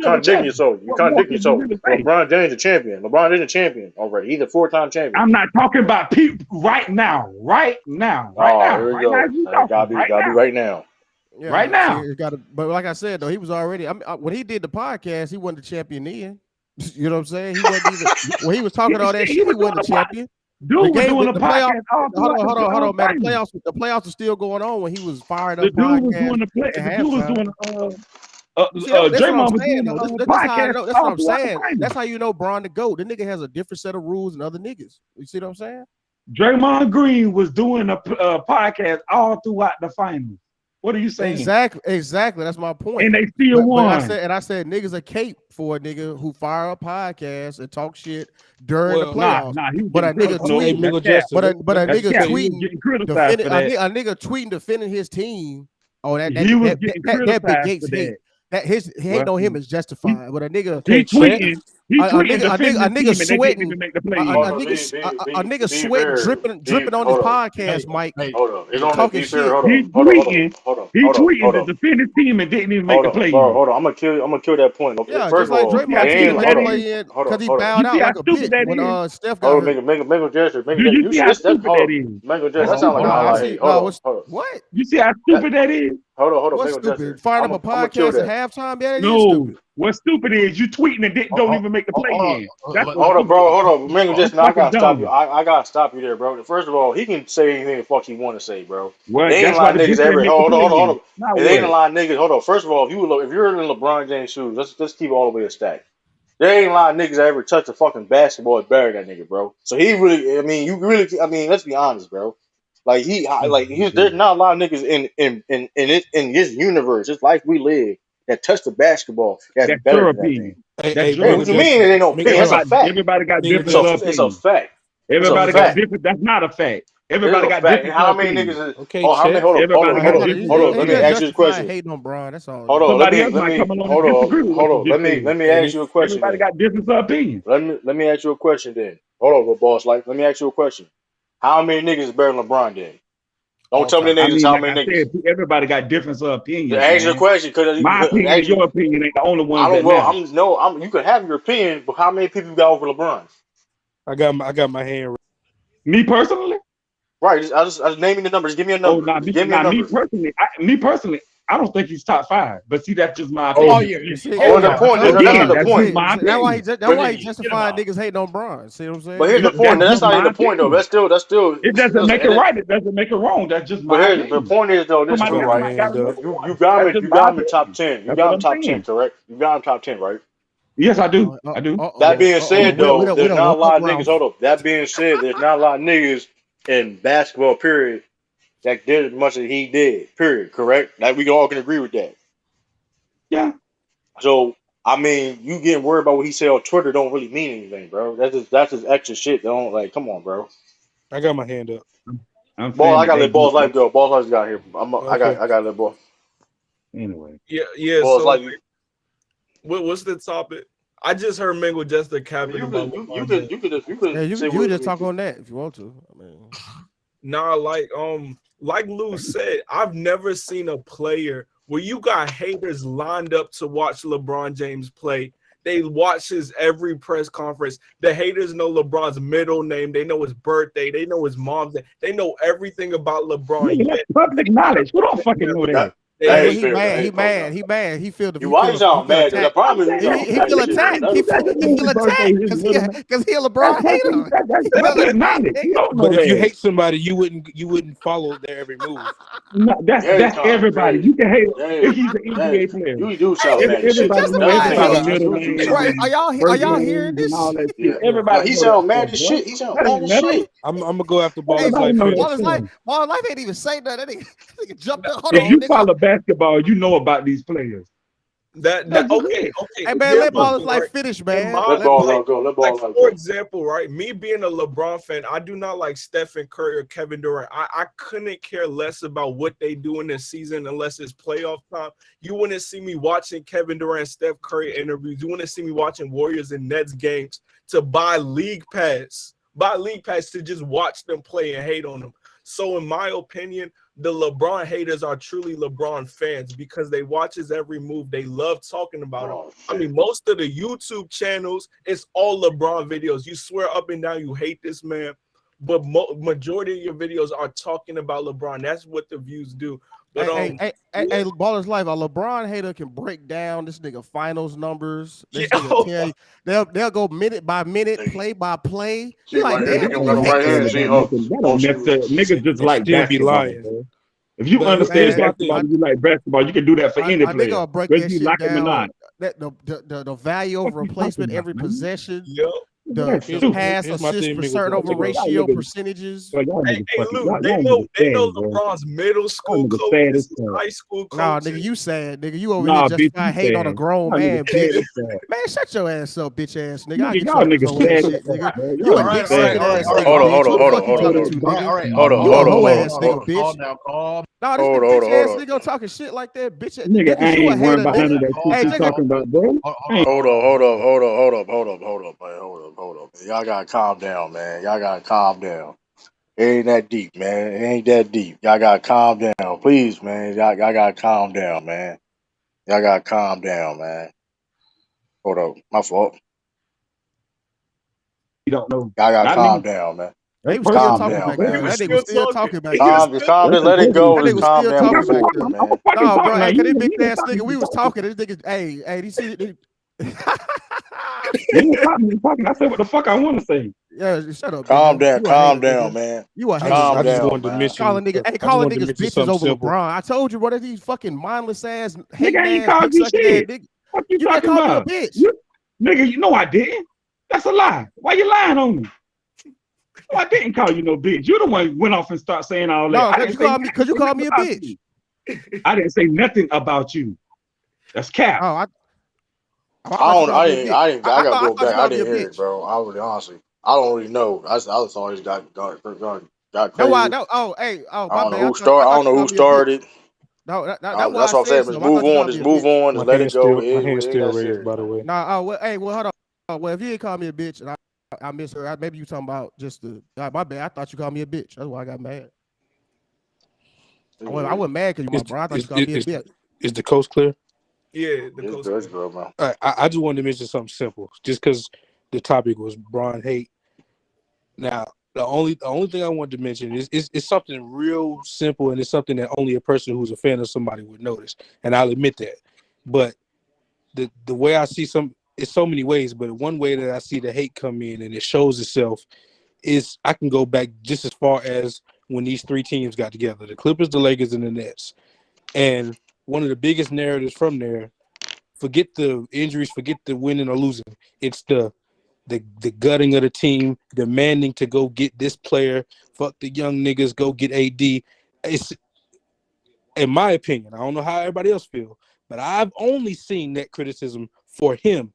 contradicting yourself. You contradicting yourself. LeBron James is a champion. LeBron is a champion already. He's a 4-time champion. I'm not talking about people right now. Right now. Here we go. Gotta be right now. Yeah, right now. But like I said though, he was already. When he did the podcast, he wasn't the champion then. You know what I'm saying? He wasn't even when he was talking all that shit. He wasn't the champion. Dude was doing the playoffs. podcast. Hold on, man. The playoffs are still going on when he was fired up. The dude was doing Draymond was doing the podcast. That's what I'm saying. That's how you know Bron the GOAT. The nigga has a different set of rules than other niggas. You see what I'm saying? Draymond Green was doing a podcast all throughout the finals. What are you saying? Exactly. That's my point. And they still won. I said niggas a cape for a nigga who fire a podcast and talk shit during the playoffs. But a nigga tweeting defending his team. Oh, that Big Gates hate. That his hate on him is justified. But a nigga tweeting a nigga sweating, a nigga sweating, dripping on his podcast, Mike. Hold on, it's on talking shit. He tweeted to defend his team and didn't even make the play. Hold on, I'm gonna kill that point. Okay, yeah, first just like of all, Draymond because he bowed out like a bitch when Steph got hurt. Mango Gesture. You see how stupid that is? Mango Gesture. That sounds like a highlight. Hold on. What? You see how stupid that is? Hold on. What's stupid? Firing up a podcast at halftime? Yeah, no. What's stupid is you tweeting and don't even make the play in. Hold on, bro. Hold on. Mango Gesture. I gotta stop you. I gotta stop you there, bro. First of all, he can say anything the fuck he want to say, bro. They ain't a lot of niggas ever. Hold on. It ain't a lot of niggas. Hold on. First of all, if you're in LeBron James shoes, let's keep it all the way a stack. There ain't a lot of niggas that ever touch a fucking basketball and bury that nigga, bro. So he really, let's be honest, bro. Like there's not a lot of niggas in his universe, this life we live, that touch the basketball. That's better than that. What you mean? It ain't no opinion. That's a fact. Everybody got different opinions. It's a fact. Everybody got different. That's not a fact. Everybody got different. How many niggas is okay? Hold on. Let me ask you a question. Hating on Bron. That's all. Hold on. Let me ask you a question. Everybody got different opinions. Let me ask you a question then. Hold on, boss. Let me ask you a question. How many niggas is better than LeBron then? Don't tell me niggas. How many niggas? Everybody got different opinions. Answer the question, because my opinion and your opinion ain't the only one. You can have your opinion, but how many people you got over LeBron? I got my hand. Me personally. Right, I was naming the numbers. Give me a number. Me personally, I don't think he's top 5. But see, that's just my opinion. The point. That's why he justified niggas hating on Bron. See what I'm saying? But here's the point. That's not even the point, though. That's still. It doesn't make it right. It doesn't make it wrong. That's just my opinion. But the point is, though, this is right. You got him in top 10. You got him top 10, correct? You got him top 10, right? Yes, I do. That being said, though, there's not a lot of niggas. Hold up. That being said, there's not a lot of niggas in basketball, period, that did as much as he did, period, correct? Like, we all can agree with that. Yeah. So, I mean, you getting worried about what he said on Twitter don't really mean anything, bro. That's just extra shit. Don't, like, come on, bro. I got my hand up. I gotta let Ball's Life go. Ball's Life's got here. I gotta let Ball. Anyway. Yeah. Ball's so, Life. what's the topic? I just heard Mingle just the captain. You could just talk on that if you want to. I mean, nah, like Lou said, I've never seen a player where you got haters lined up to watch LeBron James play. They watch his every press conference. The haters know LeBron's middle name. They know his birthday. They know his mom's name. They know everything about LeBron. That's public knowledge. Who don't fucking know that? He mad. He feel the. Why you sound mad? The problem is he feel attacked. He feel attacked because he a LeBron hater. But if you hate somebody, you wouldn't follow their every move. No, that's everybody. You can hate if he's an NBA player. You do sound mad. Are y'all hearing this? Everybody. He sound mad as shit. He sound mad as shit. I'm gonna go after Ball's Life. Ball's Life ain't even say that. That nigga jumped up. If you follow basketball, you know about these players. Okay. Hey man, Here's let my Ballers thing, Life right? finish, In man. my Let ball out go. Let ball like out for go. example, right? Me being a LeBron fan, I do not like Stephen Curry or Kevin Durant. I couldn't care less about what they do in this season unless it's playoff time. You wouldn't see me watching Kevin Durant, Steph Curry interviews. You wouldn't see me watching Warriors and Nets games to buy league pass to just watch them play and hate on them. So in my opinion, the LeBron haters are truly LeBron fans because they watch his every move. They love talking about him. I mean, most of the YouTube channels, it's all LeBron videos. You swear up and down you hate this man, but majority of your videos are talking about LeBron. That's what the views do. But Hey, Ballers Life, a LeBron hater can break down this nigga finals numbers. This Yeah. nigga tell you they'll go minute by minute, play by play. See You like, right here, damn, nigga you got him hate right this here. nigga. See, That don't necessarily niggas just And like still be basketball, lying. bro. If you But understand here's my thing. basketball, you like basketball, you can do that for any A nigga player, will break whether that you shit like him or down. not. That the value What over you talking replacement, about, every man? possession, Yep. That's the stupid. pass Here's my assist thing, Miguel. percent over Y'all ratio niggas, percentages. bro, y'all Hey, niggas fucking, Luke, y'all niggas they know sad, bro. LeBron's middle Y'all school niggas sad as coaches, fuck. high school Nah, coaches. nigga, you sad, nigga. You over here Nah, bitch, justify you hating on a sad. grown Y'all man, niggas sad bitch. as fuck. Man, shut your ass up, bitch ass nigga. I Nigga, get you y'all off this niggas hoe ass sad as shit, fuck, nigga. bro. You Y'all a All niggas dick right, all right, sad. sucking all right, ass all right. nigga, Hold on, bitch. hold Who on, the hold on, fuck you hold on, talking hold to, on. nigga? All right, Hold on, You a hold on, hoe hold ass on, nigga, hold on. bitch. Calm. Nah, Hold bitch on, hold ass on. nigga talking shit like that, bitch. Nigga, Cause I you a ain't worrying hater, about none nigga. of that shit Hey, you nigga. talking about, bro. I ain't Hold up, hold up, hold up, hold up, hold up, hold up, man. Hold up. Y'all gotta calm down, man. Y'all gotta calm down. It ain't that deep, man. It ain't that deep. Y'all gotta calm down. Please, man. Y'all gotta calm down, man. Y'all gotta calm down, man. Hold up. My fault. you don't know. Y'all gotta Not calm me. down, man. They That's was still personal. Calm talking That's a down, back man. He there. personal. was That nigga was still still talking. talking back He was there. Just still calm That's down. a Let it personal go. That Just nigga was shit. calm still down You talking got real some back quick, there. problem. I'm man. a fucking Nah, bro. talking now. Hey, cause this big You ain't ass stopping nigga, me we from was talking. talking. This nigga, hey, these see, You ain't stopping me from talking. I said what the fuck I want to say. yeah, shut up, nigga. You a Calm hater, down, nigga. man. You a I hater, just Calm I nigga. just down, wanted to man. mention I just Calling wanted to niggas mention bitches something over simple. LeBron. I told you, what are these fucking mindless ass, Nigga, hating I ain't ass, called dick you sucking ass shit. nigga. What you You just talking called me a about? bitch. Nigga, you know I didn't. That's a lie. Why you lying on me? No, I didn't call you no bitch. You the one who went off and start saying all that. No, I cause didn't you say called me, nothing, cause you say called nothing me a about bitch. you. I didn't say nothing about you. That's cap. Oh, I I thought you don't. called me a bitch. I gotta I go thought you back. I called me a didn't hear it, bitch. bro. I really honestly. I don't really know. I just always got That's why. crazy. I My don't know bad. who started. I I thought don't you know who called me a bitch. started. No, that's why I That's what I'm saying. said Just something. I move thought you on. called me Just a move bitch. on and let it go. My It hand's ain't still that raised, serious, by the man. way. Nah, hold on. Well, if you ain't called me a bitch, and I miss her, maybe you talking about just the. My bad. I thought you called me a bitch. That's why I got mad. I wasn't mad because you my Is bro. I thought you is called me a is bitch. is the coast clear? Yeah, the It's coast. good, bro, man. All right, I just wanted to mention something simple, just because the topic was Braun hate. Now, the only thing I wanted to mention is something real simple, and it's something that only a person who's a fan of somebody would notice, and I'll admit that. But the way I see it's so many ways, but one way that I see the hate come in and it shows itself is I can go back just as far as when these three teams got together: the Clippers, the Lakers, and the Nets. And one of the biggest narratives from there, forget the injuries, forget the winning or losing. It's the gutting of the team, demanding to go get this player. Fuck the young niggas, go get AD. It's, in my opinion, I don't know how everybody else feel, but I've only seen that criticism for him.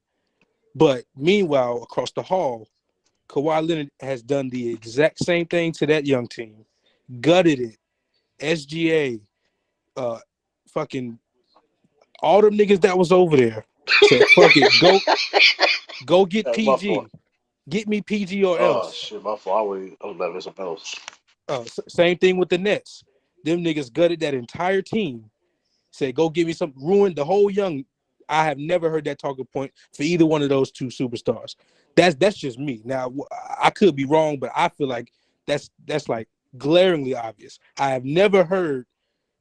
But meanwhile, across the hall, Kawhi Leonard has done the exact same thing to that young team, gutted it. SGA, fucking all them niggas that was over there said, "Fuck it, go get Hey, my fault. PG, get me PG or Oh else." shit, my fault. I was about to do something else. Same thing with the Nets. Them niggas gutted that entire team. Said, "Go give me some." Ruined the whole young. I have never heard that talking point for either one of those two superstars. That's just me. Now I could be wrong, but I feel like that's like glaringly obvious. I have never heard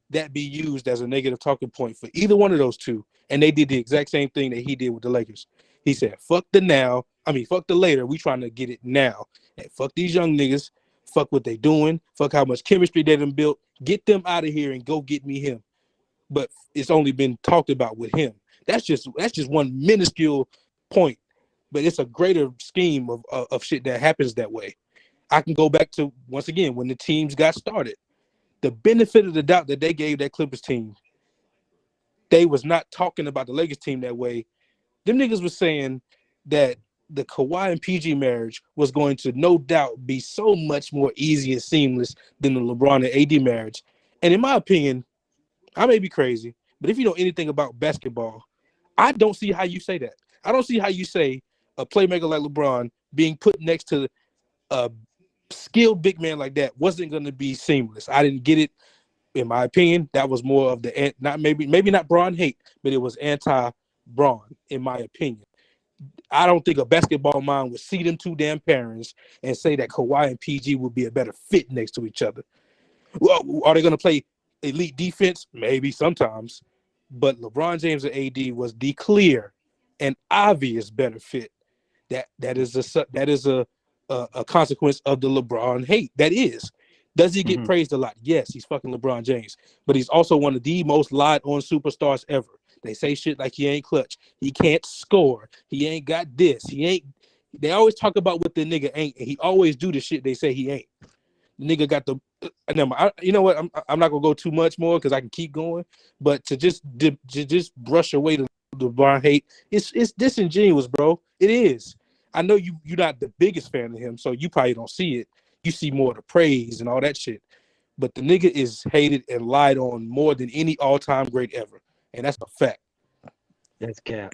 that be used as a negative talking point for either one of those two. And they did the exact same thing that he did with the Lakers. He said, fuck the now. I mean, fuck the later. We trying to get it now. And fuck these young niggas. Fuck what they doing. Fuck how much chemistry they done built. Get them out of here and go get me him. But it's only been talked about with him. That's just one minuscule point. But it's a greater scheme of shit that happens that way. I can go back to, once again, when the teams got started. The benefit of the doubt that they gave that Clippers team, they was not talking about the Lakers team that way. Them niggas was saying that the Kawhi and PG marriage was going to no doubt be so much more easy and seamless than the LeBron and AD marriage. And in my opinion, I may be crazy, but if you know anything about basketball, I don't see how you say that. I don't see how you say a playmaker like LeBron being put next to a skilled big man like that wasn't going to be seamless. I didn't get it. In my opinion, that was more of the maybe not Braun hate, but it was anti-Braun, in my opinion. I don't think a basketball mind would see them two damn parents and say that Kawhi and PG would be a better fit next to each other. Well, are they going to play elite defense? Maybe sometimes. But LeBron James and AD was the clear and obvious better fit. That is a consequence of the LeBron hate. That is. Does he get praised a lot? Yes, he's fucking LeBron James. But he's also one of the most lied on superstars ever. They say shit like he ain't clutch. He can't score. He ain't got this. They always talk about what the nigga ain't, and he always do the shit they say he ain't. The nigga got the you know what? I'm not gonna go too much more because I can keep going. But to just brush away the LeBron hate, it's disingenuous, bro. It is. I know you're not the biggest fan of him, so you probably don't see it. You see more of the praise and all that shit. But the nigga is hated and lied on more than any all-time great ever. And that's a fact. That's cap.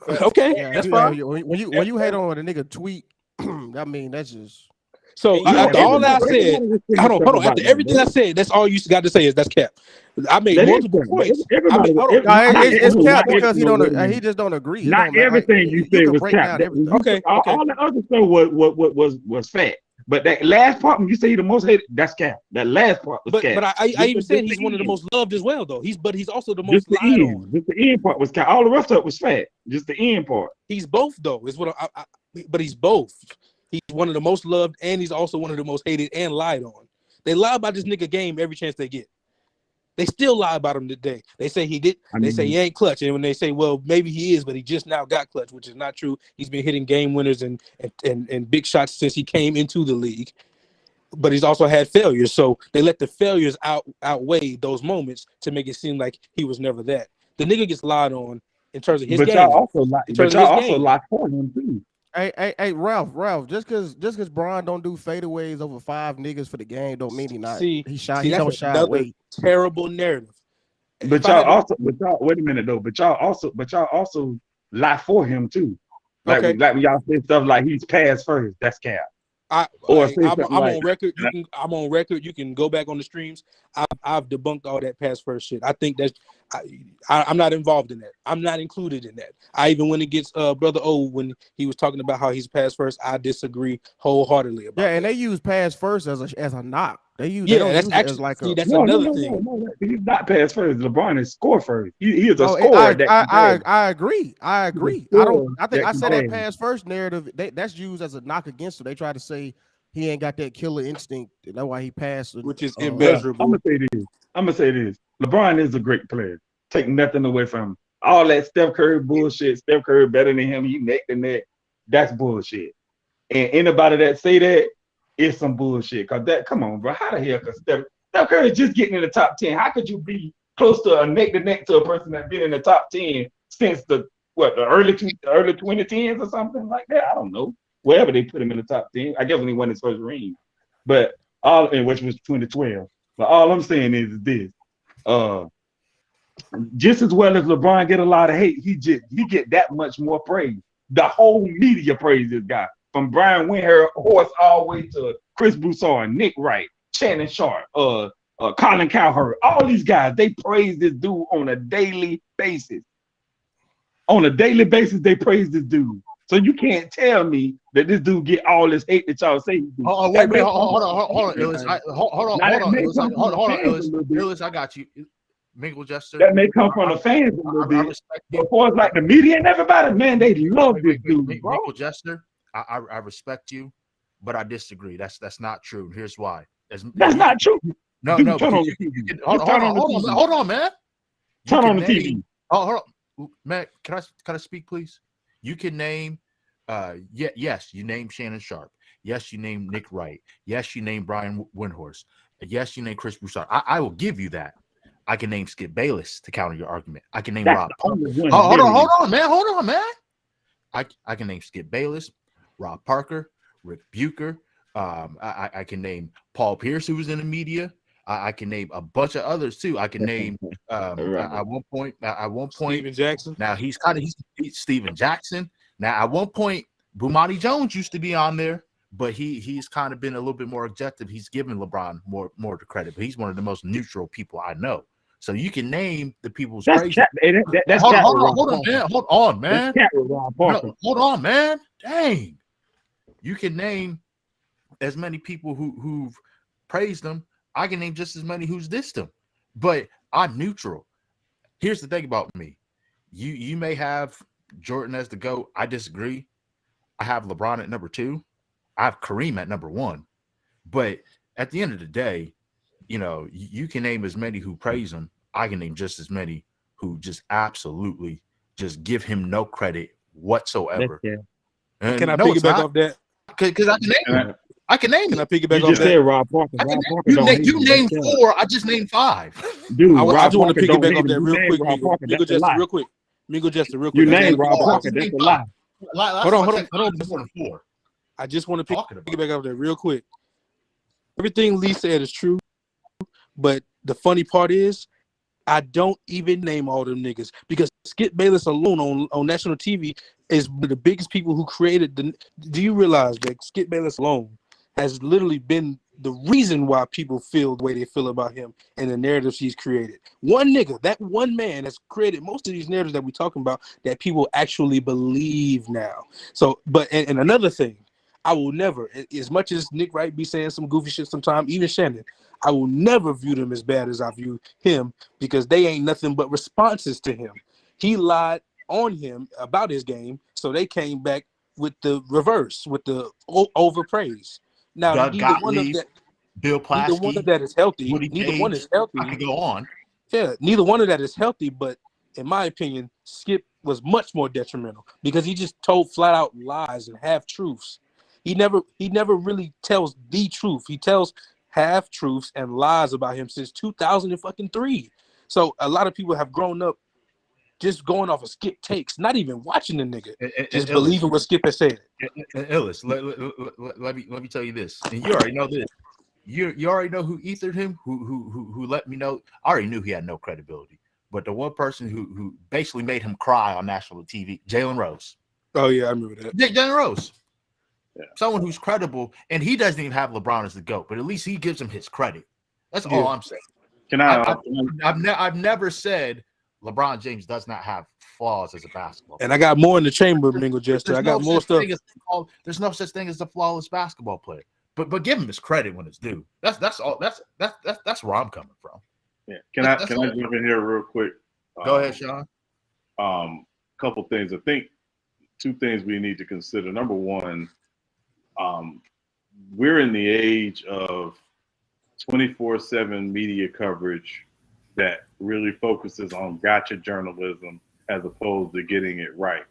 Okay, Yeah, that's fine. When you hate on a nigga tweet, I mean that's just. So after all that I said, hold on. After everything I said, that's all you got to say is that's cap. I made multiple points. It's cap because he just don't agree. Not everything you said was cap. Okay. All the other stuff was fact. But that last part, when you say the most hated, that's cap. That last part was cap. But I even said he's one of the most loved as well, though. He's also the most lied on. Just the end part was cap. All the rest of it was fact. Just the end part. He's both, though. Is what but he's both. He's one of the most loved, and he's also one of the most hated and lied on. They lie about this nigga game every chance they get. They still lie about him today. They say he did. They say he ain't clutch, and when they say, well, maybe he is, but he just now got clutch, which is not true. He's been hitting game winners and big shots since he came into the league. But he's also had failures, so they let the failures outweigh those moments to make it seem like he was never that. The nigga gets lied on in terms of his game. But y'all also lie for him too. Hey, Ralph. Just because Braun don't do fadeaways over 5 niggas for the game, don't mean he don't shy away. Terrible narrative. But y'all wait a minute though. But y'all also lie for him too. Like when y'all say stuff like he's passed first. That's cap. I'm on record. I'm on record. You can go back on the streams. I've debunked all that pass first shit. I think that's I'm not involved in that. I'm not included in that. I even went against Brother O when he was talking about how he's pass first. I disagree wholeheartedly about. Yeah, and they use pass first as a knock. That's another thing. No, he's not pass first. LeBron is score first. He is a scorer. I agree. I said that pass first narrative. That's used as a knock against him. They try to say he ain't got that killer instinct. And that's why he passed. Which is immeasurable. I'm gonna say this. LeBron is a great player. Take nothing away from him. All that Steph Curry bullshit. Steph Curry better than him. He neck to neck. That's bullshit. And anybody that say that, it's some bullshit. Come on, bro. How the hell could Steph Curry is just getting in the top 10? How could you be close to a neck to neck to a person that's been in the top 10 since the early 2010s or something like that? I don't know. Wherever they put him in the top 10. I guess when he won his first ring. But which was 2012. But all I'm saying is this. Just as well as LeBron get a lot of hate, he get that much more praise. The whole media praise this guy. From Brian Windhorst all the way to Chris Broussard, Nick Wright, Shannon Sharp, Colin Cowherd, all these guys, they praise this dude on a daily basis. On a daily basis, they praise this dude. So you can't tell me that this dude get all this hate that y'all say. Hold on, Illis. Hold on, Illis. I got you. Mingle Jester. That may come from the fans a little bit. But for us, like the media and everybody, man, they love this dude. Mingle Jester. I respect you, but I disagree. That's not true. Here's why. That's not true. No. Hold on, man. Turn on the TV. Hold on, man. Can I speak, please? You can name. Yes, you name Shannon Sharp. Yes, you name Nick Wright. Yes, you name Brian Windhorst. Yes, you name Chris Broussard. I will give you that. I can name Skip Bayless to counter your argument. I can name That's Rob the Parker. only one. Hold literally. on, man. I can name Skip Bayless, Rob Parker, Rick Bucher. I can name Paul Pierce, who was in the media. I can name a bunch of others too. I can name at one point. Steven Jackson. Now he's Steven Jackson. Now at one point, Bomani Jones used to be on there, but he's kind of been a little bit more objective. He's given LeBron more the credit, but he's one of the most neutral people I know. So you can name the people's crazy. Hold on, man. Hold on, man. Dang. You can name as many people who've praised them. I can name just as many who's dissed them. But I'm neutral. Here's the thing about me. You may have Jordan as the GOAT. I disagree. I have LeBron at number 2. I have Kareem at number 1. But at the end of the day, you can name as many who praise him. I can name just as many who just absolutely just give him no credit whatsoever. And can I piggyback off that? Because I can name him. I can name. Can I piggyback You off just that? said Rob Parker. You named 4. I just named 5. Dude, I just want to Parker piggyback off that real quick. Mingo Jester, real quick. Mingo Jester, real quick. You named Rob Parker. That's a lie. Hold on. I just want to piggyback off that real quick. Everything Lee said is true, but the funny part is, I don't even name all them niggas because Skip Bayless alone on national TV is one of the biggest people who created the. Do you realize that Skip Bayless alone has literally been the reason why people feel the way they feel about him and the narratives he's created? One nigga, that one man has created most of these narratives that we're talking about that people actually believe now. So, and another thing, I will never, as much as Nick Wright be saying some goofy shit sometimes, even Shannon, I will never view them as bad as I view him because they ain't nothing but responses to him. He lied on him about his game, so they came back with the reverse, with the overpraise. Now, Doug neither one of Gottlieb, that, Bill Plaschke, neither one of that is healthy. Woody Neither Gage, one is healthy. I could go on. Yeah, neither one of that is healthy, but in my opinion, Skip was much more detrimental because he just told flat out lies and half truths. He never really tells the truth. He tells half truths and lies about him since 2003. So a lot of people have grown up just going off of Skip takes, not even watching the nigga, just believing what Skip has said. Illis, let me tell you this, and you already know this. You already know who ethered him, who let me know. I already knew he had no credibility, but the one person who basically made him cry on national TV, Jalen Rose. Oh yeah, I remember that. Jalen Rose. Yeah. Someone who's credible, and he doesn't even have LeBron as the GOAT, but at least he gives him his credit. That's all I'm saying. I've never said LeBron James does not have flaws as a basketball player. And I got more in the chamber, Mingo Jester. I got more stuff. There's no such thing as a flawless basketball player. But give him his credit when it's due. That's all. That's where I'm coming from. Yeah. Can I jump in here real quick? Go ahead, Sean. Couple things. I think 2 things we need to consider. Number one, we're in the age of 24/7 media coverage that really focuses on gotcha journalism as opposed to getting it right.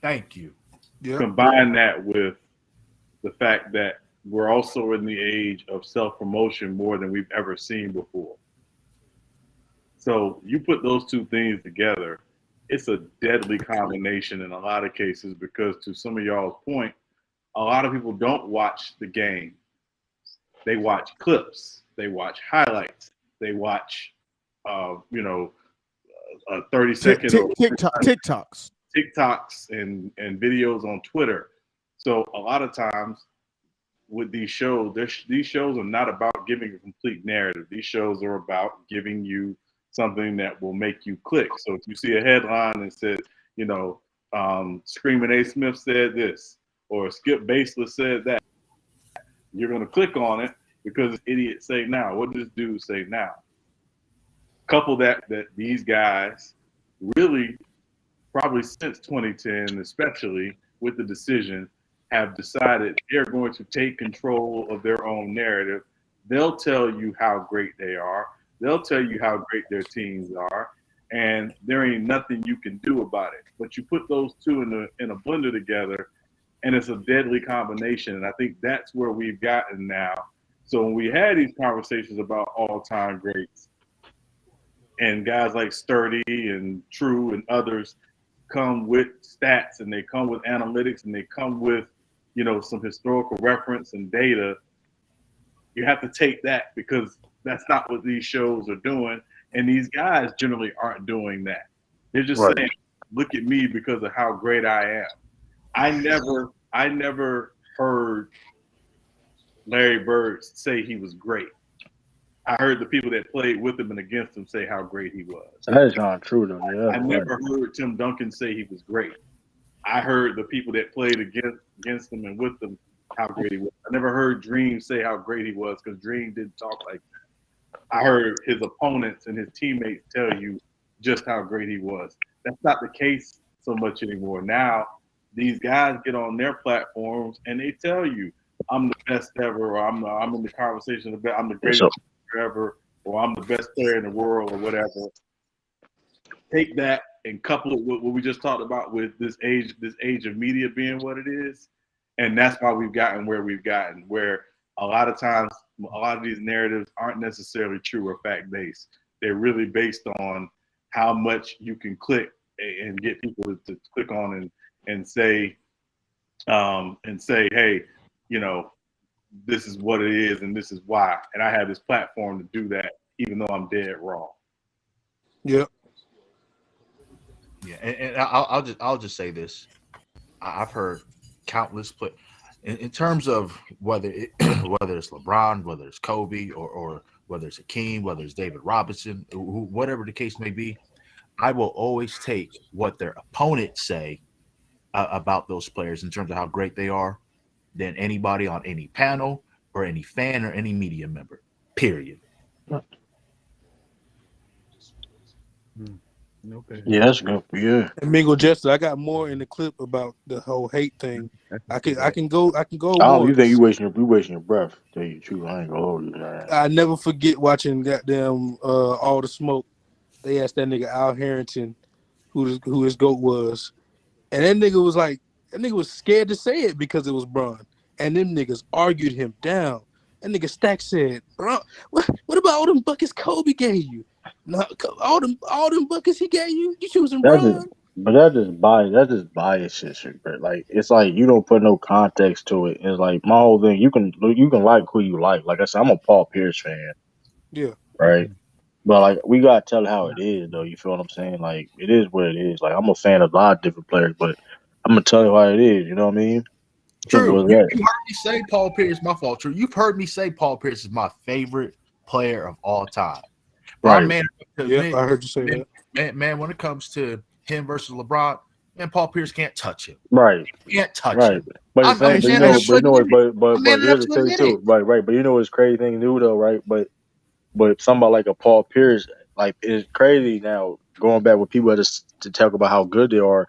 Thank you. Yeah. Combine that with the fact that we're also in the age of self-promotion more than we've ever seen before. So you put those 2 things together, it's a deadly combination in a lot of cases because to some of y'all's point, a lot of people don't watch the game. They watch clips. They watch highlights. They watch, 30-second TikToks and videos on Twitter. So a lot of times with these shows are not about giving a complete narrative. These shows are about giving you something that will make you click. So if you see a headline that says, Screaming A. Smith said this, or Skip Bayless said that, you're going to click on it because idiots say now. What does this dude say now? Couple that these guys really, probably since 2010, especially with the decision, have decided they're going to take control of their own narrative. They'll tell you how great they are. They'll tell you how great their teams are, and there ain't nothing you can do about it. But you put those 2 in a blender together, and it's a deadly combination. And I think that's where we've gotten now. So when we had these conversations about all-time greats, and guys like Sturdy and True and others come with stats and they come with analytics and they come with, some historical reference and data, you have to take that because that's not what these shows are doing. And these guys generally aren't doing that. They're just Right. saying, look at me because of how great I am. I never heard Larry Bird say he was great. I heard the people that played with him and against him say how great he was. That is not true though. Yeah. I never heard Tim Duncan say he was great. I heard the people that played against him and with him how great he was. I never heard Dream say how great he was because Dream didn't talk like that. I heard his opponents and his teammates tell you just how great he was. That's not the case so much anymore. Now, these guys get on their platforms and they tell you, I'm the best ever, or I'm in the conversation of I'm the greatest player ever, or I'm the best player in the world, or whatever. Take that and couple it with what we just talked about with this age of media being what it is, and that's why we've gotten where we've gotten. Where a lot of times, a lot of these narratives aren't necessarily true or fact based. They're really based on how much you can click and get people to click on and say, hey, this is what it is and this is why. And I have this platform to do that, even though I'm dead wrong. Yep. Yeah, and I'll just say this. I've heard countless play in terms of whether it's LeBron, whether it's Kobe, or whether it's Hakeem, whether it's David Robinson, whatever the case may be. I will always take what their opponents say about those players in terms of how great they are than anybody on any panel or any fan or any media member, period. Okay. Yeah, that's good. Yeah. And Mingo Jester, I got more in the clip about the whole hate thing. I can go Oh, more. you think you wasting your breath? Tell you the truth, I ain't gonna hold you, man. I never forget watching goddamn All the Smoke. They asked that nigga Al Harrington who his GOAT was. And that nigga was scared to say it because it was Bron. And them niggas argued him down. That nigga Stack said, "Bro, what about all them buckets Kobe gave you? No, all them buckets he gave you? You choosing Bron?" That's just bias shit, bro. Like it's like you don't put no context to it. It's like my whole thing. You can like who you like. Like I said, I'm a Paul Pierce fan, Yeah. right? But like we gotta tell it how it is, though. You feel what I'm saying? Like it is what it is. Like I'm a fan of a lot of different players, but I'm gonna tell you how it is. You know what I mean? Simple True. as You that. heard me say Paul Pierce. My fault. True. You've heard me say Paul Pierce is my favorite player of all time. Right. Man, I heard you say that. Man, when it comes to him versus LeBron, man, Paul Pierce can't touch him. Right. He can't touch Right. him. But here's the thing too. Right. But you know what's crazy thing new though, right? But somebody like a Paul Pierce, like it's crazy now. Going back with people to talk about how good they are.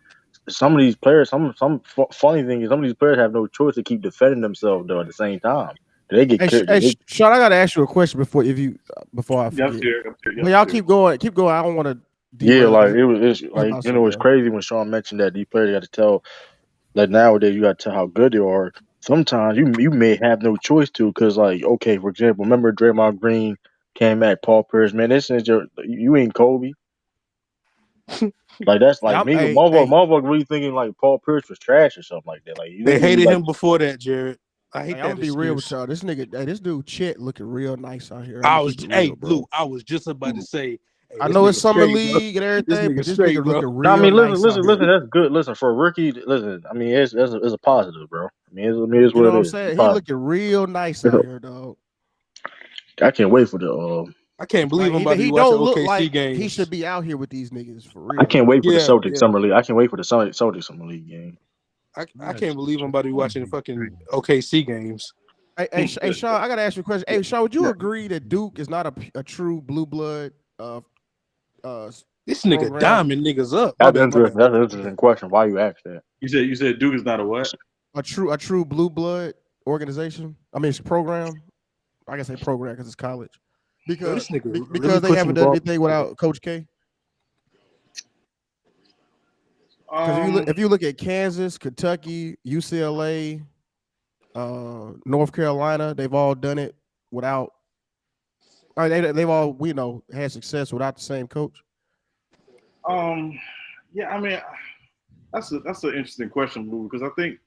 Some of these players, funny thing is, some of these players have no choice to keep defending themselves though. At the same time, they get Hey, Sean, I gotta ask you a question before I forget. I'm here. But y'all keep going. I don't want to. Yeah, like it's like it's crazy when Sean mentioned that these players got to tell. Like nowadays, you got to tell how good they are. Sometimes you may have no choice to, because like okay, for example, remember Draymond Green came at Paul Pierce, man. This is you ain't Kobe. Like that's like me, motherfucker really thinking like Paul Pierce was trash or something like that. Like they hated him before that, Jared. I hate that. I'm gonna be real with y'all. This nigga, this dude Chet looking real nice out here. Blue. I was just about to say. Hey, I know it's summer league and everything, but this nigga looking real I mean, nice. listen. That's good. Listen, for a rookie, listen. I mean, it's a positive, bro. I mean, it's what you know it what I'm is. saying? He looking real nice out here, dog. I can't wait for the. I can't believe I'm about to be he watching don't look OKC like games. he should be out here with these niggas for real. I can't wait for the Celtics summer league. I can't wait for the Celtics summer league game. I can't believe I'm about to be watching fucking OKC games. Hey, Sean, I gotta ask you a question. Hey, Sean, would you agree that Duke is not a true blue blood? This nigga diamond niggas up. That's an interesting question. Why you asked that? You said Duke is not a what? A true blue blood organization. I mean, it's a program. I can say program because it's college. Because they haven't done anything without Coach K. Because if you look at Kansas, Kentucky, UCLA, North Carolina, they've all done it without All right, they've all had success without the same coach. Yeah, I mean, that's an interesting question, Lou, because I think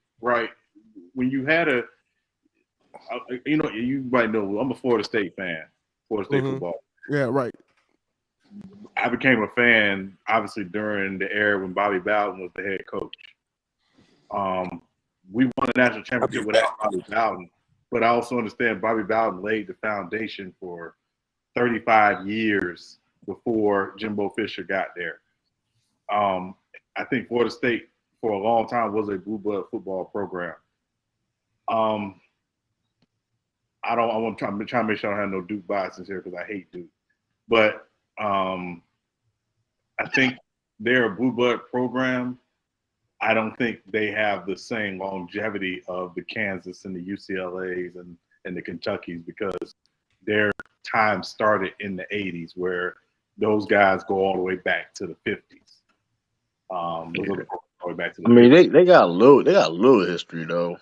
when you had you might know I'm a Florida State fan, Florida State football. Yeah, right. I became a fan obviously during the era when Bobby Bowden was the head coach. We won a national championship without Bobby Bowden, but I also understand Bobby Bowden laid the foundation for 35 years before Jimbo Fisher got there. I think Florida State for a long time was a blue blood football program. I'm trying to make sure I don't have no Duke biases here because I hate Duke. But I think they're a blue blood program. I don't think they have the same longevity of the Kansas and the UCLAs and the Kentuckys because their time started in the 80s where those guys go all the way back to the 50s. All the way back to the 50s. they got a little history though.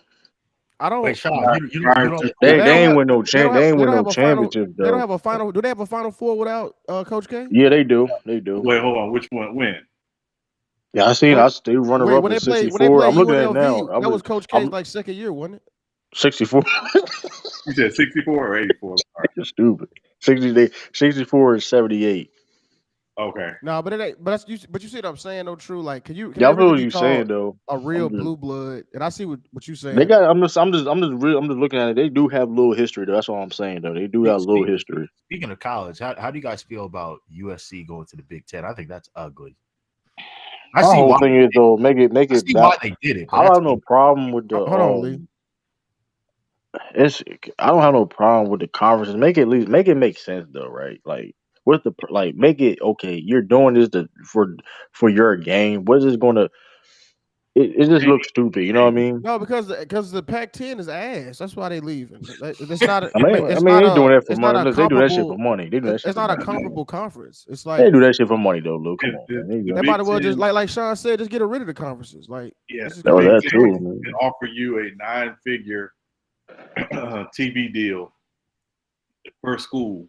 I don't. Wait, Sean, you don't. They ain't win no championships though. They don't have a final. Do they have a Final Four without Coach K? Yeah, they do. They do. Wait, hold on. Which one? When? Yeah, I seen. They runner up in '64. I'm looking at it now. That was Coach K's second year, wasn't it? 64. You said 64 or 84? You're stupid. 64 and 78. Okay. No, but it ain't. But you see what I'm saying though? True. Like, can I really feel what be you're saying though. a real blue blood? And I see what you're saying. They got. I'm just looking at it. They do have a little history though. That's all I'm saying though. They do have a little history. Speaking of college, how do you guys feel about USC going to the Big Ten? I think that's ugly. My whole thing is though, make it. I see why they did it. I don't have no problem with the. Hold on, Lee. I don't have no problem with the conferences. Make it make sense though, right? Like, what's the make it okay? You're doing this for your game. What is this going to? It just looks stupid. You know what I mean? No, because the Pac-10 is ass. That's why they leaving. It's not. They doing that for money. Look, they do that shit for money. They do that shit. It's not a comparable conference. It's like they do that shit for money though, Luke. Come on, man. They might as well just like Sean said, just get rid of the conferences. Like, yes, that too. Man. Can offer you a 9-figure TV deal per school.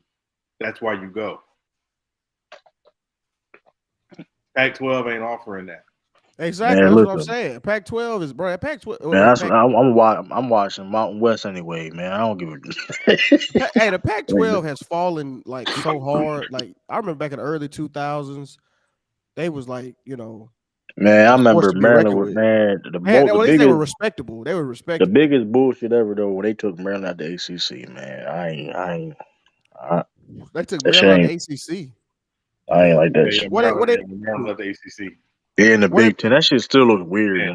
That's why you go. Pac-12 ain't offering that. Exactly, man, that's what I'm saying. Pac-12 is bro. Pac-12. Man, I'm watching Mountain West anyway, man. I don't give a. Hey, the Pac-12 has fallen like so hard. Like I remember back in the early 2000s, they was like Man, I remember Maryland. Man, the biggest, they were respectable. They were respectable. The biggest bullshit ever though when they took Maryland out the ACC. Man, they took Maryland out the ACC. I ain't like that shit. Maryland out the ACC. They're in the Big Ten. That shit still looks weird. Yeah.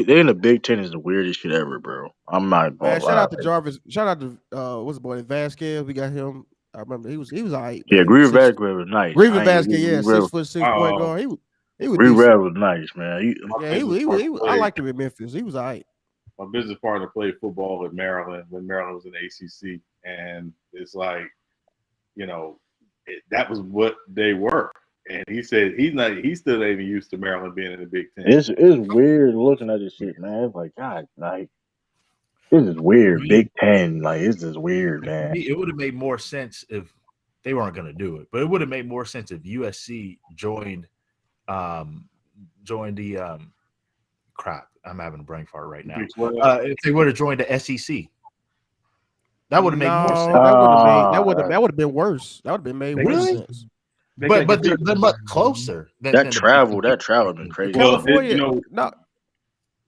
They in the Big Ten is the weirdest shit ever, bro. I'm not gonna lie. Shout out to Jarvis. Shout out to what's the boy Vasquez. We got him. I remember he was all right. Yeah, Green Vasquez was nice. Green Vasquez, 6'6" point guard. He was Green was nice, man. He I liked him in Memphis. He was all right. My business partner played football at Maryland when Maryland was in the ACC, and it's like, that was what they were. And he said he's still ain't even used to Maryland being in the Big Ten. It's weird looking at this shit, man. It's like, God, like this is weird. Big Ten, like this is weird, man. It would have made more sense if they weren't going to do it, but it would have made more sense if USC joined the crap. I'm having a brain fart right now. If they would have joined the SEC, that would have made more sense. That would have been worse. That would have been made worse sense. But they're much closer. That travel been crazy. Well, you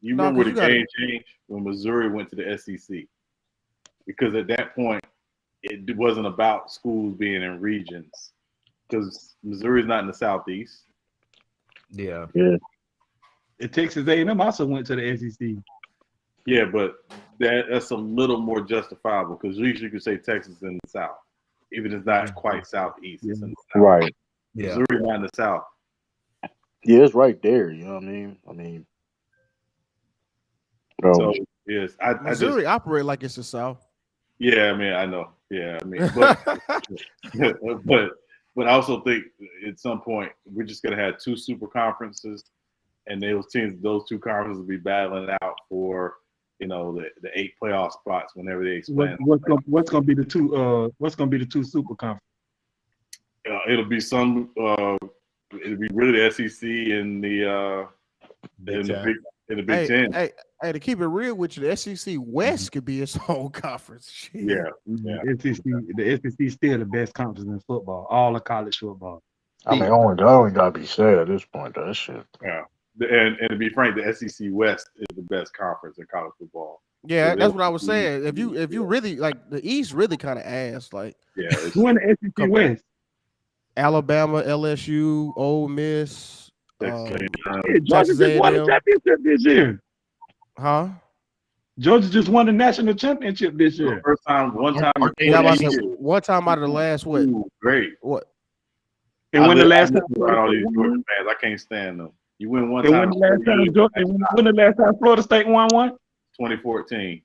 remember the game changed when Missouri went to the SEC, because at that point it wasn't about schools being in regions, because Missouri's not in the Southeast. Yeah. And Texas A&M also went to the SEC. Yeah, but that's a little more justifiable because usually you can say Texas in the South, even if it's not quite Southeast. It's in the South. Right. Yeah. Missouri not in the South. Yeah, it's right there. You know what I mean? Bro. So yes, Missouri operate like it's the South. Yeah, I mean, I know. Yeah, I mean, but I also think at some point we're just gonna have two super conferences, and those two conferences will be battling out for the 8 playoff spots whenever they expand. What's gonna be the two super conference? It'll be some. It'll be really the SEC and the Big Ten. Hey, to keep it real with you, the SEC West could be its own conference. Shit. Yeah. The SEC is still the best conference in football, all of college football. I mean, only gotta be said at this point, though. That shit. Yeah. And to be frank, the SEC West is the best conference in college football. Yeah, So that's what I was saying. If you really like the East, really kind of ass. Like, who in the SEC West? Alabama, LSU, Ole Miss. Georgia just won the championship this year. Huh? Georgia just won the national championship this year. First time, one time. One time out of the last what? Ooh, great. What? And when the last time? All these Georgia fans, I can't stand them. You win one and time. When the last time Florida State won one? 2014.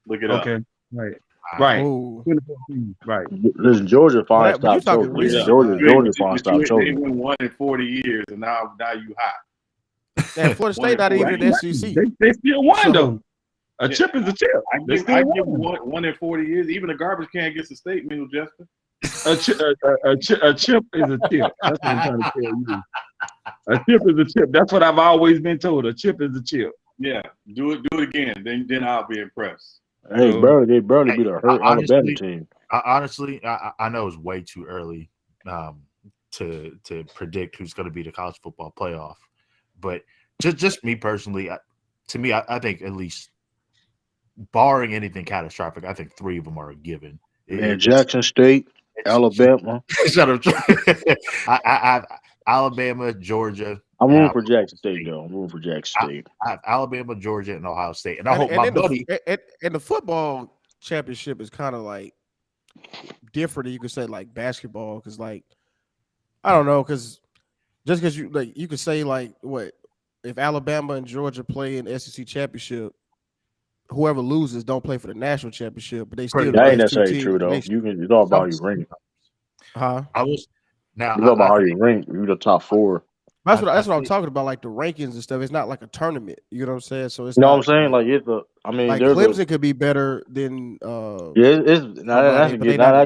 Look it up. Okay, right. Ooh. 2014. Right. Listen, Georgia finally stopped choking. Georgia finally stopped They choking. won 1 in 40 years, and now you hot. Yeah, Florida State not even in the SEC. They still won though. A chip is a chip. I give 1 in 40 years. Even a garbage can gets a state, Mingle Jester. A chip is a chip. That's what I'm trying to tell you. A chip is a chip. That's what I've always been told. A chip is a chip. Yeah, do it again. Then I'll be impressed. Hey, bro, they barely beat a hurt Alabama team. Honestly, I know it's way too early to predict who's going to be the college football playoff, but just me personally, to me, I think at least barring anything catastrophic, I think 3 of them are a given. And Jackson State, Alabama. Shut up. I Alabama, Georgia. I'm rooting for Jackson State, though. I'm rooting for Jackson State. I have Alabama, Georgia, and Ohio State. And I hope my buddy. And the football championship is kind of like different. You could say like basketball, because like I don't know, because just because you could say like what if Alabama and Georgia play in the SEC championship, whoever loses don't play for the national championship, but they still. That ain't necessarily true though. It's all about how you rank. Huh? It's all about how you rank. You're the top 4. That's what I'm talking about, like the rankings and stuff. It's not like a tournament. You know what I'm saying? So it's what I'm saying? Like like Clemson could be better than that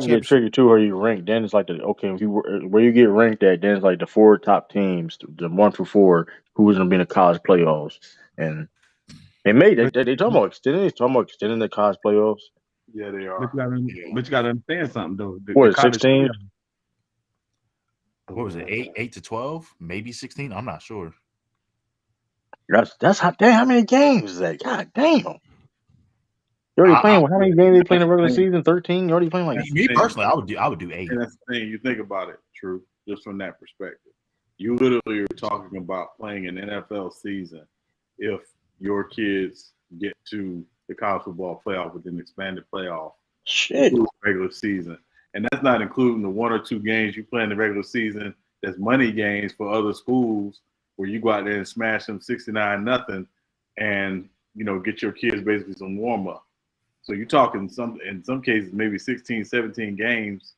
can get tricky too, where you rank. Then it's like where you get ranked at, then it's like the 4 top teams, the 1 through 4, who's gonna be in the college playoffs. And they talking about extending the college playoffs. Yeah, they are. But you gotta understand something though. What, 16? What was it? 8 to 12, maybe 16. I'm not sure. That's how many games is that? God damn! You already playing? How many games they play in the regular season? 13. You already playing like me personally? I would do 8. And that's the thing. You think about it, True. Just from that perspective, you literally are talking about playing an NFL season if your kids get to the college football playoff with an expanded playoff. Shit. Regular season. And that's not including the 1 or 2 games you play in the regular season that's money games for other schools where you go out there and smash them 69-0 and, get your kids basically some warm-up. So you're talking in some cases maybe 16, 17 games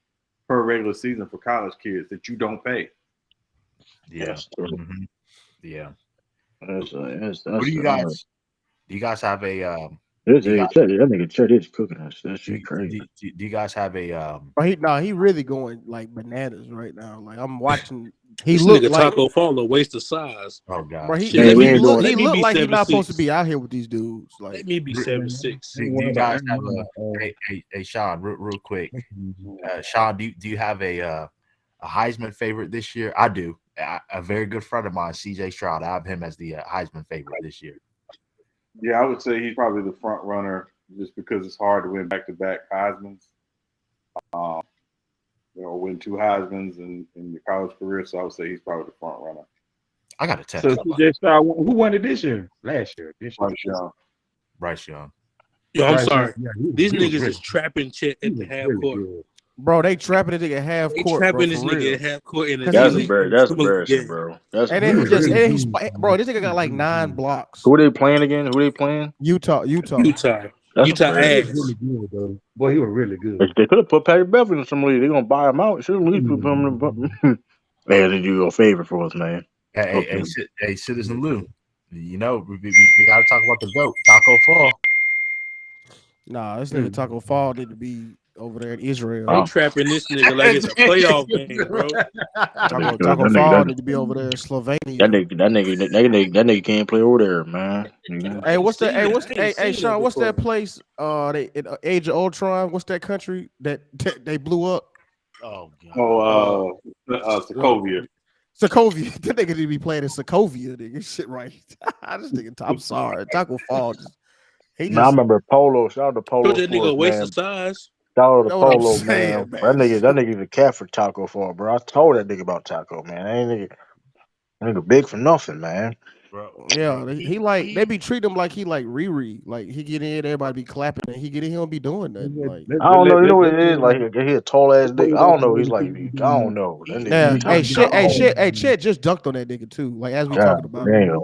per regular season for college kids that you don't pay. Yeah. Mm-hmm. Yeah. What do you guys? Do you guys have a? That nigga Chet is cooking us. That shit crazy. Do you guys have a? He really going like bananas right now. Like I'm watching. He looked like Taco Fall a waste of size. Oh god. Bro, he looked like he's not supposed to be out here with these dudes. Like, let me be 7'6". Do you guys have a Sean? Real quick, Sean, do you have a Heisman favorite this year? I do. A very good friend of mine, CJ Stroud. I have him as the Heisman favorite this year. Yeah, I would say he's probably the front runner just because it's hard to win back-to-back Heismans. Win 2 Heismans in your college career, so I would say he's probably the front runner. I got to test. So CJ Stroud, who won it this year? Last year. Bryce Young. Yo, I'm sorry. These niggas is trapping Chet at the half court. Bro, they trapping this nigga at half court. They trapping this nigga at half court. That's embarrassing, bro. This nigga got like 9 blocks. Who they playing again? Utah. Utah ass. Really good, though. Boy, he was really good. They could have put Patty Beverly in some league. They're gonna buy him out. Should at least put him in the Man, they do you a favor for us, man. Hey, Citizen Lou. We gotta talk about the vote. Taco Fall. Nah, this nigga Taco Fall need to be over there in They Israel. trapping this nigga like it's a playoff game, bro. Taco Fall need to be over there in Slovenia. That nigga can't play over there, man. Hey, what's that? Hey, what's I ain't hey seen Sean? that What's that before. place? They in Age of Ultron. What's that country that they blew up? Oh god. Sokovia. Sokovia. That nigga need to be playing in Sokovia. Nigga, shit right. This nigga. I'm sorry. Taco Fall. He Man, I just. remember Polo. Shout out to Told Polo that nigga for a us, waste man. of size. Shout out to Know what I'm Polo, saying, man. man. That nigga's a cat for Taco Fall, bro. I told that nigga about Taco, man. That nigga big for nothing, man. Yeah, he like they be treating him like he like Riri. Like he get in, everybody be clapping, and he get in, he don't be doing nothing. Like I don't know. You know what it is? Like he a tall ass dick. I don't know. He's like I don't know. That yeah, nigga. hey, Chet just dunked on that nigga too. Like as we God talking about. damn.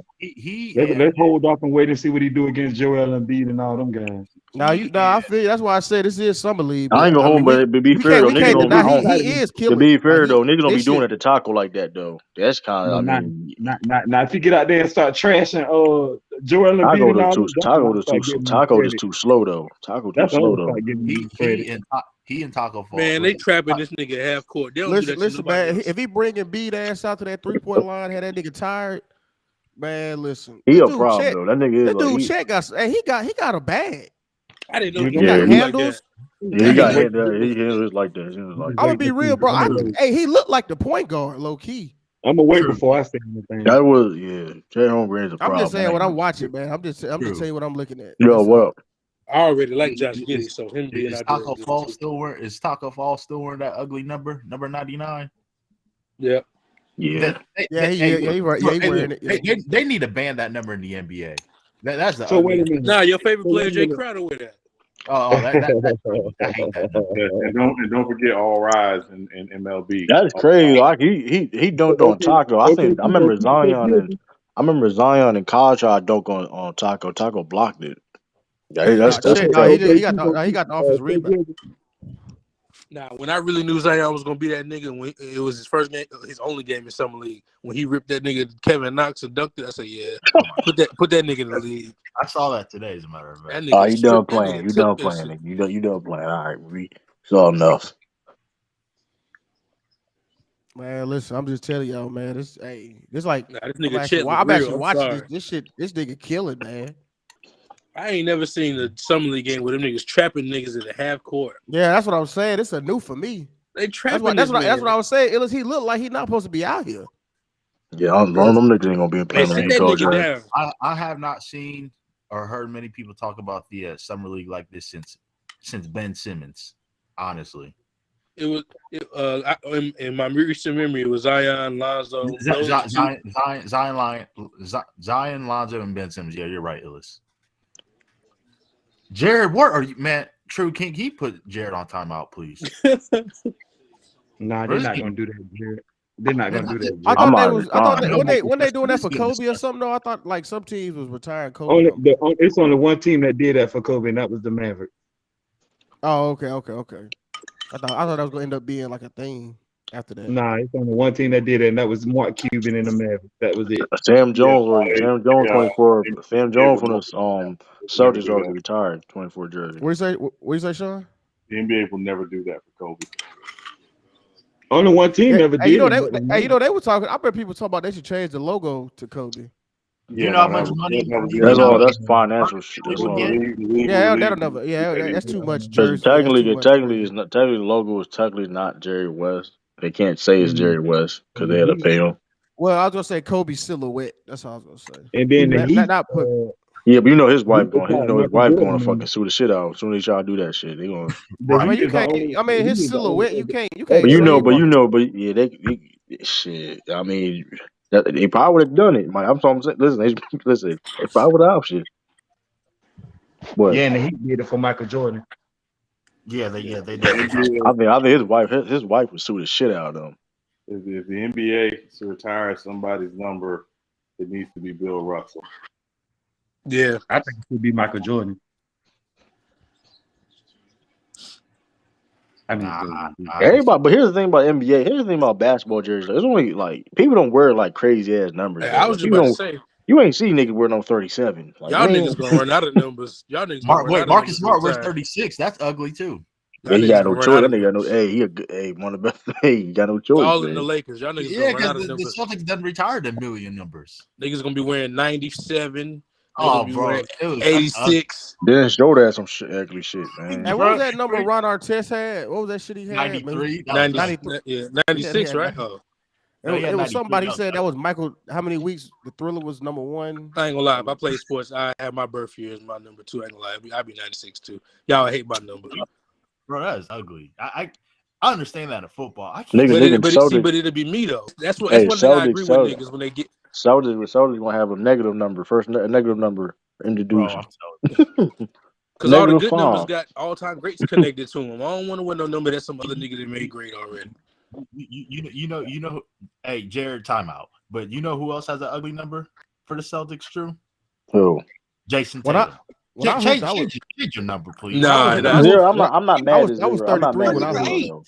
Let's hold off and wait and see what he do against Joel Embiid and all them guys. I feel that's why I said this is summer league. I But ain't gonna I mean, hold, but be fair though, we niggas can't don't. deny I don't he is to killing. be fair though, niggas don't be this doing shit- it to Taco like that though. That's kind of. I mean, Not if you get out there and start trashing Joel Embiid and all them. Taco just too slow though. Taco too That's slow all though. start giving him credit. He and Taco Fall. Man, they trapping this nigga at half court. They don't do that to Listen, nobody man. else. If he bringing beat ass out to that 3-point line, had that nigga tired. Man, listen. He This a dude problem Chet, though. That nigga is this like dude Chet got. Hey, he got a bag. I didn't know He got handles. he got hit. He was like that. He was like I'm gonna be real, bro. Hey, he looked like the point guard, low key. I'm gonna wait before I say anything. That was Jay Holmgren is a problem. I'm just saying what I'm watching, man. I'm just telling you what I'm looking at. Yo, what up? I already like Josh Giddey, so him being Is out Taco there. Fall still wearing? Is Taco Fall still wearing that ugly number 99? Yeah. Yeah. He wearing it. They need to ban that number in the NBA. That's the. So wait a minute. Nah, your favorite player, Jay Crowder, with that. Oh, I hate that. And don't forget All Rise in MLB. That's crazy. Like he dunked on Taco. I remember Zion in college tried to dunk on Taco. Taco blocked it. Yeah, that's he got the offensive rebound. Nah, when I really knew Zion was gonna be that nigga, when it was his first game, his only game in summer league, when he ripped that nigga Kevin Knox and dunked it, I said, "Yeah, put that nigga in the league." I saw that today, as a matter of fact. You done playing? You done playing? You done playing? All right, we saw enough. Man, listen, I'm just telling y'all, man. This like this nigga I'm actually watching this shit. This nigga killing, man. I ain't never seen a summer league game where them niggas trapping niggas at the half court. Yeah, that's what I'm saying. This is new for me. They trapping. That's what I was saying. He looked like he's not supposed to be out here. Yeah, I'm them niggas ain't gonna be playing. I have not seen or heard many people talk about the summer league like this since Ben Simmons. Honestly, it was in my recent memory. It was Zion, Lonzo, Zion, Lonzo, and Ben Simmons. Yeah, you're right, Illis. Jared, what are you, man? True King, he put Jared on timeout, please. Nah, they're not gonna do that, Jared. They're not gonna do that. Jared. I thought when they doing that for Kobe or something. No, I thought like some teams was retiring Kobe. It's only one team that did that for Kobe, and that was the Mavericks. Oh, okay. I thought that was gonna end up being like a thing after that. Nah, it's only one team that did it, and that was Mark Cuban and the Mavericks. That was it. Sam Jones, Sam Jones 24. Sam Jones from the Celtics already retired. 24 jersey. What you say, Sean? The NBA will never do that for Kobe. Only one team ever did. You know they were talking. I bet people talking about they should change the logo to Kobe. Yeah, you know how much money? That's financial shit. Yeah, that'll never. Yeah, that's too much jersey. Technically, the logo is technically not Jerry West. They can't say it's Jerry West because they had to pay him. Well, I was gonna say Kobe silhouette. That's all I was gonna say. And then yeah, but you know his wife going. To fucking sue the shit out. As soon as y'all do that shit, they going. His silhouette. You can't. But shit. I mean, they probably would have done it. I'm saying. Listen. They probably would have option. What? Yeah, and the Heat did it for Michael Jordan. Yeah, they did. I think his wife would sue the shit out of him. If the NBA retires somebody's number, it needs to be Bill Russell. Yeah, I think it should be Michael Jordan. Everybody, but here's the thing about NBA. Here's the thing about basketball jerseys. It's only like people don't wear like crazy ass numbers. I was just about to say. You ain't see niggas wear no 37. Like, Y'all man. niggas gonna run out of numbers. Y'all niggas gonna run out of Marcus numbers. Smart wears sometime. 36. That's ugly too. Yeah, he got no choice. That nigga got no. Hey, he a good. Hey, one of the best. Hey, he got no choice. Y'all man. in the Lakers. Y'all niggas Yeah, gonna run out because of the numbers. Celtics done retired a million numbers. Niggas gonna be wearing 97. Oh, Be bro, wearing it was 86. Dennis showed that some shit, ugly shit, man. Hey, what was that number Ron Artest had? What was that shit he had? 93. 93. Yeah, 96, right? Oh. It was somebody said that was Michael. How many weeks the Thriller was number one? I ain't gonna lie. If I play sports, I have my birth year as my number 2. I ain't gonna lie. I'd be 96 too. Y'all hate my number. Bro, that is ugly. I understand that in football. I can't. Nigga, But it'll be me though. That's what. Hey, That's one thing I agree with niggas when they get. Celtics gonna have a negative number. First negative number introduced. Because all the good numbers got all-time greats connected to them. I don't want to win no number that some other nigga that made great already. You know. Hey, Jared, timeout. But you know who else has an ugly number for the Celtics? True. Who? Jason Tatum. Change your number, please. I'm not mad at Zero. I'm not mad at Zero though.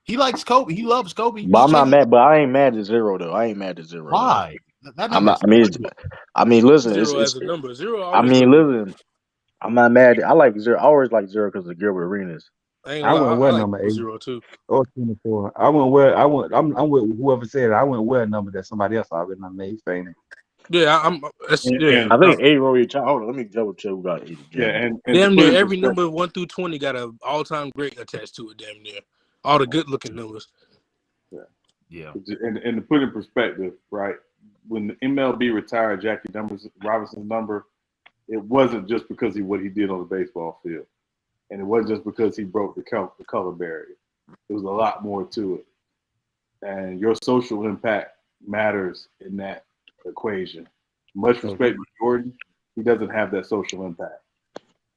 He likes Kobe. He loves Kobe. But I'm not mad. But I ain't mad at Zero though. I ain't mad at Zero. Why? I'm not. I mean, listen. Zero as a number. Zero. I mean, listen. I'm not mad. I like Zero. I always like Zero because of Gilbert Arenas. I wouldn't wear number 8 0 too. or 24. I wouldn't wear. I'm with whoever said it. I wouldn't wear a number that somebody else already made famous. Yeah, I think 8 retired. Hold on, let me double check who got 8. Yeah, and damn near every number 1 through 20 got an all-time great attached to it. Damn near all the good-looking numbers. Yeah. And to put in perspective, right? When the MLB retired Jackie Robinson's number, it wasn't just because of what he did on the baseball field, and it wasn't just because he broke the color barrier. There was a lot more to it, and your social impact matters in that equation. Much respect to Jordan, he doesn't have that social impact.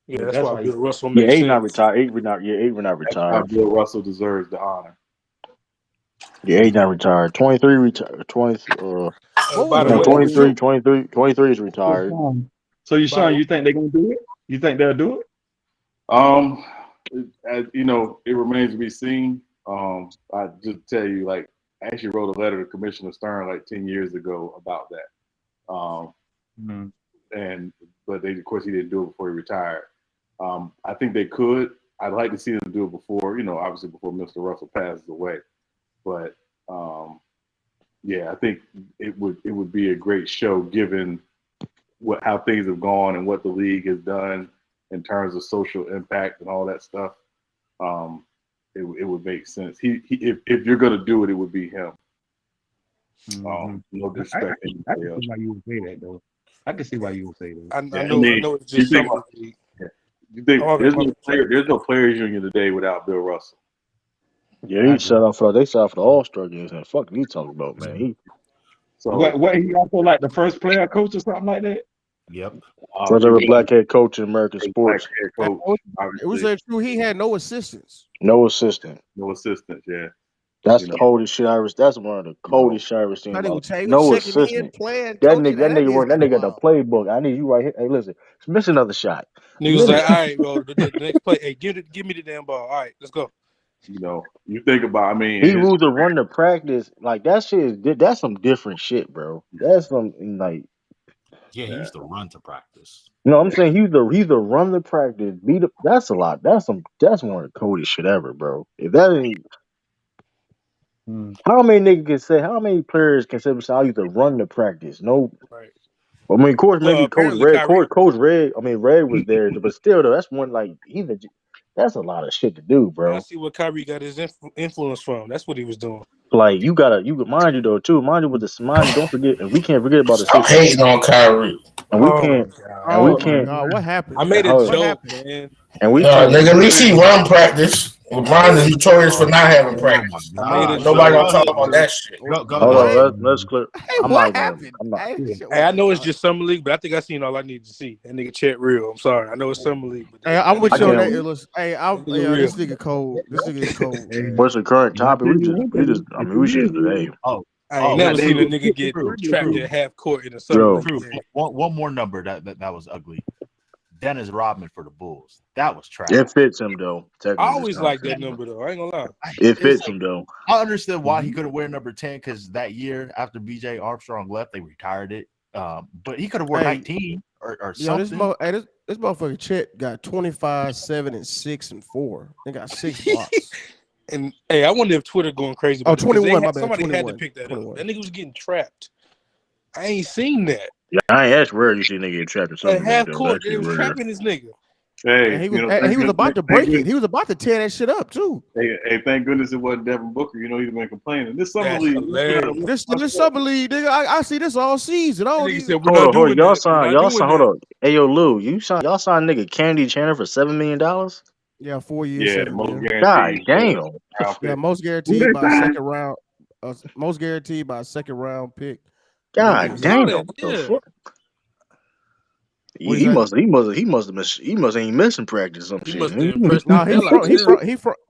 Yeah, that's why Bill Russell Yeah, makes 8 not sense. retired. 8 not. Yeah, 8 not retired. Bill Russell deserves the honor. Yeah, 8 not retired. 23 retired. 20. By the way, 23 is retired. So you think they're gonna do it? You think they'll do it? As you know, it remains to be seen. I just tell you, like, I actually wrote a letter to Commissioner Stern like 10 years ago about that. But of course, he didn't do it before he retired. I think they could. I'd like to see them do it before, obviously before Mr. Russell passes away. But yeah, I think it would be a great show given how things have gone and what the league has done in terms of social impact and all that stuff. It would make sense. If you're gonna do it, it would be him. No disrespect. I can see why you would say that though. I can see why you would say that. I know it's just something. You think there's no players union today without Bill Russell? Yeah, they set up for the All-Star games, and fuck you talking about, man. What he also like the first player coach or something like that? Yep. First ever black head coach in American sports. It was true. He had no assistants. No assistant. No assistants. Yeah. That's the coldest shit I ever. That's one of the coldest shit I ever seen. No assistant. That nigga got the playbook. I need you right here. Hey, listen, miss another shot. Niggas like, all right, bro. The next play. Hey, give me the damn ball. All right, let's go. You think about. He rules to run the practice like that shit. That's some different shit, bro. That's some like. Yeah, he used to run to practice. No, I'm saying he's the run the practice. That's a lot. That's one of the coldest shit ever, bro. If that ain't. How many players can say I used to run the practice? No. Right. I mean, of course, maybe Coach Red. Coach Red. I mean, Red was there, but still, though, that's one like that's a lot of shit to do, bro. I see where Kyrie got his influence from. That's what he was doing. Like you mind you though too. Mind you with the mind you don't forget, and we can't forget about the I'm hating on Kyrie. And we can't. And we can't. God, what happened? I made a joke, man. And we can't. Nigga, at least he run practice. LeBron is notorious for not having practice. Nobody gonna talk about that shit. Hold on, let's clear. I'm not going. Hey, I know it's just summer league, but I think I seen all I need to see. That nigga Chet real. I'm sorry. I know it's summer league. But hey, I'm with you on that. This nigga cold. This nigga is cold. What's the current topic? We should today. I ain't never seen a nigga get trapped at half court in a summer league. One more number that was ugly. Dennis Rodman for the Bulls. That was trash. It fits him though. I always like that number though. I ain't gonna lie. It fits him though. I understood why he couldn't wear number 10 because that year after BJ Armstrong left, they retired it. But he could have won 19 or something. This motherfucker Chet got 25, 7, and 6 and 4. They got 6 blocks. And hey, I wonder if Twitter going crazy about 21, my bad. Somebody 21, had to pick that 21. up. That nigga was getting trapped. I ain't seen that. Yeah, I ain't asked where you see nigga get trapped or At something. half Though. court, That they was shit trapping this nigga. Hey, and he was about to break it. He was about to tear that shit up too. Hey, thank goodness it wasn't Devin Booker. You know he'd been complaining. This summer That's league, hilarious. This summer league, nigga. I see this all season. Hold on, Hold on, y'all signed. Hold on. Hey, yo, Lou, y'all signed nigga Candy Chandler for $7 million. Yeah, 4 years. Yeah, 7 most million. guaranteed. God damn. Yeah, most guaranteed by a second round. Most guaranteed by a second round pick. God damn. What the fuck? He must ain't missing practice or some He shit. must have impressed the No, hell out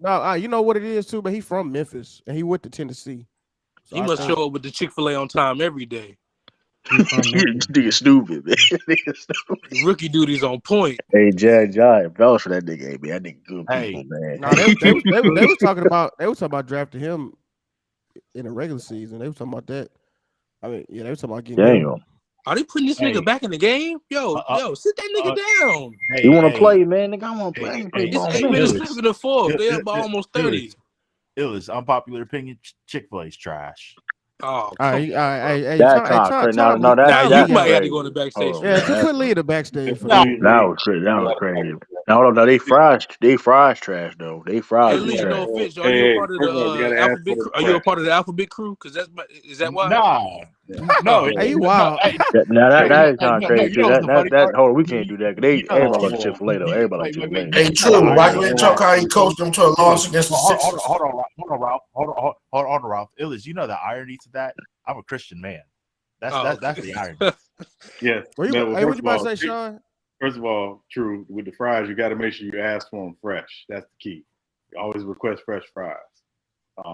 no, you know what it is too, but he from Memphis and he went to Tennessee. So he must show up with the Chick-fil-A on time every day. Nigga stupid, man. The rookie duty's on point. Hey, Jack, vouch for that nigga. Hey, man, that nigga good people, man. No, they was talking about drafting him in the regular season. They was talking about that. I mean, yeah, they was talking about getting him. Are they putting this nigga back in the game? Yo, sit that nigga down. You want to play, man? Nigga, I want to play. I ain't play ball. It's 8 minutes left in the fourth. They up by almost 30. It was unpopular opinion. Chick-fil-A's trash. Oh, hey, that's no, you might have to go in the backstage. Yeah, just leave the backstage. For that was crazy. That was crazy. No, they fries trash though. They fries At least trash. no offense. Are you a part of the alphabet? Are you a part of the alphabet crew? Because is that why? No. Hey, wow. Now that is kind of crazy. Hold on, we can't do that. Everybody loves Chick-fil-A though. Everybody likes Chick-fil-A. Hey, true. Why you ain't talk how he coached them to a loss against the Sixers? Hold on, Ralph. Illis, you know the irony to that? I'm a Christian man. That's the irony. Yes. What you about to say, Sean? First of all, true. With the fries, you got to make sure you ask for them fresh. That's the key. You always request fresh fries.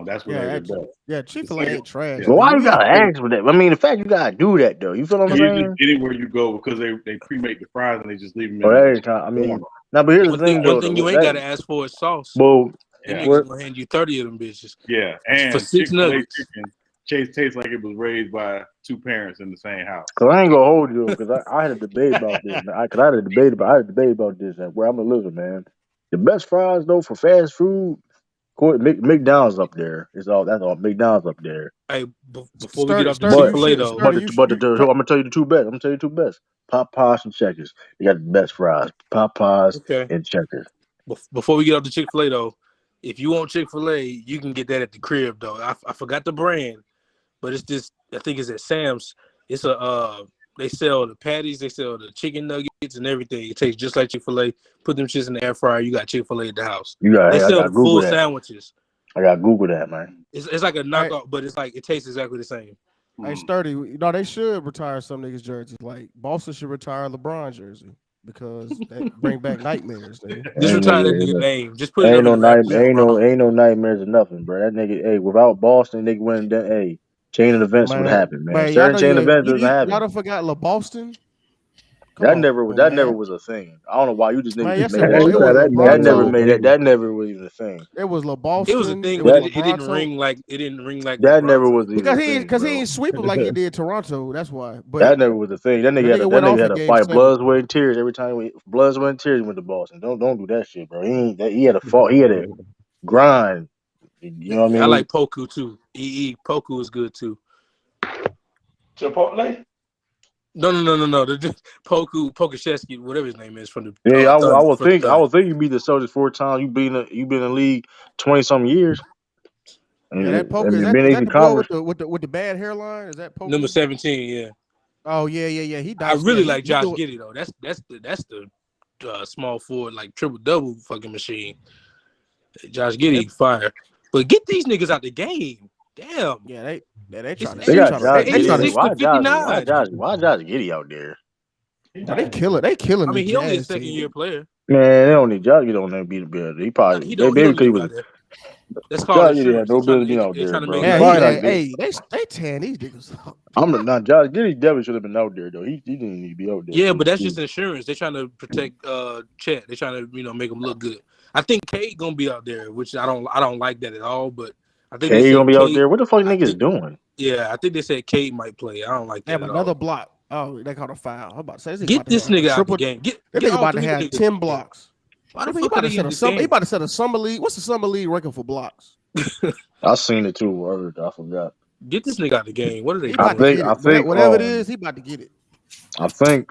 That's what they're best. Yeah, Chick-fil-A ain't trash. But why you gotta ask for that? I mean, the fact you gotta do that though. You feel what I'm saying? Anywhere you go, because they pre-make the fries and they just leave them. Every time. I mean, now, but here's the thing though. One thing you ain't gotta ask for is sauce. Well, niggas gonna hand you 30 of them bitches. Yeah, and for 6 nuggets. Chicken tastes like it was raised by 2 parents in the same house. Cause I ain't gonna hold you because I had a debate about this. I had a debate about this and where I'm gonna live, man. The best fries though for fast food. McDonald's up there. That's all. McDonald's up there. Hey, before we get off the Chick-fil-A though, I'm gonna tell you the two best. Popeyes and Checkers. They got the best fries. Popeyes and Checkers. Before we get off the Chick-fil-A though, if you want Chick-fil-A, you can get that at the crib though. I forgot the brand, but it's this. I think it's at Sam's. It's they sell the patties, they sell the chicken nuggets and everything. It tastes just like Chick-fil-A. Put them shits in the air fryer. You got Chick-fil-A at the house. They sell the full sandwiches. I got Google that, man. It's like a knockoff, but it's like it tastes exactly the same. Hey, Sturdy, they should retire some niggas' jerseys. Like Boston should retire LeBron jersey because that bring back nightmares. Just retire that nigga name. Just put it ain't no nightmares or nothing, bro. That nigga, hey, without Boston, nigga winning that, hey. Chain of events would happen, man. Certain chain events doesn't happen. Y'all don't forgot Boston. That never was a thing. I don't know why you just niggas made that. That never was even a thing. It was Boston. It was a thing, but it didn't ring like that never was even because he ain't sweep him like he did Toronto. That's why. But that never was a thing. That nigga had to fight blood, sweat, and tears every time. Blood, sweat, and tears went to Boston. Don't do that shit, bro. He had to fall. He had to grind. You know what I mean? I like Poku too. Poku is good too. Chipotle? No. Pokashevsky, whatever his name is from the. Yeah, I would think you beat the Celtics 4 times. You been in the league 20-something years. Yeah, that Poku is that the boy with the bad hairline? Is that Poku? Number 17, yeah. Oh yeah. He I really like Josh Giddey though. That's the small forward like triple double fucking machine. Josh Giddey fire, but get these niggas out the game. Damn. Yeah, they trying to. Why Josh Giddey out there? They killing. I mean, he only a second-year player. Man, they don't need Josh. You don't need to be the better. He probably because he was. That's called insurance. No business being out there, bro. Hey, they tearing these niggas up. I'm not Josh Giddey. Definitely should have been out there though. He didn't need to be out there. Yeah, but that's just insurance. They're trying to protect Chet. They're trying to make him look good. I think Cade gonna be out there, which I don't like that at all. But I think Cade gonna be out there. What the fuck niggas doing? Yeah, I think they said Cade might play. I don't like that. Have another block. Oh, they caught a foul. I'm about to say this nigga Get about to this have a nigga out the triple. game. Get That nigga all about to three have niggas. 10 blocks. Why the He fuck about are to they set in a the summer. He game? about to set a summer league. What's the summer league ranking for blocks? I seen it too. I forgot. Get this nigga out the game. What are they He I about to doing? think. get I it. think. Whatever it is, he about to get it. I think.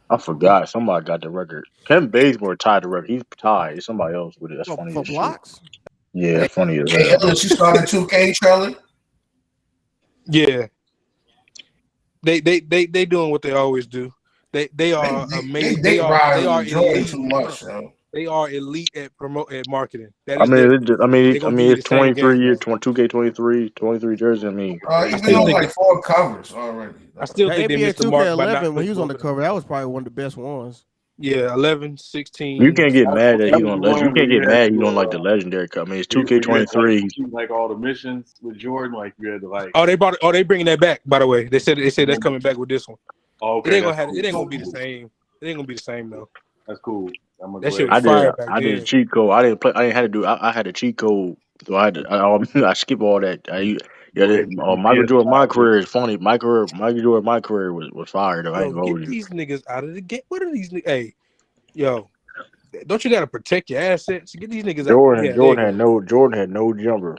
I forgot. Somebody got the record. Ken Bazemore tied the record. He's tied. It's somebody else with it. That's funny For as shit. blocks? Yeah, funny as Hey, hell. Ellis, you started 2K, Charlie? Yeah. They doing what they always do. They are amazing. They are Jordan elite. too much, yo. They are elite at marketing. That I is their. mean, They're gonna give you the it's same 23 game years, though. 2K23 jersey. I mean, He's been on like 4 covers already. I still That think they NBA missed the mark by not 2K11 when he putting was on both the of them. cover, that was probably one of the best ones. Yeah, 11, you 16. can't get mad that That he's was on the legend. You one where can't you get had mad he's on like the to, legendary cup. I mean, it's where you had to, like, 2K23. complete, like all the missions with Jordan. Like you had to like. Oh, they bringing that back. By the way, they said that's coming back with this one. Oh, It okay, ain't gonna that's have. It ain't cool. gonna be the same. It ain't gonna be the same though. That's cool. I'm gonna That go shit ahead. was fire back I did a then. cheat code. I didn't play. I didn't have to do. I had a cheat code, so I had to. I skip all that. Go ahead and get your Michael Jordan. My PS5 career is funny. Michael Jordan. My career was fire though. I Yo, ain't gonna get hold you. these niggas out of the game. What are these? Hey, yo, don't you gotta protect your assets? Get these niggas out. Yeah, there you go. Jordan had no jumper.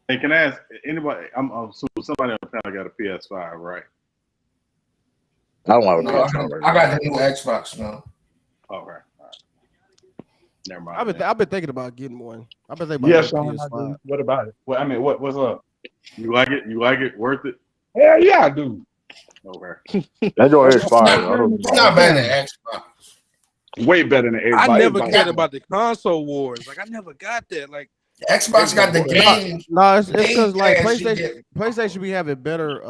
Hey, can I ask anybody? I'm assuming somebody on the panel got a PS5, right? I don't have a No, PS5 right I now. got the new Xbox now. Okay, all right. Never mind. I've been thinking about getting one. I've been thinking Yes, about Sean, getting a I do. PS5. What about it? Well, I mean, what's up? You like it? You like it? Worth it? Hell yeah, I do. Okay. That joint is It's fire. not, I don't it's not better than Xbox. Way better than I everybody. never cared about the console wars. Like I never got that. Like Xbox got the game. No, it's Game because like Pass you PlayStation be having better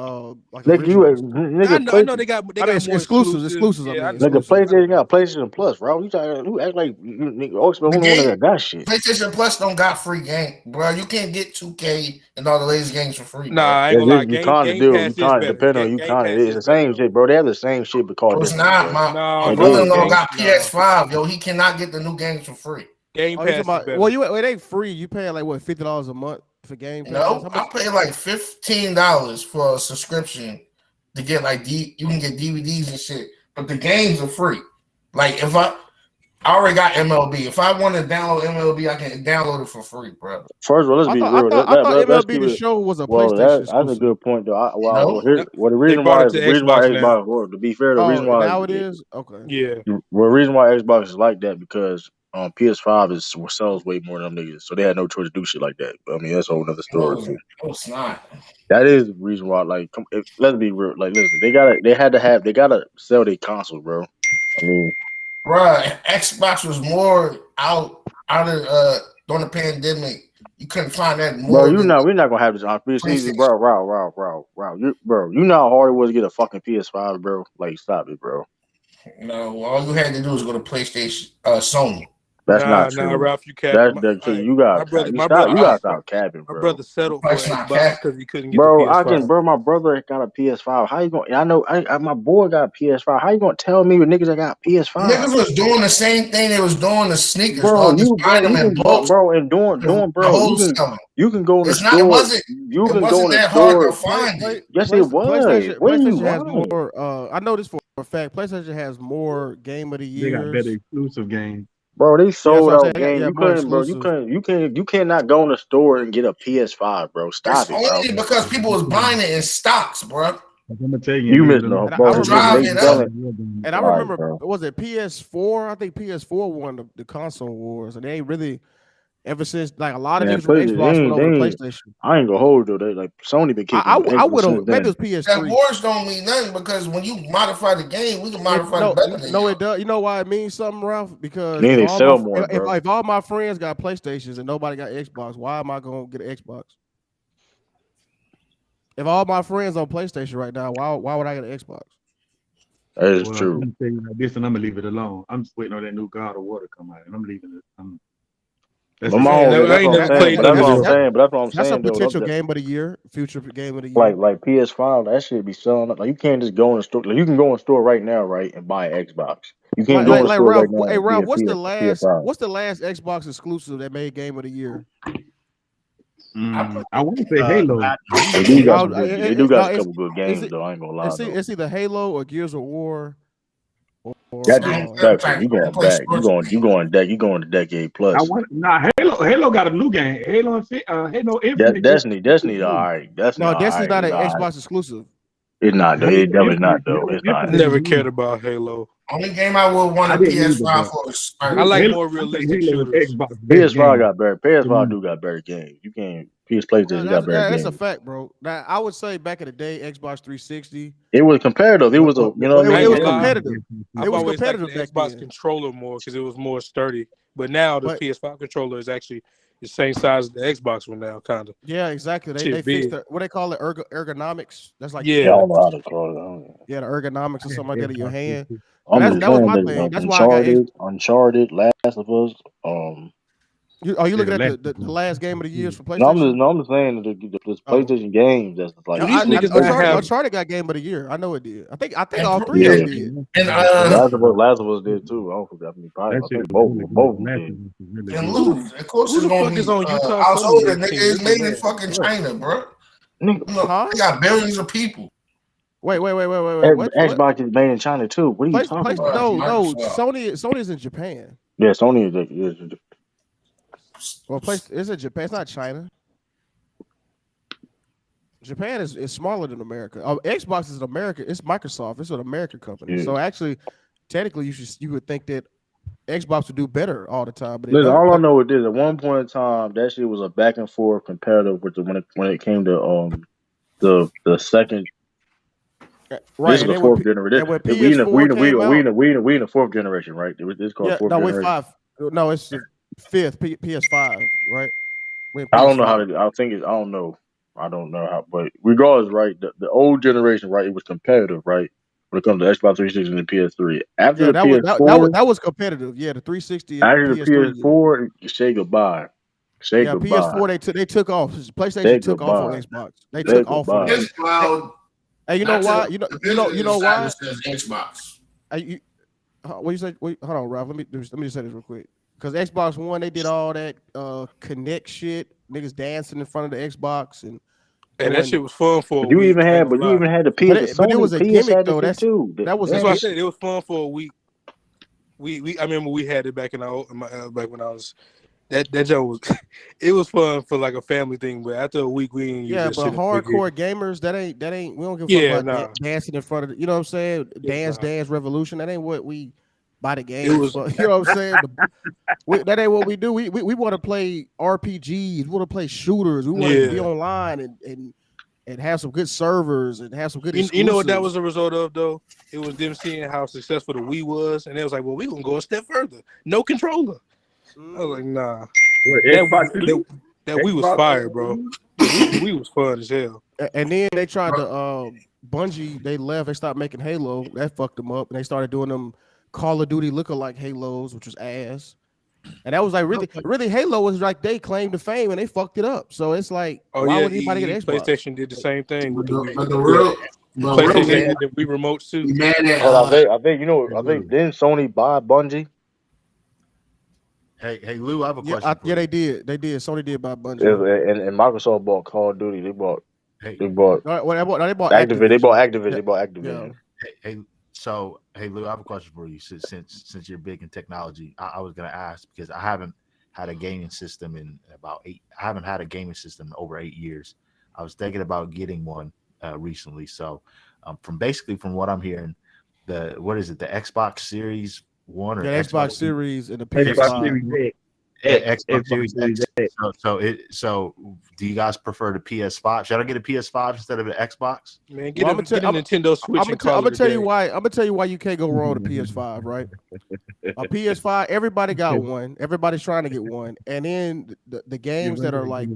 like Nigga, I know they got I mean, more exclusives. Yeah, I know. Nigga, PlayStation got PlayStation Plus, bro. You talking? Who act like nigga? Oxman, The who the one game, that got shit? PlayStation Plus don't got free game, bro. You can't get 2K and all the latest games for free, bro. Nah, I ain't gonna lie. You Game kind of do. You Pass is kind of better. depend on you. Game Kind of Pass it's is the better same though. shit, bro. They have the same shit, but called No, it's differently, not. bro. My They do, brother-in-law bro. got PS5, yo. He cannot get the new games for free. Game Oh, Pass you is talking about, better. well, it ain't free. You pay like what $50 a month for Game Pass? No, I pay like $15 for a subscription to get like you can get DVDs and shit, but the games are free. Like if I already got MLB, if I want to download MLB, I can download it for free, bro. First of all, let's be real. I thought Let's MLB keep The it. Show was a Well, PlayStation that's a exclusive. good point, though. No, The they reason brought why it to Xbox. now. Well, to be fair, the reason Oh, why now it is okay. Yeah. Well, the reason why Xbox is like that because PS5 sells way more than them niggas, so they had no choice to do shit like that. But, I mean, that's a whole other story too. no, it's not. That is the reason why. Like, let's be real. Like, listen, they gotta sell their console, bro. I mean, Bruh, Xbox was more out of during the pandemic. You couldn't find that more bro, than we're not gonna have this on preseason, PlayStation. bro. You know how hard it was to get a fucking PS5, bro. Like, stop it, bro. No, all you had to do was go to PlayStation, Sony. That's not Nah, true. Ralph, you capping. You got My brother, you gotta stop capping, my bro. brother settled for Price not Xbox capped. because he couldn't get the PS5. My brother got a PS5. How you going? I know, my boy got a PS5. How you gonna tell me with niggas that got PS5? Niggas was doing the same thing they was doing the sneakers, Bro, dog. Just buying them you in can bulk. you can go in the It's not. store. It wasn't that hard to find it. Yes, it was. What do you PlayStation has want? more. I know this for a fact. PlayStation has more Game of the They got better Years. exclusive games. Bro, they sold I'm saying. out games. Yeah, You more couldn't, bro. You cannot go in the store and get a PS5, bro. It's Stop it, bro. only because people was buying it in stocks, bro. I'm gonna tell You missing the bro. I They remember, selling. and I All right, remember, bro. was it PS4? I think PS4 won the console wars, and they ain't really ever since like a lot of Man, niggas from Xbox went over to PlayStation. I ain't gonna hold you though. They like Sony been kicking. I would have since maybe then. it was That PS3. wars don't mean nothing because when you modify the game, we can modify it better than No, you. it does. You know why it means something, Ralph? Because Then they if sell more, bro. if all my friends got PlayStations and nobody got Xbox, why am I gonna get an Xbox? If all my friends on PlayStation right now, why would I get an Xbox? That is Well, true. I'm gonna tell you like this, and I'm gonna leave it alone. I'm just waiting on that new God of War to come out, and I'm leaving it. That's what I'm saying. But that's what I'm That's a saying, though. potential game of the year, future game of the year. Like PS5, that shit be selling. Like you can't just go in the store. Like you can go in the store right now, right, and buy an Xbox. You can't go in the store Ralph, right now. hey And Ralph, get a PS5. what's the last Xbox exclusive that made game of the year? I want to say Halo. They do got some No, good. They do got a it's couple good games though. I ain't gonna lie though. it's either Halo or Gears of War or That disrespectful. You going back? You going to decade plus. Halo got a new game. Halo Infinite. Destiny, all right. Destiny, no, all Destiny's right. not an All right. Xbox exclusive. It's not. Halo It definitely not Infinite, though. It's not. Never cared about Halo. Only game I would want a PS5 for is I like Spider-Man. more realistic shooters. PS5 got better. PS5 do got better games. You can't. PlayStation got better That's games. a fact, bro. Now, I would say back in the day, Xbox 360. It was competitive. It was a, you know what I mean? It was competitive. I've always liked the Xbox controller more because it was more sturdy. But now the PS5 controller is actually the same size as the Xbox one now, kind of. Yeah, exactly. They fixed what they call it, ergonomics. That's like I don't know how to call it. Yeah, the ergonomics or something like that in your hand. I'm That was my thing. That's why I got Uncharted, Last of Us. You looking at the last game of the years for PlayStation? No, I'm just saying the PlayStation games. That's like Uncharted got game of the year. I know it did. I think all three of them did. And Last of Us did too. I don't forget. I think both of them did. And lose. Of course, Who the it's fuck gonna is be. on Utah? I was older, nigga. It's made in fucking China, bro. They got billions of people. Wait. What? Xbox is made in China too. What are you talking about? No. Sony's in Japan. Yeah, Sony is. Well, is it Japan? It's not China. Japan is smaller than America. Xbox is America. It's Microsoft. It's an American company. Yeah. So actually, technically, you would think that Xbox would do better all the time. But listen, all I know is this: at one point in time, that shit was a back and forth competitive with when it came to the second. Right, this is the fourth generation. We in the fourth generation, right? This called fourth generation. 5. No, it's the fifth PS5, right? I don't know how to. I don't know. I don't know how, but regardless, right? The old generation, right? It was competitive, right? When it comes to Xbox 360 and the PS3. After the PS4, that was competitive. Yeah, the 360. After the PS4, you say goodbye. Say goodbye. PS4 they took off. PlayStation took off on Xbox. They took off on Xbox. Hey, you know why? You know why? Xbox. What you say? Wait, hold on, Ralph. Let me just say this real quick. Because Xbox One, they did all that Connect shit, niggas dancing in front of the Xbox, and that shit was fun for. You even had the PS. But it was a gimmick though. That's what I said. It was fun for a week. I remember we had it back back when I was. That joke was, it was fun for like a family thing, but after a week we didn't use that shit. But hardcore gamers, that ain't. We don't give a fuck about dancing in front of. You know what I'm saying? Dance Revolution. That ain't what we buy the game. You know what I'm saying? That ain't what we do. We want to play RPGs. We want to play shooters. We want to be online and have some good servers and have some good. You know what that was a result of though? It was them seeing how successful the Wii was, and they was like, "Well, we gonna go a step further. No controller." I was like, nah. That we was fire, bro. We was fun as hell. And then they tried to Bungie. They left. They stopped making Halo. That fucked them up. And they started doing them Call of Duty lookalike Halos, which was ass. And that was like really Halo was like they claimed the fame and they fucked it up. So it's like, why would anybody get Xbox? PlayStation did the same thing with the PlayStation had the Wii remotes too. I think didn't Sony buy Bungie? Hey, Lou, I have a question. They did. Sony did buy Bungie. And Microsoft bought Call of Duty. They bought Activision. They bought Activision. Hey, Lou, I have a question for you. Since you're big in technology, I was gonna ask because I haven't had a gaming system in I haven't had a gaming system in over 8 years. I was thinking about getting one recently. So, from what I'm hearing, the Xbox Series One or Xbox Series and the PS5. Xbox Series X. So do you guys prefer the PS5? Should I get a PS5 instead of an Xbox? Man, get a Nintendo Switch. I'm gonna tell you why. I'm gonna tell you why you can't go wrong with a PS5, right? A PS5, everybody got one. Everybody's trying to get one, and then the games that are like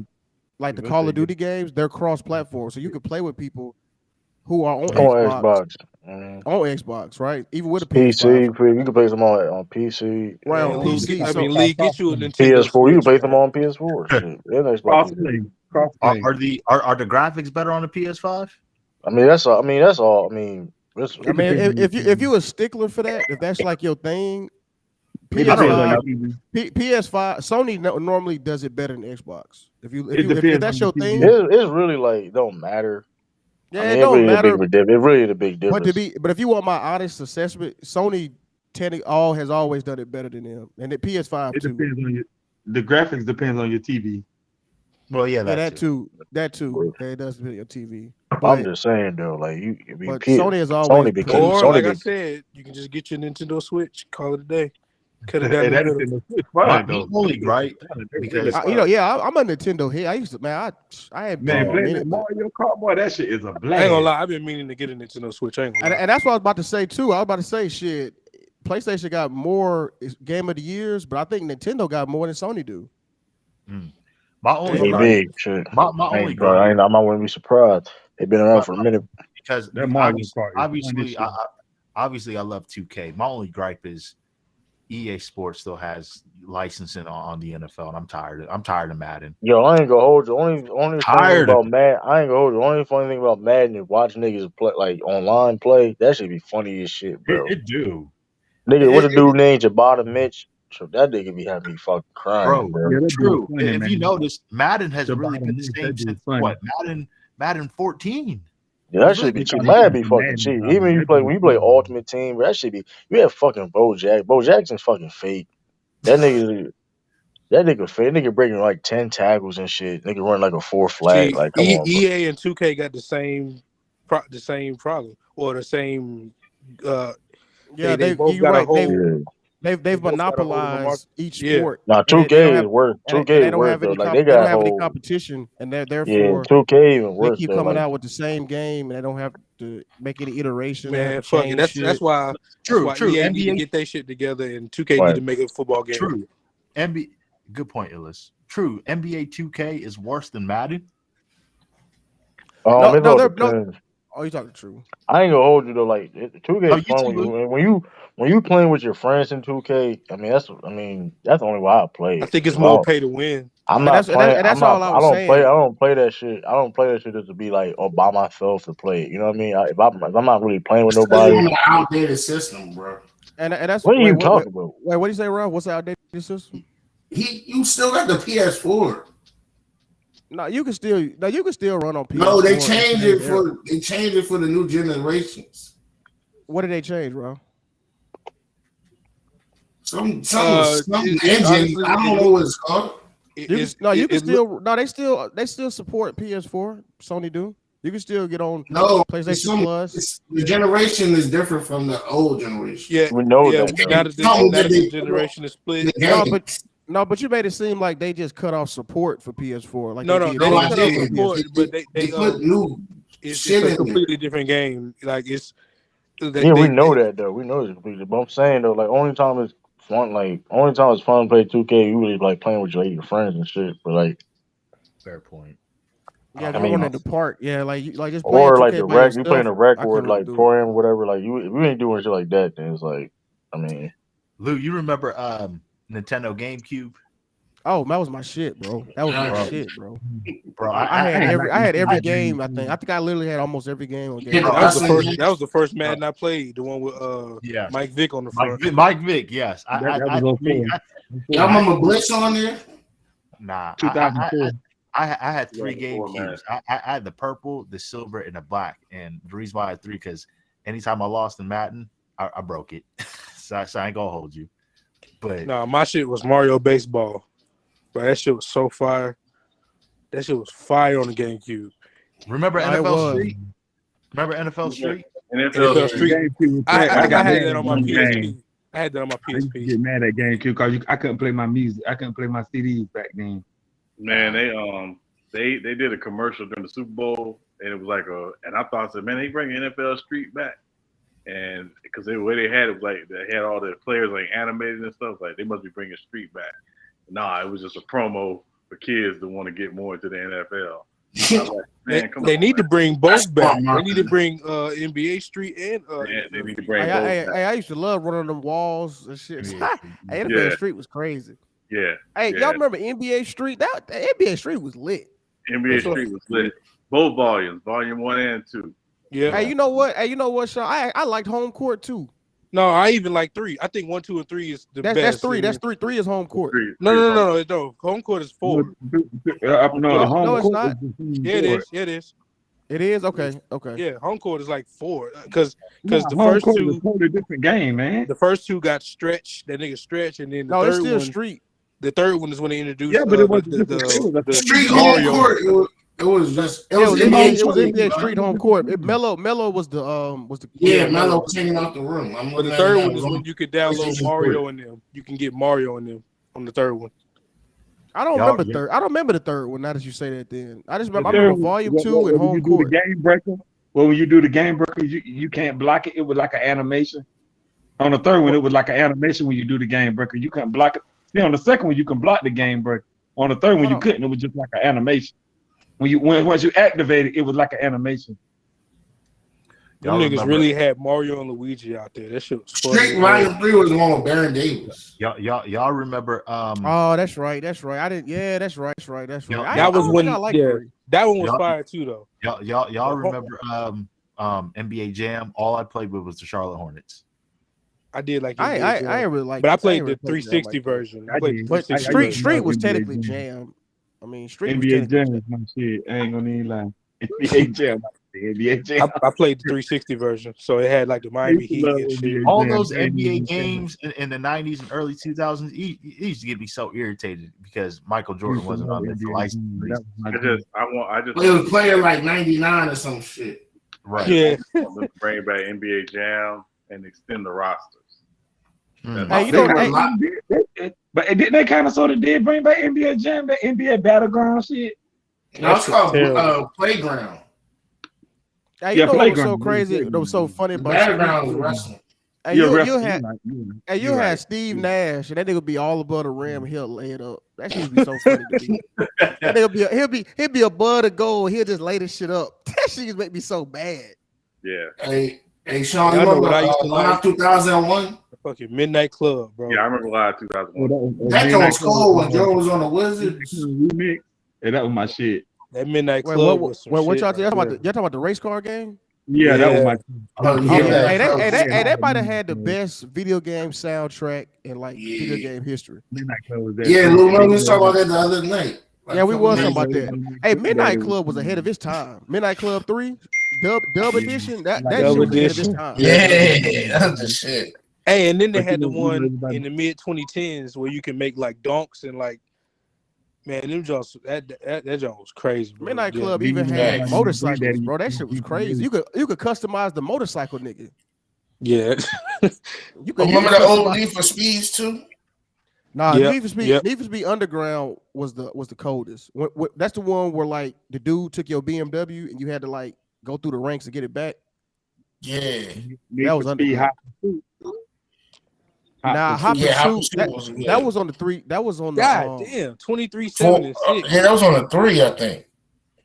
the Call of Duty games, they're cross-platform, so you can play with people who are on Xbox. On Xbox, right? Even with a PC, you can play some on PC. Right, on PC. League, get you a Nintendo PS4. You can play them on PS4. Are the graphics better on the PS5? That's all. If you a stickler for that, if that's like your thing, PS5, PS5, Sony normally does it better than Xbox. If that's your thing, it's really like don't matter. Yeah, I mean, it don't matter. It really is a big difference. But if you want my honest assessment, Sony has always done it better than them, and the PS5 It too. depends on the graphics depends on your TV. Well, yeah, that too. That it does depend on your TV. I'm just saying though, like but Sony has always like I said, you can just get your Nintendo Switch, call it a day, cut it down in the middle. My only gripe because I'm a Nintendo head. I used to I had playing Mario Kart, boy, that shit is a blast. I ain't gonna lie, I've been meaning to get a Nintendo Switch. I ain't gonna lie. And that's what I was about to say too. I was about to say shit. PlayStation got more Game of the Years, but I think Nintendo got more than Sony do. My only big shit. My only gripe. I wouldn't be surprised. They've been around for a minute. Because obviously I love 2K. My only gripe is EA Sports still has licensing on the NFL, and I'm tired of Madden. Yo, I ain't gonna hold you. Only funny thing about Madden, I ain't gonna hold you. Only funny thing about Madden is watch niggas play like online play. That should be funny as shit, bro. It do. Nigga, what's a dude named Jabata Mitch? So that nigga be having me fucking crying, bro. Yeah, true. If you notice, Madden has really been the same since what? Madden 14. Yeah, that should be cheap. Madden be fucking cheap. Even when you play Ultimate Team, that should be. You have fucking Bo Jackson. Bo Jackson's fucking fake. That nigga fake. Nigga breaking like 10 tackles and shit. Nigga run like a 4 flag. Like come on, EA and 2K got the same problem or the same. They both got a whole. They've monopolized each sport. Now 2K is worse. 2K is worse though. Like they don't got have any whole competition, and therefore 2K even worse. They keep coming out with the same game, and they don't have to make any iteration. Man, fuck it. That's why. True. EA need to get their shit together, and 2K need to make a football game. True. Good point, Illis. True. NBA 2K is worse than Madden. Oh, you talking true? I ain't gonna hold you though. Like 2K is fun when you playing with your friends in 2K. I mean that's the only way I play. I think it's more pay to win. I'm not playing. I don't play that shit. I don't play that shit just to be like by myself to play it. You know what I mean? If I'm not really playing with nobody. It's an outdated system, bro. And that's what are you talking about? Wait, what do you say, Rob? What's the outdated system? You still got the PS4. No, you can still run on PS4. No, they changed it for the new generations. What did they change, bro? Some engine. I don't know what it's called. They still support PS4. Sony do. You can still get on PlayStation Plus. The generation is different from the old generation. Yeah, we know that. Now that the generation is split. No, but you made it seem like they just cut off support for PS4. Like they cut off support, but they put new. It's a completely different game. Like it's. We know that though. We know it's completely. But I'm saying though, like only time it's fun to play 2K. You really like playing with your friends and shit. But like, fair point. Yeah, going in the park. Yeah, like just or like the rec. You playing the rec or like Pro Am, whatever. Like you, if you ain't doing shit like that, then it's like, I mean, Lou, you remember Nintendo GameCube? Oh, that was my shit, bro. That was my shit, bro. Bro, I had every game. I think I literally had almost every game on game. That was the first Madden I played. The one with Mike Vick on the front. Mike Vick, yes. Y'all remember Blitz on there? Nah, 2004. I had 3 GameCubes. I had the purple, the silver, and the black. And the reason why I had 3 because anytime I lost in Madden, I broke it. so I ain't gonna hold you. But my shit was Mario Baseball. But that shit was so fire. That shit was fire on the GameCube. Remember NFL Street? Remember NFL Street? NFL Street. I had that on my PSP. I had that on my PSP. I used to get mad at GameCube because I couldn't play my music. I couldn't play my CDs back then. Man, they did a commercial during the Super Bowl, and it was like and I thought, man, they bring NFL Street back, and because the way they had it was like they had all the players like animated and stuff. Like they must be bringing Street back. Nah, it was just a promo for kids to want to get more into the NFL. Like, they need to bring both back. They need to bring NBA Street and they need to bring both back. I used to love running on them walls and shit. NBA Street was crazy. Yeah. Hey, y'all remember NBA Street? That NBA Street was lit. NBA Street was lit. Both volumes, volume 1 and 2. Yeah. Hey, you know what? Sean? I liked Home Court too. No, I even like 3. I think 1, 2, and 3 is the best. That's 3. That's 3. 3 is home court. No. Home court is 4. No, it's not. Yeah, it is. Yeah, it is. It is okay. Yeah, home court is like 4 because the home first court 2 is a totally different game, man. The first 2 got stretched. That nigga stretched, and then the No, it's third still one, street. The third one is when they introduced. Yeah, but it was the street home court. It was NBA street home court. Melo was the Melo was hanging out the room. But the third one is when you could download Mario in them. You can get Mario in them on the third one. I don't remember third. I don't remember the third one. Now that you say that, then I just remember Volume 2 and home court. The game breaker. Well, when you do the game breaker, you can't block it. It was like an animation. On the third one, it was like an animation when you do the game breaker. You couldn't block it. See, on the second one, you can block the game breaker. On the third one, you couldn't. It was just like an animation. Once you activate it, it was like an animation. Them niggas really had Mario and Luigi out there. That shit was funny. Street Volume 3 was the one with Baron Davis. Y'all remember? Oh, that's right. I didn't. Yeah, that's right. That was when. That one was fire too, though. Y'all remember NBA Jam? All I played with was the Charlotte Hornets. I did like. I really like. But I played the 360 version. But Street was technically Jam. I mean, Street NBA Jam is my shit. I ain't gonna even lie. NBA Jam. I played the 360 version, so it had like the Miami Heat and shit. All those NBA games in the 90s and early 2000s, it used to get me so irritated because Michael Jordan wasn't on there for license reasons. It was playing like 99 or some shit. Right. Yeah. Bring back NBA Jam and extend the rosters. But didn't they kind of sort of did bring back NBA Jam, that NBA Battleground shit? That's called Playground. Hey, you know what was so crazy? That was so funny about Battleground was wrestling. Hey, you had Steve Nash, and that nigga be all above the rim, and he'll lay it up. That shit be so funny to me. That nigga he'll be above the goal, he'll just lay this shit up. That shit just make me so bad. Yeah. Hey, Sean, you remember Live 2001? The fucking Midnight Club, bro. Yeah, I remember Live 2001. That was cool when Joe was on the Wizards. Yeah, that was my shit. That Midnight Club was some what shit. Y'all talking about the race car game? Yeah, that was my. That might have had the best video game soundtrack in like video game history. Midnight Club was that. Yeah, Lou was talking about that the other night. Yeah, we was talking about that. Hey, Midnight Club was ahead of its time. Midnight Club 3, dub edition. That shit was ahead of its time. Yeah, that's the shit. Hey, and then they had the one in the mid 2010s where you can make like donks and like. Man, them jobs that job was crazy. Bro. Midnight Club even had motorcycles, bro. That shit was crazy. You could customize the motorcycle, nigga. Yeah. You remember the old Need for Speeds too? Nah, Need for Speed Underground was the coldest. That's the one where like the dude took your BMW and you had to like go through the ranks to get it back. Yeah, that was Underground. Nah, Hot Pursuit. That was on the 3. That was on the. God damn, 23, 7, and 6. Yeah, that was on the 3, I think.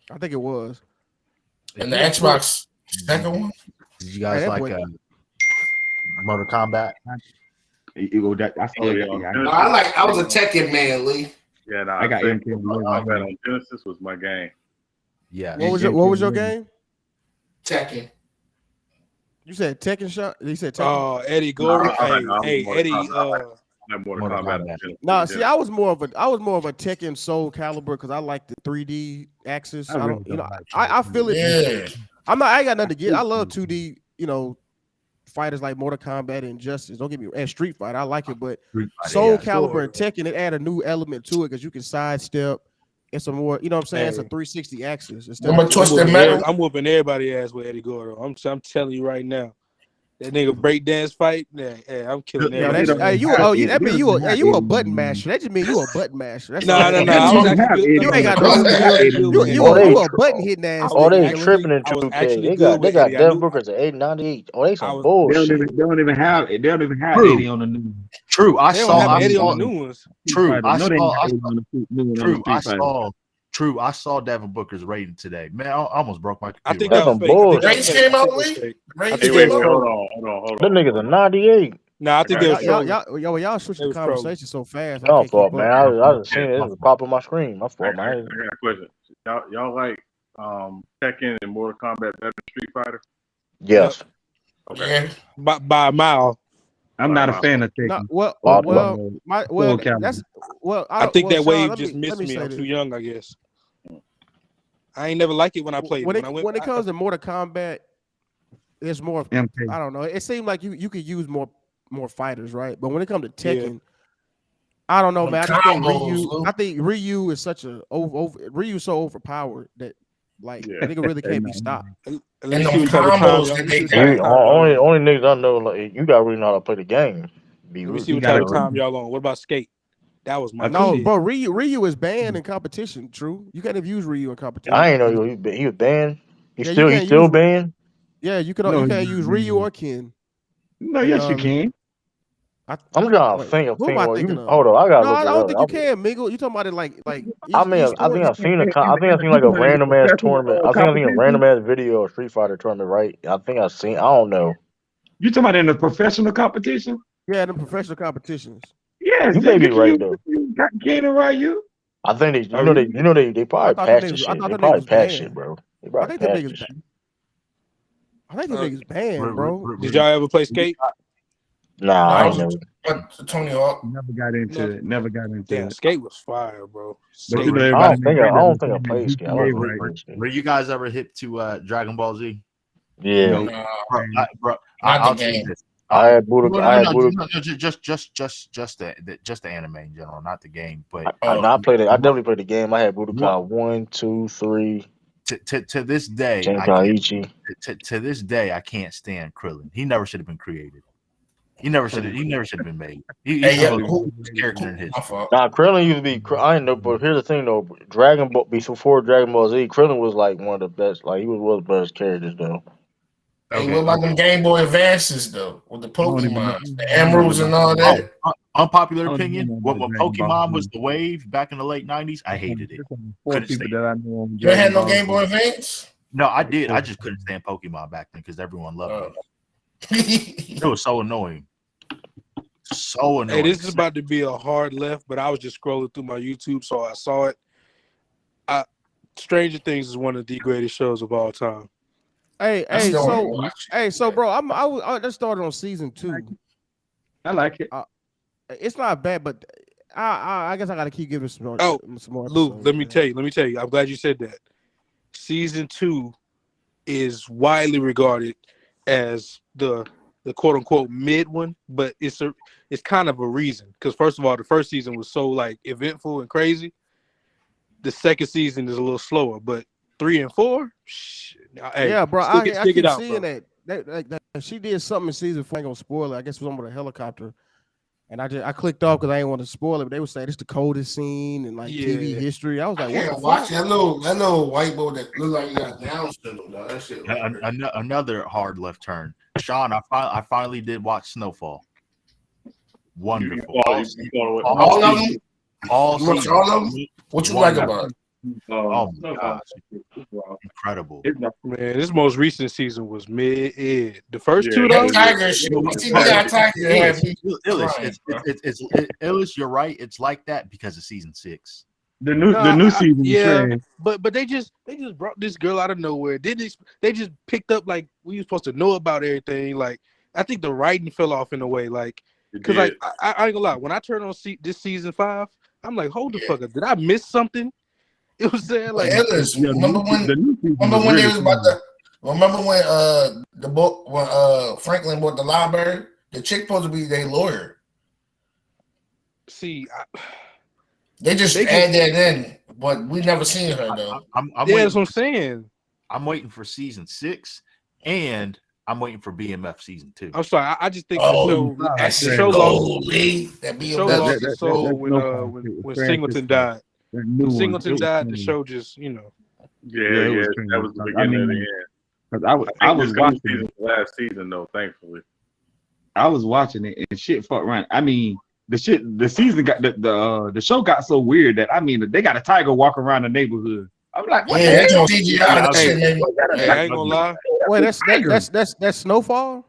I think it was. And the Xbox second one. Did you guys like Mortal Kombat? I was a Tekken man, Lee. Yeah, I got Kombat on Genesis was my game. Yeah. What was your game? Tekken. You said Tekken shot? You said Tekken? Eddie Gordy. Hey, Eddie. Nah, see, I was more of a Tekken Soul Calibur because I like the 3D axis. I feel it. Yeah. I ain't got nothing to get. I love 2D, fighters like Mortal Kombat and Injustice. Don't get me and Street Fighter. I like it, but Soul Calibur and Tekken, it add a new element to it because you can sidestep. It's a more, you know what I'm saying? It's a 360 axis. I'm whooping everybody ass with Eddie Gordo. I'm telling you right now. That nigga breakdance fight, I'm killing that. You a button masher. That just means you a button masher. No. You ain't got no. You a button hitting ass. Oh, they tripping in 2K. They got Devin Booker's at 898. Oh, they some bullshit. They don't even have 80 on the new. True, I saw 80 on the new ones. True, I saw Devin Booker's rating today. Man, I almost broke my computer. I think that was fake. Race came out, Lee? Hold on. Them niggas are 98. Nah, I think it was y'all switching the conversation so fast. No fault, man. I was seeing it. It was popping my screen. My fault, man. I got a question. Y'all like Tekken and Mortal Kombat better than Street Fighter? Yes. Okay. By a mile. I'm not a fan of No, taking. well, Full calories. that's well. I think that Sean, wave just missed me. say I'm this. too young, I guess. I ain't never liked it when I played. When it. it comes to Mortal Kombat, there's more. MK. I don't know. It seems like you could use more fighters, right? But when it comes to Tekken, I don't know, man. I just think Ryu. I think Ryu is such a Ryu's so overpowered that nigga really can't be stopped. And the combos that they only niggas I know, like, you gotta really know how to play the game. Let me see what type of time y'all on. What about skate? That was my no, bro. Ryu is banned in competition. True, you can't even use Ryu in competition. I ain't know he was banned. He's you still banned. Yeah, you can't use Ryu or Ken. No, yes, you can. I'm trying to think. Who am I thinking of? Hold on, I gotta look I it don't up. think you can, Mingle. You talking about it like? I think I've seen like a random ass tournament. I think I've seen a random ass video of Street Fighter tournament, right? I think I've seen. I don't know. You talking about in the professional competition? Yeah, in the professional competitions. Yes, you may be right though. Ken and Ryu. I think they probably patched this shit. They probably patched shit, bro. They probably patched this shit. I think the niggas banned, bro. Did y'all ever play skate? Nah, I ain't never. Tony Hawk never got into it. Never got into Damn, it. skate was fire, bro. But Skate. I don't think I played skate. Were you guys ever hip to Dragon Ball Z? Yeah. No, bro, I'll say this. I had Budokai. Just the anime in general, not the game. But I played it. I definitely played the game. I had Budokai 1, 2, 3. To this day, to this day, I can't stand Krillin. He never should have been created. He never should have been made. He's character in his. Nah, Krillin used to be. I didn't know, but here's the thing though. Dragon Ball before Dragon Ball Z, Krillin was like one of the best. Like he was one of the best characters though. Hey, what about them Game Boy Advances though, with the Pokemon, the Emeralds, and all that? Unpopular opinion: when Pokemon was the wave back in the late '90s, I hated it. Couldn't stand it. You had no Game Boy Advance? No, I did. I just couldn't stand Pokemon back then because everyone loved it. It was so annoying. So annoying. Hey, this is about to be a hard left, but I was just scrolling through my YouTube, so I saw it. Stranger Things is one of the greatest shows of all time. So, bro, I just started on season 2. I like it. It's not bad, but I guess I gotta keep giving some more. Some more Lou, let me tell you. I'm glad you said that. Season 2 is widely regarded as the quote unquote mid one, but it's kind of a reason because first of all, the first season was so like eventful and crazy. The second season is a little slower, but 3 and 4, hey, yeah, bro. I keep it out, seeing bro. that she did something in season 4. I ain't gonna spoil it. I guess it was on with a helicopter, and I clicked off because I didn't want to spoil it. But they were saying it's the coldest scene in TV history. I was like, what the fuck? That little white boy that looked like he got Down syndrome. That shit. Another hard left turn. Sean, I finally did watch Snowfall. Wonderful. All of them. All of them. What you like about it? Oh my gosh, incredible! Man, this most recent season was mid. The first two, that though. Tiger shit. Illis, you're right. It's like that because of season 6. The new season. Yeah, but they just brought this girl out of nowhere. They just picked up like we were supposed to know about everything. Like I think the writing fell off in a way. Like because like I ain't gonna lie. When I turned on this season 5, I'm like, hold the fuck up. Did I miss something? It was there like remember when they was about to remember when Franklin bought the library? The chick supposed to be their lawyer. See, they just add that in, but we never seen her though. That's what I'm saying. I'm waiting for season 6, and I'm waiting for BMF season 2. I'm sorry, I just think the show lost its soul when Singleton died. When Singleton died, the show just, Yeah, that was the beginning of the end. Because I was watching it last season though, thankfully. I was watching it and shit fucked around. I mean, the season got the show got so weird that they got a tiger walking around the neighborhood. I'm like, what the hell? I ain't gonna lie. Wait, that's Snowfall?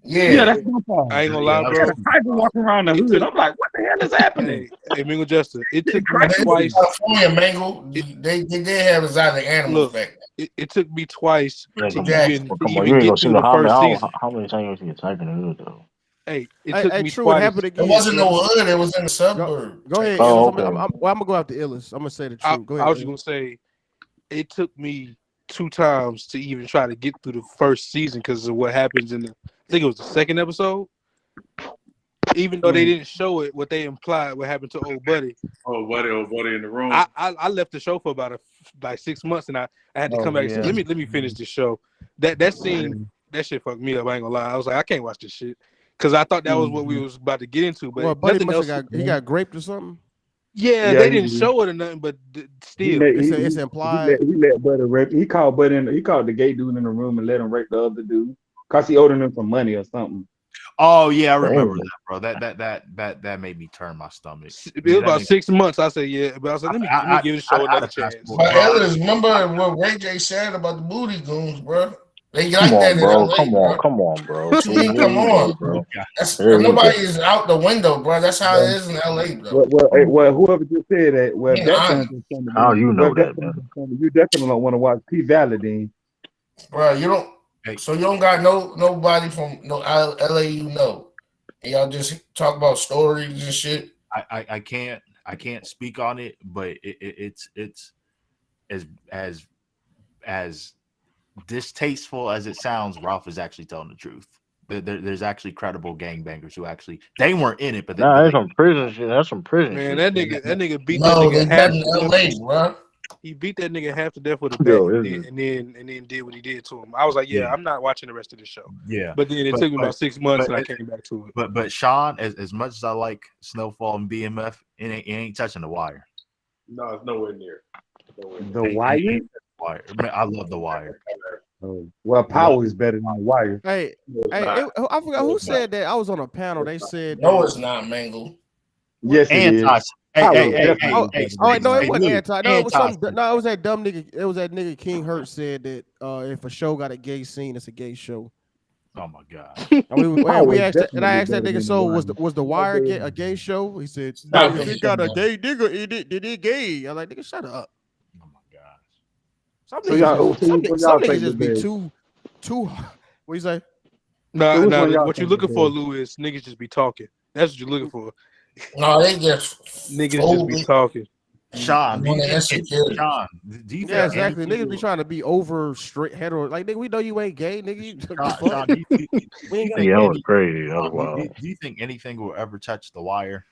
Yeah, that's Snowfall. I ain't gonna lie, bro. Tiger walking around the hood. I'm like, what the hell is happening? Hey, Mingle Justice. It took me twice. They did have exotic animals back then. It took me twice to even you get through the first season. How many times you see a tiger in the hood though? Hey, it took me true. It twice. happened It again. wasn't no hood. It was in the suburb. Go ahead, Oh, Illis. okay. I'm gonna go after Illis. I'm gonna say the truth. Go I ahead. was just gonna say it took me 2 times to even try to get through the first season because of what happens in the. I think it was the second episode. Even though they didn't show it, what they implied what happened to old buddy. Old buddy in the room. I left the show for about 6 months, and I had to come back and say, let me finish this show. That scene, that shit fucked me up. I ain't gonna lie. I was like, I can't watch this shit because I thought that was what we was about to get into, but Well, buddy nothing must else. have he got raped or something. Yeah, they didn't show it or nothing, but still, it's implied. He let Buddy rape. He called the gay dude in the room and let him rape the other dude because he owed him some money or something. Oh yeah, I remember that, bro. That made me turn my stomach. It was about 6 months. I said, yeah, but I was like, let me give the show another chance. But Ellis, remember what Ray J said about the booty goons, bro? They like Come on, that in bro. LA, Come on, bro. What you mean, come on? Bro. Nobody is out the window, bro. That's how it is in LA, bro. Well, whoever just said that, well, How you know that, man? You definitely don't want to watch P. Validine. Bro, you don't. So you don't got nobody from LA you know, and y'all just talk about stories and shit. I can't speak on it, but it's as distasteful as it sounds. Ralph is actually telling the truth. There's actually credible gangbangers who actually they weren't in it, but that's some prison shit. That's some prison. Man, shit. that nigga beat No, that they nigga half in to LA, death. bro. He beat that nigga half to death with a Yo, bat, and then did what he did to him. I was like, I'm not watching the rest of the show. Yeah, but then it took me about 6 months, and I came back to it. But Sean, as much as I like Snowfall and BMF, it ain't touching The Wire. No, it's nowhere near. The Wire? Wire. Man, I love The Wire. Oh, well, Power is better than The Wire. Hey, I forgot who said that. I was on a panel. They said no, it's not, Mangle. Yes, it is. Hey, no, it wasn't anti. No, it was some. No, it was that dumb nigga. It was that nigga King Hurt said that if a show got a gay scene, it's a gay show. Oh my god! We asked that, and I asked that nigga, so was the Wire a gay show? He said, no, if it got a gay nigga in it, then it gay. I was like, nigga, shut up. Oh my god! Some niggas just be too. What you say? No. What you looking for, Lou, is niggas just be talking. That's what you're looking for. No, they just niggas just be talking. Sean, do you think exactly. Niggas be trying to be over straight hetero. Like, nigga, we know you ain't gay, nigga. Sean, that was crazy. That was wild. Do you think anything will ever touch The Wire?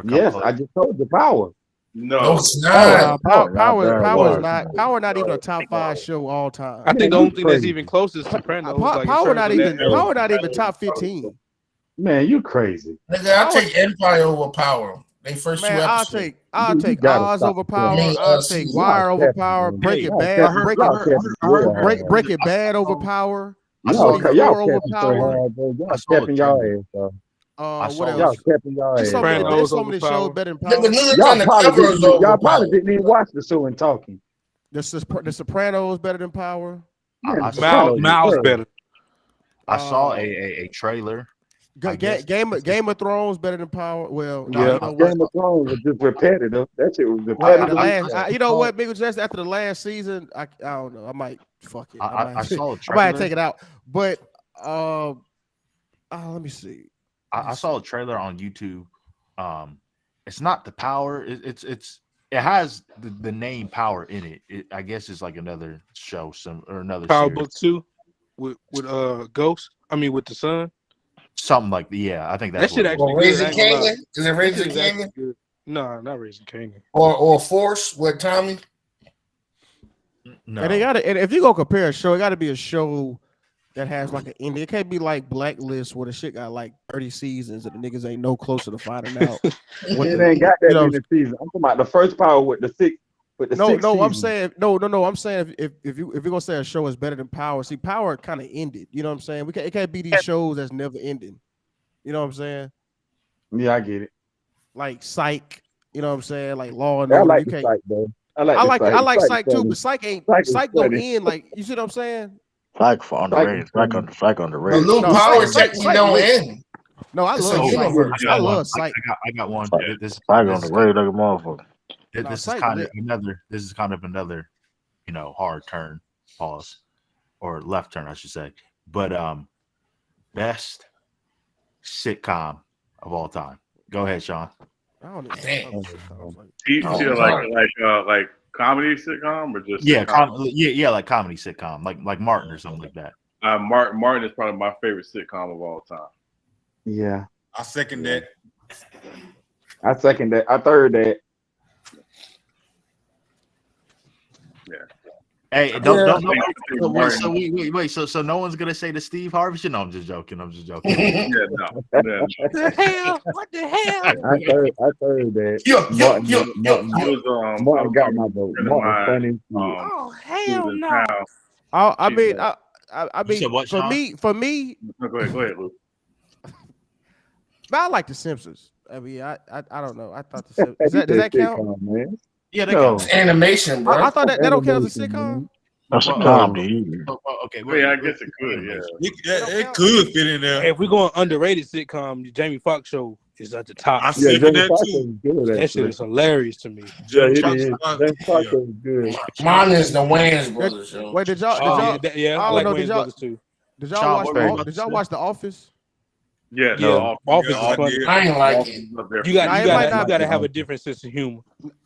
Yes, I just told you, Power. No, it's not. Power not even a top 5 show all time. I think the only thing that's even close is Sopranos. Power not even top 15. Man, you crazy. Nigga, I'll take Empire over Power. They first 2 episodes. I'll take Oz over Power. I'll take Wire over Power. Breaking Bad. Breaking Bad over Power. Y'all over Power. Stepping y'all ass, though. What else? Y'all stepping y'all ass. There's so many shows better than Power. Y'all probably didn't even watch the show and talking. The Sopranos better than Power. Miles better. I saw a trailer. Game of Thrones better than Power. Well, Game of Thrones was just repetitive. That shit was repetitive. You know what, Big just after the last season, I don't know. I might fuck it. I saw a trailer. I might take it out. But let me see. I saw a trailer on YouTube. It's not the Power. It has the name Power in it. I guess it's like another show, or another Power series. Book 2 with Ghost. I mean, with the Sun. Something like I think that's that shit actually. Raising Canaan? Is it Raising Canaan? No, not Raising Canaan. Or Force with Tommy. No. And if you go compare a show, it got to be a show that has like an ending. It can't be like Blacklist where the shit got like 30 seasons and the niggas ain't no closer to finding out. It ain't got that many seasons. I'm talking about the first Power with the 6. I'm saying I'm saying if you're gonna say a show is better than Power, see, Power kind of ended. You know what I'm saying? It can't be these shows that's never ending. You know what I'm saying? Yeah, I get it. Like Psych, you know what I'm saying? Like Law and Order. I like the Psych though. I like Psych too, but Psych don't end. Like, you see what I'm saying? Psych underrated. Psych underrated. Luke Power technically don't end. No, I love Psych. I love Psych. I got one. Psych underrated like a motherfucker. This is kind of another, hard turn, pause, or left turn, I should say. But best sitcom of all time? Go ahead, Sean. I don't know. Damn. You Oh, feel God. like comedy sitcom or just Yeah, sitcom? yeah, like comedy sitcom, like Martin or something like that. Martin is probably my favorite sitcom of all time. Yeah, I second that. I second that. I third that. Yeah. Hey, don't. Wait. So no one's gonna say the Steve Harvey shit. No, I'm just joking. Yeah, no. Yeah. The hell? What the hell? I third that. Martin got my vote. Martin funny. Oh hell no! I mean, You said what, for Sean? me. No, go ahead, Luke. I like the Simpsons. I mean, I don't know. I thought the Simpsons. Does that count? Sitcom, man. Yeah, that No. counts. It's animation, bro. I thought that don't count as a Animation, sitcom. man. That's a Well, comedy. Okay, Yeah, I guess it could. Yeah, It could fit in there. If we're going underrated sitcom, the Jamie Foxx show is at the top. I second that Foxx too. is good. That shit is hilarious to me. Yeah, it Jamie is. Foxx, Jamie Foxx yeah. is good. Mine is the Wayans brothers show. Wait, did y'all? Yeah, I I like don't know. Wayans Brothers too. Did Sean, y'all watch? what were you about Did to y'all say? watch The Office? Yeah, Yeah, Office is funny. I ain't like it. You Nah, it might not got to be have a Office. different sense of humor.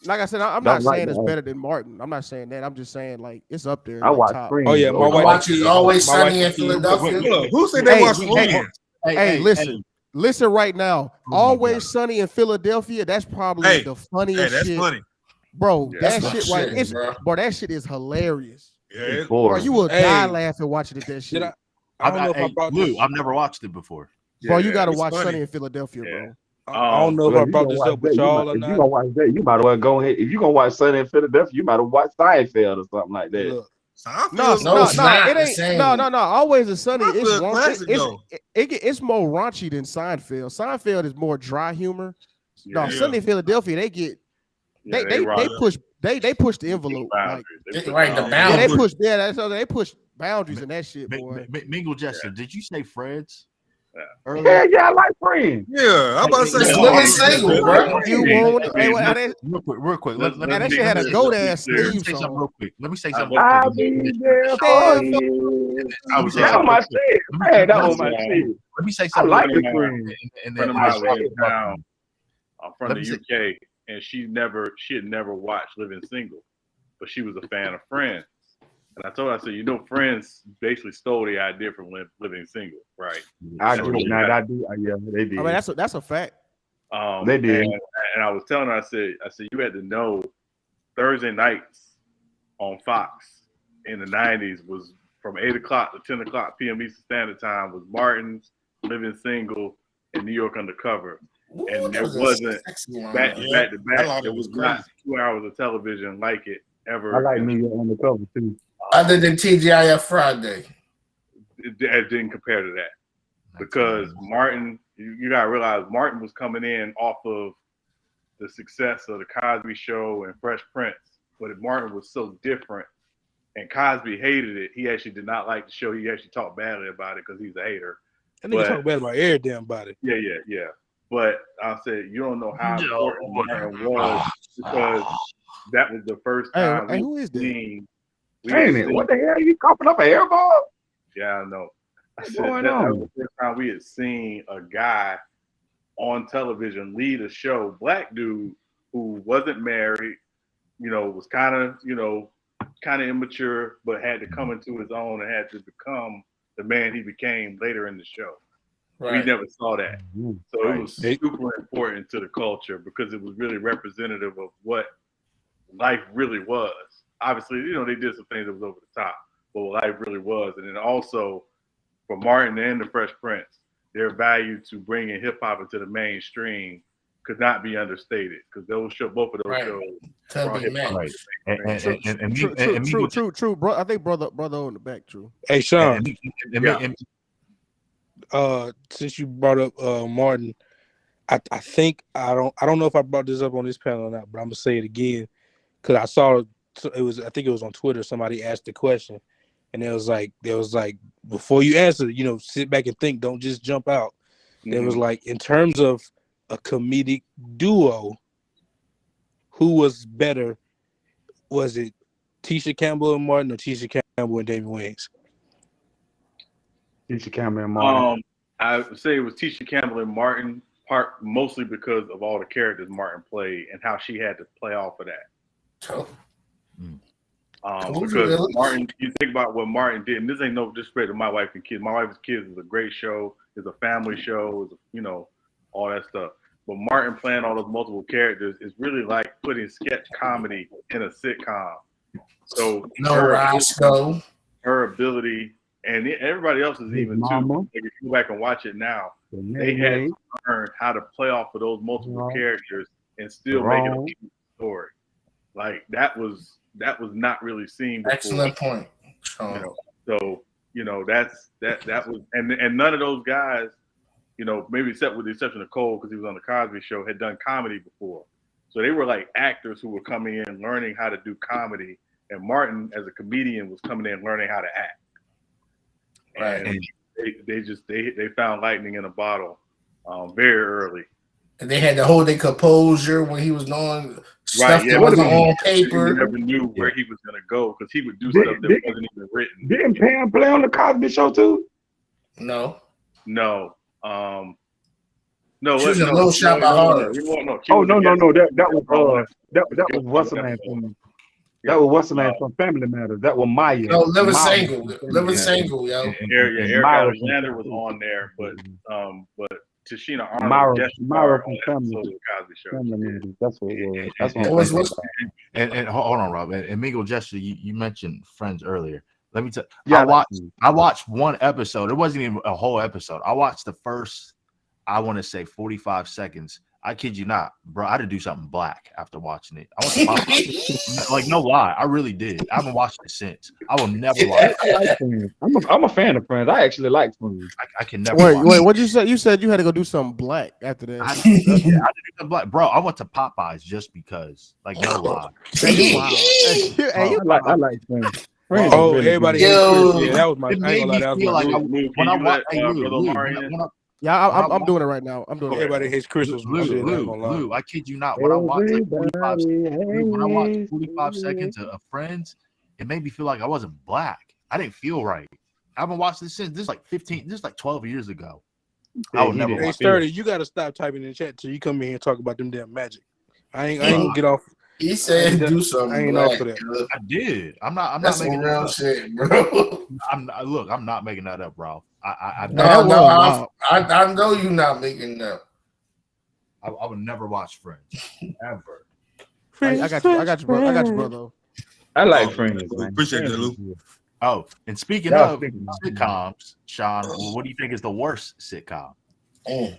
Like I said, I'm Don't not like saying The it's Office. better than Martin. I'm not saying that. I'm just saying like it's up there. I like, watch top. Friends. Oh yeah, my I wife watch it Always my wife Sunny in and kids. Philadelphia. Hold on. Who said they watched Friends? Listen. Listen right now. my Always God. Sunny in Philadelphia. That's probably Hey, the Hey, funniest that's shit, funny. bro. Yeah. That shit right. It's bro. That shit is hilarious. Yeah, Bro, you will Hey. die laughing watching it. That shit. Did I don't know if I brought Lou, this. I've never watched it before. Bro, you got to it's watch funny. Sunny in Philadelphia, bro. I don't know if Look, I if you brought gonna this watch up with that, y'all or if you not. gonna watch that, you might as well go ahead. If you gonna watch Sunny in Philadelphia, you might as well watch Seinfeld or something like that. Look, No, it's not it the ain't. same. No. Always a Sunny. It's Seinfeld classic, though. it's more raunchy than Seinfeld. Seinfeld is more dry humor. No, Yeah. Sunny in Philadelphia, they get Yeah, they push they push the envelope. Like, Right, the yeah, boundaries. they push. Yeah, that's they push boundaries in that shit, boy. Mingle Jester, did you say Freds? Yeah, I like Friends. Yeah, I'm about to say It's living single, bro. You want it? Real quick. Let Man, that me shit had a goat ass let me theme say something song. real quick. Let me say something I'll real quick. be there for you. That was my shit. Man, that was my shit. Let me say I something. like real the quick. Friends. And friend then of mine was I'll in town from Let the me say- UK, and she had never watched Living Single, but she was a fan of Friends. And I told her, I said, Friends basically stole the idea from Living Single, right? I So do. you Now, got- I do. Yeah, they did. I mean, that's a fact. They did. And I was telling her, I said, you had to know Thursday nights on Fox in the 90s was from 8 o'clock to 10 o'clock p.m. Eastern Standard Time was Martin's, Living Single, and New York Undercover. And there wasn't back to back to back. There was not 2 hours of television like it ever. I like New York Undercover too. Other than TGIF Friday. It didn't compare to that. Because Martin, you gotta realize Martin was coming in off of the success of the Cosby Show and Fresh Prince, but Martin was so different, and Cosby hated it. He actually did not like the show. He actually talked badly about it because he's a hater. that nigga talk bad about every damn body. Yeah. But I said you don't know how important Martin was because that was the first time Hey, who is that? Damn it! What the hell? You coughing up a hairball? Yeah, I know. I said going that on? was the first time we had seen a guy on television lead a show, black dude who wasn't married, was kind of immature, but had to come into his own and had to become the man he became later in the show. Right. We never saw that. So Right. it was super important to the culture because it was really representative of what life really was. Obviously, they did some things that was over the top, but what life really was. And then also for Martin and the Fresh Prince, their value to bringing hip hop into the mainstream could not be understated because both of those Right. shows Tell brought me, hip hop man. True, bro. I think brother on the back, true. Hey Sean, Yeah. since you brought up Martin, I think I don't know if I brought this up on this panel or not, but I'm gonna say it again because I saw I think it was on Twitter. Somebody asked the question, and there was like before you answer, sit back and think. Don't just jump out. There was like in terms of a comedic duo, who was better? Was it Tisha Campbell and Martin or Tisha Campbell and David Wayans? Tisha Campbell and Martin. I would say it was Tisha Campbell and Martin, mostly because of all the characters Martin played and how she had to play off of that. Because Martin, you think about what Martin did, and this ain't no disrespect to My Wife and Kids. My Wife and Kids is a great show. It's a family show. It's, you know, all that stuff. But Martin playing all those multiple characters is really like putting sketch comedy in a sitcom. So her ability, and everybody else is even too. If you go back and watch it now, they had to learn how to play off of those multiple characters and still make it a decent story. Like that was not really seen before. Excellent point. You know, so you know that was and none of those guys, you know, maybe except with the exception of Cole because he was on the Cosby Show, had done comedy before. So they were like actors who were coming in learning how to do comedy, and Martin as a comedian was coming in learning how to act. Right. And they found lightning in a bottle very early. And they had to hold their composure when he was doing stuff that wasn't on paper. You never knew where he was going to go because he would do stuff that wasn't even written. Didn't Pam play on the Cosby Show too? No. No. She was in Little Shop by Heart. That was what's the name from? That was what's the name from Family Matters. That was Maya. No, Living Single, yo. Eric Alexander was on there, but Tashina Arnold, Myra from Family Cosby Show. That's what it was. That's what and hold on, Rob. And Mingo Gesture, you mentioned Friends earlier. Let me tell you, I watched one episode. It wasn't even a whole episode. I watched the first, I want to say 45 seconds. I kid you not, bro. I had to do something black after watching it. I want like no lie, I really did. I haven't watched it since. I will never watch it. I'm a fan of Friends. I actually like Friends. I can never. Wait, what'd you say? You said you had to go do something black after that. I had to do something black, bro. I went to Popeyes just because, like no lie. I like Friends. Oh, everybody hates Chris. Yeah, that was my. I ain't gonna lie, that was my. When I Yeah, I'm doing it right now. I'm doing it. Everybody hates Christmas. Lou, I kid you not. When I watched like 45 seconds of Friends, it made me feel like I wasn't black. I didn't feel right. I haven't watched this since. This is like 12 years ago. I would never. Hey, Sturdy, you gotta stop typing in the chat till you come in here and talk about them damn Magic. I ain't gonna get off. He said do something. I ain't off for that. I did. I'm not making that up. Shit, bro. I'm not making that up, bro. I know you're not making that. I would never watch Friends ever. I got you, brother. I like Friends. Man. Appreciate that, Lou. Oh, and speaking of sitcoms, Sean, what do you think is the worst sitcom? I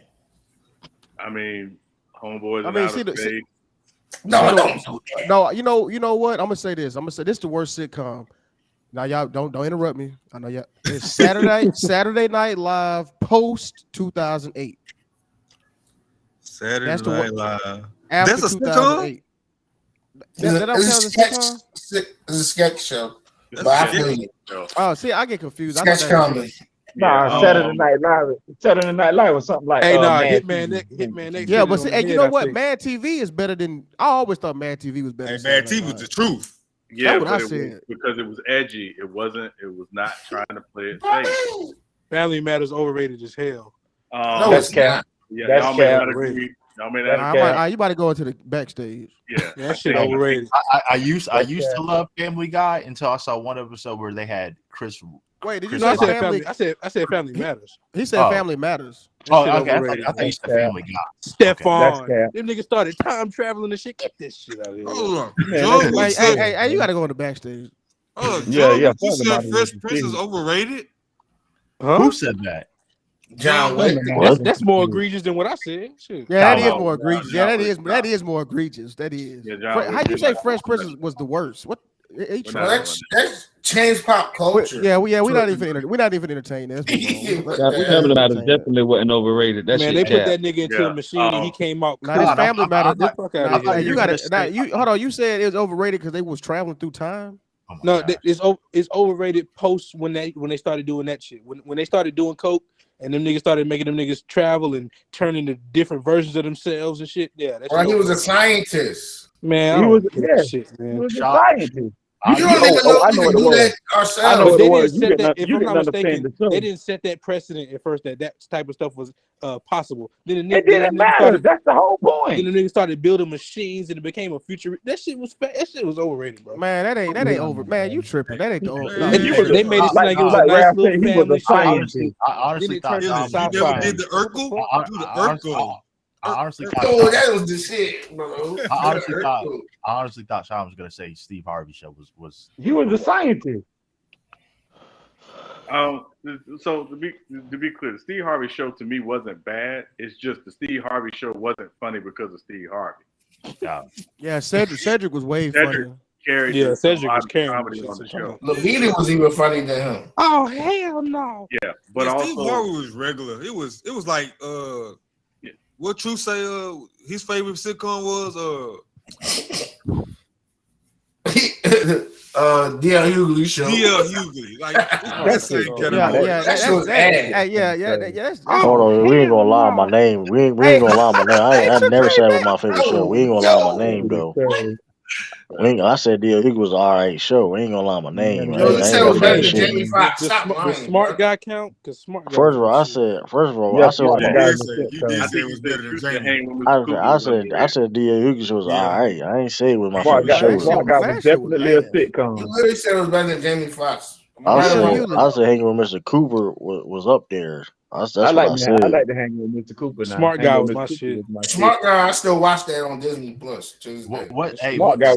mean, Homeboys and Outer Space. No, you know what? I'm gonna say this. This is the worst sitcom. Now y'all don't interrupt me. I know y'all. It's Saturday Night Live post 2008. Saturday Night Live. After That's a 2008. It's a sketch show. Oh, see, I get confused. Sketch comedy. Nah, Saturday Night Live. Saturday Night Live was something like. Hey, Hitman next. Yeah, but see, hey, you know what? Mad TV is better than. I always thought Mad TV was better. Hey, Mad TV was the truth. Yeah, but because it was edgy. It was not trying to play it safe. Family Matters overrated as hell. No, it's not. Yeah, that's you about to go into the backstage. Yeah, that shit overrated. I used to love Family Guy until I saw one episode where they had Chris. Wait, did you say Family? I said Family Matters. He said Family Matters. Oh, okay. I think it's the Family Guy. Stefan. Them niggas started time traveling and shit. Get this shit out of here. Hold on. Hey, you got to go in the backstage. Yeah. You said Fresh Prince is overrated? Huh? Who said that? John Wick. That's more egregious than what I said. Shit. Yeah, that is more egregious. Yeah, that is more egregious. That is. Yeah, how you say Fresh Prince was the worst? What? That's changed pop culture. We're not even entertaining this. Family Matters definitely wasn't overrated. That man, shit they put that nigga into a machine and he came out. Now this Family Matters. You got it. Hold on. You said it was overrated because they was traveling through time. No, it's overrated post when they started doing that shit. When they started doing coke and them niggas started making them niggas travel and turn into different versions of themselves and shit. Yeah, he was a scientist. Man, he was a scientist. You don't even know we can do that ourselves. But they didn't You set that. If you I'm didn't not understand mistaken, the show. they didn't set that precedent at first that type of stuff was possible. Then It didn't matter. That's the whole point. Then the niggas started building machines, and it became a future. That shit was overrated, bro. Man, that ain't over. Man, you tripping? That ain't the over. No, They made it seem like it was a nice Ralph little said, he was family a show. scientist. I honestly thought Then it turned Shams into was sci-fi. gonna Did the Urkel? Do the Urkel. I honestly thought Oh, that was the shit, bro. I honestly thought Shams was gonna say Steve Harvey show was. He was a scientist. So to be clear, the Steve Harvey show to me wasn't bad. It's just the Steve Harvey show wasn't funny because of Steve Harvey. Yeah, Cedric was way funnier. Cedric was carrying comedy on the show. Levine was even funny than him. Oh hell no! Yeah, but also Steve Harvey was regular. It was like what True say his favorite sitcom was D.L. Hughley show. D.L. Hughley. Like that's the same category. Hold on, we ain't gonna lie on my name. We ain't gonna lie on my name. I never said it was my favorite show. We ain't gonna lie on my name though. I said D.L. Hughley was an alright show. We ain't gonna lie on my name. Yo, you said it was better than shit. Jamie Foxx. Stop lying. The smart guy count? Because smart guy. First of all, I said You did say it was better than Jamie. I said D.L. Hughley was alright. I ain't say it was my Smart favorite show. Smart Guy was definitely a sitcom. You literally said it was better than Jamie Foxx. I said Hanging with Mr. Cooper was up there. That's I what I said. I like to hang with Mr. Cooper now. Smart Guy was my shit. Smart Guy, I still watch that on Disney Plus. What? Hey, Smart Guy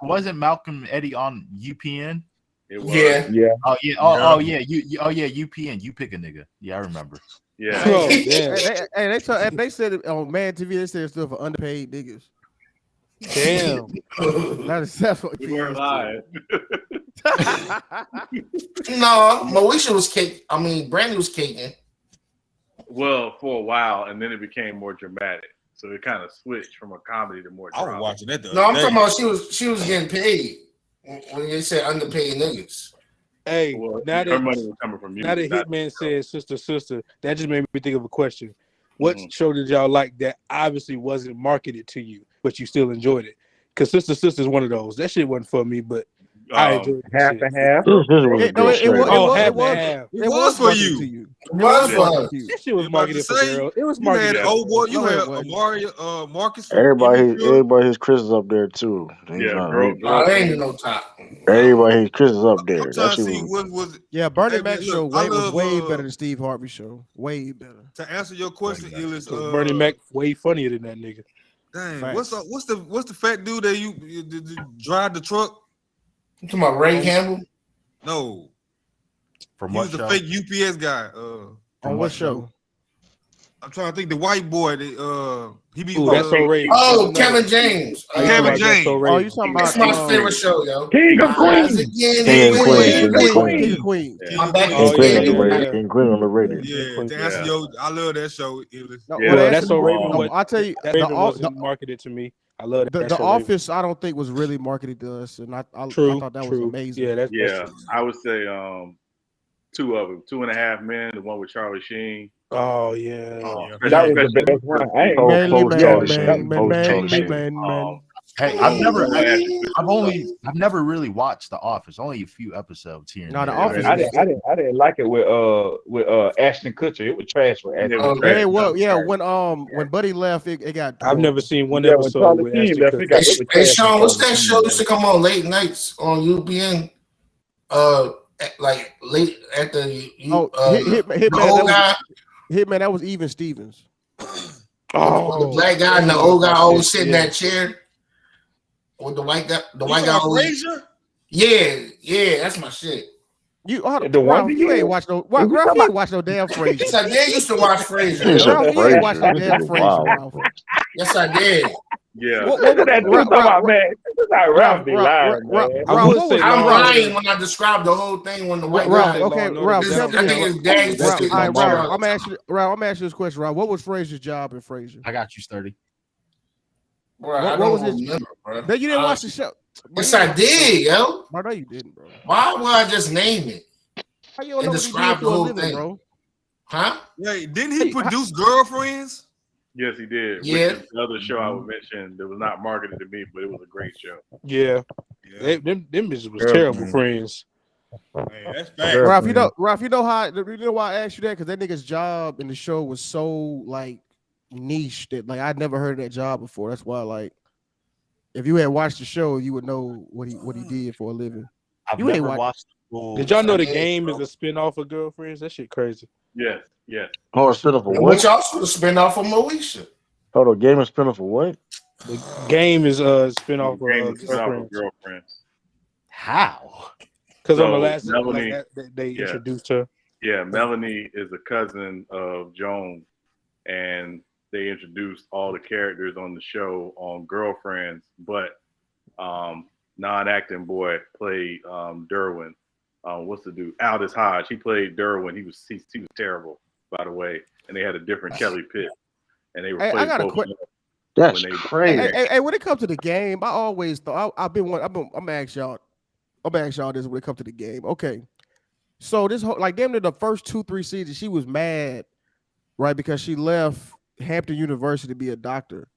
wasn't Malcolm Eddie on UPN? It was. Yeah. Oh yeah. Oh yeah. UPN. You pick a nigga. Yeah, I remember. Yeah. Oh, They said it on Man TV. They said it's still for underpaid niggas. Damn. That's what We weren't lying. No, Moesha was cake. I mean, Brandy was caking. Well, for a while, and then it became more dramatic. So it kind of switched from a comedy to more drama. I was watching that. No, I'm talking about she was getting paid when they said underpaid niggas. Hey, now her money was coming from you. Now that Hitman said sister, that just made me think of a question. What show did y'all like that obviously wasn't marketed to you, but you still enjoyed it? Because Sister is one of those. That shit wasn't for me, but I enjoyed it. Half and half. It was for you. It was for us. That shit was marketed for girls. It was marketed. You had old boy. You had Amari, Marcus. Everybody his Chris is up there too. Yeah, bro. They ain't no top. Everybody his Chris is up there. That was yeah, Bernie Mac show was way better than Steve Harvey show. Way better. To answer your question, Illis, Bernie Mac way funnier than that nigga. Dang, what's the fat dude that you drive the truck? You talking about Ray Campbell? No. From he what was show? the fake UPS guy. On what show? I'm trying to think. The white boy. He be. That's so Ray. Oh, Kevin James. Kevin James. Oh, you talking about? That's my favorite show, yo. King of Queens. King of Queens. I'm back King Queen on the radio. Yeah, to answer I love that show. That's so Raven. I'll tell you, Raven wasn't marketed to me. I love that. The Office, I don't think was really marketed to us, and I thought that was amazing. Yeah, that's I would say two of them, 2.5 Men, the one with Charlie Sheen. Oh yeah, that was the best one. Hey, I've never really watched The Office. Only a few episodes here. No, The Office. I didn't like it with Ashton Kutcher. It was trash for Ashton. When Buddy left, it got. I've never seen one episode with Ashton Kutcher. Hey Sean, what's that show used to come on late nights on UPN? Like late at the Hitman. That was Even Stevens. The black guy and the old guy always sit in that chair with the white guy. The white guy. Yeah, that's my shit. You ain't watch no. Ralph, you ain't watch no damn Frasier. Yes, I did. Used to watch Frasier. Ralph, you ain't watch no damn Frasier. Yes, I did. Yeah. What that dude about, man? It's like Ralph be lying, man. I'm lying when I describe the whole thing when the white guy. Okay, Ralph. I think his dad's Ralph, I'm asking you this question, Ralph. What was Frasier's job in Frasier? I got you, Sturdy. What was his? Remember, bro. You didn't watch the show. Yes, I did, yo. I know you didn't, bro. Why would I just name it How you don't and know describe the whole thing, bro? Huh? Yeah, didn't he produce Girlfriends? Yes, he did. Yeah. Which is the other show I would mention that was not marketed to me, but it was a great show. Yeah. Them bitches was terrible friends. Hey, that's fact. Ralph, you know why I asked you that? Because that nigga's job in the show was so like niche that like I'd never heard of that job before. That's why like if you had watched the show, you would know what he did for a living. I've You never ain't watched the full. Did y'all know the game is a spinoff of Girlfriends? That shit crazy. Yes, yes. Oh, a spinoff for Which what? also the spinoff of Moesha. Hold on, game is spinoff for what? The game is a spinoff Game of is spin-off of Girlfriends. Girlfriends. How? Because on So, the last Melanie- they yeah. introduced her. Yeah, Melanie is a cousin of Joan, and they introduced all the characters on the show on Girlfriends, but non-acting boy played Derwin. What's the dude? Aldous Hodge. He played Derwin. He was terrible, by the way. And they had a different Kelly Pitt, and they Hey, I replaced got a both. question. That's when they- crazy. Hey, when it comes to the game, I always thought I'm gonna ask y'all this when it comes to the game. Okay. So this whole like damn near the first 2-3 seasons, she was mad, right? Because she left Hampton University to be a doctor.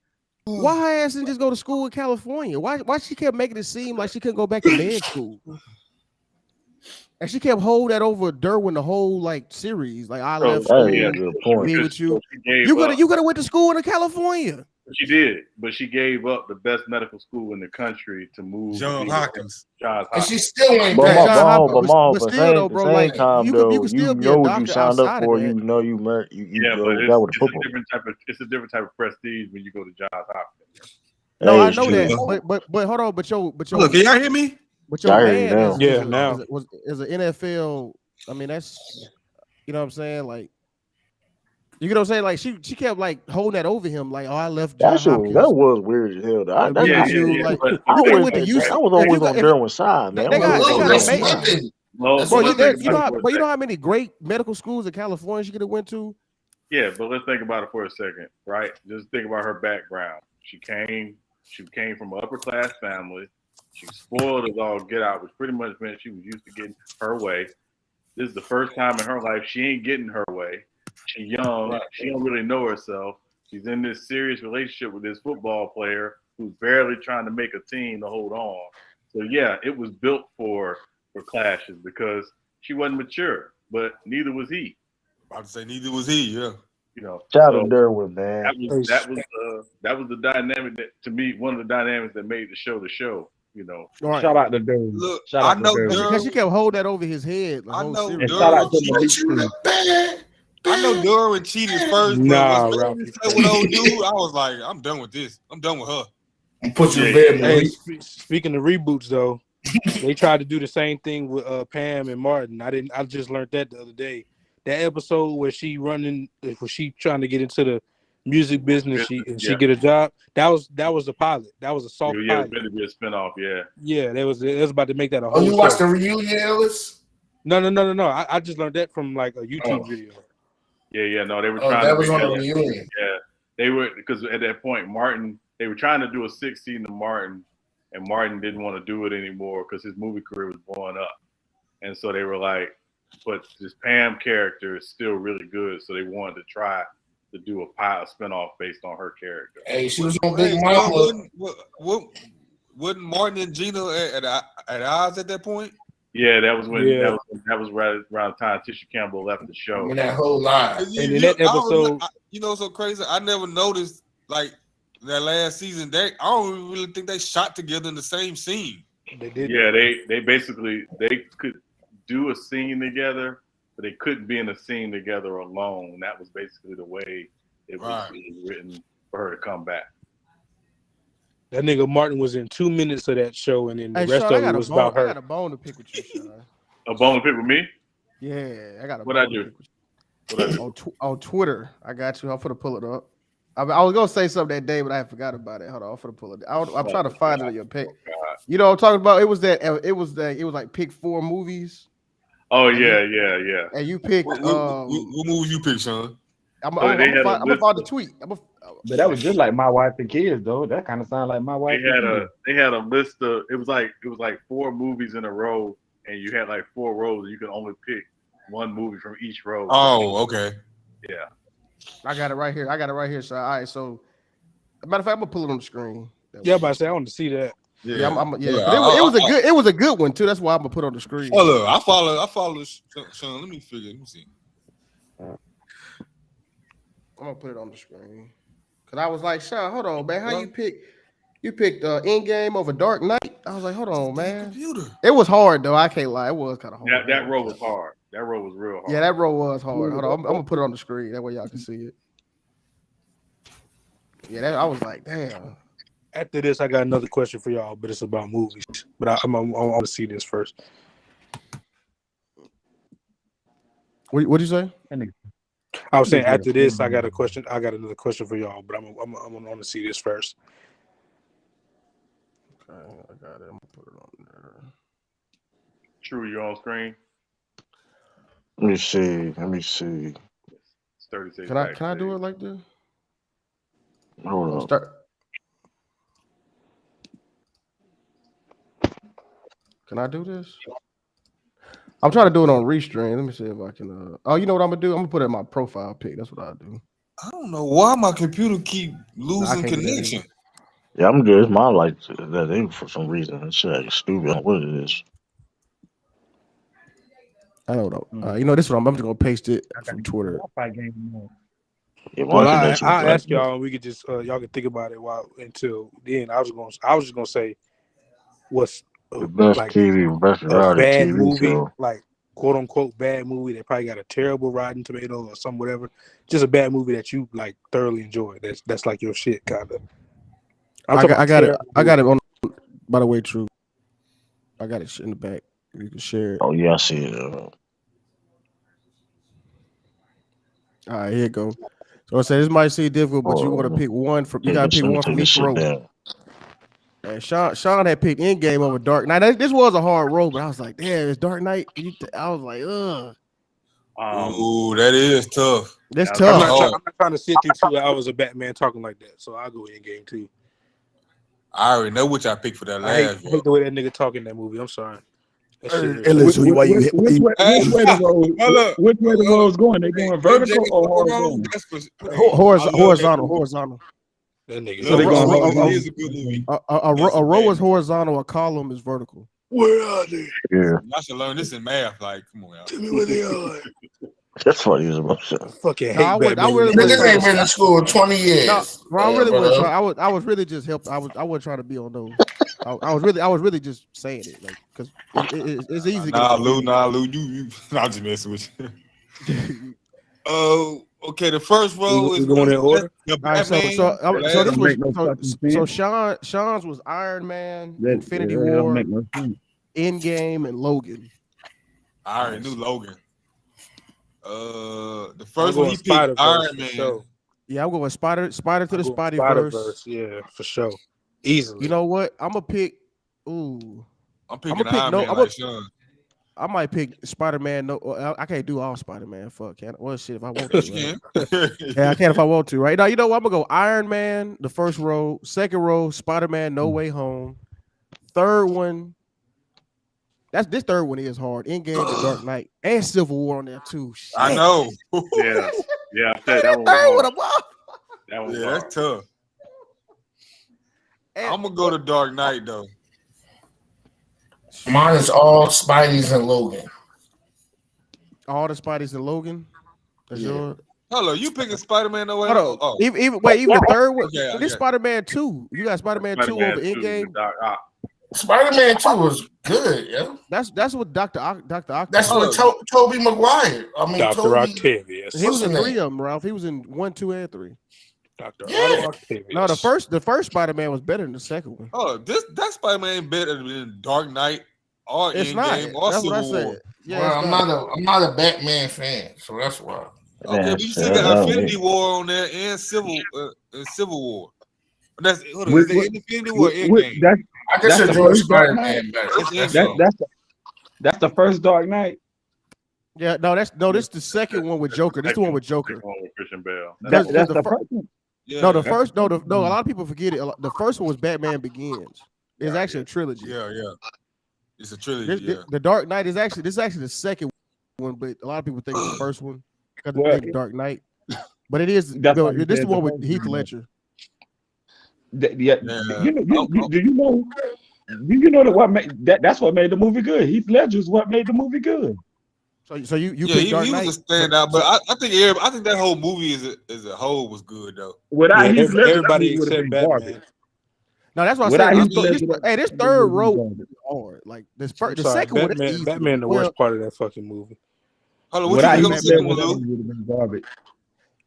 Why her ass didn't just go to school in California? Why she kept making it seem like she couldn't go back to med school? And she kept holding that over Derwin the whole like series. Like I left school That is a good point. to be with you. She gave You up. could have went to school in California. She did, but she gave up the best medical school in the country to move. John to Hopkins. Johns And Hopkins. she still ain't But back. But still though, bro, like time you though, could still you be know a what you doctor signed up outside for. of You that. know you Yeah, but that with the it's a football. different type of prestige when you go to Johns Hopkins. No, Hey, I it's know true. that, but hold on, but your Look, can y'all hear me? But your I hear you man now. is an NFL. I mean, that's you know what I'm saying. Like, you know what I'm saying. Like she kept like holding that over him. Like, oh, I left That Johns shit Hopkins. that was weird as hell. Though. To be with you, like But I you could have was went to UC. I was If always you on got, Derwin's side, man. they I was got always on that's Derwin's amazing. side. Well, Bro, let's think about it for a you know second. how many great medical schools in California she could have went to. Yeah, but let's think about it for a second, right? Just think about her background. She came from an upper class family. She spoiled as all get out, which pretty much meant she was used to getting her way. This is the first time in her life she ain't getting her way. She's young. Right. She don't really know herself. She's in this serious relationship with this football player who's barely trying to make a team to hold on. So yeah, it was built for clashes because she wasn't mature, but neither was he. About to say neither was he. Yeah. You know, Shout out to Derwin, man. that was the dynamic that, to me, one of the dynamics that made the show. You know, Right. Shout out to Derwin. Look, Shout I out to know Derwin. Because she kept holding that over his head. The I whole know series. And shout out to Malik You too. the bad. I know Derwin cheated first, but Nah, once Ralph. Derwin played with old dude, I was like, I'm done with this. I'm done with her. And put you in Yeah. bed, Hey, Malik. speaking of reboots though, they tried to do the same thing with Pam and Martin. I just learned that the other day. That episode where she trying to get into the music business, she get a job. That was the pilot. That was a soft it was pilot. going to be a spinoff. Yeah. Yeah, they was about to make that a Oh, whole. you watched show. the reunion, Ellis? No. I just learned that from like a YouTube video. Yeah. No, they were Oh, trying that to was make on that the reunion. Yeah, they were, because at that point, Martin, they were trying to do a 6th season of Martin, and Martin didn't want to do it anymore because his movie career was blowing up. And so they were like, but this Pam character is still really good, so they wanted to try to do a spinoff based on her character. Hey, she was on Big Mama. Wasn't Martin and Gina at odds at that point? Yeah, that was when Yeah. that was right around the time Tisha Campbell left the show. When that whole lie. And in that episode, you know, so crazy. I never noticed like that last season. I don't really think they shot together in the same scene. They did. Yeah, they basically they could do a scene together, but they couldn't be in a scene together alone. That was basically the way it was written for her to come back. That nigga Martin was in 2 minutes of that show, and then the Hey, rest Sean, of it was about I her. got a bone to pick with you, Sean. A bone to pick with me? Yeah, I got a What bone I to do? pick with you. On Twitter, I got you. I'm finna pull it up. I was gonna say something that day, but I forgot about it. Hold on, I'm finna pull it. I'm trying to find it on your pick. You know what I'm talking about? It was like pick 4 movies. Oh yeah. And you picked What movies you picked, Sean? I'm gonna find the tweet. But that was just like My Wife and Kids, though. That kind of sounded like My Wife. They had a list of it was like 4 movies in a row, and you had like 4 rows, and you could only pick one movie from each row. Oh, okay. Yeah. I got it right here. So all right. So, matter of fact, I'm gonna pull it on the screen. Yeah, but I say I want to see that. Yeah, but it was a good one too. That's why I'm gonna put it on the screen. Oh look, I follow Sean. Let me see. I'm gonna put it on the screen. Cause I was like, Sean, hold on, man. How you picked in game over Dark Knight? I was like, hold on, man. It was hard though. I can't lie. It was kind of hard. That row was hard. That row was real hard. Yeah, that row was hard. Hold on, I'm gonna put it on the screen. That way y'all can see it. Yeah, I was like, damn. After this, I got another question for y'all, but it's about movies. But I want to see this first. What'd you say? I was saying after this, I got a question. I got another question for y'all, but I'm want to see this first. Okay, I got it. I'm gonna put it on there. True, you on screen? Let me see. It's 36. Can I do it like this? Hold on. Start. Can I do this? I'm trying to do it on restream. Let me see if I can. Oh, you know what I'm gonna do? I'm gonna put it in my profile pic. That's what I do. I don't know why my computer keep losing connection. Yeah, I'm good. It's mine like that thing for some reason. It's like stupid. I don't know what it is. I don't know. You know this one. I'm just gonna paste it from Twitter. Yeah, Well, I ask y'all, and we could just y'all can think about it until then. I was just gonna say, what's the best like TV, best a reality bad TV movie, show. like quote unquote bad movie that probably got a terrible Rotten Tomato or some whatever. Just a bad movie that you like thoroughly enjoy. That's like your shit, kind of. I got it. I got it on. By the way, True. I got it in the back. You can share it. Oh yeah, I see it. All right, here you go. So I say this might seem difficult, but you want to pick one from. You got to pick one from each row. And Sean had picked Endgame over Dark Knight. This was a hard row, but I was like, damn, it's Dark Knight. I was like, ugh. Ooh, that is tough. That's tough. I'm not trying to sit through 2 hours of Batman talking like that, so I'll go Endgame too. I already know which I picked for that I last. hate the way that nigga talk in that movie. I'm sorry. Which way the road's going? They going vertical or horizontal? Horizontal. That nigga. So they going. Is a good movie. A row is horizontal. A column is vertical. Where are they? Yeah. I should learn this in math. Like, come on, tell me where they are. That's what he was about to say. Fucking hate Batman. Niggas ain't been in school in 20 years. No, bro, I really was trying. I was really just helping. I wasn't trying to be on those. I was really just saying it, like, because it's easy. Nah, Lou, you. I'm just messing with you. Oh, okay. The first row is going in order. Right, so Sean's was Iron Man, Infinity War, Endgame, and Logan. I already knew Logan. The first one he picked Iron Man. Sure. Yeah, I'm going Spider to the Spideyverse. Yeah, for sure. Easily. You know what? I'm gonna pick. Ooh, I'm picking Iron Man like Sean. I might pick Spider-Man. No, I can't do all Spider-Man. Fuck, can't. Well, shit, if I want to. Right? Yeah, I can if I want to. Right now, you know what? I'm gonna go Iron Man, the first row. Second row, Spider-Man, No Way Home. Third one. This third one is hard. Endgame, The Dark Knight, and Civil War on there too. Shit. I know. Yeah, that one. That's tough. I'm gonna go to Dark Knight though. Mine is all Spideys and Logan. All the Spideys and Logan. That's yours. Hello, you picking Spider-Man No Way Home? Oh. Even the third one. Okay, this Spider-Man 2. You got Spider-Man 2 over Endgame. Spider-Man 2 was good, yeah. That's what Dr. Octavius. That's what Tobey Maguire. I mean, Dr. Octavius. He was in 3 of them, Ralph. He was in 1, 2, and 3. Dr. Octavius. No, the first Spider-Man was better than the second one. Oh, that Spider-Man better than Dark Knight or Endgame or Civil War. Yeah, well, I'm not a Batman fan, so that's why. Okay, but you see the Infinity War on there and Civil War. That's is the Infinity War Endgame. I guess enjoy Spider-Man better. That's the first Dark Knight. Yeah, this is the second one with Joker. This is the one with Joker. With Christian Bale. That's the first one. Yeah. No, the first. No, a lot of people forget it. The first one was Batman Begins. It's actually a trilogy. Yeah. It's a trilogy. The Dark Knight is actually the second one, but a lot of people think it's the first one because of the Dark Knight. But it is. That's why you This is said the the one with first Heath one. Ledger. Yeah, do you know? Do you know that what made that's what made the movie good? Heath Ledger is what made the movie good. So you Yeah, picked Dark he was Knight. a standout, but I think that whole movie as a whole was good though. Without Yeah, Heath Ledger, that everybody movie would have except been garbage. Batman. No, that's what I Without said. Heath Ledger, This that third movie row would is be garbage. hard. Like this I'm first, the sorry, second one is easy. Batman, the worst part of that fucking movie. Hold on, what you Without pick on Heath the second Ledger, one, that Lou? movie would have been garbage.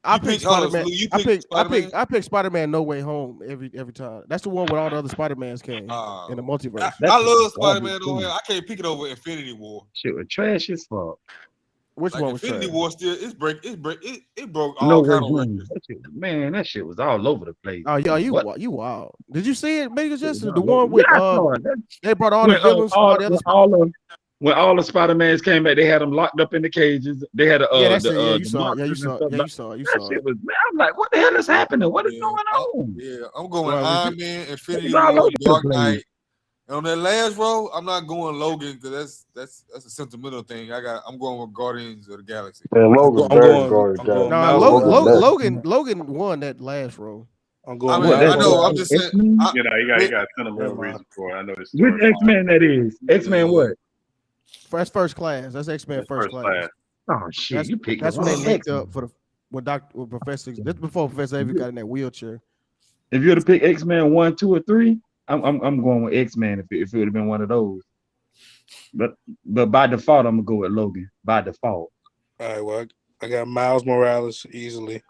I You picked pick, hold on, Spider-Man. Lou, you I pick picked Spider-Man? I picked Spider-Man No Way Home every time. That's the one where all the other Spider-Mans came in the multiverse. I love garbage, Spider-Man. too. I can't pick it over Infinity War. Shit was trash as fuck. Which Like one was Infinity trash? War still it broke No all Way kind of Home. records. That shit was all over the place. Oh yeah, you What? wild. Did you see it? Maybe just It was the all over. one with Yeah, I saw it. they brought all the villains from all the other. When all the Spider-Mans came back, they had them locked up in the cages. They had Yeah, that's it. Yeah, you the saw it. Yeah, you monsters and saw it. stuff Yeah, like you saw it. You that. saw Shit it. was, man, I'm like, what the hell is happening? What is going on? Yeah, I'm going Well, Iron Man, It Infinity was all War, over the Dark place. Knight. And on that last row, I'm not going Logan because that's a sentimental thing. I'm going with Guardians of the Galaxy. Man, Logan's very guarded. I'm going No, Miles Logan Morales. won that last row. I'm I going mean, Miles I know. I'm Morales. just saying. You got a sentimental reason for it. I know this. Which X-Men that is? X-Men what? That's First Class. That's X-Men First Class. Oh shit, you picked That's the when they wrong linked X-Men. up for with Professor. This before Professor Avery got in that wheelchair. If you were to pick X-Men 1, 2, or 3, I'm going with X-Men if it would have been one of those. But by default, I'm gonna go with Logan. By default. All right, well, I got Miles Morales easily.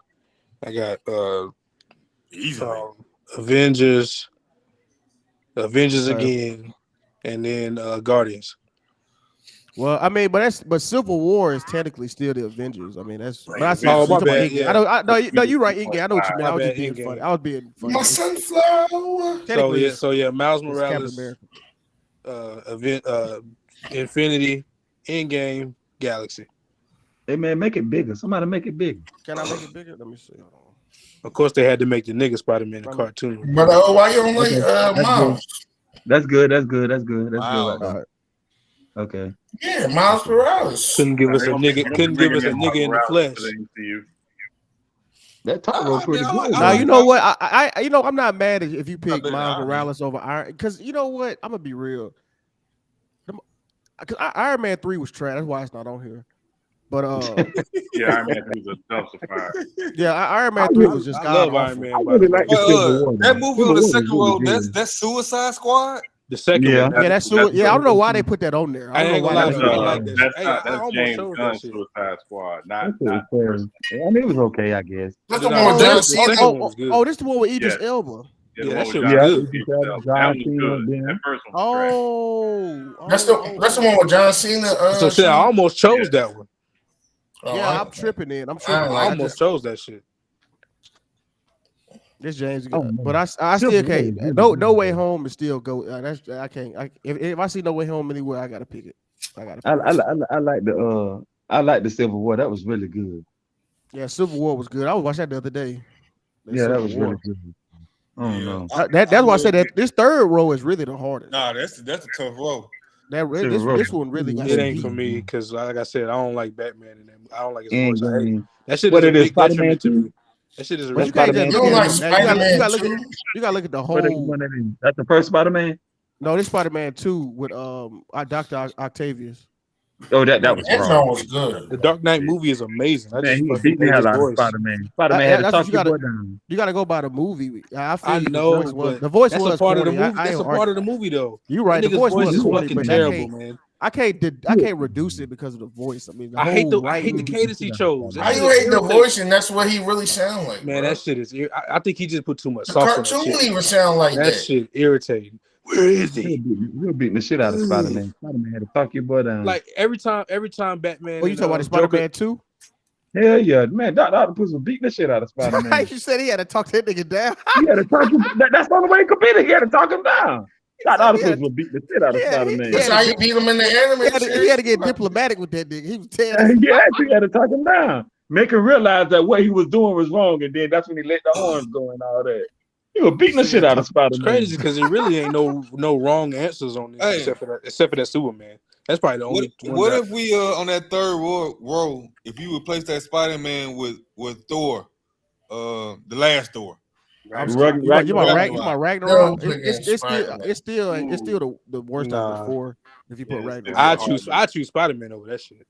I got Avengers again, and then Guardians. Well, I mean, but Civil War is technically still the Avengers. I mean, that's. But I see. Oh, my you bad. Yeah. No, you're right, Inge. I know what you mean. I was just being funny. I was being funny. My sunflower. So yeah, Miles it's Captain Morales, America. Infinity, Endgame, Galaxy. Hey man, make it bigger. Somebody make it bigger. Can I make it bigger? Let me see. Hold on. Of course, they had to make the nigga Spider-Man the cartoon. But why you don't like Miles? That's good. That's good. Wow. Right. Okay. Yeah, Miles Morales. Couldn't give us a nigga in the flesh. That top row pretty good. Now you know what? I I'm not mad if you pick Miles Morales over Iron, because you know what? I'm gonna be real. Because Iron Man 3 was trash. That's why it's not on here. But yeah, Iron Man 3 was a dumpster fire. Yeah, Iron Man 3 was just. I love Iron Man. I really like the Civil War. That movie on the second row, that's Suicide Squad. The second one. Yeah, that's I don't know why they put that on there. I don't know why. That's James Gunn's Suicide Squad. Not I mean, it was okay, I guess. That's the one with John Cena. Oh, this is the one with Idris Elba. Yeah, that shit was good. That first one was that's the one with John Cena. So shit, I almost chose that one. Yeah, I'm tripping in. I'm tripping. I almost chose that shit. This James, but I still can't. No Way Home is still go. That's I can't. If I see No Way Home anywhere, I gotta pick it. I like the Civil War. That was really good. Yeah, Civil War was good. I was watching that the other day. That was really good. Oh no. That's why I said that this third row is really the hardest. Nah, that's a tough row. This one really got it ain't for me because, like I said, I don't like Batman and them. I don't like his voice. That shit what is a it is, big Spider-Man detriment to 2? me. That shit is a But real you can't just You don't like Spider-Man you gotta look at the whole. That's the first Spider-Man. No, this Spider-Man 2 with Dr. Octavius. Oh, that was song was good. The Dark Knight movie is amazing. I Man, just he fucking beat the hate hell his out of voice. Spider-Man. Spider-Man had to That's talk what your boy down. You gotta go by the movie. I know, but the voice that's was a part corny. of the movie. That's a part of the movie, though. You're right. The That voice nigga's was is corny, fucking but terrible, man. I can't reduce it because of the voice. I mean, I hate the cadence he chose. How you hate the voice and that's what he really sound like? Man, bro. that shit is. I think he just put too much The sauce on that cartoon shit. even sound like that. That shit irritating. Where is he? You're beating the shit out of Spider-Man. Spider-Man had to talk your boy down. Like every time Batman. Oh, you talking about the Spider-Man 2? Hell yeah, man. Dr. Octopus was beating the shit out of Spider-Man. You said he had to talk that nigga down. He had to talk him. That's the only way he could beat it. He had to talk him down. Dr. Octopus was beating the shit out of Spider-Man. That's how you beat him in the anime. He had to get diplomatic with that nigga. He was telling. He actually had to talk him down, make him realize that what he was doing was wrong, and then that's when he let the arms go and all that. He was beating the shit out of Spider-Man. It's crazy because there really ain't no wrong answers on this except for that Superman. That's probably the only. What if we on that third row, if you replace that Spider-Man with Thor, the last Thor. I'm still, you about Ragnarok? Still picking Spider-Man. It's still the worst out of the four. If you put Ragnarok, I choose Spider-Man over that shit.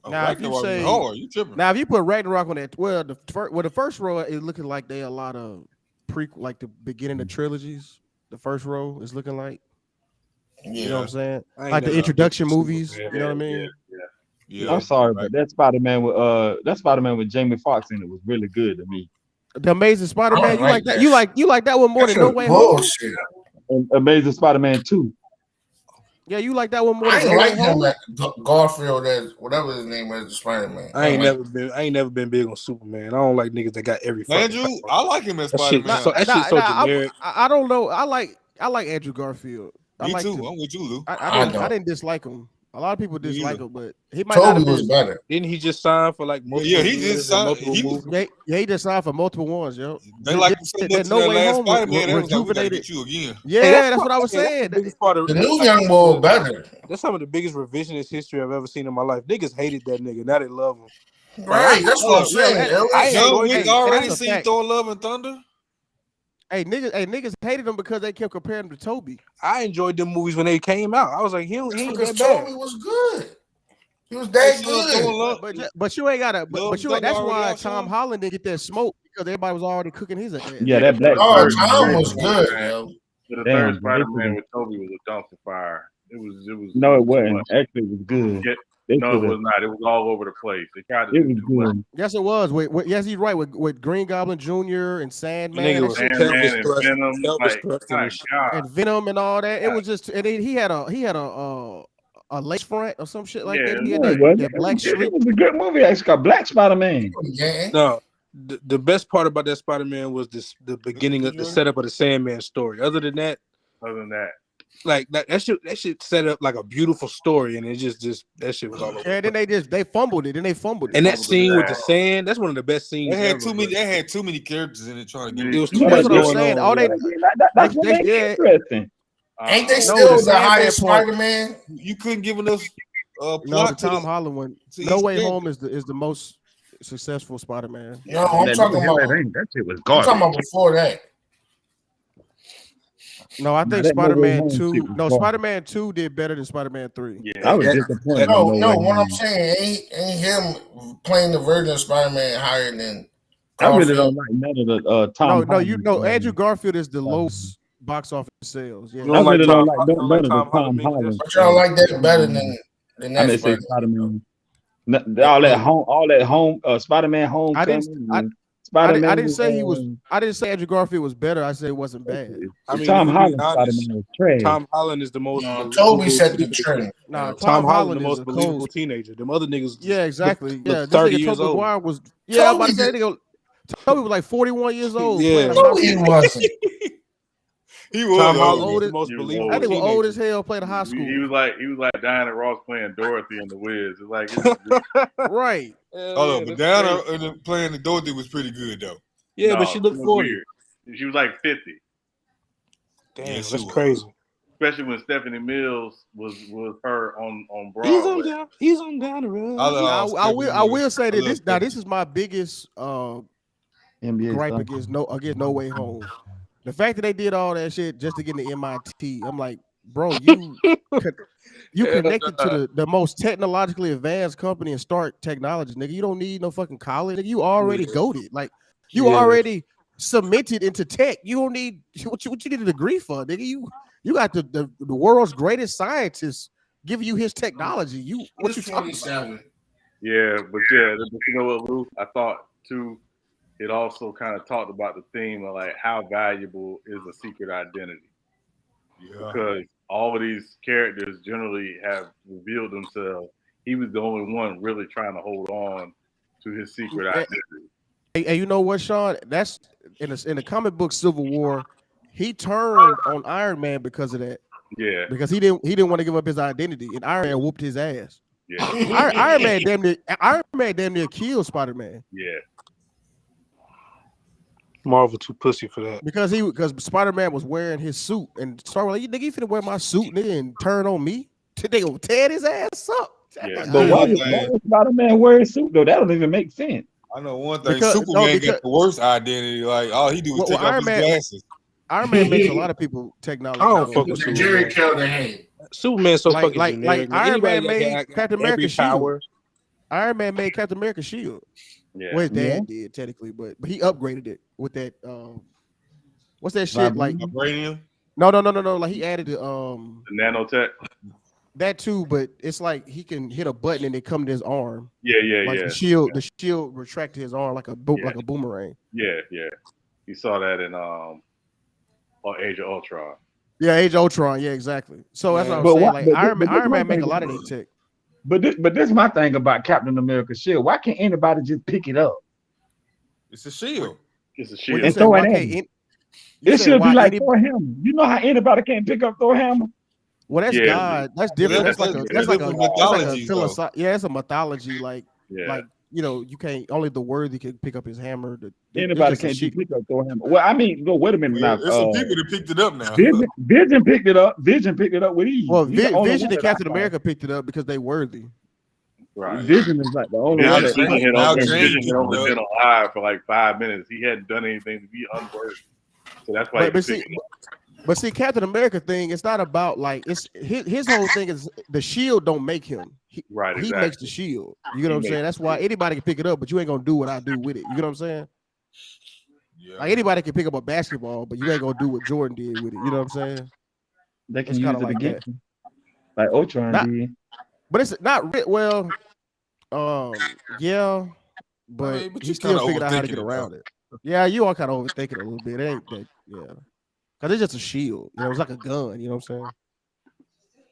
Now, if you say you tripping. Now, if you put Ragnarok on that, the first row is looking like they a lot of like the beginning of trilogies. The first row is looking like, you know what I'm saying, like the introduction movies. You know what I mean? Yeah. I'm sorry, but that Spider-Man with Jamie Foxx in it was really good to me. The Amazing Spider-Man, you like that? You like that one more than No Way Home? Amazing Spider-Man 2. Yeah, you like that one more I than ain't No like Way Home? him, Garfield, as whatever his name is, Spider-Man. I ain't never been big on Superman. I don't like niggas that got every fucking Andrew, power. I like him as That shit Spider-Man. is so generic. I don't know. I like Andrew Garfield. Me too. I'm with you, Lou. I didn't dislike him. A lot of people dislike him, but he might Toby not was better. Didn't he just sign for like multiple he just signed. He just signed for multiple ones, yo. They like so much in No Way last Home Spider-Man. They was like, we gotta rejuvenated. get you again. Yeah, that's what I was saying. The new young boy better. That's some of the biggest revisionist history I've ever seen in my life. Niggas hated that nigga. Now they love him. Right, that's what I'm saying. Young Wick already seen Thor: Love and Thunder. Hey, niggas hated him because they kept comparing him to Toby. I enjoyed them movies when they came out. I was like, he ain't Because that bad. Toby was good. He was that good. But you ain't gotta. But you ain't. That's why Tom Holland didn't get that smoke because everybody was already cooking his ass. Yeah, that black. Tom was good, yo. The third Spider-Man with Toby was a dumpster fire. It was. No, it wasn't. Actually, it was good. No, it was not. It was all over the place. They tried to It was good. Yes, it was. Yes, he's right. With Green Goblin Jr. and Sandman, and Venom, and Venom and all that. It was just, and he had a lace front or some shit like that. He had that black streak. It was a good movie. It's got Black Spider-Man. No, the best part about that Spider-Man was the beginning of the setup of the Sandman story. Other than that, like that shit set up like a beautiful story, and it just that shit was all over. Yeah, then they fumbled it. And that scene with the sand, that's one of the best scenes. They had too many characters in it trying to get it was too much much going going on. That's interesting. Ain't they still the highest Spider-Man? You couldn't give enough no, the Tom Holland one. No Way Home is the most successful Spider-Man. No, I'm talking about that shit was I'm garbage. talking about before that. No, I think Spider-Man 2. No, Spider-Man 2 did better than Spider-Man 3. Yeah, I was disappointed. No, what I'm saying ain't him playing the version of Spider-Man higher than. I really don't like none of the Tom. No, Andrew Garfield is the lowest box office sales. Yeah, I really don't like none of the Tom Holland. But y'all like that better than that Spider-Man. All that home Spider-Man Homecoming. I didn't say he was. I didn't say Andrew Garfield was better. I said it wasn't bad. I mean, Tom Holland Spider-Man was trash. Tom Holland is the most. Toby set the trend. No, Tom Holland the most believable teenager. Them other niggas. Yeah, exactly. Yeah, 30 years old. Was. Yeah, I'm about to say Toby was like 41 years old. Yeah, no, he wasn't. He was Tom Holland was the most believable. I think he was old as hell. Played in high school. He was like Diana Ross playing Dorothy in The Wiz. It's like right. Oh, but Diana playing the Dorothy was pretty good though. Yeah, but she looked 40. Weird. She was like 50. Damn, that's crazy. Especially when Stephanie Mills was her on Broadway. He's on down the road. I will say that this is my biggest NBA gripe against No Way Home. The fact that they did all that shit just to get into MIT, I'm like, bro, you connected to the most technologically advanced company in Stark Technology, nigga. You don't need no fucking college. Nigga, you already goated. Like you already cemented into tech. You don't need what you need a degree for, nigga. You got the world's greatest scientist giving you his technology. What you talking about? Yeah, but you know what, Lou? I thought too. It also kind of talked about the theme of like how valuable is a secret identity. Yeah. Because all of these characters generally have revealed themselves. He was the only one really trying to hold on to his secret identity. Hey, you know what, Sean? That's in the comic book Civil War. He turned on Iron Man because of that. Yeah. Because he didn't want to give up his identity, and Iron Man whooped his ass. Yeah. Iron Man damn near killed Spider-Man. Yeah. Marvel too pussy for that. Because Spider-Man was wearing his suit and started like, nigga, you finna wear my suit, nigga, and turn on me? They gonna tear his ass up. Yeah. But why would Spider-Man wear his suit though? That don't even make sense. I know one thing. Because Superman got the worst identity. Like all he do is take off his glasses. Iron Man makes a lot of people technology. I don't fuck with Jerry Superman. killed the hand. Superman's so like fucking generic. like Man. Iron Anybody Man that made got Captain every America power. shield. Iron Man made Captain America shield. Yeah. Well, his dad did technically, but he upgraded it with that. What's that shit like? Vibranium? No. Like he added the nanotech. That too, but it's like he can hit a button and it come to his arm. Yeah. Like the shield retracted his arm like a boomerang. Yeah. You saw that in Age of Ultron. Yeah, Age of Ultron. Yeah, exactly. So that's what I'm saying. Like Iron Man make a lot of that tech. But this is my thing about Captain America's shield. Why can't anybody just pick it up? It's a shield. It's a shield. And throw it in. It should be like Thor hammer. You know how anybody can't pick up Thor hammer? Well, that's God. That's different. That's like a mythology. Yeah, it's a mythology. Like you can't. Only the worthy can pick up his hammer. Anybody can't pick up Thor hammer. Well, I mean, no. Wait a minute now. There's some people that picked it up now. Vision picked it up. Vision picked it up with ease. Well, Vision and Captain America picked it up because they worthy. Right. Vision is like the only one. Vision had only been alive for like 5 minutes. He hadn't done anything to be unworthy. So that's why. But see, Captain America thing, it's not about like it's his whole thing is the shield don't make him. He makes the shield. You know what I'm saying? That's why anybody can pick it up, but you ain't gonna do what I do with it. You know what I'm saying? Yeah. Like anybody can pick up a basketball, but you ain't gonna do what Jordan did with it. You know what I'm saying? They can use it like again, like Ultron did. But it's not well. Yeah, but he still figured out how to get around it. Yeah, you are kind of overthinking it a little bit. It ain't that. Yeah. Cause it's just a shield, it's like a gun. You know what I'm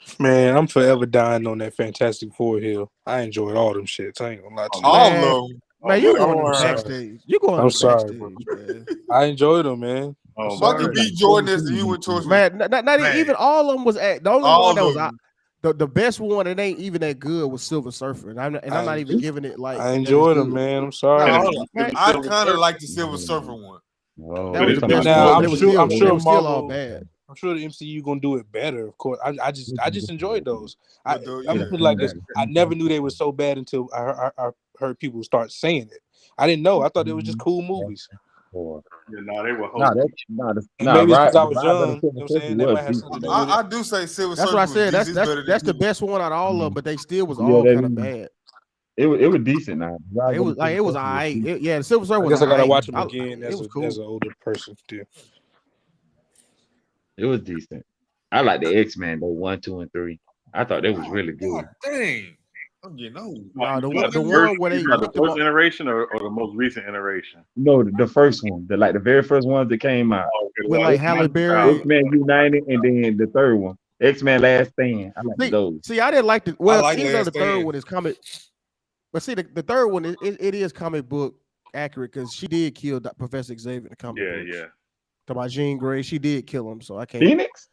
saying? Man, I'm forever dying on that Fantastic Four hill. I enjoyed all them shits. I ain't gonna lie to you. All of them. Man, you going backstage? You going? I'm sorry, backstage, man. I enjoyed them, man. Fucking beat Jordan as you went towards man. Not even all of them was at the only one that was out. The best one that ain't even that good was Silver Surfer, and I'm not even giving it like. I enjoyed them, man. I'm sorry. I kind of like the Silver Surfer one. That was the best one. I'm sure still all bad. I'm sure the MCU gonna do it better. Of course, I just enjoyed those. I'm put like this. I never knew they were so bad until I heard people start saying it. I didn't know. I thought they were just cool movies. They were. Maybe because I was young. You know what I'm saying? They might have something to do with it. I do say Silver Surfer. That's what I said. That's the best one out of all of them, but they still was all kind of bad. It was decent now. It was all right. The Silver Surfer was. I guess I gotta watch them again as an older person too. It was decent. I like the X-Men though, 1, 2, and 3. I thought that was really good. God dang. I'm getting old. The one where they the first iteration or the most recent iteration? No, the first one, the very first ones that came out. With like Halle Berry, X-Men United, and then the third one, X-Men Last Stand. I like those. See, I didn't like the. Well, like even though the third one is comic, but see, the third one it is comic book accurate because she did kill Professor Xavier in the comic book. Yeah. Talk about Jean Grey, she did kill him, so I can't. Phoenix.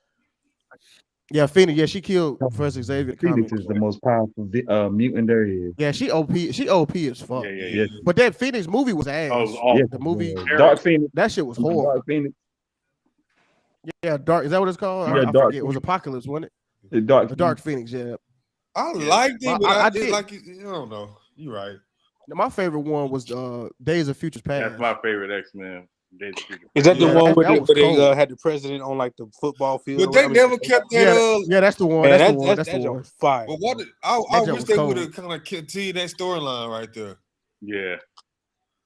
Yeah, Phoenix. Yeah, she killed Professor Xavier. Phoenix is the most powerful mutant there is. Yeah, she OP. She OP as fuck. Yeah. But that Phoenix movie was ass. The movie Dark Phoenix. That shit was horrible. Dark Phoenix. Yeah, Dark. Is that what it's called? Yeah, I Dark. forget. It was Apocalypse, wasn't it? The Dark Phoenix. Yeah. I liked it, but I did like it. I don't know. You're right. My favorite one was Days of Futures Past. That's my favorite X-Men. Is that the one where they had the president on like the football field? But they never kept that. Yeah, that's the one. That's the one. Fire. But what? I wish they would have kind of continued that storyline right there. Yeah,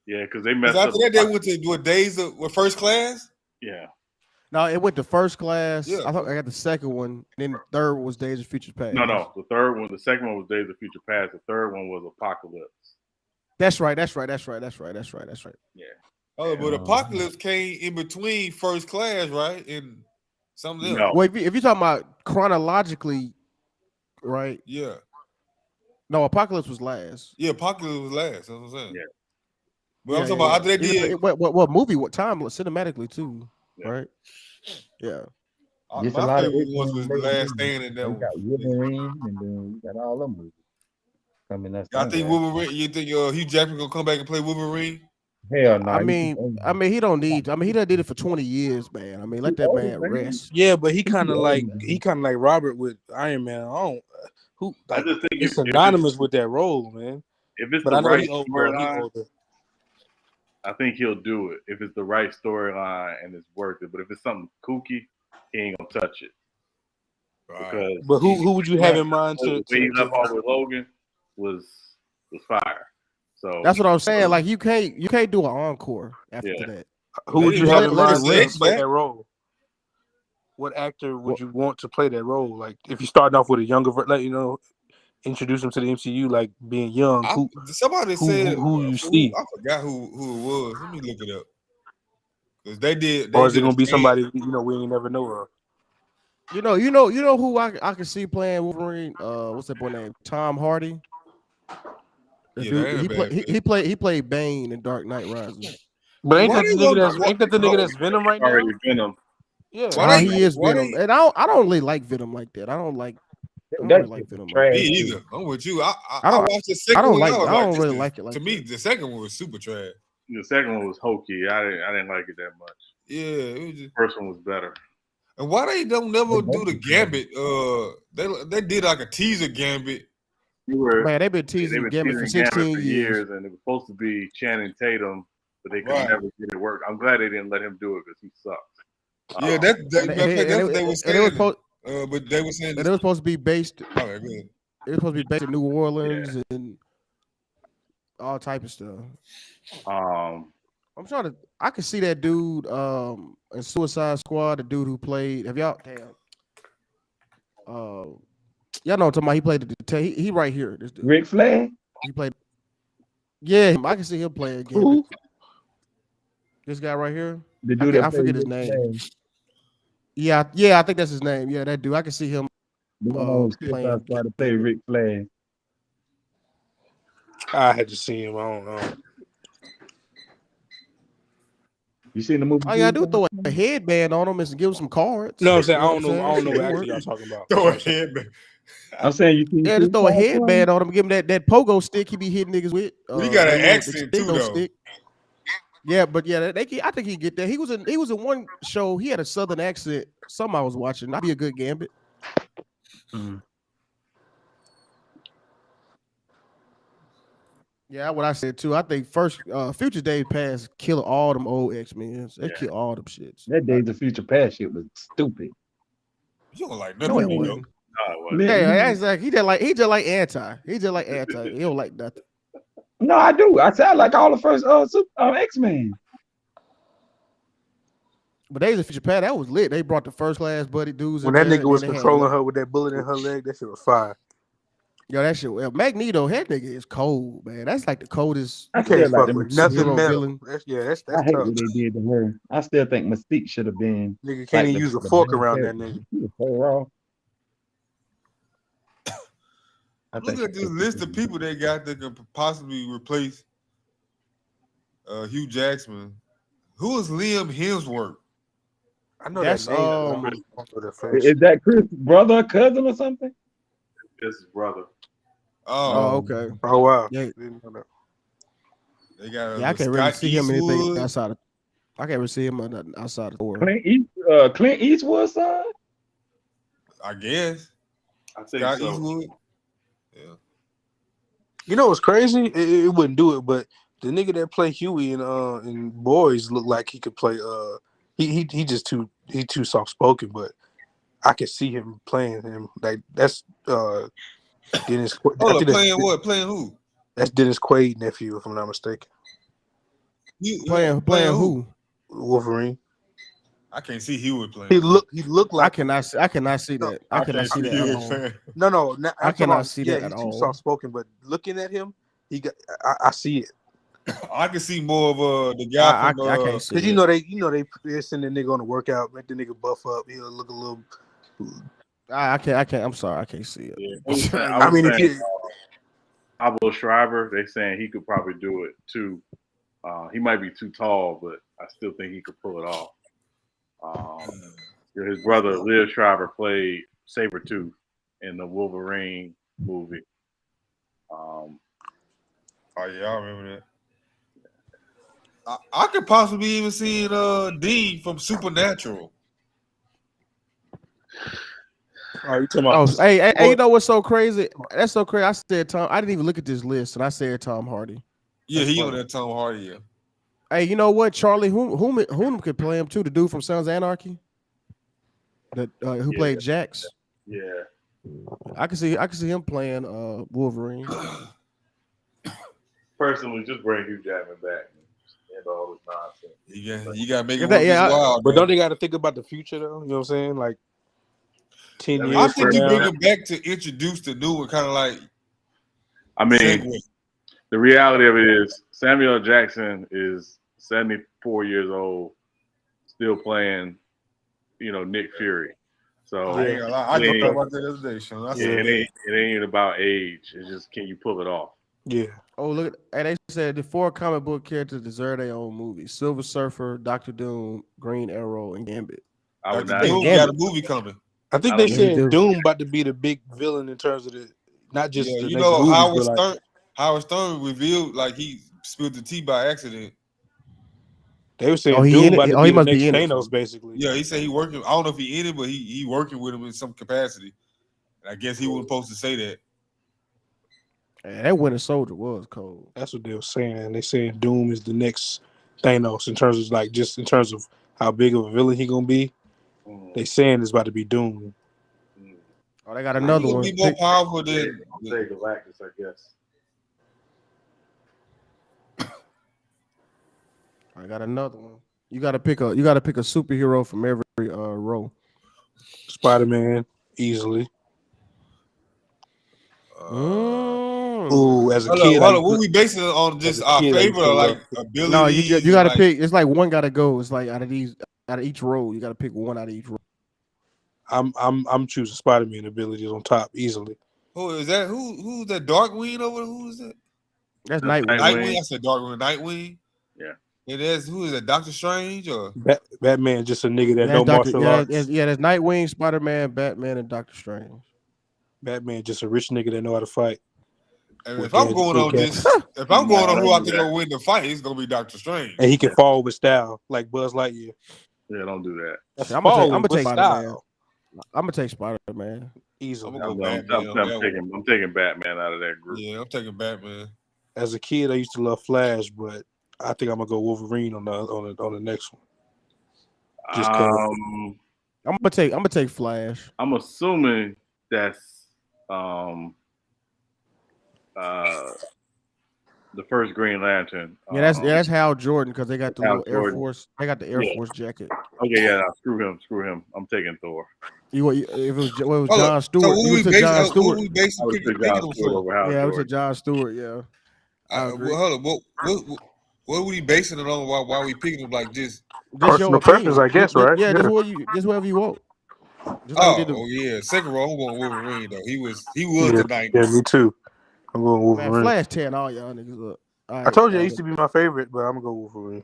because they messed up. After that, they went to Days of First Class. Yeah. No, it went to First Class. Yeah. I thought I got the second one. And then the third was Days of Futures Past. No. The third one, the second one was Days of Future Past. The third one was Apocalypse. That's right. Yeah. Oh, but Apocalypse came in between First Class, right? And something else. No. Well, if you're talking about chronologically, right? Yeah. No, Apocalypse was last. Yeah, Apocalypse was last. That's what I'm saying. Yeah. But I'm talking about after they did. What movie? What time? Cinematically too, right? Yeah. My favorite one was The Last Stand in that one. You got Wolverine, and then you got all them movies coming up. I think Wolverine. You think Hugh Jackman gonna come back and play Wolverine? Hell no. I mean, he don't need. I mean, he done did it for 20 years, man. I mean, let that man rest. Yeah, but he kind of like Robert with Iron Man. I just think it's synonymous with that role, man. If it's but the I know right he older. I think he'll do it if it's the right storyline and it's worth it. But if it's something kooky, he ain't gonna touch it. Because But who would you have in mind the way he left off with Logan was fire. So That's what I'm saying. Like you can't do an encore after that. Who would you have in mind to rest. play that role? What actor would you want to play that role? Like if you starting off with a younger, introduce him to the MCU, like being young. Somebody said who you see, I forgot who it was. Let me look it up. Because they did. Or is it gonna be somebody we ain't never know of? You know who I can see playing Wolverine. What's that boy name? Tom Hardy. He played Bane in Dark Knight Rises. But ain't that the nigga that's Venom right now? Already Venom. Yeah, he is Venom, and I don't really like Venom like that. I don't really like Venom. Me either. I'm with you. I watched the second one. I don't really like it. To me, the second one was super trash. The second one was hokey. I didn't like it that much. Yeah, it was the first one was better. And why they don't never do the Gambit? They did like a teaser Gambit. Man, they've been teasing Gambit for 16 years, and it was supposed to be Channing Tatum, but they could never get it work. I'm glad they didn't let him do it because he sucks. Yeah, that's what they were saying. But they were saying it was supposed to be based. All right, good. It was supposed to be based in New Orleans and all type of stuff. I'm trying to. I can see that dude in Suicide Squad. The dude who played. Have y'all? Damn. Y'all know what I'm talking about. He played he right here. This dude. Rick Flag. He played. Yeah, I can see him playing again. This guy right here. The dude I forget his name. Yeah, I think that's his name. Yeah, that dude. I can see him playing. To play Rick Flag. I had to see him. I don't know. You seen the movie? All you gotta do is throw a headband on him and give him some cards. No, I'm saying I don't know what actor y'all talking about. Throw a headband. I'm saying just throw a headband on him, give him that pogo stick he be hitting niggas with. He got an accent too, though. Stick. Yeah, but yeah, I think he get that. He was in one show. He had a southern accent. Some I was watching. That'd be a good Gambit. Yeah, what I said too. I think first Future Days Past kill all them old X-Men. They kill all them shits. That Days of Future Past shit was stupid. You don't like nothing. Yeah, exactly. He just like anti. He just like anti. He don't like nothing. No, I do. I said I like all the first X-Men. But Days of Future Past, that was lit. They brought the first class buddy dudes. When that nigga was controlling her with that bullet in her leg, that shit was fire. Yo, that shit. Magneto, that nigga is cold, man. That's like the coldest. I can't fuck with nothing metal. That's I hate what they did to her. I still think Mystique should have been. Nigga can't even use a fork around that nigga. He was so raw. Look at this list of people they got that could possibly replace Hugh Jackman. Who is Liam Hemsworth? I know that's Is that Chris' brother, cousin, or something? This is brother. Oh, okay. Oh wow. Yeah. They got. Yeah, I can't really see him anything outside of. I can't really see him outside of Thor. Clint Eastwood's son. I guess. I think Scott so. Eastwood. Yeah. You know what's crazy? It wouldn't do it, but the nigga that play Huey in Boys looked like he could play. He just too soft spoken, but I could see him playing him like that's Dennis. Hold up, playing what? Playing who? That's Dennis Quaid nephew, if I'm not mistaken. Playing who? Wolverine. I can't see Huey playing. He looked like. I cannot see that. I cannot see that at all. No. I cannot see that at all. He's too soft spoken, but looking at him, I see it. I can see more of the guy from. I can't see. Because they send the nigga on the workout, make the nigga buff up. He'll look a little. I can't. I'm sorry, I can't see it. Yeah, I mean, Pablo Schreiber, they saying he could probably do it too. He might be too tall, but I still think he could pull it off. His brother, Liv Schreiber, played Sabretooth in the Wolverine movie. Oh yeah, I remember that. I could possibly even see Dean from Supernatural. Oh, you talking about? Hey, you know what's so crazy? That's so crazy. I said Tom. I didn't even look at this list, and I said Tom Hardy. Yeah, he on that Tom Hardy. Yeah. Hey, you know what? Charlie Hunnam could play him too. The dude from Sons of Anarchy, that who played Jax. Yeah. I can see him playing Wolverine. Personally, just bring Hugh Jackman back and all this nonsense. You gotta make it work as wild. But don't they got to think about the future though? You know what I'm saying? Like 10 years. I think you from bring now. him back to introduce the new one, kind of like. I mean, the reality of it is Samuel Jackson is 74 years old, still playing, Nick Fury. So I ain't gonna lie. I talked about that the other day, Sean. it ain't about age. It's just, can you pull it off? Yeah. Oh, look! And they said the 4 comic book characters deserve their own movie: Silver Surfer, Doctor Doom, Green Arrow, and Gambit. Doctor Doom got a movie coming. I think they said Doom about to be the big villain in terms of the not just the you next know movie, Howard Stern revealed like he spilled the tea by accident. They were saying Doom about to be the next Thanos, basically. Yeah, he said he working. I don't know if he in it, but he working with him in some capacity. And I guess he wasn't supposed to say that. That Winter Soldier was cold. That's what they were saying. They saying Doom is the next Thanos in terms of in terms of how big of a villain he gonna be. They saying it's about to be Doom. Oh, they got another one. Be more powerful than say Galactus, I guess. I got another one. You gotta pick a superhero from every row. Spider-Man, easily. Ooh, as a kid, hold on. What we basing it on? Just our favorite, or like ability? No, you gotta pick. It's like one gotta go. It's like out of each row, you gotta pick one out of each row. I'm choosing Spider-Man abilities on top easily. Who is that? Who's that? Darkwing over there? Who is that? That's Nightwing. Nightwing. I said Darkwing. Nightwing. Yeah. It is. Who is that? Doctor Strange or Batman? Just a nigga that know martial arts. There's Nightwing, Spider-Man, Batman, and Doctor Strange. Batman just a rich nigga that know how to fight. And if I'm going on this, if I'm going on who I think will win the fight, it's gonna be Doctor Strange. And he can fall with style like Buzz Lightyear. Yeah, don't do that. That's I'm gonna take Spider-Man. I'm gonna take Spider-Man. Easily. I'm taking Batman out of that group. Yeah, I'm taking Batman. As a kid, I used to love Flash, but I think I'm gonna go Wolverine on the next one. Just I'm gonna take Flash. I'm assuming that's the first Green Lantern. Yeah, that's Hal Jordan because they got the little Air Force. They got the Air Force jacket. Okay, yeah, screw him. I'm taking Thor. If it was John Stewart, so who we John Stewart. Yeah, I would say John Stewart. Yeah. Hold on. What would he basing it on? Why we picking him like this? Personal preference, I guess, right? Yeah, just whatever you want. Yeah. Second row, I'm going Wolverine though. He was the 90s. Yeah, me too. I'm going Wolverine. Man, Flash 10 all y'all niggas up. I told you it used to be my favorite, but I'm gonna go Wolverine.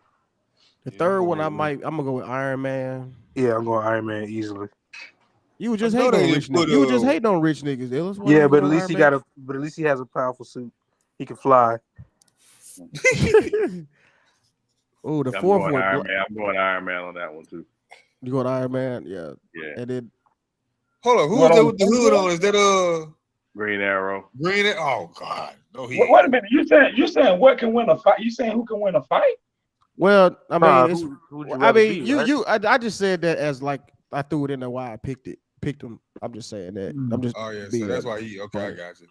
The third one, I'm gonna go with Iron Man. Yeah, I'm going Iron Man easily. You were just hating on rich niggas. You were just hating on rich niggas, Illis. Yeah, but at least he has a powerful suit. He can fly. Oh, the fourth one. I'm going Iron Man on that one too. You going Iron Man? Yeah. Yeah. And then hold on, who is that with the hood on? Is that Green Arrow? Oh God. No, wait a minute. You saying what can win a fight? You saying who can win a fight? Well, I mean, I just said that as like I threw it in there why I picked him. I'm just saying that. I'm just. Oh yeah, so that's why he. Okay, I got you.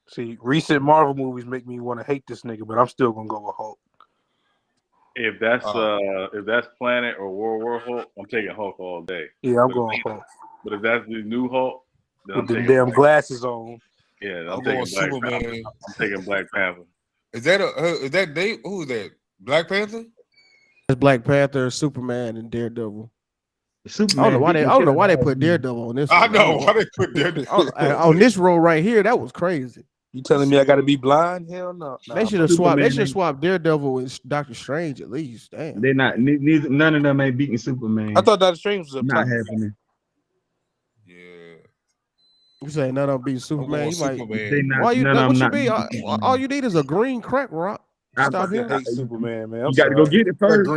See, recent Marvel movies make me want to hate this nigga, but I'm still gonna go with Hulk. If that's Planet or World War Hulk, I'm taking Hulk all day. Yeah, I'm going Hulk. But if that's the new Hulk, then with the damn glasses on. Yeah, I'm taking Black Panther. I'm taking Black Panther. Is that Dave? Who is that? Black Panther? It's Black Panther, Superman, and Daredevil. Superman, I don't know why they put Daredevil on this. I know why they put Daredevil on this row right here. That was crazy. You telling me I got to be blind? Hell no. They should have swapped. They should have swapped Daredevil with Doctor Strange at least. Damn. They're not. None of them ain't beating Superman. I thought Doctor Strange was not happening. Yeah. You say none of them beat Superman? Why you? What you be? All you need is a green crack rock. Stop him. I hate Superman, man. You got to go get it first.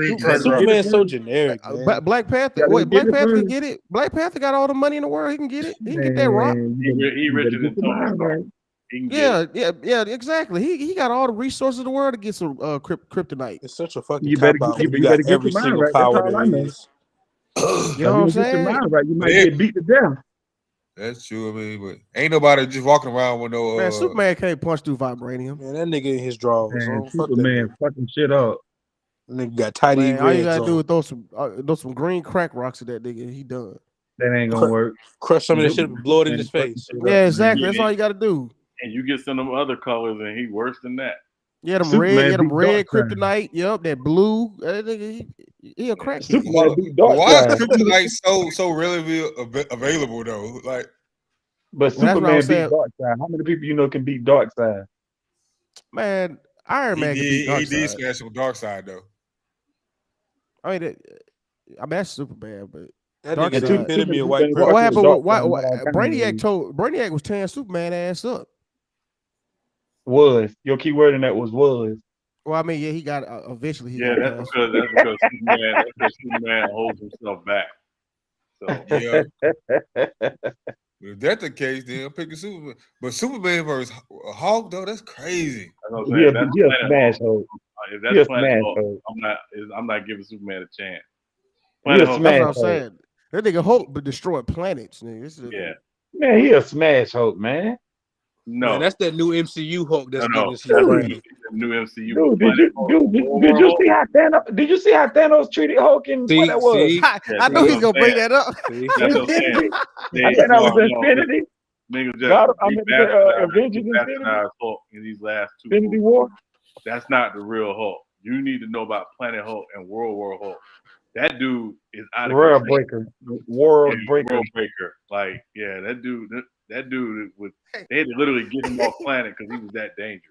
Superman's so generic. Black Panther. Wait, Black Panther can get it. Black Panther got all the money in the world. He can get it. He can get that rock. He richer than Tony Stark. Yeah, exactly. He got all the resources in the world to get some kryptonite. It's such a fucking You cop better out you, when you you got better get every your mind single right. That's power all there I know. is. You know what You I'm don't get your saying? mind right, you might Yeah. get beat to death. That's true. I mean, but ain't nobody just walking around with no. Man, Superman can't punch through vibranium. Man, that nigga in his drawers. Man, Oh, fuck that Superman nigga. fucking shit up. Nigga got tidy Man, all you reds gotta do on. is throw some green crack rocks at that nigga. He done. That ain't gonna work. Crush some of that shit and blow it in his face. Yeah, exactly. That's all you gotta do. And you get some of them other colors, and he worse than that. Yeah, them Superman red, beat red Darkseid. kryptonite. Yup, that blue. That nigga, he a crackhead. Superman beat Why is Darkseid. kryptonite so readily available though? Like, But Well, that's what I Superman was beat saying. Darkseid. How many people you know can beat Darkseid? Man, Iron Man can beat he did Darkseid. smash on Darkseid though. I mean, that's Superman, but That nigga the Darkseid. epitome of white What privilege. happened? Brainiac was tearing Superman ass up. Was your key word in that was. Well, I mean, yeah, he got eventually. He Yeah, got that's past. because Superman holds himself back. So Yeah. If that's the case, then I'm picking Superman. But Superman versus Hulk, though, that's crazy. That's what I'm saying. That's He'll Planet smash Hulk. Hulk. If He'll that's Planet smash Hulk, Hulk. I'm not giving Superman a chance. He'll Planet Hulk. That's smash what I'm Hulk. saying. That nigga Hulk but destroyed planets. Nigga. Yeah. Man, he'll smash Hulk, man. No, Man, that's that new MCU Hulk that's getting into That's his the brain. new MCU. Dude, Planet Hulk. did you see how Thanos? Did you see how Thanos treated Hulk and what that was? I knew he was gonna bring that up. See? That's what I'm saying. I think that was Infinity. Niggas just God, I mean, Avengers rebastardized Infinity. Hulk in these last two Infinity movies. War. That's not the real Hulk. You need to know about Planet Hulk and World War Hulk. That dude is out of World control. Breaker. World Yeah, Breaker. World Breaker. Like, yeah, that dude was. They had to literally get him off planet because he was that dangerous.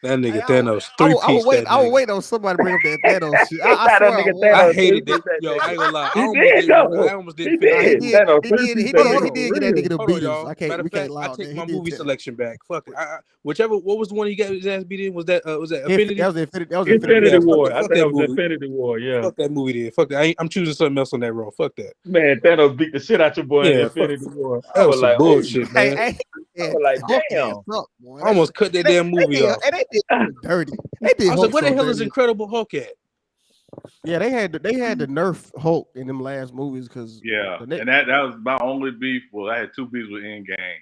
That nigga Hey, Thanos I three-piece would that nigga. wait on somebody to bring up that Thanos shit. I That swear nigga I would. Thanos I hated three-piece that. Yo, I ain't gonna lie. He did, though. I almost He didn't Nah, finish. he did. did. Thanos He did. three-piece He that did. nigga He for did get that real. nigga to Hold on, beat us. y'all. I Matter can't. of We can't fact, lie I on take that. my He did movie that. selection back. Fuck it. Whichever. What was the one he got his ass beat in? Was that Affinity? That was Infinity. That was Infinity Yeah, Infinity. War. I fuck think that that was movie. Infinity War. Yeah. Fuck that movie. Then fuck that. I'm choosing something else on that road. Fuck that. Man, Thanos beat the shit out your boy in Yeah, fuck. Infinity War. I That was was some like, oh, bullshit, Hey, man. hey, I yeah, was like, Hulk damn. ass up, boy. I almost cut that damn movie off. They did Hulk dirty. They did I was Hulk like, where the so hell is dirty. Incredible Hulk at? Yeah, they had to nerf Hulk in them last movies because Yeah, and that was my only beef. Well, I had two beefs with Endgame.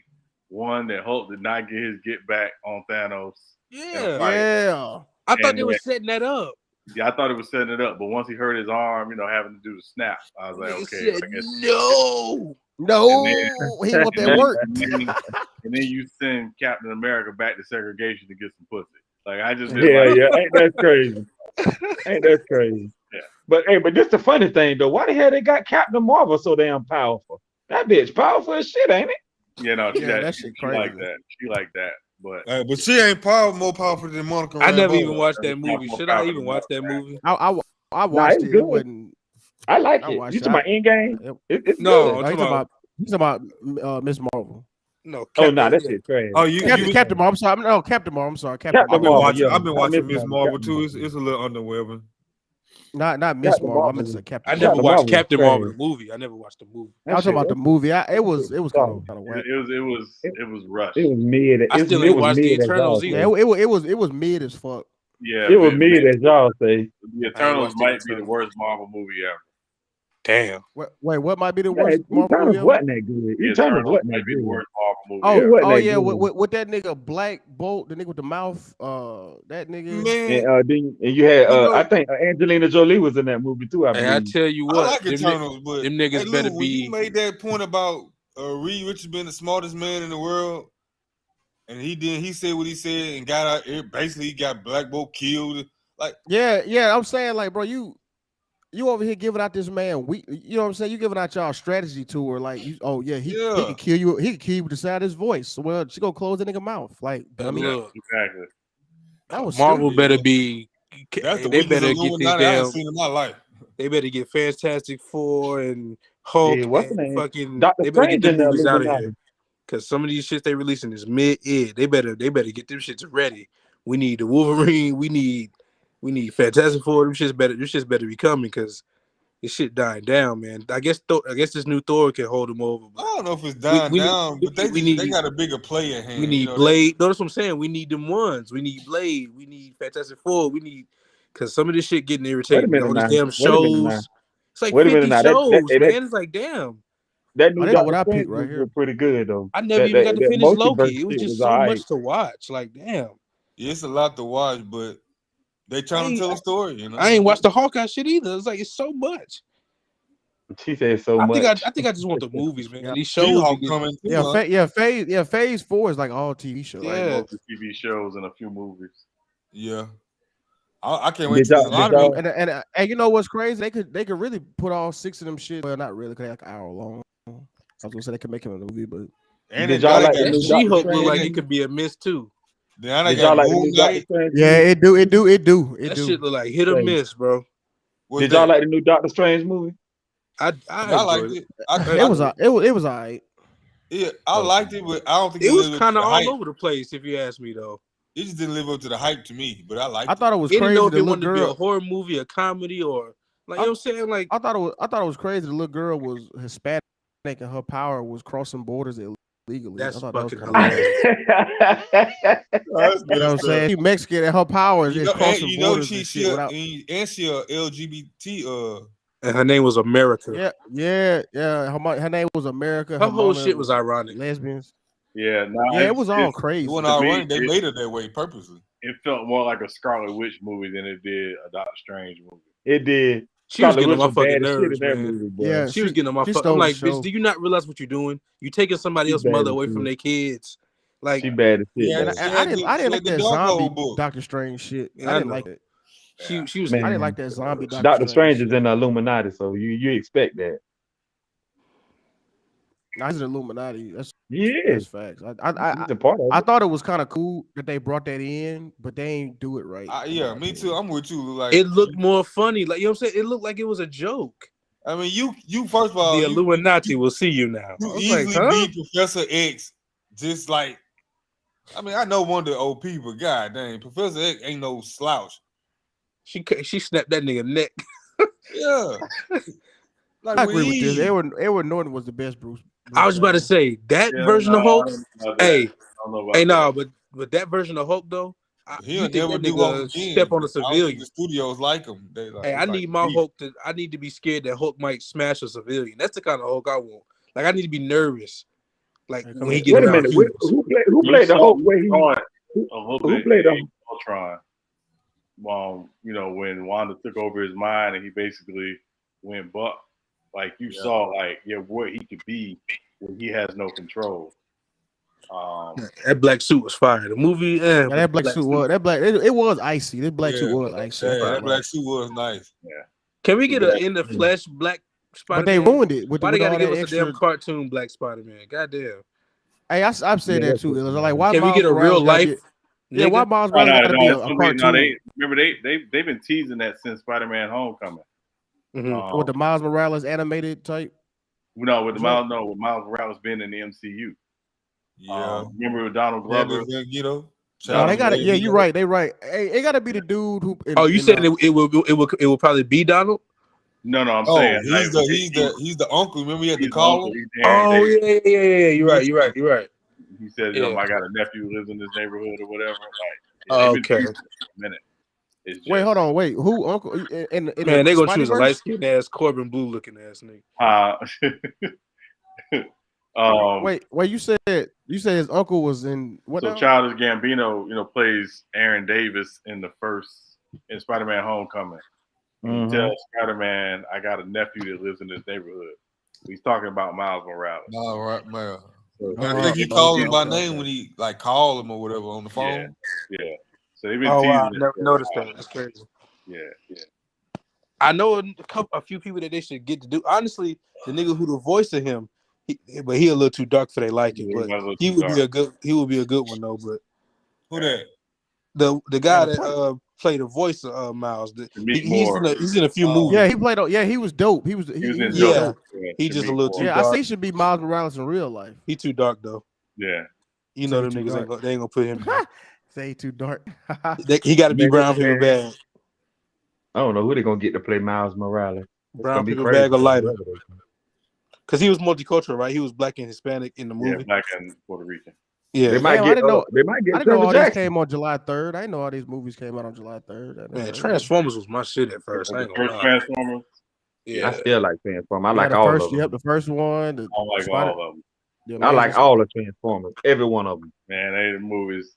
One, that Hulk did not get his get back on Thanos. Yeah. I thought they were setting that up. Yeah, I thought it was setting it up, but once he hurt his arm, having to do the snap, I was like, okay, said, I guess. No, he want that work. And then you send Captain America back to segregation to get some pussy. Like I just Yeah. Ain't that crazy? Ain't that crazy? Yeah. But this the funny thing though. Why the hell they got Captain Marvel so damn powerful? That bitch powerful as shit, ain't it? Yeah, no, that shit she crazy. like that. She like that. But she ain't more powerful than Monica I never Rambeau. even watched that movie. Should I even watch that movie? I watched it's it. good. It wasn't. I like I it. watched You it. talking about Endgame? It's No, good. I'm talking He's talking about Miss Marvel. No, Oh no, that shit trash. Oh, Captain Marvel. I'm sorry. No, Captain Marvel. I'm sorry. Captain Marvel. I've been watching Miss Miss Marvel Captain too. It's a little underwhelming. Not Miss Captain Marvel. I Marvel. meant to say Captain. I never Captain watched Marvel was Captain Marvel trash. the movie. I never watched the movie. I was talking about the movie. It was kind of whack. it was rushed. It was mid. I still ain't watched the mid as y'all Eternals say. either. Yeah, it was mid as fuck. Yeah, It was mid as y'all say. The Eternals might be the worst Marvel movie ever. Damn. Wait, what might be the Man, worst Marvel movie Eternals ever? wasn't that good. The Eternals wasn't might that be the good. worst Marvel movie ever. wasn't Oh that yeah, good. with that nigga Black Bolt, the nigga with the mouth, that nigga. Man, And you had I think Angelina Jolie was in that movie too. I Hey, I believe. tell you I what, like Eternals, but them niggas hey, better Lou, when be. you made that point about Reed Richards being the smartest man in the world, and he said what he said and got out. Basically, he got Black Bolt killed. Like Yeah. I'm saying like, bro, you over here giving out this man you know what I'm saying? You giving out y'all strategy to her like he can kill you. He can kill you with the sound of his voice. Well, she gonna close the nigga mouth like dummy. Look, exactly. That was Marvel stupid. better be. that's the They weakest better get these Illuminati I've damn. seen in my life. They better get Fantastic Four and Hulk Yeah, what's the and name? fucking. Dr. They better get Strange them in the movies out of Illuminati. here. Cause some of these shits they releasing is mid-id. They better get them shits ready. We need the Wolverine. We need Fantastic Four. Them shits better be coming. Cause this shit dying down, man. I guess this new Thor can hold him over. I don't know if it's dying down, but they got a bigger play at hand. We need Blade. Notice what I'm saying. We need them ones. We need Blade. We need Fantastic Four. We need because some of this shit getting irritating. All these damn shows. It's like 50 shows, man. It's like damn. That new Doctor what I Strange picked right here. was pretty good though. I never even got to finish Loki. It was just so much to watch. Like damn. Yeah, it's a lot to watch, but they trying to tell a story. You know, I ain't watched the Hawkeye shit either. It's like it's so much. She said so much. I think I just want the movies, man. These shows coming. Phase 4 is like all TV shows. Like most TV shows and a few movies. Yeah. I can't wait to and you know what's crazy? They could really put all 6 of them shit. Well, not really, because they're like an hour long. I was gonna say they could make him a movie, but did y'all like She-Hulk look like it could be a miss too. Did y'all like yeah, it do. That shit look like hit or miss, bro. Did y'all like the new Doctor Strange movie? I liked it. It was all right. Yeah, I liked it, but I don't think it was kind of all over the place. If you ask me, though, it just didn't live up to the hype to me. But I liked it. I thought it was crazy. Didn't know if it wanted to be a horror movie, a comedy, or like you know what I'm saying. Like I thought it was crazy. The little girl was Hispanic and her power was crossing borders illegally. That's fucking hilarious. You know what I'm saying? She Mexican and her power is crossing borders. She a LGBT. And her name was America. Yeah. Her name was America. Her whole shit was ironic. Lesbians. Yeah, it was all crazy. It wasn't ironic. They made it that way purposely. It felt more like a Scarlet Witch movie than it did a Doctor Strange movie. It did. She was getting on my fucking nerves, man. Movie, she was getting on my fucking. I'm like, bitch, do you not realize what you're doing? You taking somebody else's mother away from their kids. Like she bad as shit. Yeah, I didn't like that zombie Doctor Strange shit. I didn't like it. She was. I didn't like that zombie. Doctor Strange is in the Illuminati, so you expect that. He's an Illuminati. That's facts. I thought it was kind of cool that they brought that in, but they ain't do it right. Yeah, me too. I'm with you. Like it looked more funny. Like you know what I'm saying. It looked like it was a joke. I mean, you first of all, the Illuminati will see you now. You easily beat Professor X. Just like, I mean, I know one of the old people. God dang, Professor X ain't no slouch. She snapped that nigga neck. Yeah. Like, I agree with this. Edward Norton was the best Bruce. I was about to say that version of Hulk. But that version of Hulk though, he'll never do Hulk step on a civilian. The studios like him. I need my Hulk to. I need to be scared that Hulk might smash a civilian. That's the kind of Hulk I want. Like I need to be nervous. Like when he gets around. Who played the Hulk? Who played the Ultron? When Wanda took over his mind and he basically went buck. Like you saw, what he could be when he has no control. That black suit was fire. The movie, that black suit was it was icy. This black suit was icy. Yeah, that black suit was nice. Yeah. Can we get in the flesh black Spider-Man? But they ruined it. Why they gotta give us a damn cartoon black Spider-Man? Goddamn. Hey, I've said that too. Like, why can we get a real life? Yeah, why Miles Morales gotta be a cartoon? They've been teasing that since Spider-Man Homecoming. Mm-hmm. With the Miles Morales animated type? With Miles Morales being in the MCU. Yeah. Remember with Donald Glover? They got it. Yeah, you're right. They right. Hey, it got to be the dude who. You said it will probably be Donald? No, I'm saying he's the uncle. Remember, he had to call him. Oh yeah. You're right. He said, I got a nephew who lives in this neighborhood or whatever. Okay. Wait, hold on. Wait, who uncle? Man, they gonna choose a light skinned ass Corbin Blue looking ass nigga. Wait. You said his uncle was in what? So Childish Gambino, plays Aaron Davis in Spider-Man Homecoming. He tells Spider-Man, I got a nephew that lives in this neighborhood. He's talking about Miles Morales. All right, man. So, I think he called him by name when he called him or whatever on the phone. Yeah. So they've been teasing. Wow. Never noticed that. That's crazy. Yeah. I know a few people that they should get to do. Honestly, the nigga who the voice of him, he a little too dark for they liking. But he would be a good one though. But who that? The guy that played the voice of Miles. He's in a few movies. Yeah, he played. Yeah, he was dope. He was dope. He just a little too dark. I say he should be Miles Morales in real life. He too dark though. Yeah. You know them niggas ain't gonna put him. Say too dark. He got to be brown for bad. I don't know who they're gonna get to play Miles Morales. Brown be paper crazy. bag of lighter. Because he was multicultural, right? He was black and Hispanic in the movie. Yeah, black and Puerto Rican. Yeah, They might Damn, get. I didn't know. They might I get didn't know Trevor all these Jackson. came on July 3rd. I didn't know all these movies came out on July 3rd. Man, Transformers was my shit at first. I The ain't gonna first lie. Transformers. Yeah, I still like Transformers. I Yeah, like the all first. of them. Yep, the first one. I don't like all of them. The I like Amazing all the Transformers. Every one of them. Man, they the movies.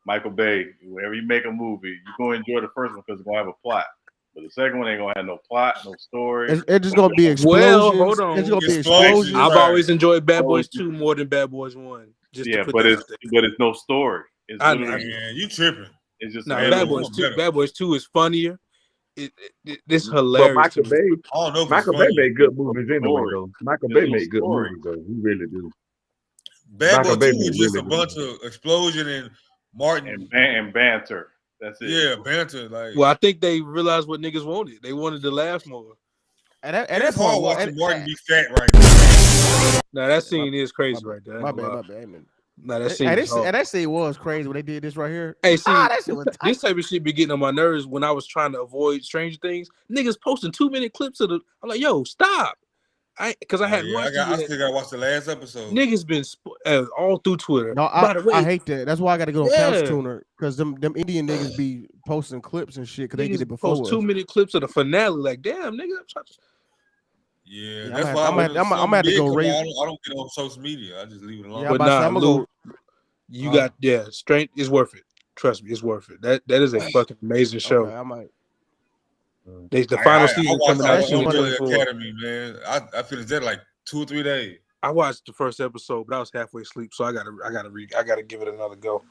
Michael Bay. Whenever you make a movie, you're gonna enjoy the first one because it's gonna have a plot. But the second one ain't gonna have no plot, no story. It's just gonna be explosions. Well, hold on. It's gonna be Explosions, explosions. I've right. always enjoyed Bad Boys 2 more than Bad Boys 1. Just to put but that it's out there. but it's no story. It's I literally Man, you tripping? it's just No, an Bad endless- Boys 2. Bad Boys 2 is funnier. It's But hilarious to Michael me. Bay, I don't know if it's Michael Bay funny. made good movies anyway, story. though. Michael There's Bay no made good story. movies, though. He really do. Bad Michael Boy Bay 2 made was just really a good bunch of explosion and Martin. and banter. That's it. Yeah, banter. Like, Well, I think they realized what niggas wanted. They wanted to laugh more. And that it's part hard was. watching Martin be fat right now. Now that scene is crazy right there. My bad. Man. Nah, that scene is hard. And that scene was crazy when they did this right here. Hey, see, that shit was tight. this type of shit be getting on my nerves when I was trying to avoid Stranger Things. Niggas posting 2-minute clips of the. I'm like, yo, stop. Because I hadn't watched it I yet. still gotta watch the last episode. Niggas been all through Twitter. No, By the way, I hate that. That's why I got to go on Yeah. Couch Tuner because them Indian niggas be posting clips and shit because they get it before post us. 2-minute clips of the finale. Like, damn, nigga. Yeah, Yeah, that's I'm why gonna have to go I raise. don't get on social media. I just leave it alone. Yeah, But I'm gonna Lou, go. you got strength is worth it. Trust me, it's worth it. That is a fucking amazing show. Okay, I might. The final season I watched coming out the Umbrella 2024. Academy, man. I finished that like 2 or 3 days. I watched the first episode, but I was halfway asleep, so I gotta give it another go.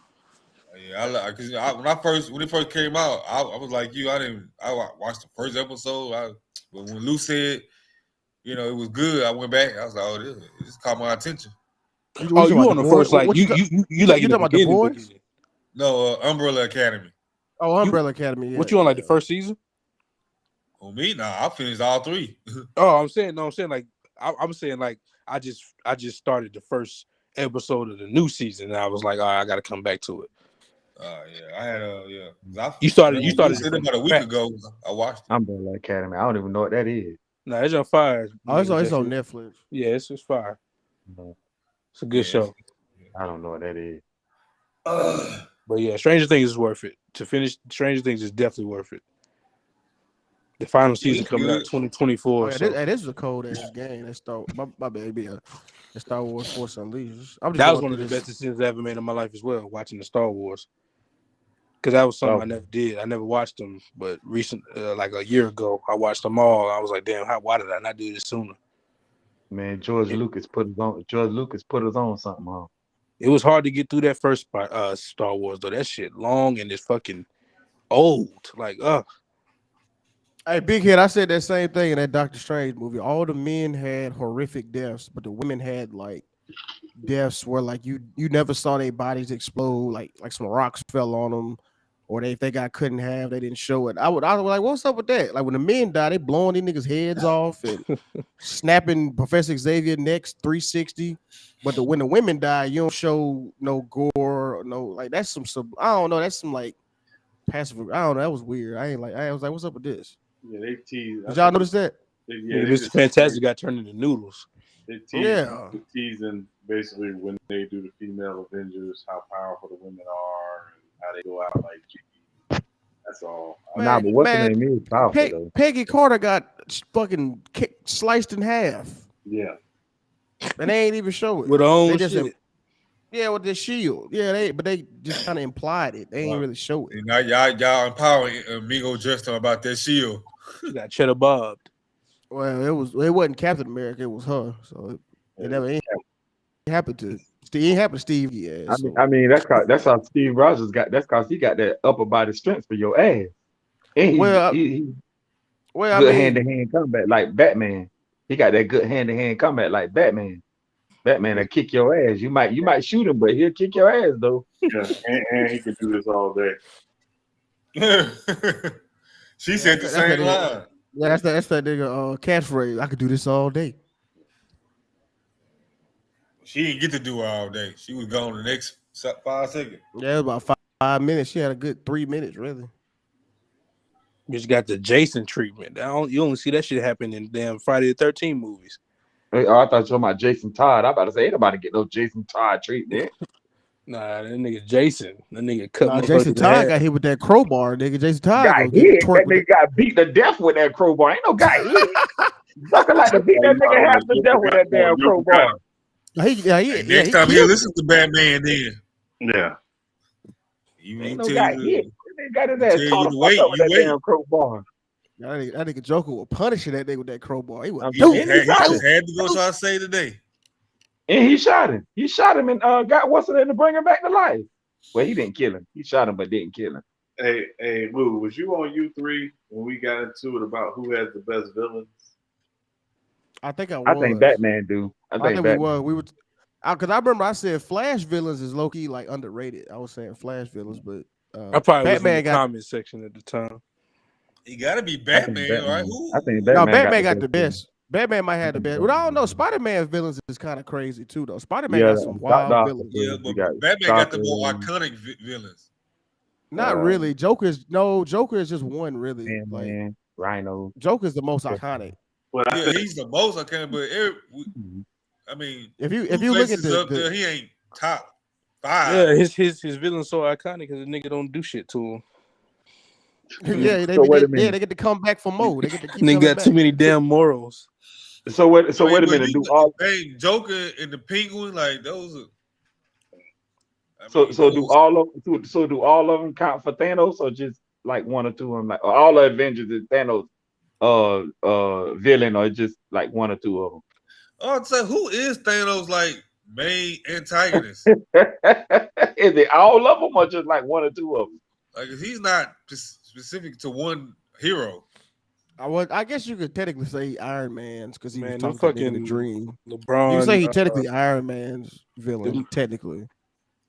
Yeah, because when it first came out, I was like you. I watched the first episode. But when Lou said, it was good, I went back. I was like, oh, this caught my attention. You on the first like you like you talking about the boys? No, Umbrella Academy. Oh, Umbrella Academy. Yeah, what you on like the first season? On me, nah, I finished all 3. Oh, I'm saying like I'm saying like I just started the first episode of the new season, and I was like, all right, I got to come back to it. Yeah, I had You started about a week ago. I watched it. Umbrella Academy. I don't even know what that is. Nah, it's on fire. Oh, it's on Netflix. Yeah, it's fire. It's a good show. I don't know what that is. But yeah, Stranger Things is worth it. To finish, Stranger Things is definitely worth it. The final season coming out 2024. Oh, yeah, this is a cold ass game. That's my baby. The Star Wars Force Unleashed. That was one of the best decisions I ever made in my life as well. Watching the Star Wars, because that was something I never did. I never watched them, but like a year ago, I watched them all. I was like, damn, why did I not do this sooner? Man, George Lucas put us on something, huh? It was hard to get through that first Star Wars though. That shit long and it's fucking old. Like, Hey, Big Head, I said that same thing in that Doctor Strange movie. All the men had horrific deaths, but the women had like deaths where like you never saw their bodies explode, like some rocks fell on them, or if they got cut in half, they didn't show it. I was like, what's up with that? Like when the men die, they blowing these niggas' heads off and snapping Professor Xavier necks 360. But when the women die, you don't show no gore, no like that's some I don't know, that's some like passive. I don't know, that was weird. I was like, what's up with this? Yeah, they tease. Did y'all notice that? Mr. Fantastic got turned into noodles. They teasing basically when they do the female Avengers, how powerful the women are and how they go out like G. That's all. But what's the name is powerful though. Peggy Carter got fucking sliced in half. Yeah. And they ain't even show it. With her own shit. Yeah, with the shield. Yeah, but they just kind of implied it. They ain't really show it. And now y'all empowering Amigo Justin about that shield. She got cheddar bobbed. Well, it wasn't Captain America, it was her. So it never happened to Steve. Yeah. I mean that's how Steve Rogers got. That's because he got that upper body strength for your ass. And he good hand-to-hand combat like Batman. He got that good hand-to-hand combat like Batman. Batman will kick your ass. You might shoot him, but he'll kick your ass though. Yeah, and he can do this all day. She said the same line. Yeah, that's that nigga catchphrase. I could do this all day. She didn't get to do it all day. She was gone the next 5 seconds. Yeah, it was about 5 minutes. She had a good 3 minutes, really. You just got the Jason treatment. You only see that shit happen in damn Friday the 13th movies. Hey, oh, I thought you were talking about Jason Todd. I about to say ain't nobody get no Jason Todd treatment. Nah, that nigga Jason. That nigga cut Nah, Jason motherfuckers in Todd half. got hit with that crowbar, nigga. Jason Todd Got gonna get hit. twerked That with nigga got beat to death with that crowbar. Ain't no got hit. Sucker like to beat that nigga half to death with that damn crowbar. Next time he'll listen to Batman then. Yeah. Ain't no got hit. They got his ass caught you the fuck up with that wait. damn crowbar. That nigga Joker was punishing that nigga with that crowbar. He was He just had to go try to save the day. And he shot him. He shot him and got what's it to bring him back to life. Well, he didn't kill him. He shot him but didn't kill him. Hey, Lou, was you on U3 when we got into it about who has the best villains? I think I was. I think Batman do. I think we were. We were. Because I remember I said Flash villains is low key like underrated. I was saying Flash villains, but I probably Batman was in the comment section at the time. He got to be Batman, right? I think Batman got the best. Batman might have the best. But I don't know. Spider-Man villains is kind of crazy too, though. Spider-Man got some wild villains. Yeah, but Batman got the more iconic villains. Not really. Joker is just one really. Man, Rhino. Joker's the most iconic. But he's the most iconic. But I mean, if you look at there, he ain't top 5. Yeah, his villain's so iconic because the nigga don't do shit to him. Yeah, they get to come back for more. They get to keep Nigga got back. too many damn morals. So wait a minute. Do all Joker and the Penguin like those are? Do all of them count for Thanos or just like one or two of them? Like all the Avengers is Thanos villain or just like one or two of them? Oh, so who is Thanos like main antagonist? Is it all of them or just like one or two of them? Like if he's not specific to one hero. I guess you could technically say Iron Man's because he was talking fucking to the Dream. LeBron. You can say he technically Iron Man's villain, technically.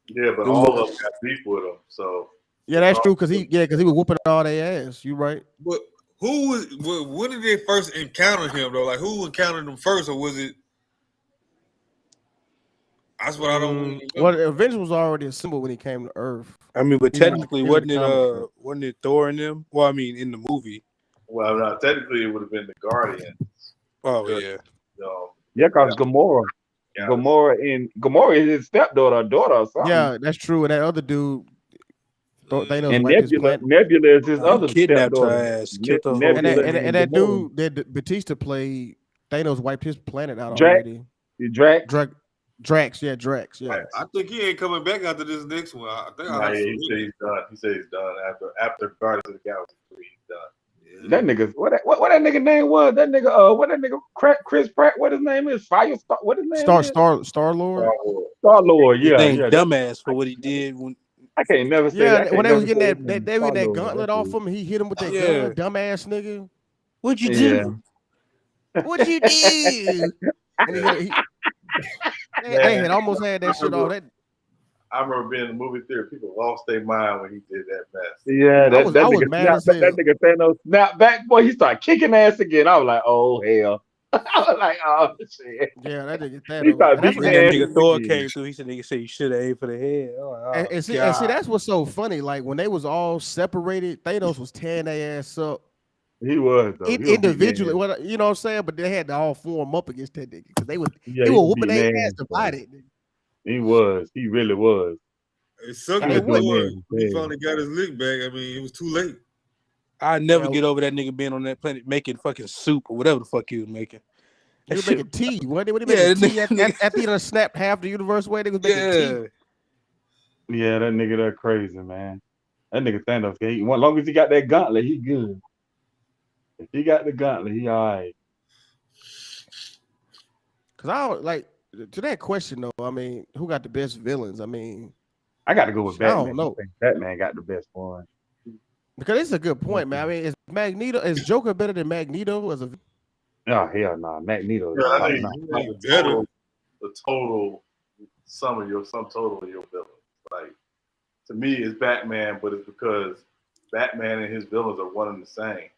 Yeah, but all of them got beef with him. So yeah, that's true because he was whooping all their ass. You right? But when did they first encounter him though? Like who encountered him first, or was it? That's what I don't. Well, Avengers was already assembled when he came to Earth. I mean, but technically, wasn't it Thor in them? Well, I mean, in the movie. Well, no, technically, it would have been the Guardians. Oh yeah. Yeah, because Gamora. Yeah. Gamora is his stepdaughter or daughter or something. Yeah, that's true. And that other dude, Thanos and Nebula is his other kidnapped stepdaughter. her ass. Killed her and that dude that Batista played, Thanos wiped his planet out already. Drax, yeah. I think he ain't coming back after this next one. I think he said he's done. He said he's done after Guardians of the Galaxy 3. He's done. Yeah. That nigga, what that nigga name was? That nigga, what that nigga Chris Pratt? What his name is? Firestar. What his name is? Star Lord. Star Lord. Yeah, dumbass for what he did when. I can't never say. Yeah, when they was getting that gauntlet off him, he hit him with that gun. Dumbass nigga. What'd you do? What'd you do? They had almost had that shit all that. I remember being in the movie theater. People lost their mind when he did that mess. Yeah, that nigga Thanos snapped back. Boy, he started kicking ass again. I was like, oh hell. I was like, oh shit. Yeah, that nigga Thanos. That nigga Thor came through. He said, "Nigga, say you should have aimed for the head." Like, and see, that's what's so funny. Like when they was all separated, Thanos was tearing their ass up. He was though. Individually, you know what I'm saying? But they had to all form up against that nigga because they were whooping their ass divided. He was. He really was. It sucked when he finally got his lick back. I mean, it was too late. I never get over that nigga being on that planet making fucking soup or whatever the fuck he was making. He was making tea. What he making tea after he done snapped half the universe away? They was making tea. Yeah, that nigga that crazy, man. That nigga Thanos. As long as he got that gauntlet, he good. If he got the gauntlet, he all right. Cause I don't like to that question though. I mean, who got the best villains? I mean, I got to go with Batman. I don't know. I think Batman got the best one. Because it's a good point, man. I mean, is Joker better than Magneto as a? Oh hell no, Magneto. Yeah, I think the total sum total of your villains. Like to me, it's Batman, but it's because Batman and his villains are one and the same.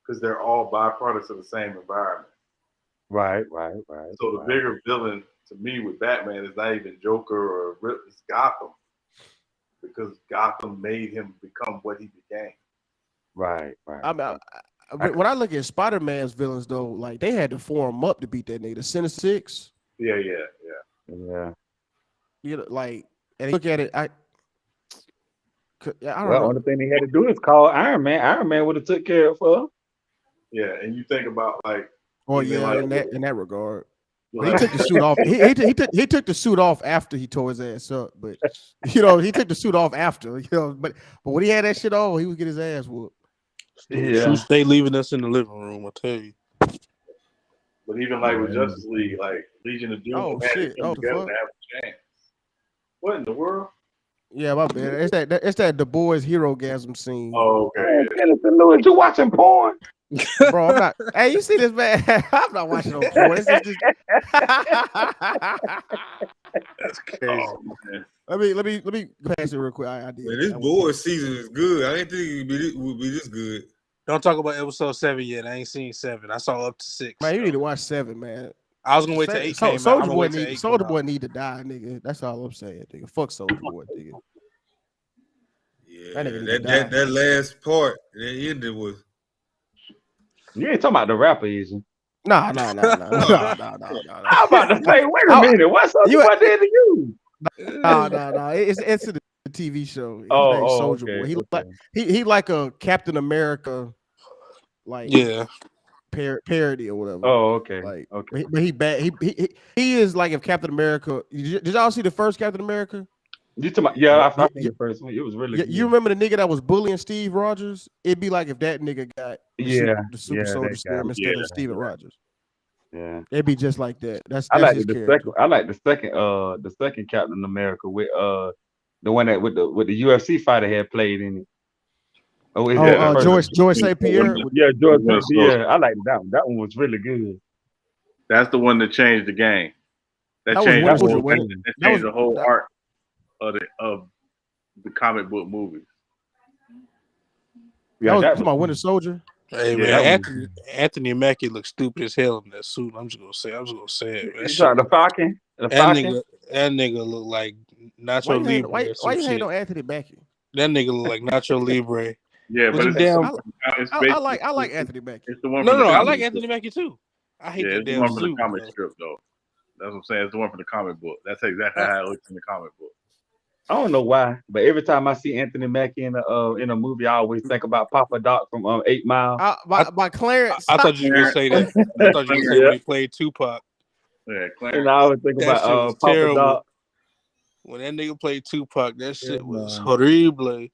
Because they're all byproducts of the same environment. Right. So the bigger villain to me with Batman is not even Joker or it's Gotham. Because Gotham made him become what he became. Right. When I look at Spider-Man's villains, though, like they had to form up to beat that nigga. The Sinister Six. Yeah. You know, like, and look at it. I don't Well, know. only thing they had to do is call Iron Man. Iron Man would have took care of it for him. Yeah, and you think about like. Oh yeah, in that regard. But he took the suit off. He took the suit off after he tore his ass up. But he took the suit off after. But when he had that shit on, he would get his ass whooped. Yeah, stay leaving us in the living room. I tell you. But even like with Justice League, like Legion of Doom, Oh shit! Oh the fuck! To have a chance. What in the world? Yeah, my bad. It's that Du Bois hero gasm scene. Oh, okay. Jonathan Lewis, you watching porn? Bro, I'm not. Hey, you see this man? I'm not watching no porn. It's just That's crazy. Let me pass it real quick. I did. Man, this board season is good. I didn't think it would be this good. Don't talk about episode 7 yet. I ain't seen 7. I saw up to 6. Man, you need to watch 7, man. I was gonna wait till 8 came out. Soldier Boy need to die, nigga. That's all I'm saying, nigga. Fuck Soldier Boy, nigga. Yeah, that last part that ended was. You ain't talking about the rapper, is you? Nah. I'm about to say, wait a minute, what's up? What did to you? No. It's the TV show. His name's Soldier Boy. He like a Captain America, like parody or whatever. Oh, okay. Like, okay. But he bad. He is like if Captain America. Did y'all see the first Captain America? You talking about, yeah, I seen the first one. It was really good. You remember the nigga that was bullying Steve Rogers? It'd be like if that nigga got the super soldier serum instead of Steven Rogers. Yeah, it'd be just like that. That's I like his the character. second. I like the second Captain America with the one that with the UFC fighter had played in it. George St. Pierre. Yeah, George St. Pierre. I like that one. That one was really good. That's the one that changed the game. That changed the whole art of the comic book movies. Yeah, that was my Winter Soldier. Hey man, Anthony Mackie looks stupid as hell in that suit. I'm just gonna say it. You talking the Falcon? That nigga look like Nacho Libre. Why you hate on Anthony Mackie? That nigga look like Nacho Libre. Yeah, but I like Anthony Mackie. It's the one. No, I like Anthony Mackie too. I hate that it's the damn one from suit. the comic strip though. That's what I'm saying. It's the one from the comic book. That's exactly how it looks in the comic book. I don't know why, but every time I see Anthony Mackie in a movie, I always think about Papa Doc from 8 Mile. By Clarence. I thought you were gonna say that. I thought you were gonna say when he played Tupac. Yeah, Clarence. And I always think about Papa Doc. When that nigga played Tupac, that shit was horrible.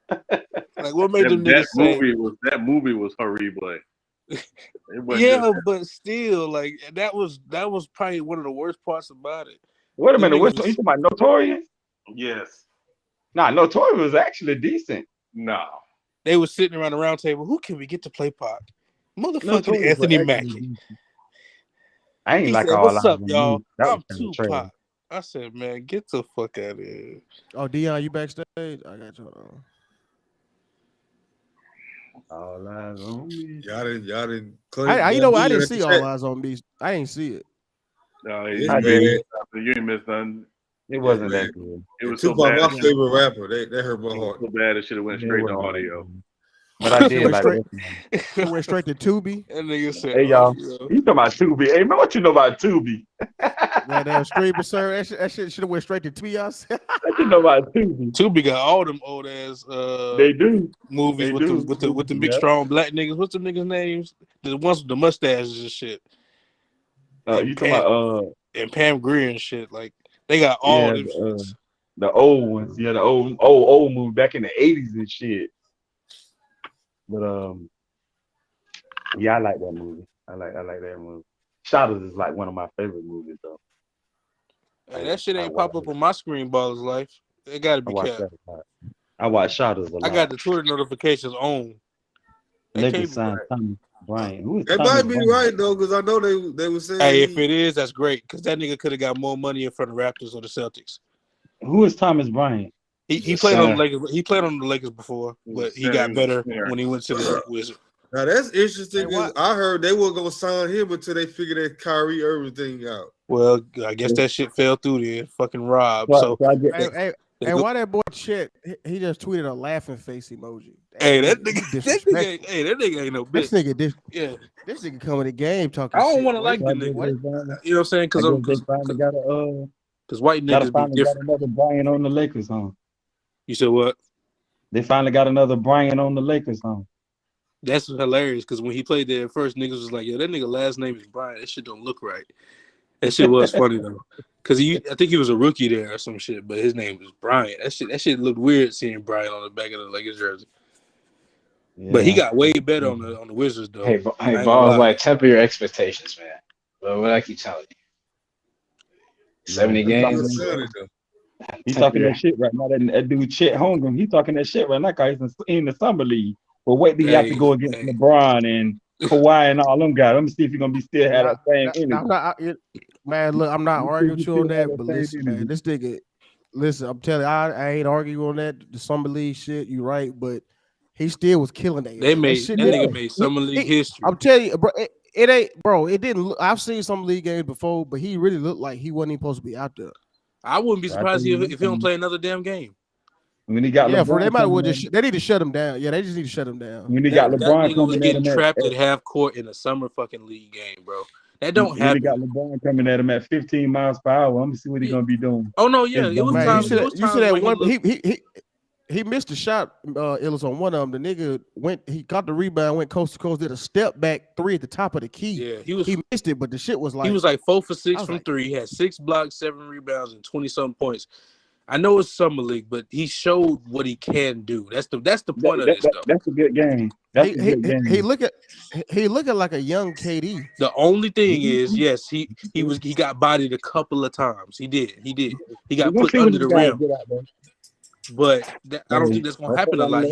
Like what made them niggas say that movie was horrible. Yeah, but still, like that was probably one of the worst parts about it. Wait a minute, you talking about Notorious? Yes. Nah, Notorious was actually decent. No. They were sitting around the round table. Who can we get to play Pac? Motherfucking Anthony Mackie. I ain't like said, all what's up, y'all? I'm Tupac. Tupac. I said, man, get the fuck out of here. Oh, Dion, you backstage? I got you. All eyes on me. Y'all didn't. I didn't see All Eyes on Me. I ain't see it. No, you ain't missed nothing. It wasn't that good. It was Tupac, so bad. my favorite rapper. They hurt my heart. So bad it should have went straight to audio. But I did like it. Went straight to Tubi. That nigga said, "Hey y'all, you talking about Tubi? Hey man, what you know about Tubi? Yeah, that streamer, sir. That shit should have went straight to Tubi. What you know about Tubi? Tubi got all them old ass they do movies with the big strong black niggas. What's them niggas' names? The ones with the mustaches and shit. You talking about and Pam Grier and shit. Like they got all them the old ones. Yeah, the old movie back in the 80s and shit. But yeah, I like that movie. I like that movie. Shadows is like one of my favorite movies though. Hey, that shit ain't pop up on my screen, Baller's Life. It gotta be kept. I watch Shadows a lot. I got the Twitter notifications on. Nigga signed Tommy Bryant. It might be right though, because I know they were saying. Hey, if it is, that's great, because that nigga could have got more money in front of Raptors or the Celtics. Who is Thomas Bryant? He played on the Lakers. He played on the Lakers before, but he got better when he went to the Wizards. Now that's interesting. I heard they weren't gonna sign him until they figured that Kyrie Irving thing out. Well, I guess that shit fell through there. Fucking Rob. Well, so hey, And why that boy Chet? He just tweeted a laughing face emoji. Hey, Damn, that nigga ain't no bitch. This nigga coming to game talking. I don't shit. want to like the What? nigga. What? You know what I'm saying? I guess they finally got a because white niggas be finally different. got another Brian on the Lakers, huh? You said what? They finally got another Brian on the Lakers, huh? That's hilarious because when he played there at first, niggas was like, "Yo, that nigga last name is Brian. That shit don't look right." That shit was funny though, because I think he was a rookie there or some shit, but his name was Brian. That shit looked weird seeing Brian on the back of the Lakers jersey. Yeah. But he got way better on the Wizards though. Hey, balls, like temper your expectations, man. But what I keep telling you, 70 games. He's talking that shit right now. That dude Chet Holmgren, he's talking that shit right now because he's in the summer league. But wait till he have to go against LeBron and Kawhi and all them guys. Let me see if he's gonna be still have that same energy. Man, look, I'm not arguing with you on that, but listen, man, this nigga, listen, I'm telling you, I ain't arguing on that. The summer league shit, you right, but he still was killing that. That nigga made summer league history. I'm telling you, bro, it ain't, bro. It didn't look. I've seen some league games before, but he really looked like he wasn't even supposed to be out there. I wouldn't be surprised if he don't play another damn game. When he got LeBron, they might well they need to shut him down. Yeah, they just need to shut him down. When he got LeBron coming was getting at trapped at half court in a summer fucking league game, bro. That don't happen. He got LeBron coming at him at 15 miles per hour. I'm gonna see what he's gonna be doing. Oh no, yeah, it was time. You see that one? He missed a shot. It was on one of them. The nigga he got the rebound, went coast to coast, did a step back three at the top of the key. Yeah, he missed it, but the shit was like he was like 4 for 6 from three. He had 6 blocks, 7 rebounds, and 20-something points. I know it's summer league, but he showed what he can do. That's the point of this stuff. That's a good game. That's a good game. He looking like a young KD. The only thing is, yes, he got bodied a couple of times. He did. He got put under the rim. But I don't think that's gonna happen a lot.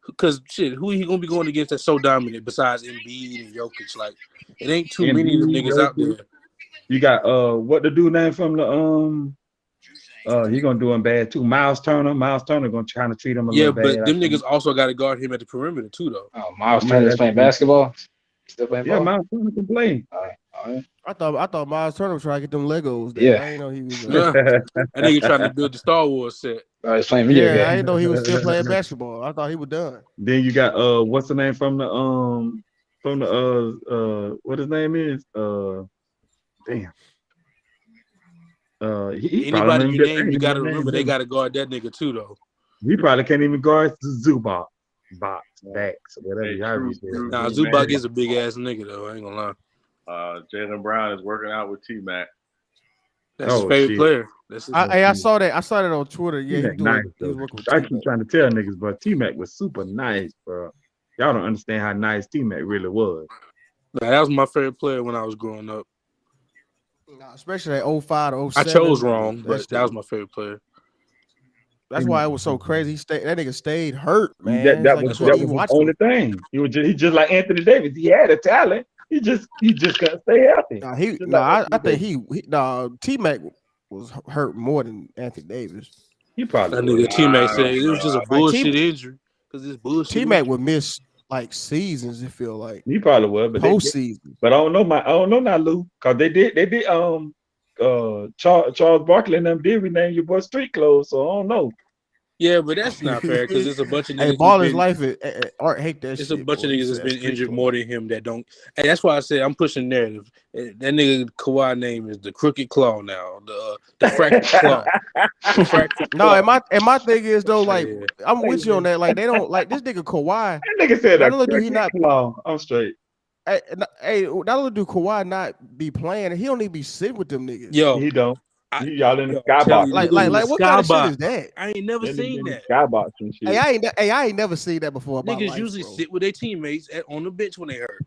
Because shit, who he gonna be going against that's so dominant besides Embiid and Jokic? Like, it ain't too many of them niggas out there. You got what the dude name from the he gonna do him bad too. Miles Turner gonna try to treat him a little bad. Yeah, but them niggas also got to guard him at the perimeter too, though. Oh, Miles Turner's playing basketball. Still playing ball? Yeah, Miles Turner can play. All right. I thought Miles Turner was trying to get them Legos. Yeah, I didn't know he was. That nigga trying to build the Star Wars set. He's playing video games. I didn't know he was still playing basketball. I thought he was done. Then you got what's the name from the what his name is damn. Anybody you name, you got to remember they got to guard that nigga too, though. He probably can't even guard Zubac, backs, whatever. Nah, Zubac is a big ass nigga though. I ain't gonna lie. Jaylen Brown is working out with T-Mac. That's his favorite player. I saw that. I saw that on Twitter. Yeah, nice, I keep trying to tell niggas, but T-Mac was super nice, bro. Y'all don't understand how nice T-Mac really was. Nah, that was my favorite player when I was growing up. Especially that 05 to 07. I chose wrong, but that was my favorite player. That's why it was so crazy. That nigga stayed hurt, man. That was the only thing. He just like Anthony Davis. He had a talent. He just couldn't stay healthy. I think T-Mac was hurt more than Anthony Davis. He probably. That nigga T-Mac said it was just a bullshit injury because it's bullshit. T-Mac would miss like seasons. It feel like he probably would, but postseason. But I don't know now, Lou, because they did Charles Barkley and them did rename your boy Street Clothes, so I don't know. Yeah, but that's not fair because there's a bunch of niggas. Hey, Baller's life is Art hate that. It's a bunch of niggas that's been injured more than him that don't. And that's why I said I'm pushing narrative. That nigga Kawhi name is the Crooked Claw now. The Fractured Claw. The Fractured Claw. No, and my thing is though, like I'm with you on that. Like they don't like this nigga Kawhi. That nigga said that. He not claw. I'm straight. Hey, not only do Kawhi not be playing, he don't even be sitting with them niggas. Yo, he don't. Y'all in the skybox. Like what kind of shit is that? I ain't never seen that. Skybox and shit. I ain't never seen that before. Niggas usually sit with their teammates on the bench when they hurt.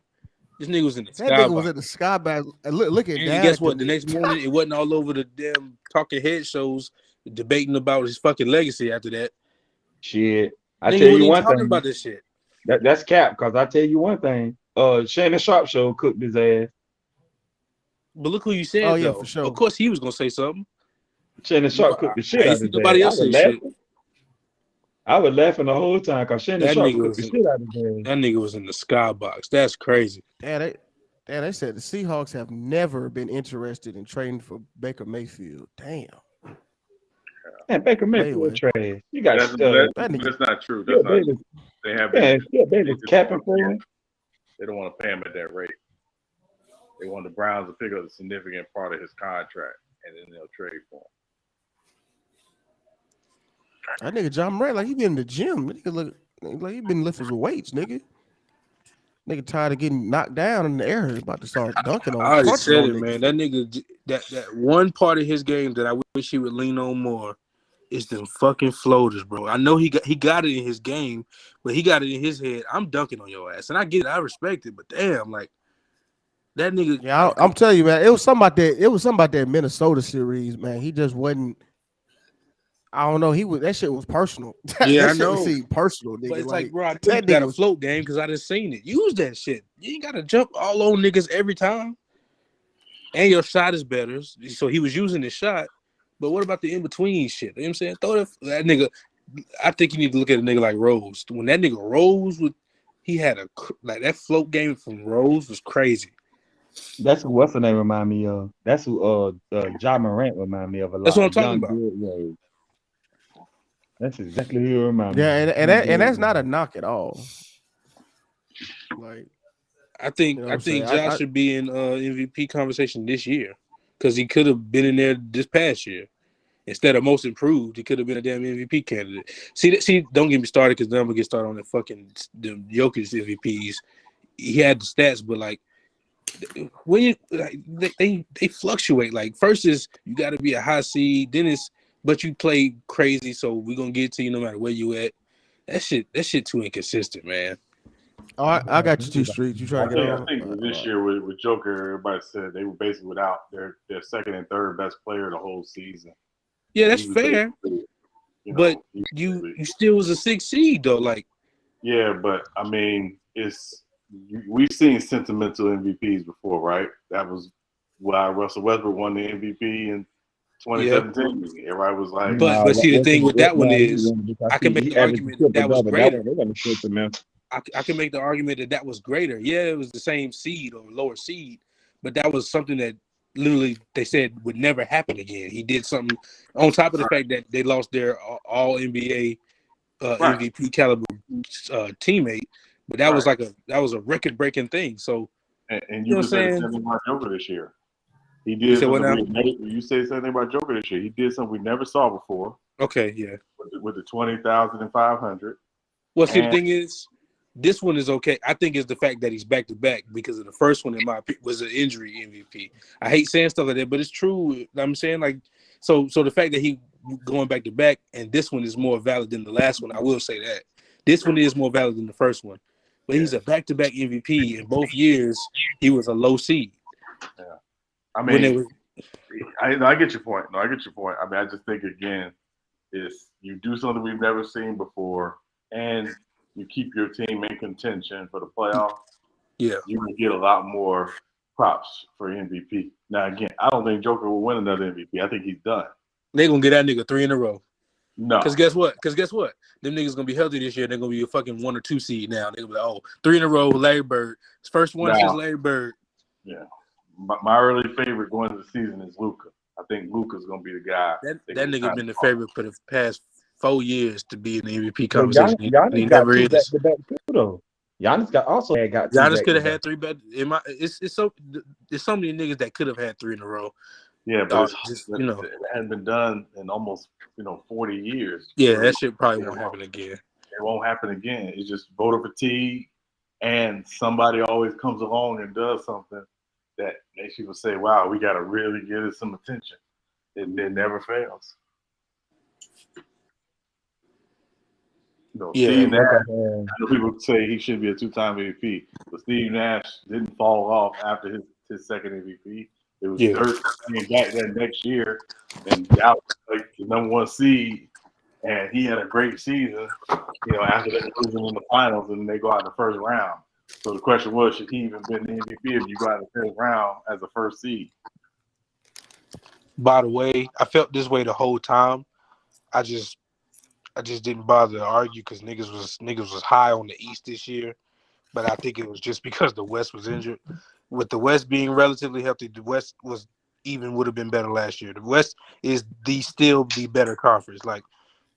This nigga was in the skybox. That nigga was in the skybox. Looking down. And guess what? The next morning, it wasn't all over the damn talking head shows debating about his fucking legacy after that. Shit. I tell you one thing. About this shit. That's cap, because I tell you one thing. Shannon Sharp show cooked his ass. But look who you said. Oh, yeah, though. for sure. Of course, he was gonna say something. Shannon Sharp cooked the shit out of his nobody else say shit. I was laughing the whole time because Shannon Sharp cooked the shit out of his ass. That nigga was in the skybox. That's crazy. They said the Seahawks have never been interested in trading for Baker Mayfield. Damn. Man, Baker Mayfield trash. You got That's not true. That's not true. They have been. Davis capping for him. They don't want to pay him at that rate. They want the Browns to pick up a significant part of his contract, and then they'll trade for him. That nigga John Moran, like he been in the gym. Nigga look like he been lifting some weights, nigga. Nigga tired of getting knocked down in the air. He's about to start dunking on. I already said it, man. That nigga, that one part of his game that I wish he would lean on more is them fucking floaters, bro. I know he got it in his game, but he got it in his head. I'm dunking on your ass, and I get it. I respect it, but damn, like that nigga. Yeah, I'm telling you, man. It was something about that. It was something about that Minnesota series, man. He just wasn't. I don't know. That shit was personal. Yeah, that I know. Shit seemed personal, nigga. But it's like bro, I think you got a float game because I done seen it. Use that shit. You ain't got to jump all on niggas every time. And your shot is better. So he was using his shot. But what about the in-between shit? You know what I'm saying? Throw that nigga. I think you need to look at a nigga like Rose. When that nigga Rose, he had like that float game from Rose was crazy. That's what's the name remind me of. That's who John Morant remind me of a lot. That's what I'm talking about. Good, that's exactly who you remind me. Yeah, and that's not a knock at all. Like, I think Josh should be in MVP conversation this year because he could have been in there this past year instead of most improved. He could have been a damn MVP candidate. See, don't get me started because then I'm gonna get started on the fucking the Jokic MVPs. He had the stats, but like when you like they fluctuate. Like first is you got to be a high seed, then it's but you play crazy, so we're gonna get to you no matter where you at. That shit too inconsistent, man. Oh, I got you 2 streets. You try to get on. I think this year with Joker, everybody said they were basically without their second and third best player the whole season. Yeah, that's fair. But you still was a 6th seed though, like. Yeah, but I mean, we've seen sentimental MVPs before, right? That was why Russell Westbrook won the MVP in 2017. Yeah. Everybody was like, but see, the thing with that one is, I can make the argument that was greater. I can make the argument that was greater. Yeah, it was the same seed or lower seed, but that was something that literally they said would never happen again. He did something on top of the fact that they lost their all NBA MVP caliber teammate, but that was a record breaking thing. So, and you know said something about Joker this year. He did you say something about Joker this year. He did something we never saw before. Okay, yeah. With the 20,500. Well, see, the thing is, this one is okay. I think it's the fact that he's back to back because of the first one in my opinion was an injury MVP. I hate saying stuff like that, but it's true. I'm saying like so the fact that he going back to back and this one is more valid than the last one. I will say that this one is more valid than the first one. But he's a back to back MVP in both years. He was a low seed. Yeah, I mean, I get your point. No, I get your point. I mean, I just think again, is you do something we've never seen before, and you keep your team in contention for the playoffs. Yeah, you can get a lot more props for MVP. Now, again, I don't think Joker will win another MVP. I think he's done. They're gonna get that nigga 3 in a row. No, because guess what? Them niggas gonna be healthy this year. They're gonna be a fucking 1 or 2 seed now. They're gonna be like, 3 in a row. Larry Bird, his first one since Larry Bird. Yeah, my early favorite going into the season is Luka. I think Luka's gonna be the guy. That nigga been the favorite for the past 4 years to be in the MVP conversation. Giannis got never is. Back too, though. Giannis got 2 Giannis could have had 3 back. It's so many niggas that could have had 3 in a row. Yeah, but it hasn't been done in almost 40 years. Yeah, that shit probably won't happen again. It won't happen again. It's just voter fatigue, and somebody always comes along and does something that makes people say, "Wow, we got to really give it some attention." It never fails. Steve Nash. I know people say he should be a 2-time MVP, but Steve Nash didn't fall off after his second MVP. It was Dirk came back that next year, and that was like the #1 seed, and he had a great season. After they losing in the finals, and they go out in the first round. So the question was, should he even been the MVP if you go out in the first round as a first seed? By the way, I felt this way the whole time. I just didn't bother to argue because niggas was high on the East this year, but I think it was just because the West was injured. With the West being relatively healthy, the West was even would have been better last year. The West is still the better conference. Like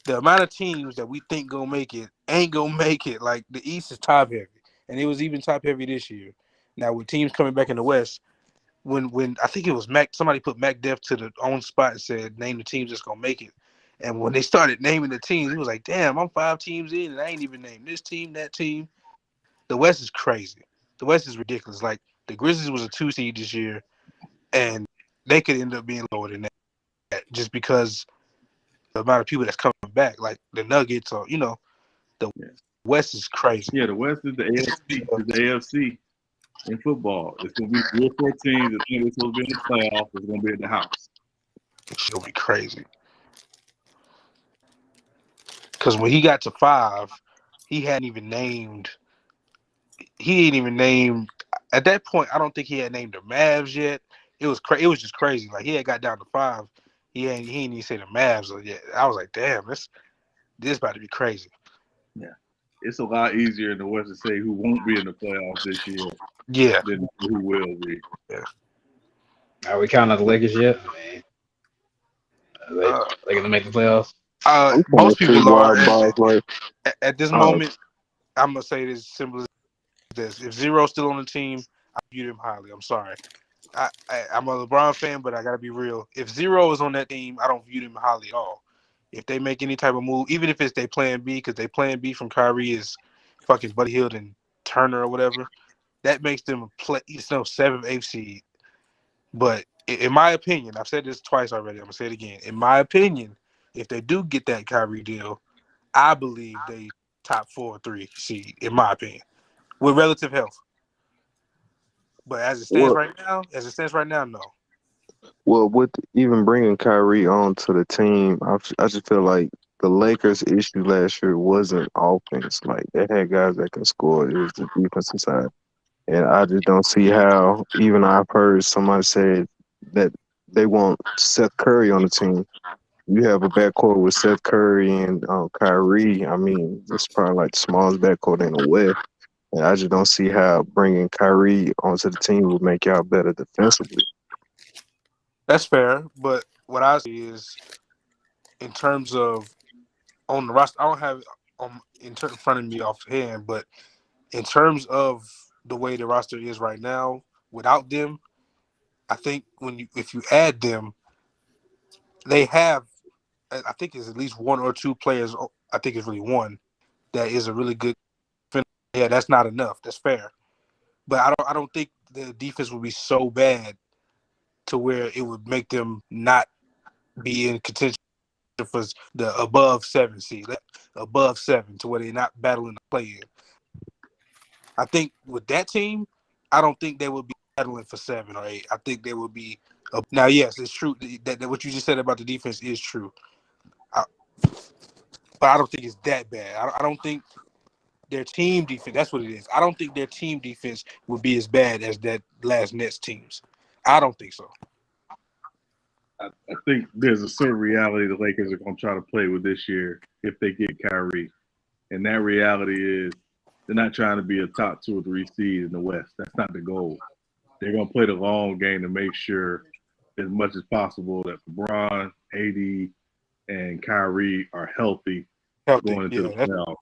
the amount of teams that we think gonna make it ain't gonna make it. Like the East is top heavy, and it was even top heavy this year. Now with teams coming back in the West, when I think it was Mac, somebody put Mac Def to the own spot and said name the teams that's gonna make it. And when they started naming the teams, he was like, "Damn, I'm 5 teams in, and I ain't even named this team, that team." The West is crazy. The West is ridiculous. Like the Grizzlies was a 2 seed this year, and they could end up being lower than that just because the amount of people that's coming back. Like the Nuggets, or the West is crazy. Yeah, the West is the AFC. Is the AFC in football. It's gonna be 3 or 4 teams that think they're supposed to be in the playoffs. It's gonna be at the house. It's gonna be crazy. Because when he got to 5, he hadn't even named. He ain't even named at that point. I don't think he had named the Mavs yet. It was It was just crazy. Like he had got down to 5. He ain't even say the Mavs yet. I was like, damn, this about to be crazy. Yeah, it's a lot easier in the West to say who won't be in the playoffs this year. Yeah, than who will be. Yeah. Are we counting the Lakers yet? I mean, are they gonna make the playoffs? Most people are. At this Oh. moment, I'm gonna say it as simple as this: if Zero's still on the team, I view him highly. I'm sorry. I'm a LeBron fan, but I gotta be real. If Zero is on that team, I don't view them highly at all. If they make any type of move, even if it's their plan B, because their plan B from Kyrie is fucking Buddy Hield and Turner or whatever, that makes them a 7th, 8th seed. But in my opinion, I've said this twice already. I'm gonna say it again. In my opinion, if they do get that Kyrie deal, I believe they top 4 or 3 seed. In my opinion, with relative health. But as it stands right now, no. Well, with even bringing Kyrie on to the team, I just feel like the Lakers' issue last year wasn't offense. Like they had guys that can score. It was the defensive side, and I just don't see how. Even I've heard somebody say that they want Seth Curry on the team. You have a backcourt with Seth Curry and Kyrie. I mean, it's probably like the smallest backcourt in the West. And I just don't see how bringing Kyrie onto the team would make y'all better defensively. That's fair, but what I see is in terms of on the roster, I don't have it in front of me offhand, but in terms of the way the roster is right now, without them, I think if you add them, they have. I think it's at least 1 or 2 players. I think it's really 1 that is a really good. Yeah, that's not enough. That's fair, but I don't think the defense would be so bad to where it would make them not be in contention for the above 7 seed, above 7, to where they're not battling to play in. I think with that team, I don't think they would be battling for 7 or 8. I think they would be. Now, yes, it's true that what you just said about the defense is true, but I don't think it's that bad. I don't think their team defense. That's what it is. I don't think their team defense would be as bad as that last Nets teams. I don't think so. I think there's a certain reality the Lakers are going to try to play with this year if they get Kyrie. And that reality is they're not trying to be a top 2 or 3 seed in the West. That's not the goal. They're going to play the long game to make sure as much as possible that LeBron, AD, and Kyrie are healthy going into the playoffs.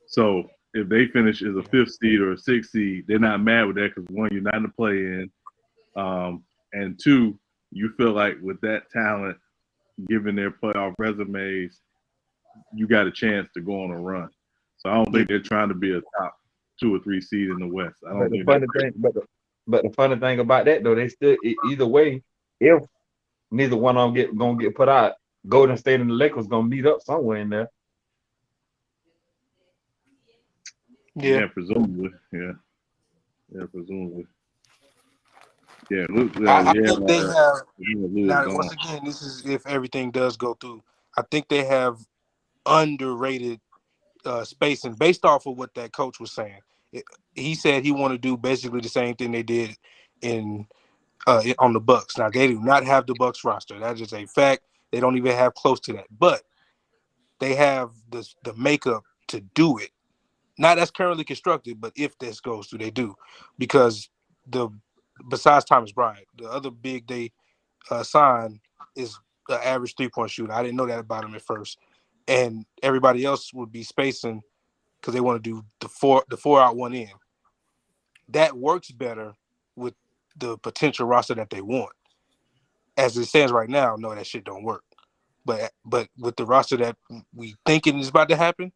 So if they finish as a 5th seed or a 6th seed, they're not mad with that because 1, you're not in the play-in. And 2, you feel like with that talent, given their playoff resumes, you got a chance to go on a run. So I don't think they're trying to be a top 2 or 3 seed in the West. I don't think but the funny thing about that though, they still either way, if neither one of them gonna get put out, Golden State and the Lakers gonna meet up somewhere in there. Yeah, presumably. Yeah, presumably. Yeah, I think they have. Now, once again, this is if everything does go through. I think they have underrated spacing based off of what that coach was saying. He said he wanted to do basically the same thing they did on the Bucks. Now they do not have the Bucks roster. That is a fact. They don't even have close to that, but they have the makeup to do it. Not as currently constructed, but if this goes through, they do, because besides Thomas Bryant, the other big they signed is an average 3-point shooter. I didn't know that about him at first, and everybody else would be spacing because they want to do the four out, one in. That works better with the potential roster that they want. As it stands right now, no, that shit don't work. But with the roster that we thinking is about to happen,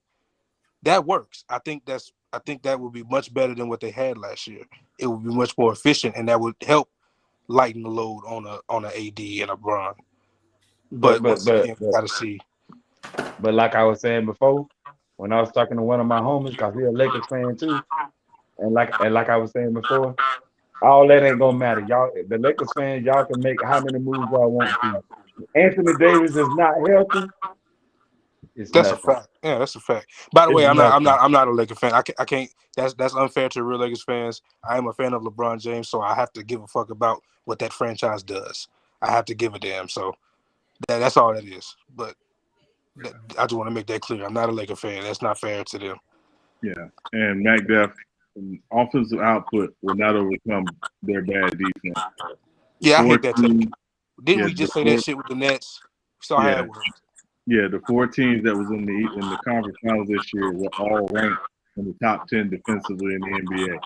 that works. I think that would be much better than what they had last year. It would be much more efficient, and that would help lighten the load on a AD and a Bron. But once again, we gotta see. But like I was saying before, when I was talking to one of my homies, cause he's a Lakers fan too, and like I was saying before, all that ain't gonna matter. Y'all, the Lakers fans, y'all can make how many moves y'all want to. Anthony Davis is not healthy. It's That's a nothing. fact. Yeah, that's a fact. By the It's way, I'm nothing. not a Lakers fan. I can't. That's unfair to real Lakers fans. I am a fan of LeBron James, so I have to give a fuck about what that franchise does. I have to give a damn. So that's all that is. But I just want to make that clear. I'm not a Lakers fan. That's not fair to them. Yeah, and McDuff, offensive output will not overcome their bad defense. Yeah, I hate that take. Didn't we just say that shit with the Nets? We saw how it worked. Yeah, the 4 teams that was in the conference finals this year were all ranked in the top 10 defensively in the NBA.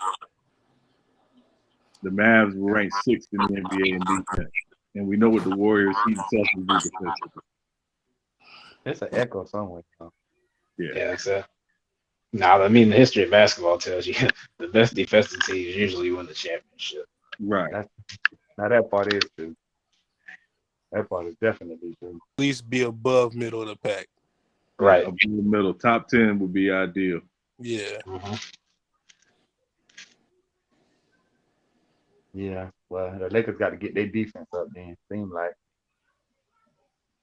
The Mavs were ranked 6th in the NBA in defense, and we know what the Warriors, Heat, and Celtics do defensively. It's an echo somewhere. Yeah, exactly. Now, I mean, the history of basketball tells you the best defensive teams usually win the championship. Right. Now that part is true. That part is definitely true. At least be above middle of the pack. Right. Above the middle. Top 10 would be ideal. Yeah. Yeah. Well, the Lakers got to get their defense up then. Seem like.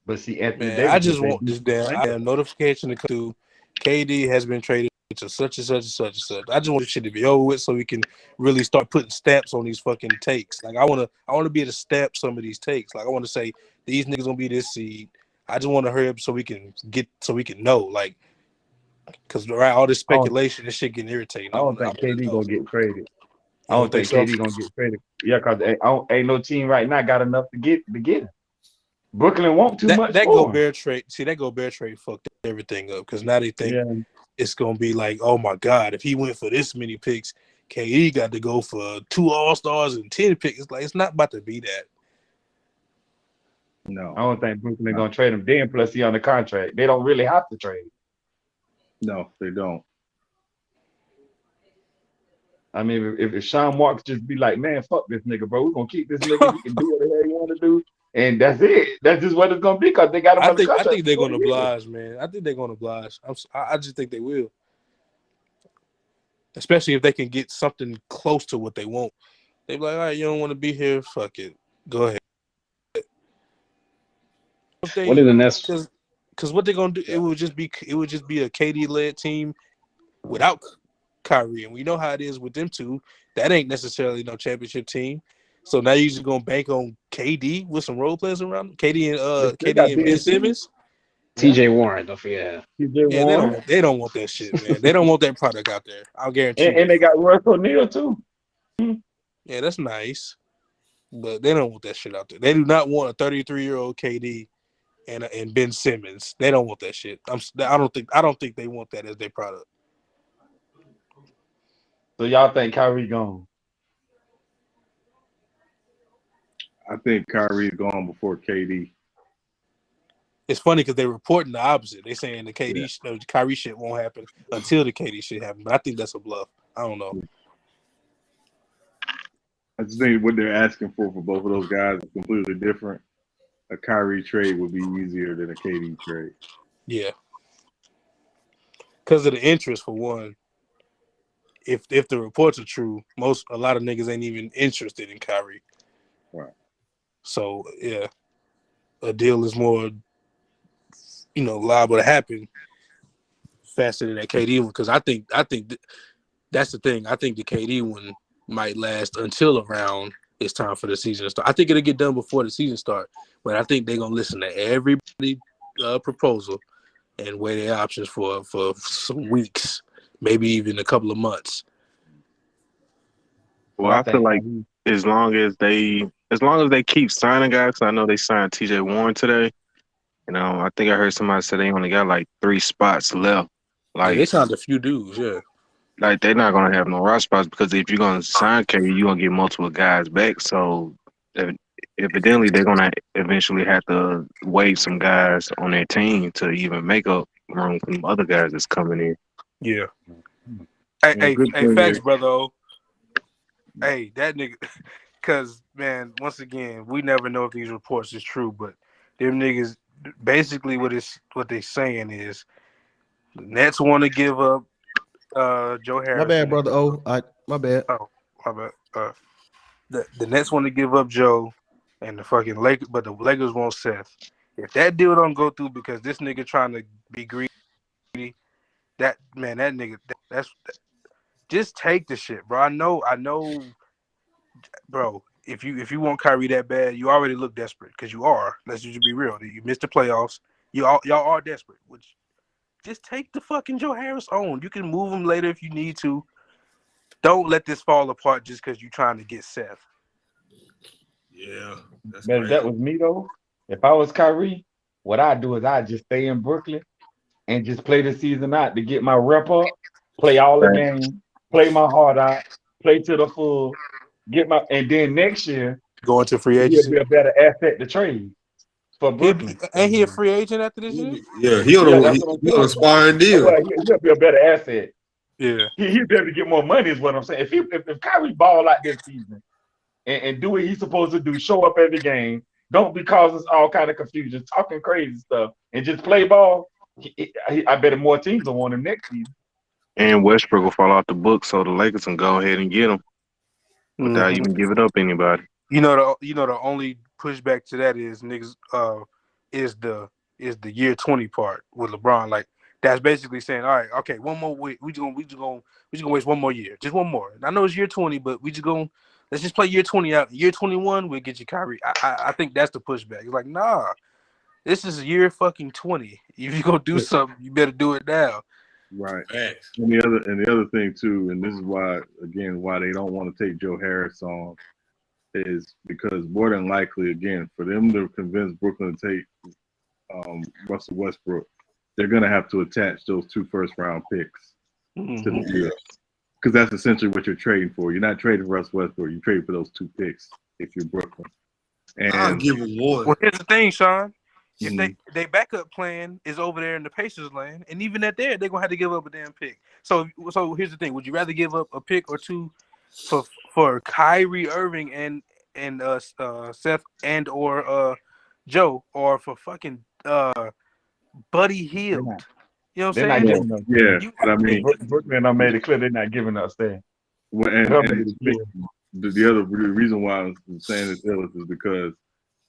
But see, Anthony Davis. I just want this damn notification to come through. KD has been traded to such and such and such and such. I just want this shit to be over with so we can really start putting stamps on these fucking takes. Like I wanna be able to stamp some of these takes. Like I want to say these niggas gonna be this seed. I just want to hurry up so we can know. Like, cause all this speculation, this shit getting irritating. I don't think KD gonna get traded. I don't think KD gonna get traded. Yeah, cause ain't no team right now got enough to get him. Brooklyn won't too much. That Gobert trade. See, that Gobert trade fucked everything up because now they think it's gonna be like, oh my god, if he went for this many picks, KD got to go for 2 All-Stars and 10 picks. It's like it's not about to be that. No, I don't think Brooklyn gonna trade him. Then plus he on the contract. They don't really have to trade. No, they don't. I mean, if Sean Marks just be like, man, fuck this nigga, bro. We're gonna keep this nigga. He can do whatever he want to do. And that's it. That's just what it's gonna be because they got him on the contract. I think they're gonna oblige, man. I think they're gonna oblige. I just think they will, especially if they can get something close to what they want. They be like, all right, you don't want to be here, fuck it, go ahead. What are the Nets? Because what they're gonna do, it would just be a KD led team without Kyrie, and we know how it is with them two. That ain't necessarily no championship team. So now you're just gonna bank on KD with some role players around him? KD and Ben Simmons. TJ Warren, don't forget. Yeah, Warren. they don't want that shit, man. They don't want that product out there. I'll guarantee. And they got Russ O'Neal too. Yeah, that's nice, but they don't want that shit out there. They do not want a 33-year-old KD and Ben Simmons. They don't want that shit. I don't think they want that as their product. So y'all think Kyrie gone? I think Kyrie's gone before KD. It's funny because they're reporting the opposite. They're saying the Kyrie shit won't happen until the KD shit happen. But I think that's a bluff. I don't know. I just think what they're asking for both of those guys is completely different. A Kyrie trade would be easier than a KD trade. Yeah. Because of the interest, for one. If the reports are true, a lot of niggas ain't even interested in Kyrie. Right. So yeah, a deal is more, liable to happen faster than that KD one. Because I think that's the thing. I think the KD one might last until around it's time for the season to start. I think it'll get done before the season start, but I think they're gonna listen to everybody's proposal and weigh their options for some weeks, maybe even a couple of months. Well, I feel like as long as they as long as they keep signing guys, 'cause I know they signed T.J. Warren today. You know, I think I heard somebody say they only got like 3 spots left. Yeah, they Like, signed a few dudes. Yeah. like they're not gonna have no rush spots because if you're gonna sign Curry, you're gonna get multiple guys back. So evidently they're gonna eventually have to waive some guys on their team to even make up room for them other guys that's coming in. Yeah. Well, good Hey, thing facts, is, brother. Hey, that nigga. Because man, once again, we never know if these reports is true, but them niggas basically what they saying is the Nets want to give up Joe My Harris. bad, brother. My bad. Oh, my bad. The Nets want to give up Joe, and the fucking Lakers, but the Lakers want Seth. If that deal don't go through because this nigga trying to be greedy, that nigga, just take the shit, bro. I know, bro. If you want Kyrie that bad, you already look desperate because you are. Let's just be real. You missed the playoffs. Y'all are desperate. Which just take the fucking Joe Harris on. You can move him later if you need to. Don't let this fall apart just because you're trying to get Seth. Yeah, that's But if that was me though, if I was Kyrie, what I'd do is I'd just stay in Brooklyn and just play the season out to get my rep up, play all the games, play my heart out, play to the full, and then next year go into free he'll agency. be a better asset to trade for Brooklyn. Ain't he a free agent after this year? Yeah, he on an expiring deal. Well, he'll be a better asset. Yeah, He'll be able to get more money, is what I'm saying. If Kyrie ball out this season and do what he's supposed to do, show up every game, don't be causing all kind of confusion, talking crazy stuff, and just play ball, I bet more teams will want him next season. And Westbrook will fall off the book, so the Lakers can go ahead and get him without even giving up anybody. You know the only pushback to that is niggas is the year 20 part with LeBron. Like that's basically saying, all right, okay, one more week. We just gonna waste one more year, just one more. I know it's year 20, but let's just play year 20 out. Year 21, we'll get you Kyrie. I think that's the pushback. It's like, nah, this is year fucking 20. If you gonna do something, you better do it now. Right. And the other thing too, and this is why they don't want to take Joe Harris on, is because more than likely, again, for them to convince Brooklyn to take Russell Westbrook, they're gonna have to attach those 2 first-round picks to the deal, because that's essentially what you're trading for. You're not trading for Russell Westbrook. You trade for those 2 picks if you're Brooklyn. And I'll give him one. Well, here's the thing, Sean. If they backup plan is over there in the Pacers land, and even at there, they're gonna have to give up a damn pick. So here's the thing: would you rather give up a pick or 2 for Kyrie Irving and Seth and or Joe, or for fucking Buddy Hield? You know what I'm saying? But I mean, Brooklyn, I made it clear they're not giving us that. The reason why I'm saying this is because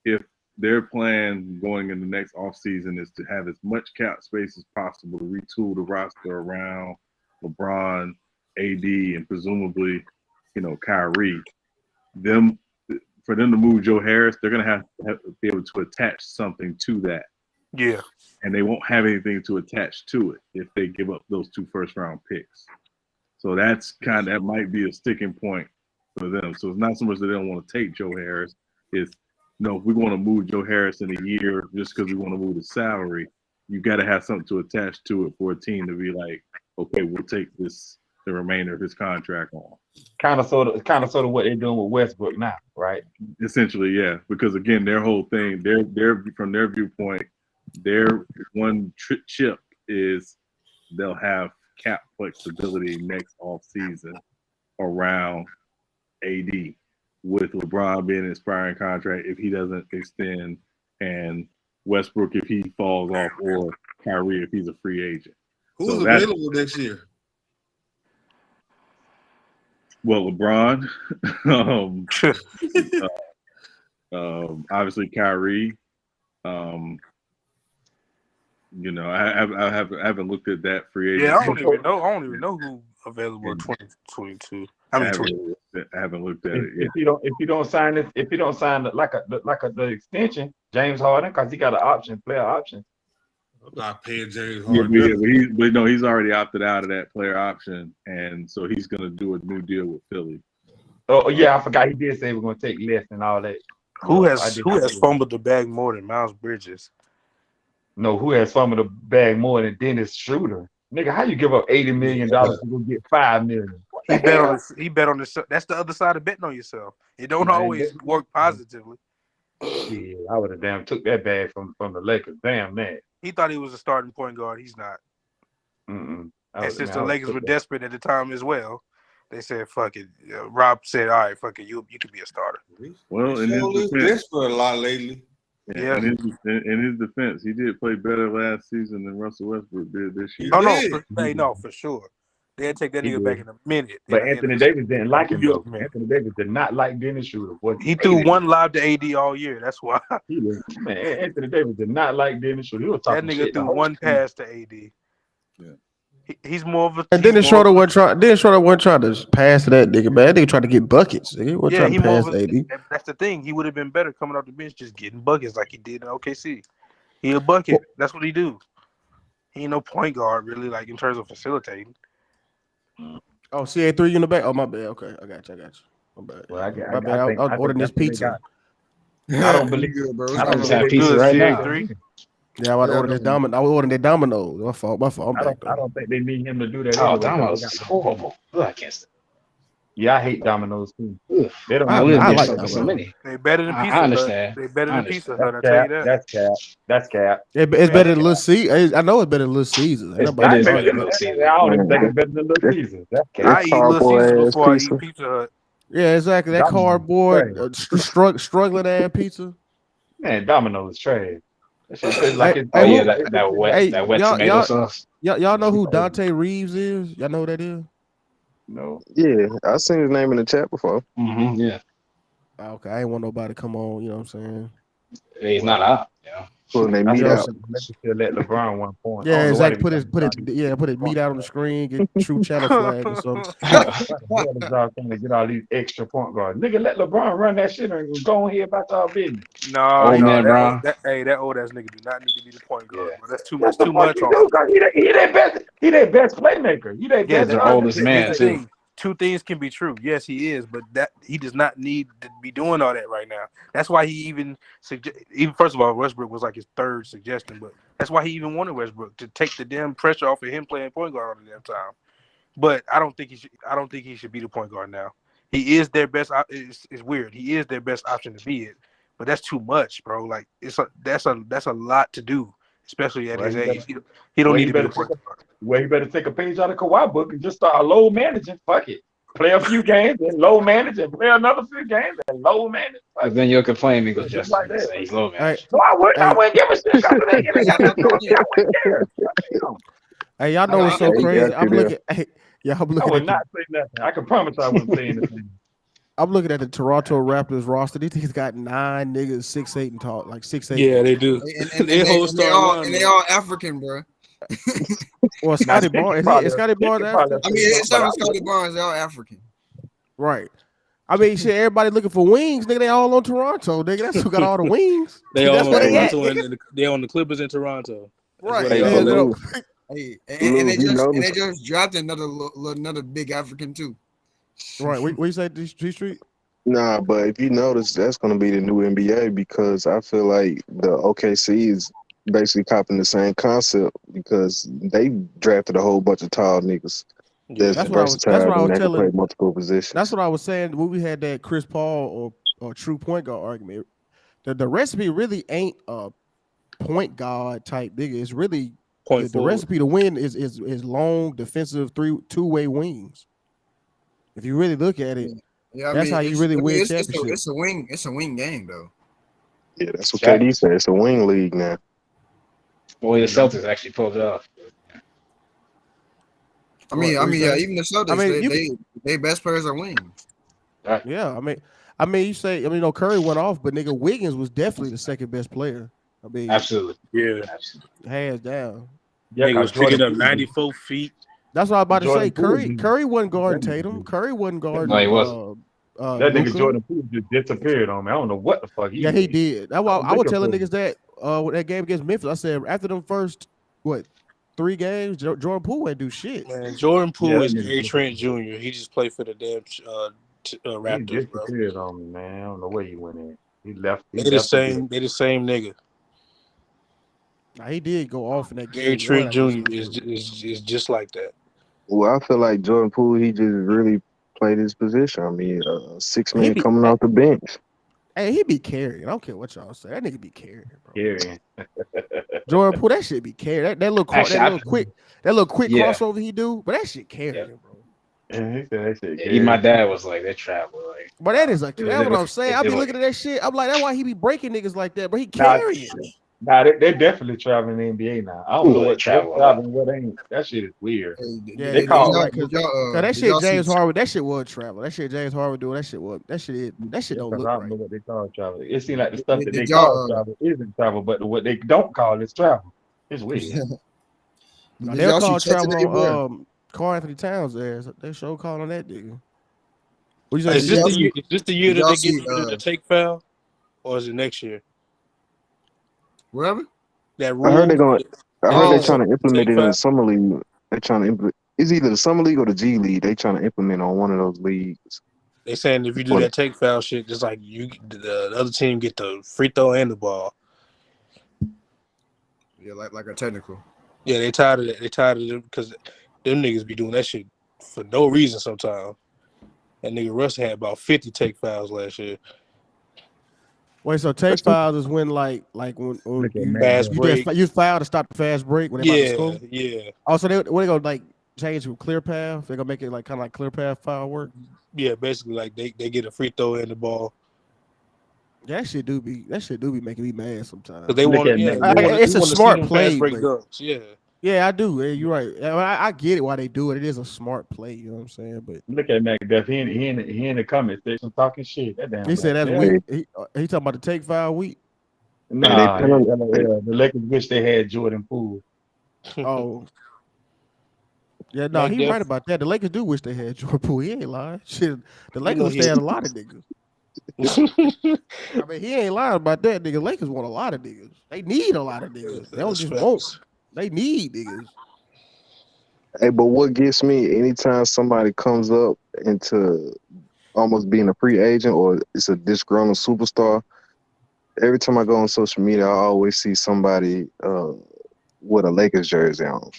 if their plan going in the next offseason is to have as much cap space as possible to retool the roster around LeBron, AD, and presumably, Kyrie, for them to move Joe Harris, they're going to have to be able to attach something to that. Yeah. And they won't have anything to attach to it if they give up those 2 first-round picks. So that might be a sticking point for them. So it's not so much that they don't want to take Joe Harris. It's, if we want to move Joe Harris in a year just because we want to move the salary, you got to have something to attach to it for a team to be like, okay, we'll take the remainder of his contract on. Kind of sort of what they're doing with Westbrook now, right? Essentially, yeah. Because again, their whole thing, their from their viewpoint, their one chip is they'll have cap flexibility next offseason around AD, with LeBron being an expiring contract if he doesn't extend, and Westbrook if he falls off, or Kyrie if he's a free agent. Who's available next year? Well, LeBron, obviously Kyrie. I haven't looked at that free agent. Yeah, I don't even know who available in 2022. I haven't looked at it yet. If you don't sign the extension, James Harden, because he got an player option. I'm not paying James Harden. He's already opted out of that player option, and so he's going to do a new deal with Philly. Oh yeah, I forgot he did say we're going to take less and all that. Yeah, I did. who has fumbled the bag more than Miles Bridges? No, who has some of the bag more than Dennis Schroeder? Nigga, how you give up $80 million to go get $5 million? What the hell? He bet on this. That's the other side of betting on yourself. It don't I ain't always work positively. Shit, I would have damn took that bag from the Lakers. Damn man. He thought he was a starting point guard. He's not. Mm-mm. And since the Lakers were desperate at the time as well, they said, "Fuck it." Rob said, "All right, fuck it. You could be a starter." Well, in his defense, for a lot lately. Yeah. In his defense, he did play better last season than Russell Westbrook did this year. No, for sure. They'd take that nigga back in a minute. But Anthony Davis didn't like him though. Anthony Davis did not like Dennis Schroeder. He threw one lob to AD all year. That's why. Anthony Davis did not like Dennis Schroeder. He was talking that nigga shit threw one pass to AD. Yeah. He's more of a. And Dennis Schroeder wasn't trying to pass to that nigga, man. That nigga tried to get buckets. He wasn't trying to pass to AD. That's the thing. He would have been better coming off the bench, just getting buckets like he did in OKC. He a bucket. That's what he do. He ain't no point guard really, like in terms of facilitating. Oh, CA3 in the back. Oh, my bad. Okay, I got you. My bad. Well, my bad. I was ordering this pizza. I don't believe it, bro. I don't have pizza right now. Yeah, I was ordering this Domino. I was ordering the Domino's. My fault. I don't think they need him to do that. Oh, anyway. Domino's is horrible. I can't stand. Yeah, I hate Domino's too. They don't. I like Domino's. They better than Pizza I Hut. understand. They better than Pizza Hut. I tell you that. That's cap. It's better than Little Caesars. I know it's better than Little Caesars. I don't even think it's better than Little Caesars. That's cap. I eat Little Caesars before I eat Pizza Hut. Yeah, exactly. That cardboard, struggling ass pizza. Man, Domino's is trash. That wet tomato sauce. Y'all know who Dante Reeves is? Y'all know who that is? No. Yeah, I seen his name in the chat before. Mm-hmm, yeah. Okay, I ain't want nobody to come on. You know what I'm saying? He's not out. Yeah. When they meet out. Still let LeBron 1 point. Yeah, exactly. Put it meat out on the screen. Get true channel flag or something. Y'all trying to get all these extra point guards. Nigga, let LeBron run that shit and go on here about y'all business. That old ass nigga do not need to be the point guard. Yeah. That's too much. Too much. He their best playmaker. He their best. The oldest man too. Two things can be true. Yes, he is, but that he does not need to be doing all that right now. That's why he even first of all, Westbrook was like his third suggestion, but that's why he even wanted Westbrook to take the damn pressure off of him playing point guard all the damn time. But I don't think he should be the point guard now. He is their best. It's weird. He is their best option to be it, but that's too much, bro. Like that's a lot to do, especially at his age. He don't need to be the point guard. Well, he better take a page out of Kawhi book and just start low managing. Fuck it. Play a few games and low manage and play another few games and low manage. But then you'll complain because just like that. He's low managed. So I wouldn't give a shit after that. Hey, y'all know what's so crazy? I'm looking. I would not say nothing. I can promise I wouldn't say anything. I'm looking at the Toronto Raptors roster. These things got 9 niggas 6'8" and tall, like 6'8". Yeah, they do. And they all African, bro. Well, Scotty Barnes. Is Scotty Barnes African? I mean, it's not Scotty Barnes. They're all African. Right. I mean, shit, everybody looking for wings, nigga. They all on Toronto, nigga. That's who got all the wings. They all on Toronto and they on the Clippers in Toronto. Right. And they just drafted another big African too. Right. What you say, G-Street? Nah, but if you notice, that's going to be the new NBA because I feel like the OKC is basically copying the same concept because they drafted a whole bunch of tall niggas. That's what I was telling. Play multiple positions. That's what I was saying when we had that Chris Paul or true point guard argument. The recipe really ain't a point guard type nigga. It's really the recipe to win is long defensive two-way wings. If you really look at it, that's how you really win championships. It's a wing game though. Yeah, that's what KD said. It's a wing league now. Boy, the Celtics actually pulled it off. I mean, even the Celtics, they best players are wings. Right. Yeah, I mean, you say, Curry went off, but nigga, Wiggins was definitely the second best player. I mean, absolutely, yeah, hands down. Yeah, he was picking up 94 feet. That's what I was about to say. Curry wasn't guarding Tatum. Curry wasn't guarding. No, he wasn't. That nigga Jordan Poole just disappeared on me. I don't know what the fuck he did. He did. That's why I was telling niggas that that game against Memphis. I said after them first 3 games, Jordan Poole ain't do shit. Man, Jordan Poole is A. Trent Jr. He just played for the damn Raptors, he disappeared on me, man. I don't know where he went in. He left. He They the left the same. deal. They the same nigga. Now, he did go off in that Gary game one. Trent Jr. is just like that. Well, I feel like Jordan Poole, he just really played his position. I mean, 6 He man be, coming off the bench. hey, he be carrying. I don't care what y'all say. That nigga be carrying, bro. Carrying. Jordan Poole, that shit be carrying. That little Actually, that little quick yeah. crossover he do, but that shit carrying, bro. And he said that shit. Yeah, even my dad was like, they travel. Like, But that is like it that's what was- I'm saying. it- I it be was- looking at that shit. I'm like, that's why he be breaking niggas like that, but he Nah, carrying. nah, they definitely traveling in the NBA now. I don't know They what travel a traveling, what ain't. That shit is weird. Yeah, They call like, it. that shit James Harden. That shit was travel. That shit James Harden doing. That shit was. That shit don't Because look I don't right. know what they call travel. It seems like the stuff that Did they y'all, call travel isn't travel, but what they don't call is travel. It's weird. Now, Did they'll y'all see call travel today, bro? on Carl Anthony Towns' ass. They show calling on that nigga. What you say? Is Did this y'all the year? see? Is this the year Did that y'all they get see? rid of the take foul, or is it next year? Whatever. That I heard rule. I That heard they're rule trying to implement take it in the foul. summer league. They're trying to implement. It's either the summer league or the G League. They trying to implement on one of those leagues. They saying if you do Or that take foul shit, just like the other team get the free throw and the ball. Yeah, like a technical. Yeah, they tired of that. They tired of them because them niggas be doing that shit for no reason sometimes. That nigga Russ had about 50 take fouls last year. Wait, so take fouls is when like when Look at you Matt Fast you Dunn. just you foul to stop the fast break when they about to Yeah, score. yeah, Also, they gonna like change to clear path. They gonna make it like kind of like clear path foul work. yeah. Basically, like they get a free throw and the ball That shit do be making me mad sometimes. because they Look want at to. Yeah, Matt they Dunn. want It's a to see smart them play, fast break but dunks. Yeah, yeah, I do. Yeah, you're right. I get it why they do it. It is a smart play. You know what I'm saying? But Look at McDuff. He in the comment section talking shit. That damn he said black that's man. weak. hey, He talking about the take foul weak. they Nah, penal, LOL. The Lakers wish they had Jordan Poole. Oh, yeah, no, Mac he right Def. about that. The Lakers do wish they had Jordan Poole. He ain't lying. Shit, the You Lakers know wish they had a lot of niggas. I mean, he ain't lying about that, nigga. Lakers want a lot of niggas. They need a lot of niggas. They don't That's just want. facts. They need niggas. hey, but what gets me anytime somebody comes up into almost being a free agent or it's a disgruntled superstar, every time I go on social media, I always see somebody with a Lakers jersey on.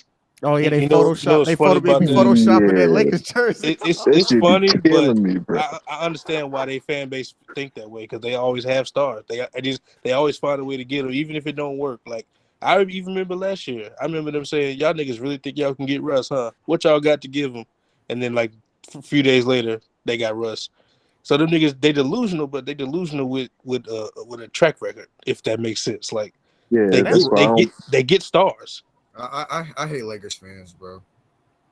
Oh yeah, they You know Photoshop. what's funny They about be that? photoshopping that Yeah, Lakers jersey. It's that it's shit be funny, but killing me, bro. I understand why they fan base think that way because they always have stars. They always find a way to get them, even if it don't work. Like I even remember last year. I remember them saying, "Y'all niggas really think y'all can get Russ, huh? What y'all got to give him?" And then like a few days later, they got Russ. So them niggas they delusional, but they delusional with a track record, if that makes sense. Like Yeah, they Man, that's get why I don't. they get stars. I hate Lakers fans, bro.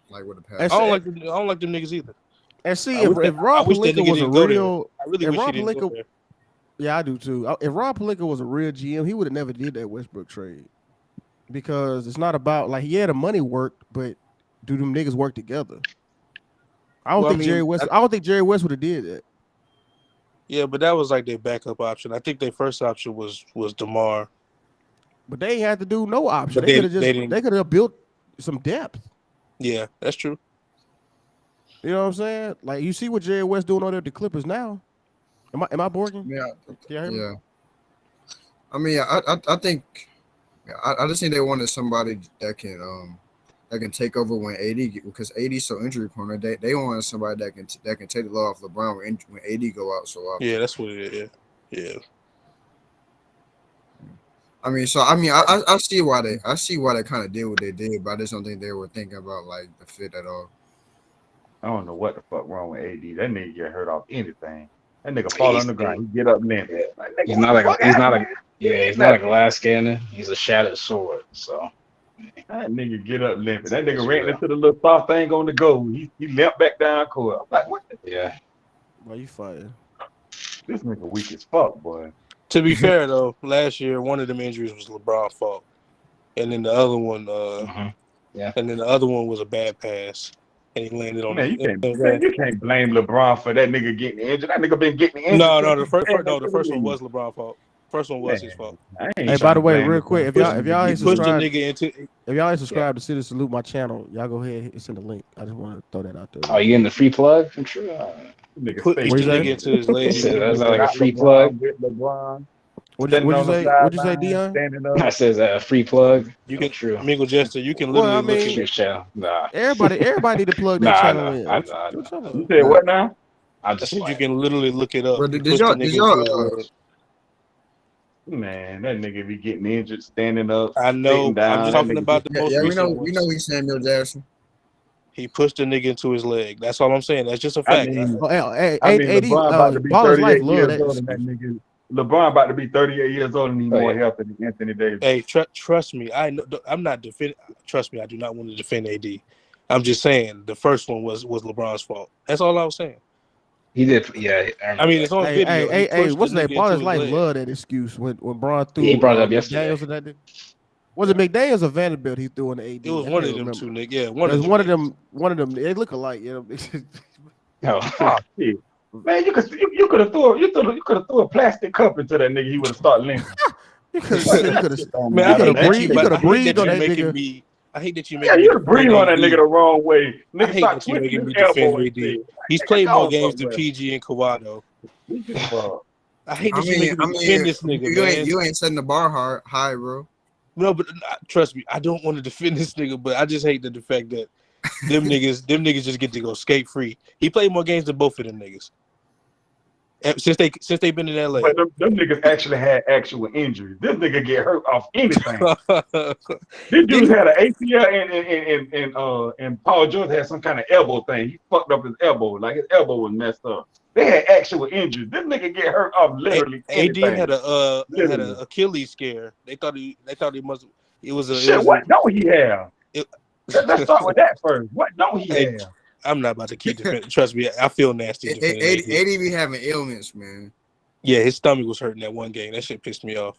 Like with the And, passion. I don't like them niggas either. and see, I if, wish if I Rob wish that Pelinka nigga was a didn't go there. real, I really if wish he Rob didn't go Pelinka, there. yeah, I do too. If Rob Pelinka was a real GM, he would have never did that Westbrook trade because it's not about like yeah, the money worked, but do them niggas work together? I don't Well, I think Jerry mean, West. I don't think Jerry West would have did that. yeah, but that was like their backup option. I think their first option was DeMar, But they ain't had to do no option. but They could have they didn't. they could have built some depth. Yeah, that's true. You know what I'm saying? Like you see what Jerry West doing over there at the Clippers now. Am I borging? Yeah, Can you hear me? yeah. I mean, I think I just think they wanted somebody that can take over when AD because AD's so injury prone. They wanted somebody that can take the load off LeBron when AD go out so often. Yeah, that's what it is. Yeah. I mean, I see why they kind of did what they did, but I just don't think they were thinking about like the fit at all. I don't know what the fuck wrong with AD. That nigga get hurt off anything. That nigga fall on the ground. He get up limping. Like, He's not like he's not a glass cannon. He's a shattered sword. So that nigga get up limping. That nigga ran into the little soft thing on the goal. He limped back down court. I'm like, what? Yeah. Why you fighting? This nigga weak as fuck, boy. To be fair though, last year one of them injuries was LeBron's fault, and then the other one, yeah, and then the other one was a bad pass, and he landed on. Man, you can't blame LeBron for that nigga getting injured. That nigga been getting injured. No, the first one was LeBron's fault. First one was his fault. Hey, by the way, real quick, if y'all ain't subscribed, if y'all ain't subscribed to City Salute my channel, y'all go ahead and send the link. I just want to throw that out there. Oh, you getting the free plug? I'm sure. Nigga Push stay the What'd you nigga say? into his He leg. said that's not like a got free plug. LeBron with LeBron What'd standing on the you say, sideline, Dion? standing I up. says free plug. You Oh, can true. Mingle Jester. You can Well, I literally look mean, at. Truth channel. Nah. everybody need to plug their Nah, channel nah, in. I What know, I you know. talking You about? said what now? I'm I just said you playing. can literally look it up. Bro, He did pushed the y'all nigga into his leg. Man, that nigga be getting injured, standing up, I sitting know. I'm down. just That talking nigga about just the Yeah, most yeah, recent we ones. know he's Samuel Jackson. He pushed the nigga into his leg. That's all I'm saying. That's just a I fact. mean, Oh, hey, I hey, mean, AD, LeBron about to be Baller's Life 38 love years that old, and that excuse. nigga, LeBron about to be 38 years old, and need Oh, more yeah. help than Anthony Davis. Hey, trust me. I know. I'm not defending. Trust me. I do not want to defend AD. I'm just saying the first one was LeBron's fault. That's all I was saying. He did. Yeah, I I remember mean, that. it's on video. He pushed What's the the name? nigga into Baller's his Life leg. love that excuse when Braun Yeah, he threw brought it up yesterday. McDaniels and that. Was it McDaniels or Vanderbilt he threw in the AD? It was I one can't of them remember. two, Nick. Yeah, one There's of them. one of them. They look alike. You know. Oh shit, man, you could have threw a plastic cup into that nigga. He would have started limping. You could Man, I hate have that you. breathed. You could I have hate breathed that on you that making nigga. me. I hate that you Yeah, making me you'd have defend breathed on that nigga AD. the wrong way. I Nigga hate start that you twisting making his me elbow defend and AD. shit. He's Nigga, played more go games than somewhere. PG and Kawhi though. He just fuck. I hate I that you mean, making me defend this nigga, man. you ain't setting the bar high, bro. No, but trust me, I don't want to defend this nigga, but I just hate the fact that them niggas just get to go skate free. He played more games than both of them niggas since they been in LA. But them niggas actually had actual injuries. This nigga get hurt off anything. This dude had an ACL and Paul George had some kind of elbow thing. He fucked up his elbow, like his elbow was messed up. They had actual injuries. This nigga get hurt off literally AD anything. had a Literally. Achilles scare. They thought he must. It was a. Shit, what don't he have? It, Let's start with that first. What don't he Hey, have? I'm not about to keep defending. Trust me, I feel nasty defending AD. AD be having ailments, man. Yeah, his stomach was hurting that one game. That shit pissed me off.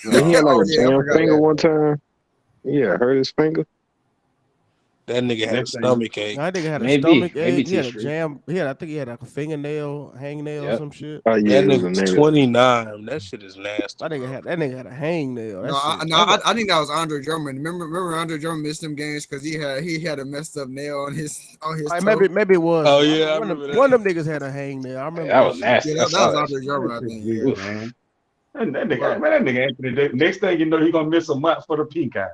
Did he have like Oh, a yeah, I jam forgot finger that. one time? Yeah, hurt his finger. That nigga had a stomach ache. That nigga had a Maybe stomach ache. maybe He had a T-Street. jam. I think he had like a fingernail, hangnail, or Yep. some shit. Oh yeah, That it was a nigga's nigga. 29. That shit is nasty. That nigga had a hangnail. That shit. I think that was Andre Drummond. Remember Andre Drummond missed them games because he had a messed up nail on his Like, toe. maybe it was. Oh yeah, I remember that. One of them niggas had a hangnail. I remember That was shit. nasty. Yeah, I that saw was that. Andre Drummond, I think. Yeah. Weird, man. That nigga Anthony Davis. Next thing you know, he gonna miss a month for the pink eye.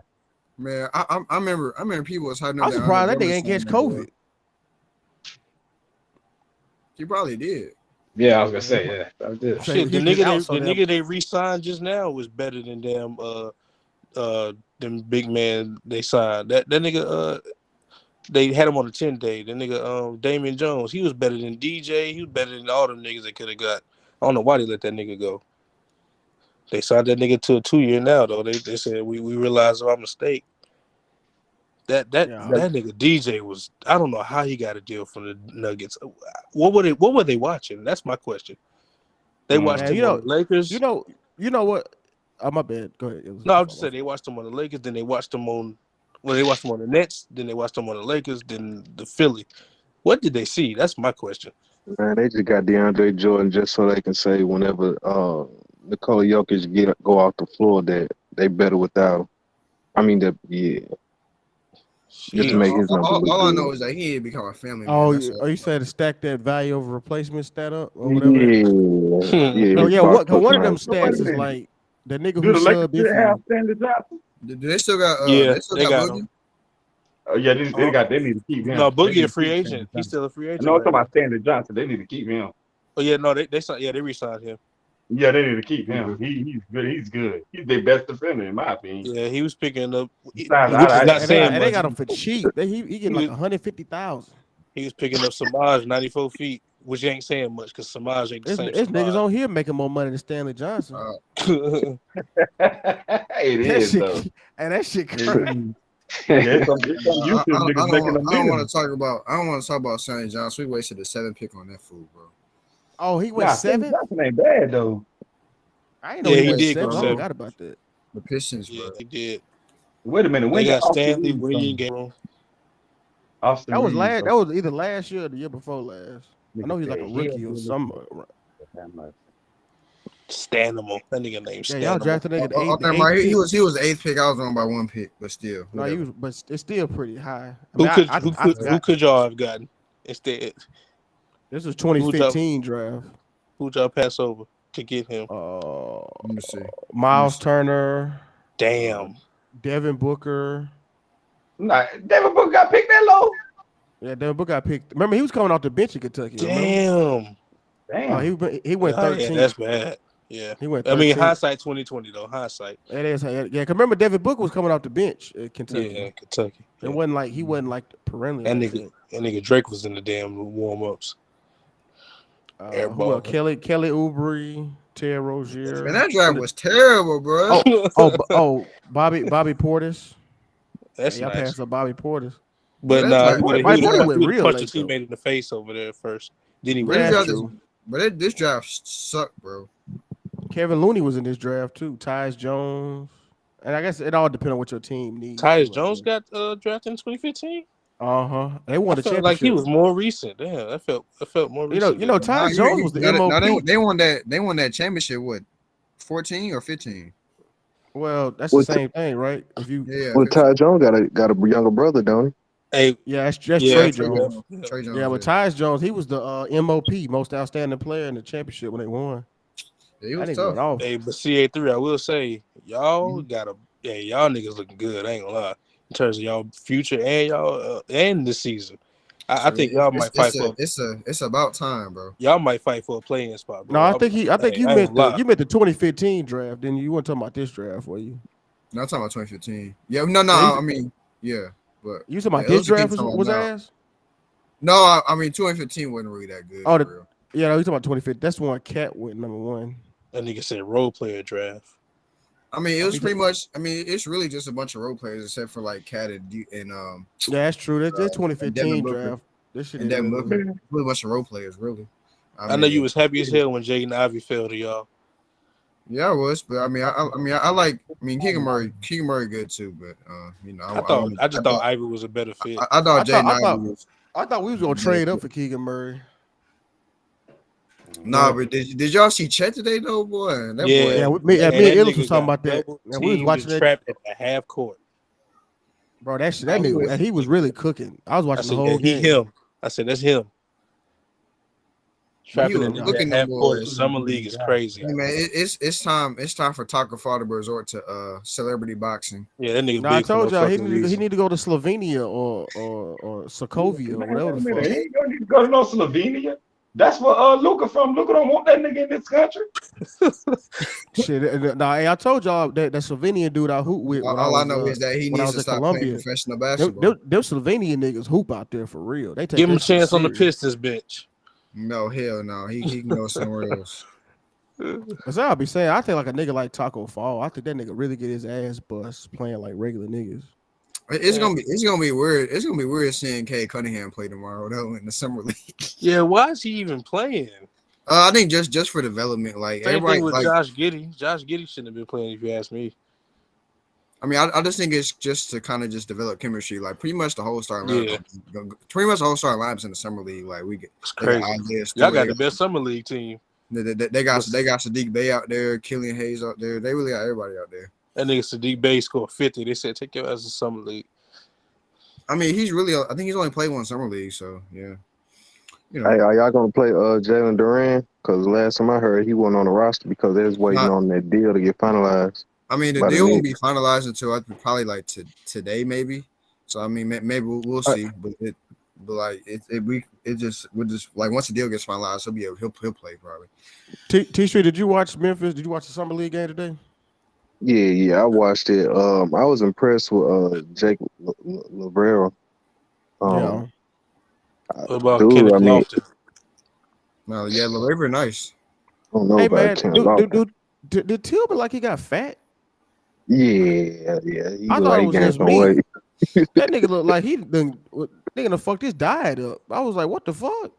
Man, I remember people was hyping up I'm that surprised that Andre nigga ain't catch Drummond signing, COVID. He probably did. Yeah, I was gonna say yeah. I did. Shit, the He been out nigga they re-signed just now was better than them big man they signed. That nigga they had him on a 10-day. The nigga Damian Jones, he was better than DJ. He was better than all them niggas they could have got. I don't know why they let that nigga go. They signed that nigga to a 2-year now though. They said we realized our mistake. That nigga DJ was, I don't know how he got a deal from the Nuggets. What were they watching? That's my question. They watched him on the Lakers. You know what? Oh, my bad. Go ahead. No, I was just saying they watched him on the Lakers, then they watched him on they watched him on the Nets, then they watched him on the Lakers, then the Philly. What did they see? That's my question. Man, they just got DeAndre Jordan just so they can say whenever Nikola Jokic go off the floor that they better without him. I mean just to make his number look all I good. know is that he had become a family man. Oh, That's all. you said to stack that value over replacement stat up or whatever? Yeah. No, yeah. One of them Wait a stats is minute. like the nigga Do who the Lakers subbed still in have for Stanley Johnson? Do they still got Yeah, they got him. Boogie? Oh yeah, they need to keep him. No, They Boogie need a to free keep agent. Stanley He's Johnson. still a free agent. No, I'm right talking now. about Stanley Johnson. They need to keep him. Oh yeah, no, they re-signed him. Yeah, they need to keep him. He's good. He's good. He's their best defender in my opinion. Yeah, he was picking up, which is Besides, not saying and they much. got him for cheap. He getting like 150,000. He was picking up Samaj 94 feet, which ain't saying much because Samaj ain't the same. This niggas on here making more money than Stanley Johnson. It That is shit, though. and that shit crazy. Yeah, some YouTube I niggas making them don't want millions. to talk about Stanley Johnson. We wasted a 7 pick on that fool, bro. Oh, he went Nah, Stanley 7? Johnson ain't bad though. I ain't know Yeah, he he went did 7. go I 7. forgot about that. The Pistons, Yeah, bro. he did. Wait a minute, They when got Austin Stanley, Reeves Winnie, come? and Gabriel. Austin That was Reeves. That was either last year or the year before last. I know he's like a rookie or something. Stanimal. That nigga named Yeah, y'all Stanimal. drafted nigga the Okay, eighth Mike, pick. he was the 8th pick. I was on by 1 pick, but still. No, whatever. but it's still pretty high. I Who mean, could I who forgot. could y'all have gotten instead? This is Who'd y'all 2015 draft. pass over to get him? Let me see. Miles Turner. Damn. Devin Booker. Nah, Devin Booker got picked that low. Yeah, Devin Booker got picked. Remember, he was coming off the bench in Kentucky. Damn. Damn. He went 13. Yeah, that's bad. Yeah. He went 13. I mean, 13. hindsight 2020 though. Hindsight. It is. Yeah, because remember, Devin Booker was coming off the bench at Kentucky. Yeah, Kentucky. It wasn't like he wasn't like perennial. That nigga Drake was in the damn warm ups. Who else? Kelly Oubre, Terry Rozier. Man, that draft was terrible, bro. Bobby Portis. That's y'all nice. passed up Bobby Portis. But Bobby Portis went real punched late. his teammate in the face over there first. Then he But this draft sucked, bro. Kevin Looney was in this draft too. Tyus Jones, and I guess it all depends on what your team needs. Tyus Jones got drafted in 2015. They won the championship. Like he was more recent. Damn, that felt more recent. You know, Tyus Jones was the MOP. They won that championship. What, 14 or 15? Well, that's the same thing, right? If you Well, Ty Jones got a younger brother, don't he? Hey, yeah, that's Trey Jones. Yeah, but Tyus Jones, he was the MOP, most outstanding player in the championship when they won. Yeah, he was tough. Hey, but CA3, I will say, y'all y'all niggas looking good. I ain't gonna lie. In terms of y'all future and y'all and this season, I think y'all might fight for. It's about time, bro. Y'all might fight for a playing spot, bro. No, I think you meant the 2015 draft. Then you weren't talking about this draft, were you? No, I'm talking about 2015. Yeah, I mean, yeah, but you talking about this draft was ass? No, I mean 2015 wasn't really that good. Oh, you talking about 2015? That's one Cat went number one. That nigga said role player draft. I mean, it was pretty much. I mean, it's really just a bunch of role players, except for like Cat and yeah, that's true. That's 2015 draft. This shit is really a bunch of role players, really. I know you was happy as hell when Jaden Ivey fell to y'all. Yeah, I was, but I mean, Keegan Murray good too, but I just thought Ivey was a better fit. I thought Jaden Ivey was. I thought we was gonna trade up for Keegan Murray. Nah, but did y'all see Chet today though, boy? Me and Ellis was talking about that. And we was watching that trapped at the half court. Bro, that nigga, he was really cooking. I was watching the whole game. I said that's him. Trapping in the half court. Summer league is crazy. Hey, man, it's time for Taco Fall to resort to celebrity boxing. Yeah, that nigga. No, I told y'all he need to go to Slovenia or Sokovia or whatever the fuck. He don't need to go to no Slovenia. That's where Luka from. Luka don't want that nigga in this country. Shit, nah, I told y'all that Slovenian dude I hoop with. All I know is that he needs to stop playing professional basketball. Them Slovenian niggas hoop out there for real. They give him a chance on the Pistons bench. No, hell no. He can go somewhere else. As I'll be saying, I think like a nigga like Taco Fall. I think that nigga really get his ass bust playing like regular niggas. It's gonna be weird. It's gonna be weird seeing Cade Cunningham play tomorrow though in the summer league. Yeah, why is he even playing? I think just for development. Like same everybody thing with like, Josh Giddey. Josh Giddey shouldn't have been playing if you ask me. I mean, I just think it's just to kind of just develop chemistry. Like pretty much the whole starting lineup. Pretty much the whole starting lineups in the summer league. Like it's crazy. Y'all got the best summer league team. They got Sadiq Bey out there, Killian Hayes out there. They really got everybody out there. That nigga Sadiq Bey scored 50. They said take your ass to summer league. I mean, I think he's only played one summer league, so yeah. Hey, are y'all gonna play Jalen Duran? Because last time I heard he wasn't on the roster because they was waiting on that deal to get finalized. I mean, the deal won't be finalized until probably like today, maybe. So I mean, maybe we'll see. But we'll just like once the deal gets finalized, he'll play probably. T-Street, did you watch Memphis? Did you watch the summer league game today? Yeah, I watched it. I was impressed with Jake Labrera. What about Kenneth Lofton? No, yeah, Labrera nice. I don't know about Kenneth Lofton. Did Tillman like he got fat? Yeah. I thought it was just me. That nigga looked like he done fucked his diet up. I was like, what the fuck?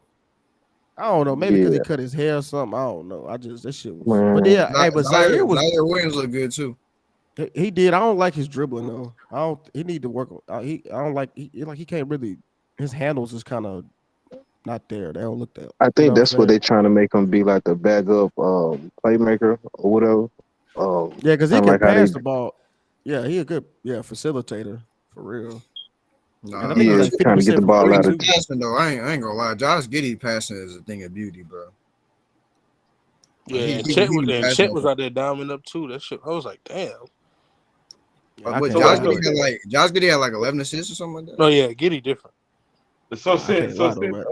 I don't know. Maybe because he cut his hair or something. I don't know. That shit was. Man. But yeah, but Zaire Williams look good too. He did. I don't like his dribbling though. He need to work. I don't like. He can't really. His handles is kind of not there. They don't look that. I think that's what they're trying to make him be, like the backup playmaker or whatever. Yeah, because he can pass the ball. Yeah, he a good facilitator for real. And I Nah, think he's Yeah, like trying to get 50% the from ball three out of. too. passing though, I ain't gonna lie. Josh Giddey passing is a thing of beauty, bro. Like, Yeah, passing Chet was out there diamond up too. That shit, I was like, damn. Yeah, But I what can't Josh lie. Giddey had like 11 assists or something like that. Oh yeah, Giddy different. So I can't since lie though, man.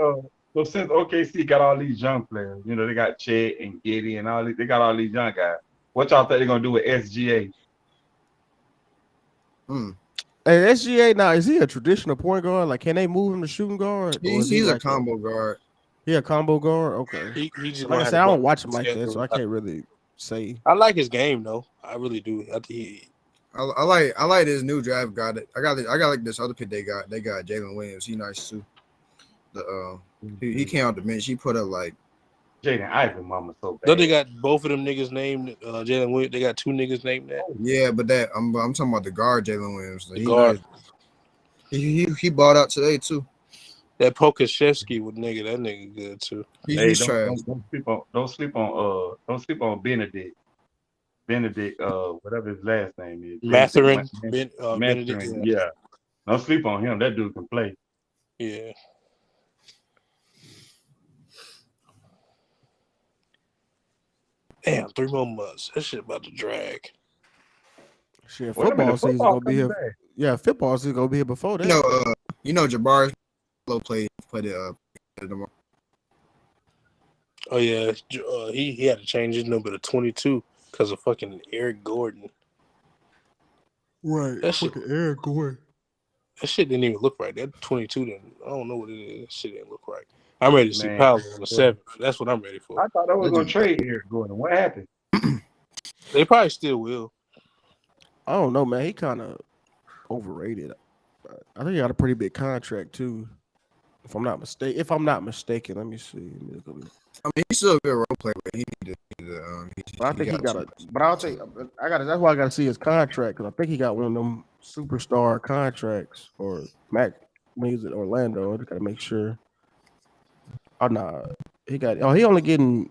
OKC got all these young players, you know, they got Chet and Giddy and all these, they got all these young guys. What y'all think they're gonna do with SGA? Hey, SGA now, is he a traditional point guard? Like, can they move him to shooting guard, or is he He's a like combo guard. He a combo guard? Okay. He just Like I gonna have said, to I work don't watch him his like that, so schedule. I can't really say. I like his game though. I really do. I think I like this new draft guy. I got like this other pick they got. They got Jalen Williams. He nice too. He came out the bench. He put up like Jaden Ivan, mama so Though bad. they got both of them niggas named Jalen Williams. They got two niggas named that. yeah, but that I'm talking about the guard Jalen Williams. The guard. Nice. He bought out today too. That Pokashevsky with nigga, that nigga good too. Hey, don't sleep on Benedict. Benedict, whatever his last name is. Mathurin, Mathurin, Benedict. yeah. Don't sleep on him. That dude can play. Yeah. Damn, 3 more months. That shit about to drag. Shit, football season gonna be here. back. Yeah, football season gonna be here before that. Jabari played tomorrow. Oh yeah, he had to change his number to 22 because of fucking Eric Gordon. Right, That shit, fucking Eric Gordon. that shit didn't even look right. That 22 didn't. I don't know what it is. That shit didn't look right. I'm ready to see Man, Paolo on the 7th. That's what I'm ready for. I thought they was gonna trade here, Gordon. What happened? They probably still will. I don't know, man. He kind of overrated. I think he got a pretty big contract too. If I'm not mistaken, let me see. I mean, he's still a good role player, but he need But I think he got a. But I'll tell you, that's why I got to see his contract because I think he got one of them superstar contracts or Mac. When he's at Orlando, I got to make sure. Oh nah, he got. Oh, he only getting.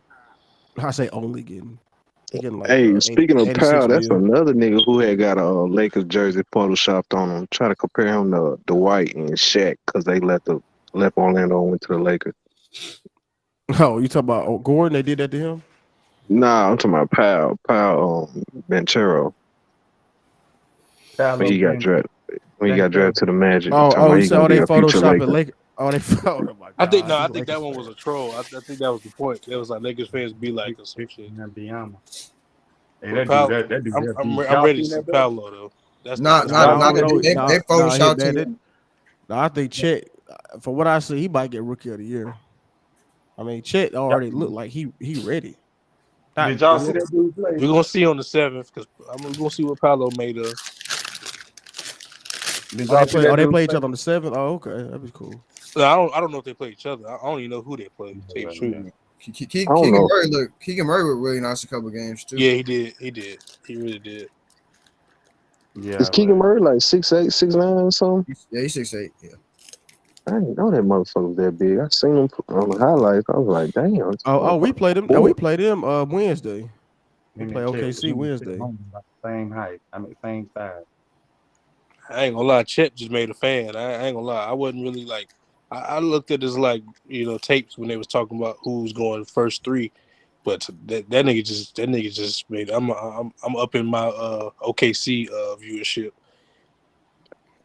I say only getting. He getting like. Hey, speaking of 86 Powell, that's mil. another nigga who had got a Lakers jersey photoshopped on him. Try to compare him to Dwight and Shaq because they left Orlando and went to the Lakers. Oh, you talking about Gordon? They did that to him? Nah, I'm talking about Powell Banchero. When he got drafted to the Magic. You said they gonna be a future Photoshop Laker. at Lakers. Oh, they oh my God. I think that one was a troll. I think that was the point. It was like Lakers fans be like or some shit. Hey, I'm ready to see Paolo though. That's they photoshopped him. No, I think Chet. From what I see, he might get Rookie of the Year. I mean, Chet already looked like he ready. Did y'all see that dude play? We're gonna see on the 7th because I'm gonna see what Paolo made of. They play each other on the 7th. Oh, okay, that'd be cool. No, I don't know if they play each other. I don't even know who they play. Keegan Murray looked really nice a couple games too. Yeah, he did. He really did. Yeah. Is Keegan Murray like 6'8", 6'9" or something? Yeah, he's 6'8". Yeah. I didn't know that motherfucker was that big. I seen him on the highlights. I was like, damn. We played him. We played him Wednesday. We play OKC Wednesday. Same height. Same size. I ain't gonna lie, Chet just made a fan. I ain't gonna lie. I wasn't really like. I looked at his tapes when they was talking about who's going first 3, but that nigga just made. I'm up in my OKC viewership.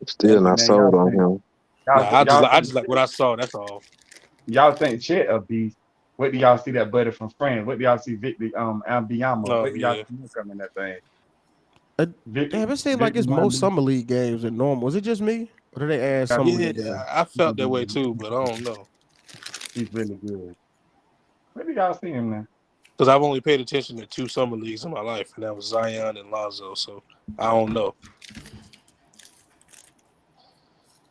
Still not sold on him. I just like what I saw. That's all. Y'all think Chet a beast? What do y'all see that buddy from France? What do y'all see Victor Ambiyama? What do y'all see him coming that thing? Damn, it seems like it's most summer league games than normal. Was it just me, or did they add summer league games? I felt that way too, but I don't know. He's really good. Where do y'all see him now? Because I've only paid attention to 2 summer leagues in my life, and that was Zion and Lonzo. So I don't know.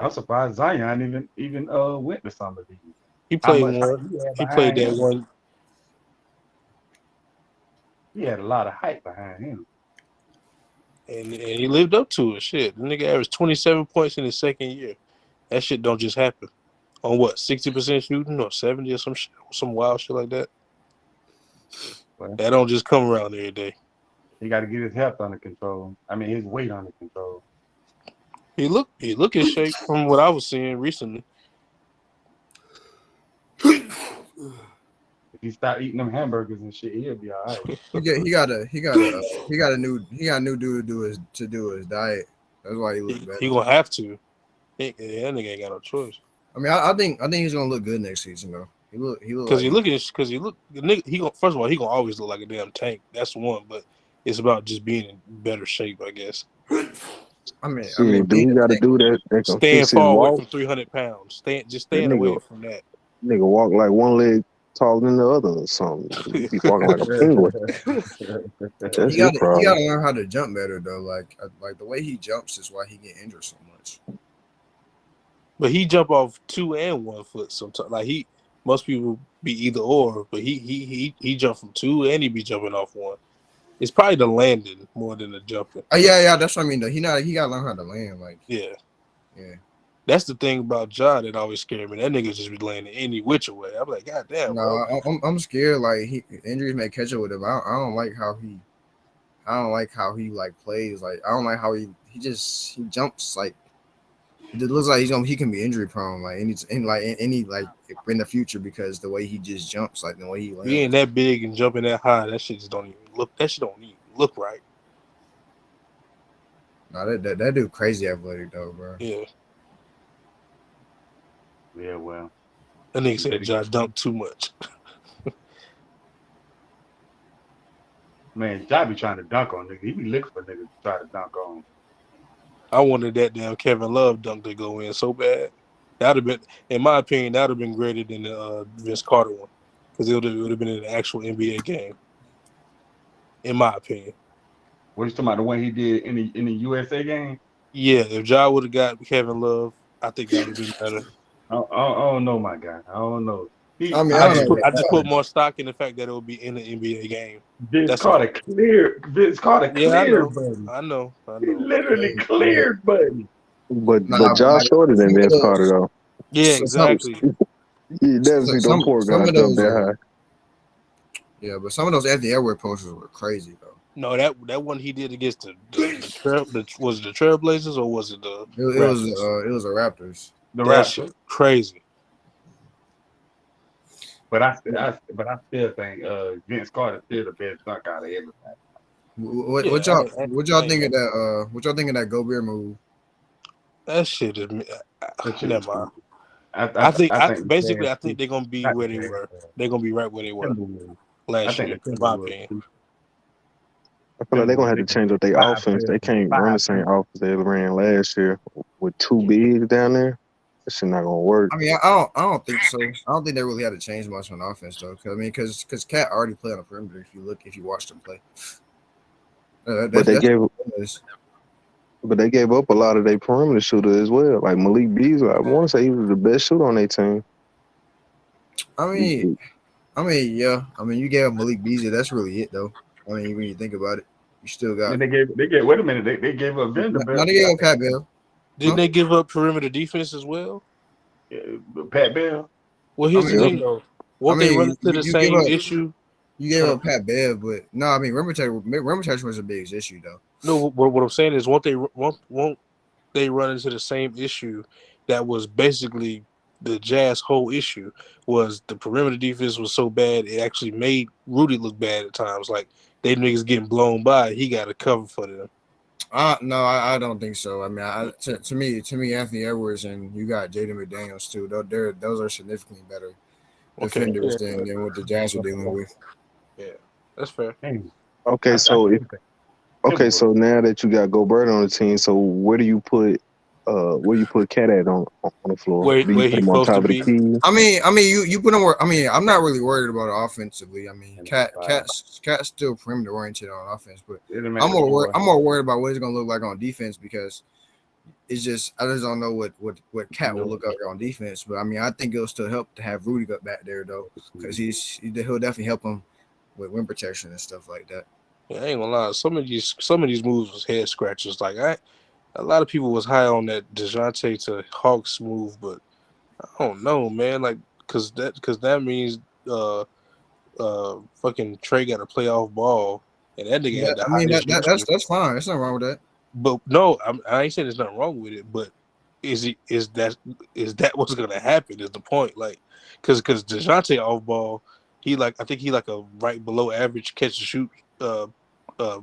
I'm surprised Zion even went to summer league. He played one. He played that one. He had a lot of hype behind him. And he lived up to it. Shit, the nigga averaged 27 points in his second year. That shit don't just happen. On what, 60% shooting or 70 or some wild shit like that? Well, that don't just come around every day. He got to get his health under control. His weight under control. He look in shape from what I was seeing recently. If he stop eating them hamburgers and shit, he'll be all right. He got a new dude to do his diet. That's why he look better. He gonna have to. That nigga ain't got no choice. I mean, I think he's gonna look good next season though. He look Because he gonna first of all he gonna always look like a damn tank. That's one, but it's about just being in better shape, I guess. I mean, do he got to do that? They can Staying fix his far away walk. from 300 pounds. Staying That away from that. nigga walk like one leg taller than the other or something. He be walking like a penguin. That's He your gotta problem. learn how to jump better though. Like the way he jumps is why he get injured so much. But he jump off 2 and 1 foot sometimes. Like most people be either or, but he jump from 2 and he be jumping off 1. It's probably the landing more than the jumping. Oh yeah, that's what I mean though. He gotta learn how to land. Like yeah. That's the thing about Ja that always scared me. That nigga just be landing any which way. I'm like, God damn, bro. I'm scared. Like injuries may catch up with him. I don't like how he like plays. Like I don't like how he jumps. Like it looks like he can be injury prone. Like any in the future because the way he just jumps, like the way he lands. He ain't that big and jumping that high. That shit just don't even look. That shit don't even look right. Nah, that dude crazy athletic though, bro. Yeah. Yeah, well. That nigga said Ja dunked too much. Man, Ja be trying to dunk on niggas. He be looking for niggas to try to dunk on. I wanted that damn Kevin Love dunk to go in so bad. That'd have been, in my opinion, that'd have been greater than the Vince Carter one, because it would have been an actual NBA game. In my opinion. What you talking about? The one he did in the USA game? Yeah, if Ja would have got Kevin Love, I think that would have been better. I don't know, my guy. I don't know. I just put more stock in the fact that it would be in the NBA game. Vince Carter cleared, buddy. I know. He literally cleared, buddy. But Josh shorter than Vince Carter though. Yeah, exactly. You never see no poor guy jump that high. Yeah, but some of those Anthony Edwards posters were crazy though. No, that one he did against was it the Trailblazers or was it the? It was the Raptors. The that Raptors. shit crazy. But I still think Vince Carter still the best dunk out of everybody. What y'all think of that? What y'all think of that Gobert move? That shit is. Never mind. I think they're gonna be where they were. They're gonna be right where they were last year. In my opinion. I feel like they're gonna have to change up their offense. They can't run the same offense they ran last year with 2 bigs down there. That shit not gonna work. I mean, I don't think so. I don't think they really had to change much on offense though. Because Cat already played on the perimeter. If you watched him play, but they gave up a lot of their perimeter shooters as well. Like Malik Beasley, I want to say he was the best shooter on their team. I mean, yeah. I mean, you gave up Malik Beasley. That's really it though. I mean, when you think about it, you still got. They gave. Wait a minute. They gave up Vanderbilt. No, they gave up Pat Bell. Didn't they give up perimeter defense as well? Yeah, Pat Bell. Well, here's the thing though. Won't they run into the same issue? You gave up Pat Bev, but no, I mean rim protection was the biggest issue though. No, what I'm saying is won't they run into the same issue that was basically the Jazz whole issue was the perimeter defense was so bad it actually made Rudy look bad at times. Like they niggas getting blown by, he got to cover for them. No, I don't think so. I mean, to me, Anthony Edwards and you got Jaden McDaniels too. Those are significantly better defenders than what the Jazz are dealing with. Yeah, that's fair. Okay, so now that you got Gobert on the team, so where do you put Cat at on the floor? Where do you put him on top of the key? I mean, you put him where. I mean, I'm not really worried about it offensively. I mean, Cat's still perimeter oriented on offense, but I'm more worried about what it's gonna look like on defense because it's just I just don't know what Cat will look like on defense. But I mean, I think it'll still help to have Rudy up back there though, because he'll definitely help him with rim protection and stuff like that. Yeah, I ain't gonna lie. Some of these moves was head scratchers. Like a lot of people was high on that DeJounte to Hawks move, but I don't know, man. Like, cause that means fucking Trey got a playoff ball, and that nigga had the I mean highest. that's fine. There's nothing wrong with that. But no, I ain't saying there's nothing wrong with it. But is that what's gonna happen? Is the point? Like, because DeJounte off ball, I think he like a right below average catch and shoot uh, uh,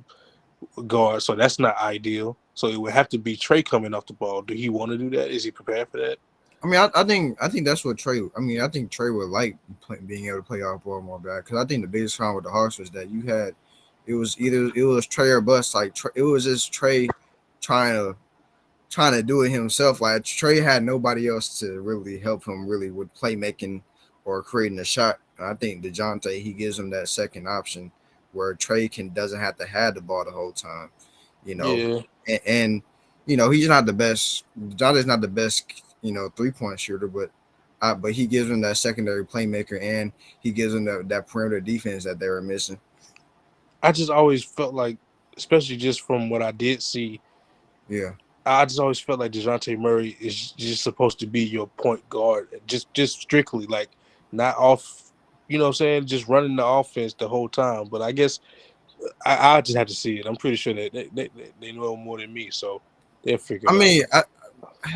guard. So that's not ideal. So it would have to be Trey coming off the ball. Do he want to do that? Is he prepared for that? I mean, I think that's what Trey. I mean, I think Trey would like being able to play off ball more back because I think the biggest problem with the Hawks was that it was Trey or bust. Like it was just Trey trying to do it himself. Like Trey had nobody else to really help him really with playmaking or creating a shot. And I think DeJounte, he gives him that second option where Trey doesn't have to have the ball the whole time, you know. Yeah. And you know, he's not the best. DeJounte's not the best, 3-point shooter, but he gives him that secondary playmaker and he gives him that perimeter defense that they were missing. I just always felt like, especially just from what I did see, yeah, I just always felt like DeJounte Murray is just supposed to be your point guard, just strictly, like not off, you know what I'm saying, just running the offense the whole time. But I guess I just have to see it. I'm pretty sure that they know more than me, so they'll figure it out.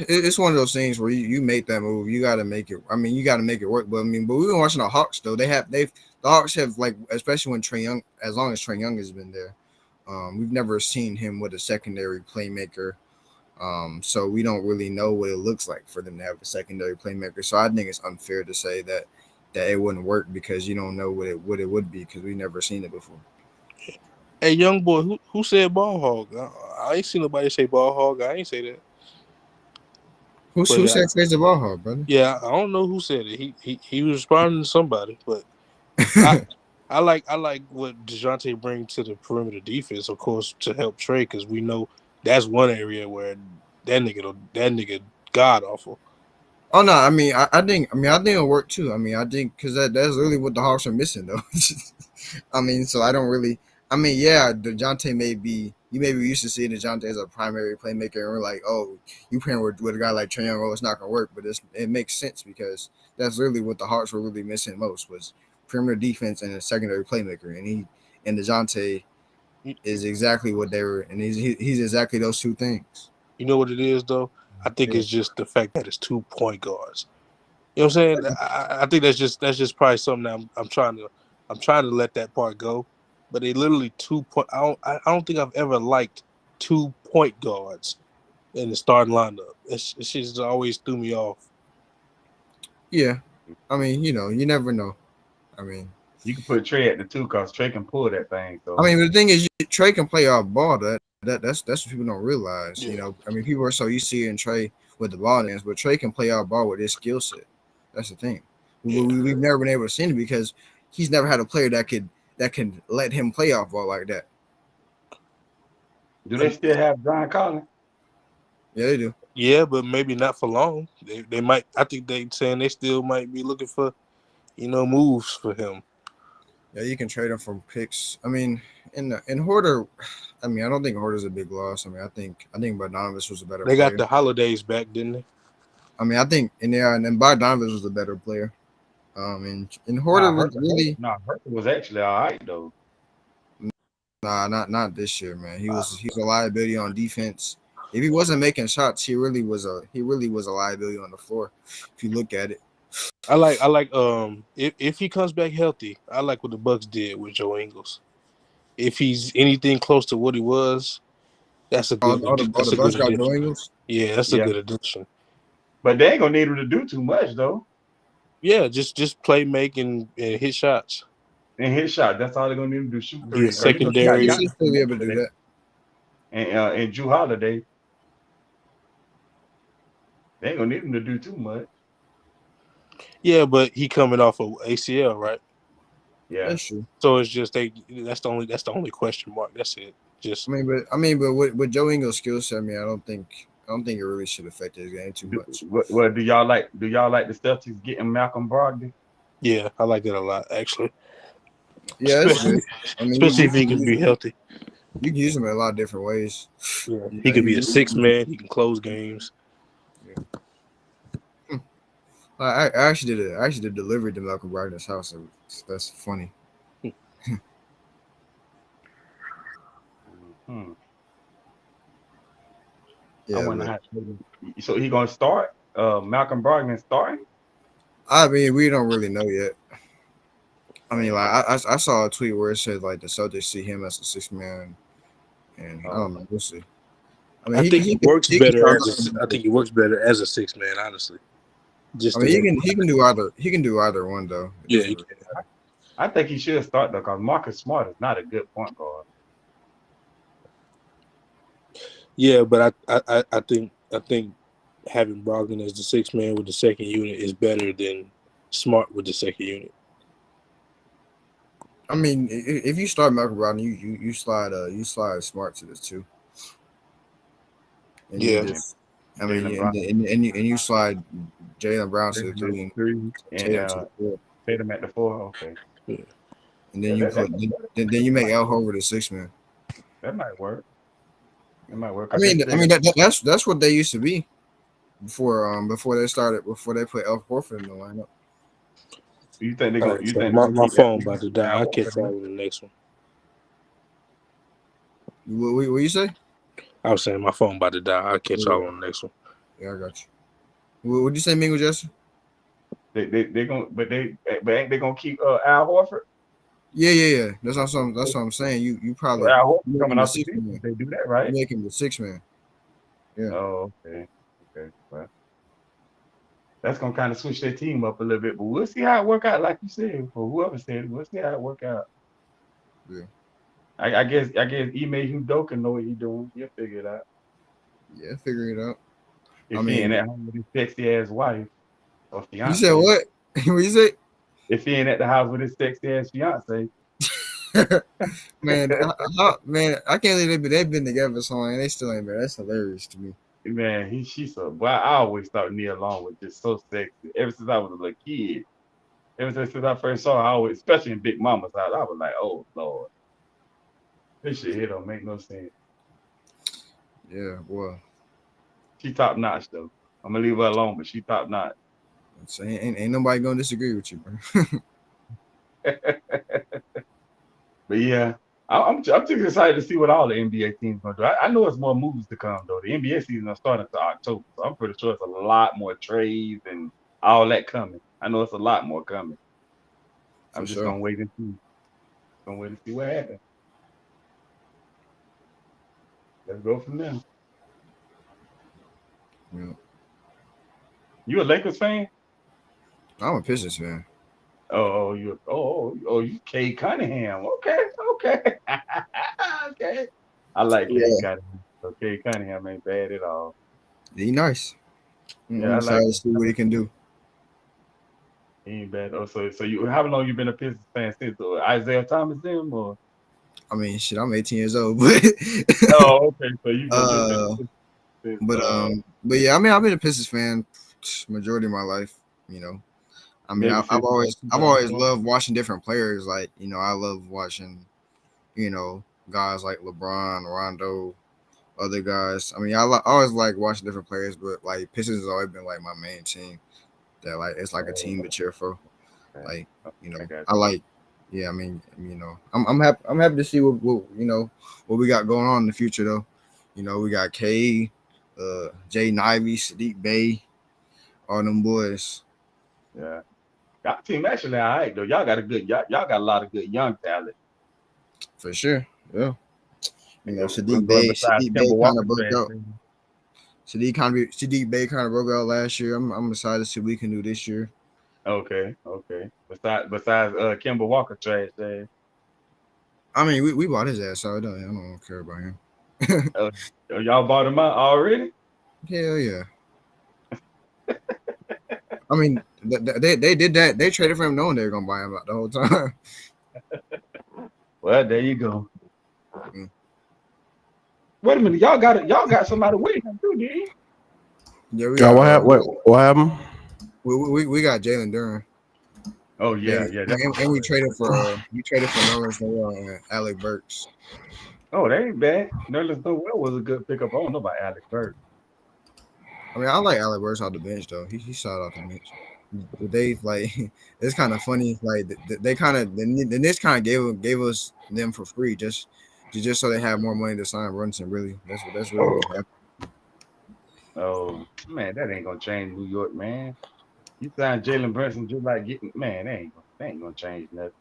It's one of those things where you make that move, you got to make it. I mean, you got to make it work. But we've been watching the Hawks though. The Hawks have, like, especially when Trae Young, as long as Trae Young has been there, we've never seen him with a secondary playmaker. So we don't really know what it looks like for them to have a secondary playmaker. So I think it's unfair to say that it wouldn't work because you don't know what it would be because we've never seen it before. Hey, young boy, who said ball hog? I ain't seen nobody say ball hog. I ain't say that. Who said Trey's the ball hog, brother? Yeah, I don't know who said it. He was responding to somebody, but I like what DeJounte brings to the perimeter defense, of course, to help Trey, because we know that's one area where that nigga god awful. Oh no, I think it'll work too. I think because that's really what the Hawks are missing though. So I don't really. DeJounte you may be used to seeing DeJounte as a primary playmaker, and we're like, oh, you playing with a guy like Trae Young, it's not gonna work. But it makes sense because that's really what the Hawks were really missing most was perimeter defense and a secondary playmaker, and DeJounte is exactly what they were, and he's exactly those two things. You know what it is though? I think it's just the fact that it's 2 point guards. You know what I'm saying? I think that's just probably something that I'm trying to let that part go. But they literally 2 point. I don't think I've ever liked 2 point guards in the starting lineup. It's just always threw me off. Yeah, you never know. You can put Trey at the 2 because Trey can pull that thing. So the thing is, Trey can play off ball. That's what people don't realize. Yeah. People are so used to seeing Trey with the ball hands, but Trey can play off ball with his skill set. That's the thing. Yeah. We've never been able to see it because he's never had a player that can let him play off ball like that. Do they still have Brian Collins? Yeah, they do. Yeah, but maybe not for long. They might. I think they saying they still might be looking for, moves for him. Yeah, you can trade him for picks. In Horter, I don't think Horter's a big loss. I think Bogdanovich was a better player. They got the holidays back, didn't they? I think and then Bogdanovich was a better player. And Horter was really Horter was actually all right though. Nah, not this year, man. He was a liability on defense. If he wasn't making shots, he really was a liability on the floor. If you look at it. I like if he comes back healthy, I like what the Bucks did with Joe Ingles. If he's anything close to what he was, that's a good. The Bucks got Joe Ingles? Yeah, that's a good addition. But they ain't gonna need him to do too much though. Yeah, just play, make, and hit shots. And hit shot. That's all they're gonna need him to do. Shoot Be a secondary. He'll still be able to do that. And Drew Holiday, they ain't gonna need him to do too much. Yeah, but he coming off of ACL, right? Yeah, that's true. So it's just that's the only question mark. That's it. Just but with Joe Ingles' skill set, I don't think it really should affect his game too much. Well, do y'all like the Celtics getting Malcolm Brogdon? Yeah, I like it a lot actually. Yeah, especially if he can be healthy. You can use him in a lot of different ways. Yeah, he could be a 6-man. He can close games. Yeah. I actually did delivery to Malcolm Brogdon's house. That's funny. I Yeah, wonder but how. So he gonna start? Malcolm Brogdon starting? I mean, we don't really know yet. I mean, like I saw a tweet where it said like the Celtics see him as a 6 man, and I don't know. We'll see. I mean, I think he works he can better start. as I think he works better as a 6 man, honestly. Just I the mean, way. he can do either. He can do either one though. Yeah, I think he should start though, because Marcus Smart is not a good point guard. yeah, but I think having Brogdon as the 6 man with the second unit is better than Smart with the second unit. I mean, if you start Malcolm Brogdon, you slide Smart to this too, and you Yeah. just. I mean, Jaylen and you slide Jalen Brown to the Brown 3 and Tatum to the 4. Tatum at the 4. Okay. Yeah. And then you put then you make Al Horford a 6 man. That might work. It might work. I mean that's what they used to be before they put Al Horford in the lineup. You think they're All gonna? right, You so think my phone about to die. I'll catch y'all in the next one. What you say? I was saying my phone about to die. I'll catch y'all on the next one. Yeah, I got you. What'd you say, Mingo Jesse? They gonna, but ain't they gonna keep Al Horford? Yeah. That's what I'm saying. You probably Al Horford make coming him the off the 6 bench. man. They do that, right? You make him the 6 man. Yeah. Oh, okay. Well, that's gonna kind of switch their team up a little bit, but we'll see how it work out. Like you said, or whoever said it, we'll see how it work out. Yeah. I guess Ime Udoka know what he's doing. He'll figure it out. Yeah, figure it out. If he ain't at home with his sexy ass wife or fiance. You said what? What you say? If he ain't at the house with his sexy ass fiance. Man, I can't believe they've been together so long and they still ain't married. That's hilarious to me. Man, she's so. Well, I always thought Nia Long was just so sexy. Ever since I was a little kid, ever since I first saw her, I always, especially in Big Mama's house, I was like, oh Lord, this shit here don't make no sense. Yeah, boy. She top notch though. I'm gonna leave her alone, but she top notch. So ain't nobody gonna disagree with you, bro. But yeah, I'm just excited to see what all the NBA teams gonna do. I know it's more moves to come though. The NBA season is starting to October, so I'm pretty sure it's a lot more trades and all that coming. I know it's a lot more coming. I'm just gonna wait and see. Gonna wait and see what happens. Let's go from there. Yeah. You a Lakers fan? I'm a Pistons fan. You Cade Cunningham. Okay. Okay. I like Cade Cunningham. So Cade Cunningham ain't bad at all. He nice. Yeah, I'm I excited like to see what he can do. He ain't bad. Oh, so you how long you been a Pistons fan since? Isaiah Thomas them or? I mean, shit, I'm 18 years old, but Oh, okay. So you but yeah, I mean, I've been a Pistons fan majority of my life. You know, I mean, I've always loved watching different players. Like, you know, I love watching, you know, guys like LeBron, Rondo, other guys. I mean, I always like watching different players, but like Pistons has always been like my main team. That like it's like a team to cheer for. Like, you know, I like. Yeah, I mean, you know, I'm happy to see what you know what we got going on in the future though. You know, we got K, Jay Nivey, Sadiq Bey, all them boys. Yeah, y'all team actually all right though. Y'all got y'all got a lot of good young talent. For sure, yeah. You know, Sadiq Bey kind of broke out. Sadiq Bey kind of broke out last year. I'm excited to see what we can do this year. Okay. Besides Kemba Walker trash ass. I mean, we bought his ass, so I don't care about him. Y'all bought him out already? Hell yeah. I mean, they did that. They traded for him knowing they were gonna buy him out the whole time. Well, there you go. Wait a minute, y'all got somebody with him too, did you? Yeah, we got, what happened? We got Jalen Duran. Oh yeah. And we traded for Nerlens Noel and Alec Burks. Oh, they ain't bad. Nerlens Noel was a good pickup. I don't know about Alec Burks. I mean, I like Alec Burks off the bench though. He shot off the bench. They like it's kind of funny. Like they kind of the Knicks kind of gave us them for free just so they have more money to sign Brunson. Really, that's really what happened. Oh man, that ain't gonna change New York, man. You signed Jalen Brunson just like getting man, that ain't gonna change nothing.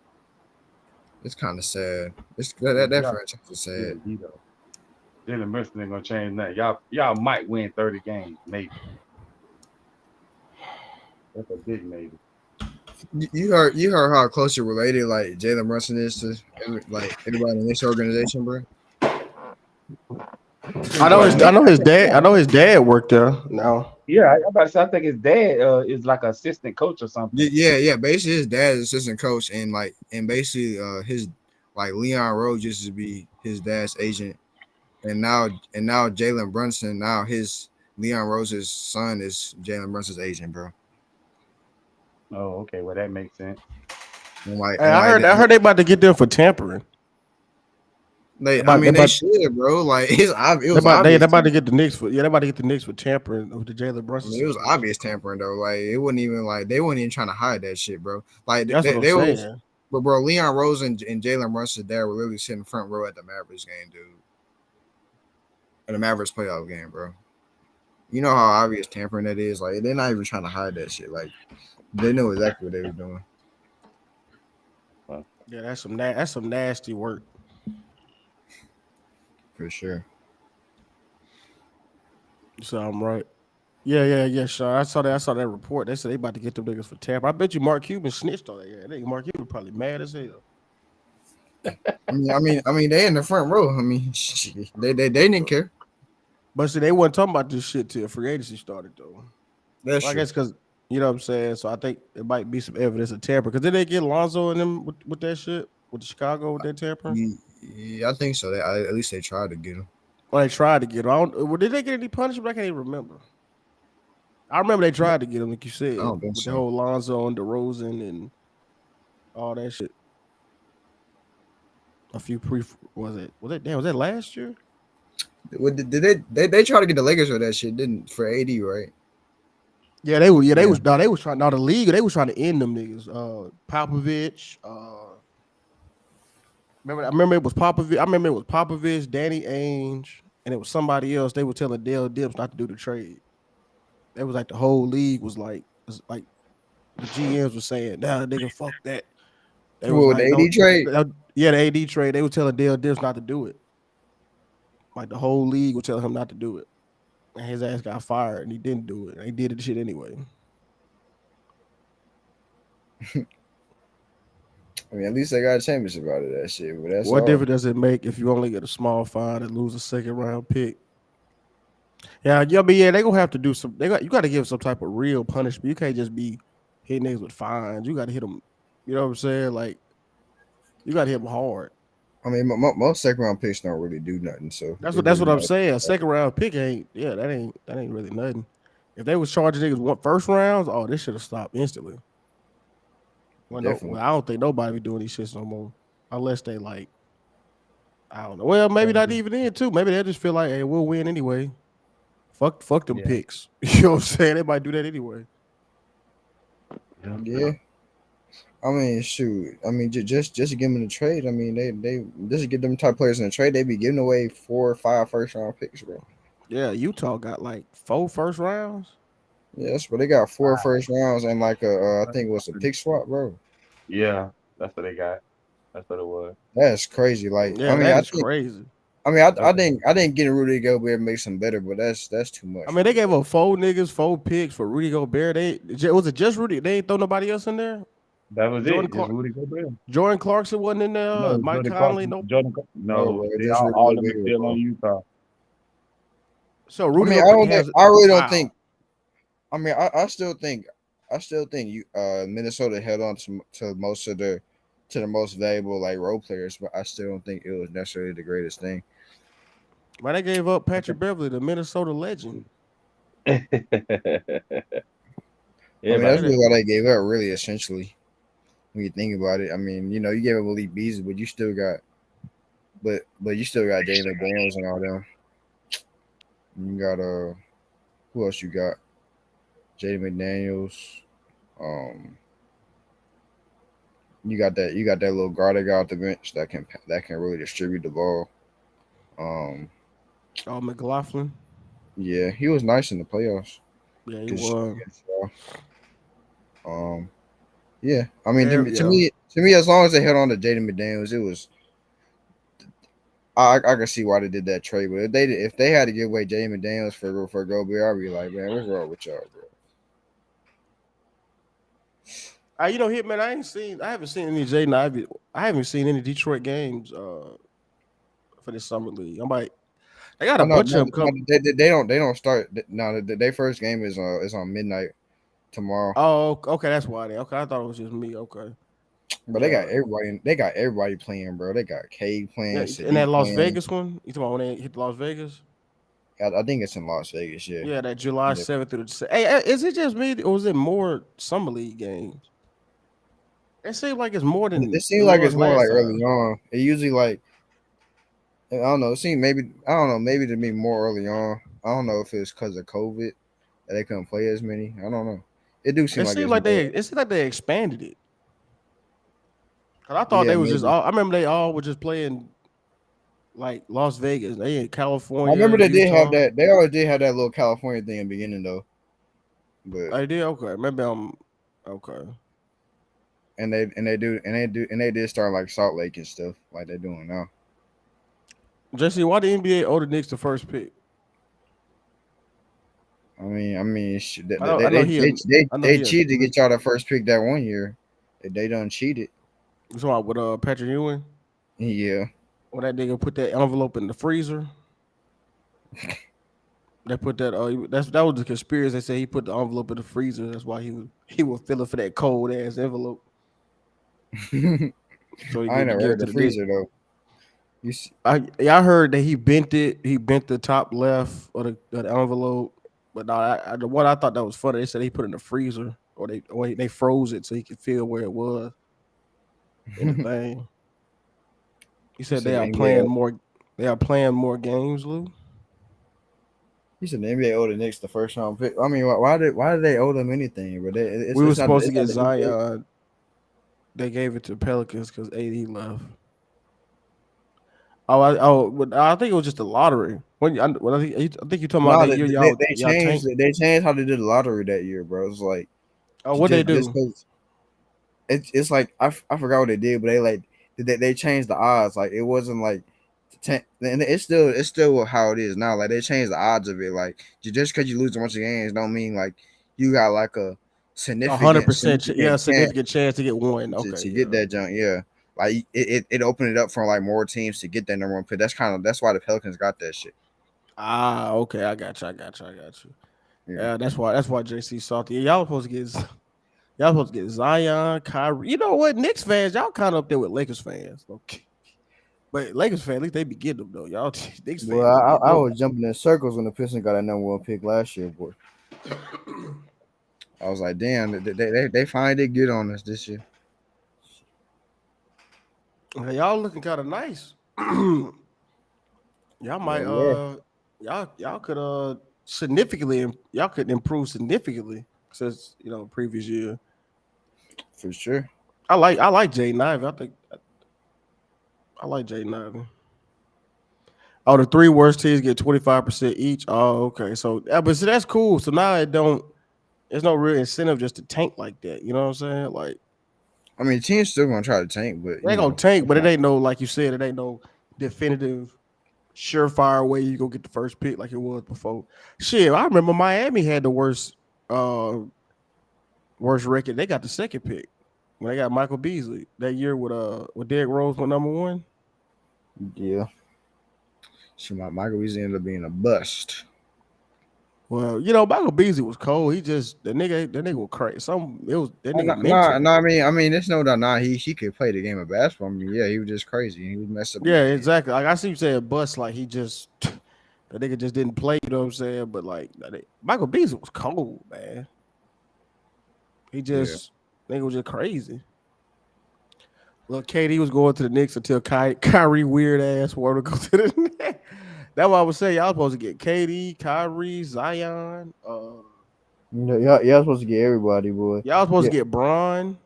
It's kind of sad. That Y'all, franchise is yeah, sad. he though. Jalen Brunson ain't gonna change nothing. Y'all might win 30 games, maybe. That's a big maybe. You heard how closely related like Jalen Brunson is to everybody in this organization, bro. I know his. I know his dad. I know his dad worked there. Now. Yeah, I about to say I think his dad is like an assistant coach or something. Yeah. Basically, his dad is assistant coach, and basically, his Leon Rose used to be his dad's agent, and now Jalen Brunson, now his Leon Rose's son is Jalen Brunson's agent, bro. Oh, okay. Well, that makes sense. Hey, I heard they about to get them for tampering. They should, bro. Like it was obvious. They about to get the Knicks for they about to get the Knicks for tampering with the Jalen Brunson. It was obvious tampering though. Like it wasn't even like they weren't even trying to hide that shit, bro. Like That's what I'm they was, saying. but bro, Leon Rose and Jalen Brunson's dad were literally sitting front row at the Mavericks game, dude. At the Mavericks playoff game, bro. You know how obvious tampering that is. Like they're not even trying to hide that shit. Like they know exactly what they were doing. Yeah, that's some nasty work. For sure. So I'm right. Yeah, sure. I saw that report. They said they about to get them niggas for tamper. I bet you Mark Cuban snitched on that. Yeah, I think Mark Cuban probably mad as hell. I mean, they in the front row. I mean, they didn't care. But see, they wasn't talking about this shit till free agency started though. That's I true. guess because you know what I'm saying. So I think it might be some evidence of tamper. Because did they get Lonzo and them with that shit with the Chicago with that tampering? Yeah, I think so. At least they tried to get him. Well, they tried to get him. Did they get any punishment? I can't even remember. I remember they tried to get him, like you said, I don't think with so. the whole Lonzo and DeRozan and all that shit. A few was that last year? Did they try to get the Lakers for that shit? Didn't for AD, right? Yeah, they were. Yeah, they was. No, they was trying. Now the league, they was trying to end them niggas. Popovich. I remember it was Popovich, Danny Ainge, and it was somebody else. They were telling Dale Dibbs not to do the trade. It was like the whole league was like the GMs were saying, "Nah, nigga, fuck that." They was like, the AD trade. Yeah, the AD trade. They were telling Dale Dibbs not to do it. Like the whole league was telling him not to do it, and his ass got fired, and he didn't do it. And he did the shit anyway. I mean, at least they got a championship out of that shit. But that's what all. difference does it make if you only get a small fine and lose a second round pick? Yeah, but yeah, they gonna have to do some. You got to give some type of real punishment. You can't just be hitting niggas with fines. You got to hit them. You know what I'm saying? Like you got to hit them hard. I mean, most second round picks don't really do nothing. So that's what I'm saying. A second round pick ain't. Yeah, that ain't really nothing. If they was charging niggas first rounds, oh, this should have stopped instantly. Well, I don't think nobody be doing these shits no more, unless they like. I don't know. Well, maybe not even then too. Maybe they just feel like, hey, we'll win anyway. Fuck them picks. You know what I'm saying? They might do that anyway. Yeah. I mean, shoot. I mean, just to give them the trade. I mean, they just to get them type players in the trade. They be giving away 4 or 5 first round picks, bro. Yeah, Utah got like 4 first rounds. Yes, but they got 4 first rounds and like I think it was a pick swap, bro. Yeah, that's what they got. That's what it was. That's crazy. Like, yeah, I mean, that's crazy. I mean, I think getting Rudy Gobert makes them better, but that's too much. I mean, they gave up 4 niggas, 4 picks for Rudy Gobert. Was it just Rudy? They ain't throw nobody else in there. That was Rudy Gobert. Jordan Clarkson wasn't in there. No, Mike Jordan Conley, Clarkson, no. They all of them are still on Utah. So Rudy, I really don't think. I mean, I still think you Minnesota held on to most of the most valuable like role players, but I still don't think it was necessarily the greatest thing. But they gave up Patrick Beverly, the Minnesota legend. Yeah, I mean, that's really what they gave up, really, essentially. When you think about it, I mean, you know, you gave up Malik Beasley, but you still got, but you still got Jalen Daniels and all them. You got who else you got? Jaden McDaniels. You got that little guard that got off the bench that can really distribute the ball. McLaughlin. Yeah, he was nice in the playoffs. Yeah, he 'Cause, was. yeah. I mean, Yeah, to me, as long as they held on to Jaden McDaniels, it was. I can see why they did that trade, but if they had to give away Jaden McDaniels for Gobert, I'd be like, man, what's wrong with y'all, bro? You know, Hitman, I haven't seen any Jaden Ivey. I haven't seen any Detroit games for this summer league. They got a bunch of them coming. They don't start. No, their first game is on midnight tomorrow. Oh, okay, that's why they. Okay, I thought it was just me. Okay, but they got everybody. They got everybody playing, bro. They got Cade playing. Yeah, in that Las Vegas one. You talking about when they hit Las Vegas? I think it's in Las Vegas. Yeah. Yeah, that July 7th through the. Hey, is it just me, or is it more summer league games? It seems like it's more than. It seems like it's more like early on. It usually like. I don't know. It seems maybe I don't know. Maybe to me more early on. I don't know if it's because of COVID that they couldn't play as many. I don't know. It do seem It like seems like it seems like they expanded it. Cause I thought they was just all. I remember they all were just playing like Las Vegas. They in California. I remember they did have Utah. that. They always did have that little California thing in the beginning though. But I did okay. Maybe I'm okay. And they did start like Salt Lake and stuff like they're doing now. Jesse, why the NBA owe the Knicks the first pick? I mean, they cheated to get y'all the first pick that one year. They done cheated. You talking about with Patrick Ewing? Yeah. When that nigga put that envelope in the freezer. They put that. That was the conspiracy. They said he put the envelope in the freezer. That's why he was feeling for that cold ass envelope. So I never heard the freezer though. I heard that he bent it. He bent the top left of the envelope. But no, the one I thought that was funny. They said he put it in the freezer, or they froze it so he could feel where it was in the thing. He said they are playing more. They are playing more games, Lou. He said the NBA owed the Knicks the first round pick. I mean, why did they owe them anything? But we were supposed to get Zion. They gave it to Pelicans because AD left. I think it was just a lottery. I think you're talking about that year. They changed how they did the lottery that year, bro. It's like, what they do? It's like I forgot what they did, but they changed the odds. Like it wasn't like 10, and it's still how it is now. Like they changed the odds of it. Like just because you lose a bunch of games don't mean like you got like a significant 100%. Significant chance to get one. Okay, to get that junk. Yeah. Like it opened it up for like more teams to get that number one pick. That's why the Pelicans got that shit. Okay, I got you. Yeah, that's why JC salty. Y'all supposed to get Zion, Kyrie. You know what, Knicks fans, y'all kind of up there with Lakers fans. Okay, but Lakers fans, at least they be getting them though. Y'all Knicks fans. Well, I was jumping in circles when the Pistons got that number one pick last year, boy. I was like, damn, they finally did good on us this year. Hey, y'all looking kind of nice. Y'all might y'all could improve significantly since previous year. For sure. I like Jaden Ivey. I like Jaden Ivey. Oh, the three worst teams get 25% each. Oh, okay. So but see, that's cool. So now there's no real incentive just to tank like that. You know what I'm saying? Like, I mean, teams still gonna try to tank, but they gonna tank, but it ain't no, like you said, it ain't no definitive, surefire way you go get the first pick like it was before. Shit, I remember Miami had the worst record. They got the second pick when they got Michael Beasley that year with Derrick Rose went number one. Yeah. Michael Beasley ended up being a bust. Well, Michael Beasley was cold. He just that nigga was crazy. I mean, there's no doubt. Nah, he could play the game of basketball. I mean, yeah, he was just crazy. He was messed up. Yeah, exactly. Like I see you saying bust, like he just the nigga just didn't play. You know what I'm saying? But like Michael Beasley was cold, man. He just nigga was just crazy. Look, KD was going to the Knicks until Kyrie weird ass wanted to go to the Knicks. That's why I was saying y'all supposed to get KD, Kyrie, Zion. Y'all supposed to get everybody, boy. Y'all supposed to get Bron.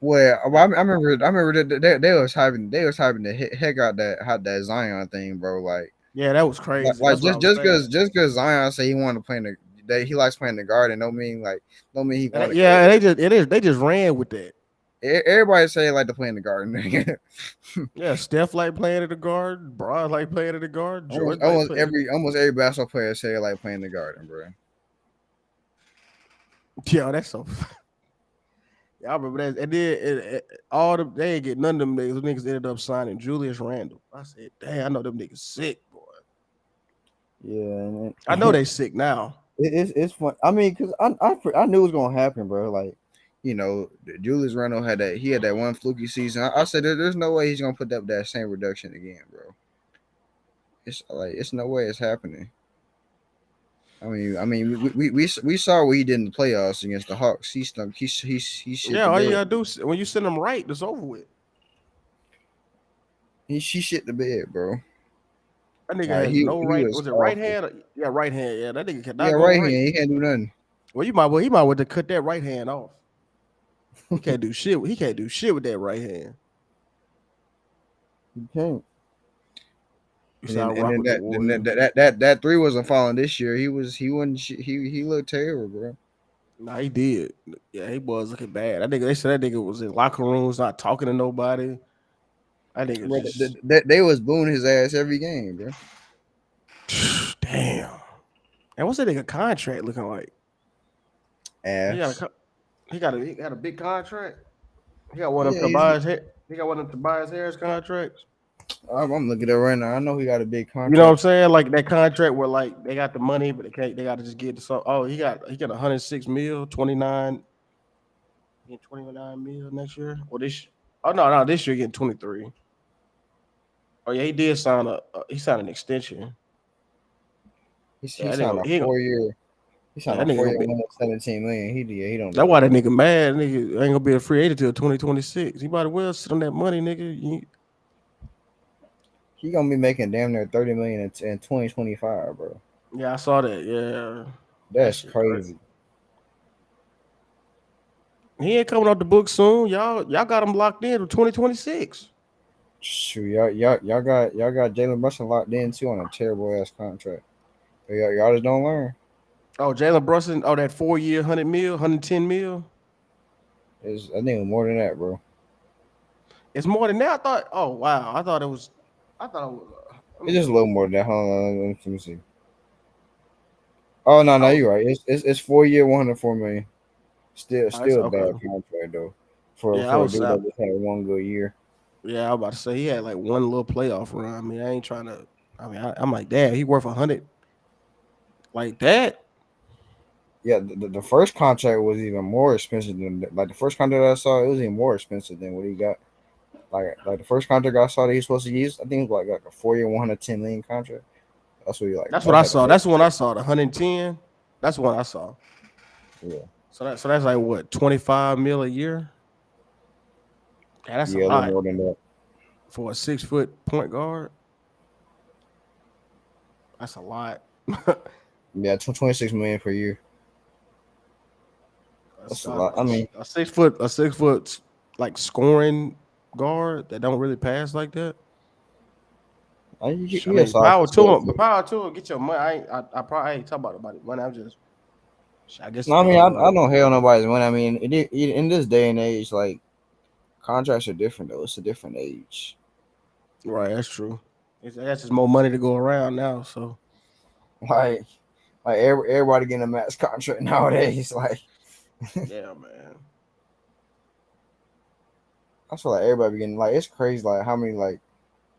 Well, I remember that they was hyping the heck out that Zion thing, bro. Like Yeah, that was crazy. Like That's what I was saying. just because Zion say he wanted to play in the that he likes playing the guard, don't mean he want to. Yeah, they just ran with that. Everybody say they like to play in the garden. Yeah, Steph like playing at the guard. Bron like playing at the guard. almost, Jordan like almost playing. every basketball player say they like playing the garden, bro. Yeah, that's so. Yeah, I remember that. And then all them they ain't get none of them niggas. Them niggas ended up signing Julius Randle. I said, damn, I know them niggas sick, boy. Yeah, and I know they sick now. It's fun. I mean, cause I knew it was gonna happen, bro. Like, Julius Randle had that one fluky season. I said there's no way he's gonna put up that same reduction again, bro. It's no way it's happening. I mean, we saw what he did in the playoffs against the Hawks. He shit. Yeah, all you gotta do when you send them right, it's over with. She shit the bed, bro. That nigga has no right. Was it right hand? Yeah, right hand. Yeah, that nigga cannot go right hand. He can't do nothing. Well, he might well to cut that right hand off. He can't do shit. He can't do shit with that right hand. You can't. And then that three wasn't falling this year. He looked terrible, bro. Nah, he did. Yeah, he was looking bad. I think they said that nigga was in locker rooms, not talking to nobody. I think they was booing his ass every game, bro. Damn. And what's that nigga contract looking like? Ass. He got a big contract. He got one of Tobias. He got one of Tobias Harris contracts. I'm looking at it right now. I know he got a big contract. You know what I'm saying? Like that contract where like they got the money, but they got to just get to some. Oh, he got 106 mil, 29 mil next year. Or this? Oh no, this year getting 23. Oh yeah, he did sign he signed an extension. He signed a 4-year. He signed a 4-year, 17 million. He don't. That's why that nigga mad. Nigga ain't gonna be a free agent till 2026. He might as well sit on that money, nigga. He gonna be making damn near 30 million in 2025, bro. Yeah, I saw that. Yeah, that's crazy. He ain't coming off the book soon. Y'all got him locked in to 2026. Shoot, y'all got Jalen Brunson locked in too on a terrible ass contract. Y'all just don't learn. Oh, Jalen Brunson. Oh, that 4-year, 110 mil. I think it was more than that, bro. It's more than that. I thought. Oh wow, I thought it was. It's just a little more than that. Hold on, let me see. Oh no, you're right. It's 4-year, 104 million. Still a bad contract though. For a dude that just had one good year. Yeah, I was about to say he had like one little playoff run. I mean, I ain't trying to. I mean, I'm like, damn, he worth 100. Like that. Yeah, the first contract was even more expensive than the first contract I saw. It was even more expensive than what he got. Like the first contract I saw that he's supposed to use, I think it was like a 4-year, 110 million contract. That's what he like. That's what I saw. That's the one I saw. The 110. That's the one I saw. Yeah. So that's like what, 25 mil a year? Yeah, that's a lot. A little more than that. For a 6-foot point guard. That's a lot. Yeah, 26 million per year. That's a lot. I mean, a 6 foot like scoring guard that don't really pass like that. Power to him. Power to him. Get your money. I probably ain't talking about it. Money. I'm just. I guess. No, I mean, I don't hate on nobody's money. I mean, in this day and age, like contracts are different though. It's a different age. Right. That's true. That's just more money to go around now. So, like everybody getting a max contract nowadays. Like, yeah, man. I feel like everybody getting like it's crazy. Like how many like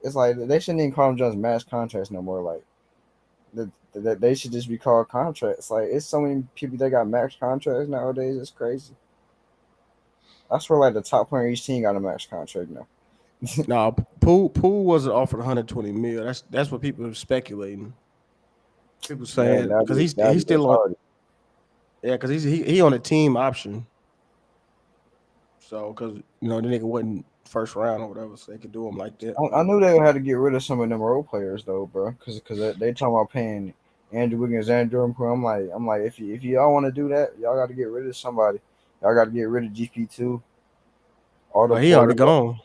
it's like they shouldn't even call them just max contracts no more. Like they should just be called contracts. Like it's so many people that got max contracts nowadays. It's crazy. I swear, like the top player each team got a max contract now. No, Poole wasn't offered 120 mil. That's what people are speculating. People saying because he's still on. Yeah, because he on a team option. So because the nigga wasn't first round or whatever, so they could do him like that. I knew they had to get rid of some of them role players though, bro. Because they talking about paying Andrew Wiggins and Jordan Poole. I'm like if y'all want to do that, y'all got to get rid of somebody. Y'all got to get rid of GP2. But he already gone.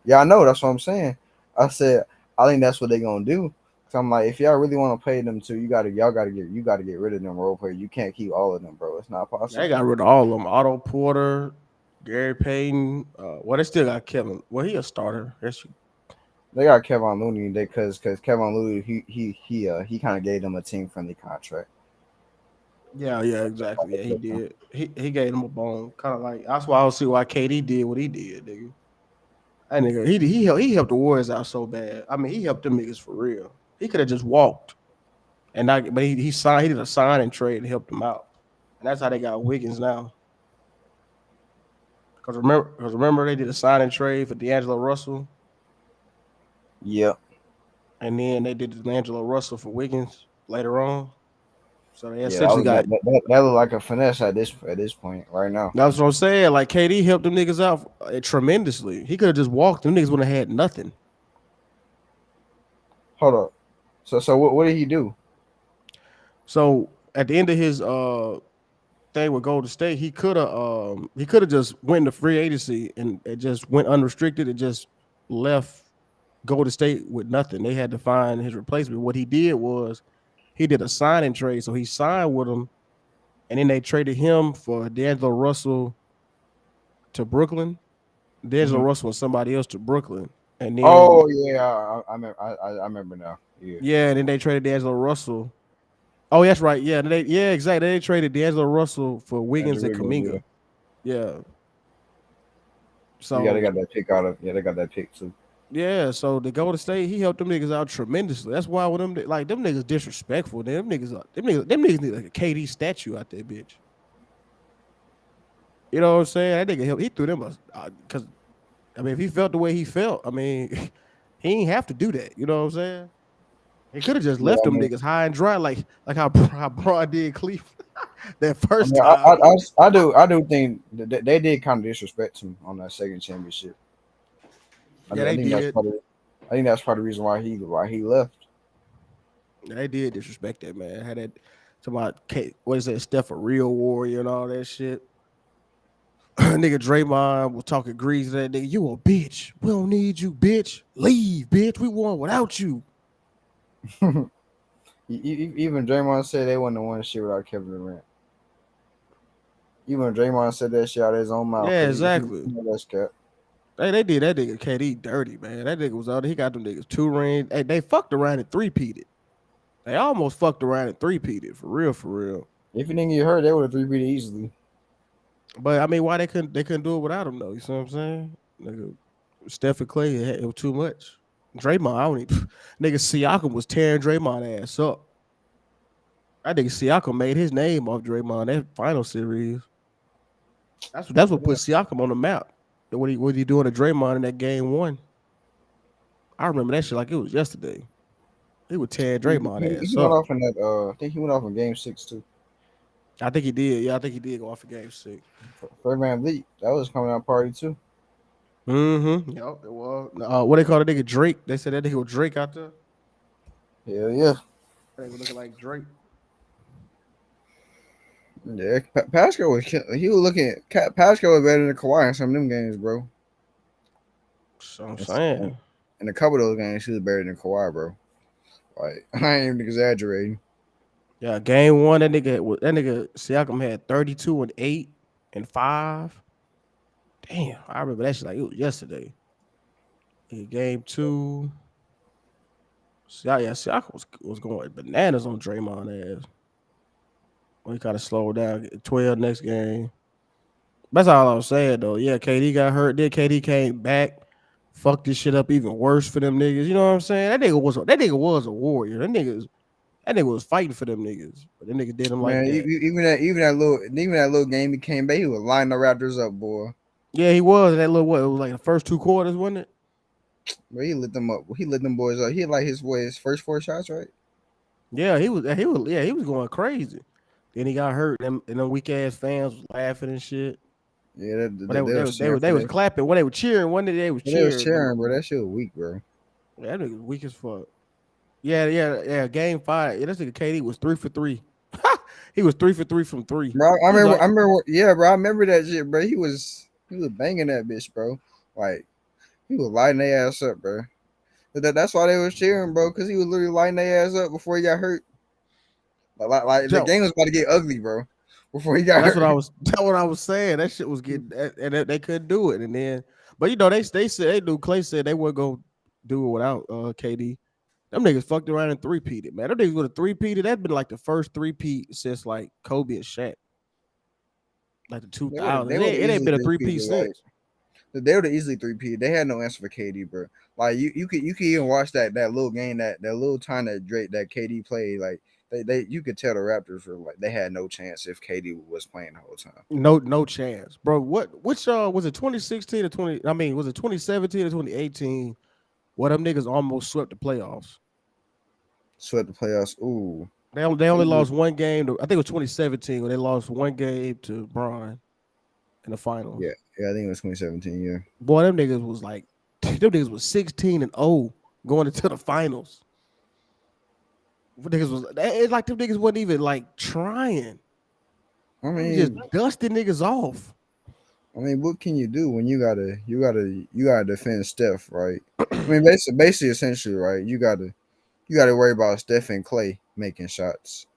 Yeah, I know. That's what I'm saying. I said I think that's what they're gonna do. So I'm like, if y'all really want to pay them two, y'all gotta get rid of them role players. You can't keep all of them, bro. It's not possible. They got rid of all of them. Otto Porter, Gary Payton. Well, they still got Kevin. Well, he a starter. They got Kevin Looney because Kevin Looney he kind of gave them a team friendly contract. Yeah, exactly. Yeah, he did. He gave them a bone. Kind of like that's why I don't see why KD did what he did, nigga. That nigga, he helped the Warriors out so bad. I mean, he helped them niggas for real. He could have just walked, but he signed. He did a sign and trade and helped them out, and that's how they got Wiggins now. Because remember they did a sign and trade for D'Angelo Russell. Yep. And then they did D'Angelo Russell for Wiggins later on. So they essentially that looked like a finesse at this point right now. That's what I'm saying. Like KD helped them niggas out tremendously. He could have just walked. Them niggas would have had nothing. Hold up. So what did he do? So at the end of his thing with Golden State, he could have just went into free agency and it just went unrestricted and just left Golden State with nothing. They had to find his replacement. What he did was he did a signing trade. So he signed with them, and then they traded him for D'Angelo Russell to Brooklyn. D'Angelo Russell and somebody else to Brooklyn. And then I remember now. Yeah, and then they traded D'Angelo Russell. Oh, that's right. Yeah, exactly. They traded D'Angelo Russell for Wiggins and Kuminga. Yeah. So they got that pick out of. Yeah, they got that pick too. Yeah, so the Golden State, he helped them niggas out tremendously. That's why with them niggas disrespectful. Them niggas need like a KD statue out there, bitch. You know what I'm saying? That nigga he threw them because I mean, if he felt the way he felt, I mean, he ain't have to do that. You know what I'm saying? He could have just left them niggas high and dry, like how Braun did Cleveland that first time. I do think that they did kind of disrespect him on that second championship. I think that's part of the reason why he left. Yeah, they did disrespect that man. Had that about what is that? Steph a real warrior and all that shit. Nigga Draymond was talking grease to that nigga. You a bitch. We don't need you, bitch. Leave, bitch. We won without you. Even Draymond said they wouldn't have won shit without Kevin Durant. Even Draymond said that shit out of his own mouth. Yeah, exactly. That's cap. They did that nigga KD dirty, man. That nigga was out there. He got them niggas 2 rings. Hey, they fucked around and 3-peated. They almost fucked around and 3-peated. For real. If you didn't get hurt, they would have 3-peated easily. But I mean, why they couldn't do it without him though? You see what I'm saying? Nigga, Steph and Clay, it was too much. Draymond, I don't even. Nigga Siakam was tearing Draymond ass up. I think Siakam made his name off Draymond that final series. That's what put Siakam on the map. What he doing to Draymond in that game 1? I remember that shit like it was yesterday. He was tearing Draymond ass he up. Went off in that. I think he went off in game 6 too. I think he did. Yeah, I think he did go off in game 6. Third man league. That was coming out party too. Mm-hmm. Yep, it was. What they call the nigga Drake? They said that nigga was Drake out there. Hell yeah. They were looking like Drake. Yeah, Pascal was Pascal was better than Kawhi in some of them games, bro. So I'm saying. In a couple of those games, he was better than Kawhi, bro. Like I ain't even exaggerating. Yeah, game 1, that nigga Siakam had 32 and 8 and 5. Damn, I remember that shit like it was yesterday. In game 2, Siakam was going bananas on Draymond ass. Well, he kind of slowed down. 12 next game. That's all I was saying though. Yeah, KD got hurt. Then KD came back, fucked this shit up even worse for them niggas. You know what I'm saying? That nigga was a warrior. That nigga was fighting for them niggas. But them niggas did him like that. Even that little game he came back, he was lining the Raptors up, boy. Yeah, he was. That little it was like the first 2 quarters, wasn't it? But he lit them up. He lit them boys up. He had like his first 4 shots, right? Yeah, he was going crazy. Then he got hurt, and them weak ass fans was laughing and shit. Yeah, they was clapping. When they were cheering, one day they was cheering. They was cheering, bro. That shit was weak, bro. Yeah, that nigga was weak as fuck. Yeah. Game 5. Yeah, that nigga KD was 3 for 3. He was 3 for 3 from 3. Bro, I remember. Yeah, bro. I remember that shit, bro. He was banging that bitch, bro. Like he was lighting their ass up, bro. That's why they was cheering, bro, because he was literally lighting their ass up before he got hurt. Like the game was about to get ugly, bro, before he got That's hurt. that's what I was saying. That shit was getting, and they couldn't do it. And then, but you know, they said they knew Clay said they weren't gonna do it without KD. Them niggas fucked around and three-peated, man. Them niggas would have three-peated. That'd been like the first three-peat since like Kobe and Shaq, like the 2000s. They would It ain't easily been a three-peated. three-peat since. They would have easily three-peated. They had no answer for KD, bro. Like you could even watch that little game that little time that KD played. Like they you could tell the Raptors were like they had no chance if KD was playing the whole time. No chance, bro. Which was it 2016 or 20? I mean, was it 2017 or 2018? Where them niggas almost swept the playoffs. Swept the playoffs. Ooh. They only lost one game. I think it was 2017 when they lost one game to Bron in the finals. Yeah, I think it was 2017. Yeah. Boy, them niggas was like, them niggas was 16-0 going into the finals. It's like them niggas wasn't even like trying. I mean, just dusting niggas off. I mean, what can you do when you gotta defend Steph, right? I mean, basically, essentially, right? You gotta worry about Steph and Clay making shots,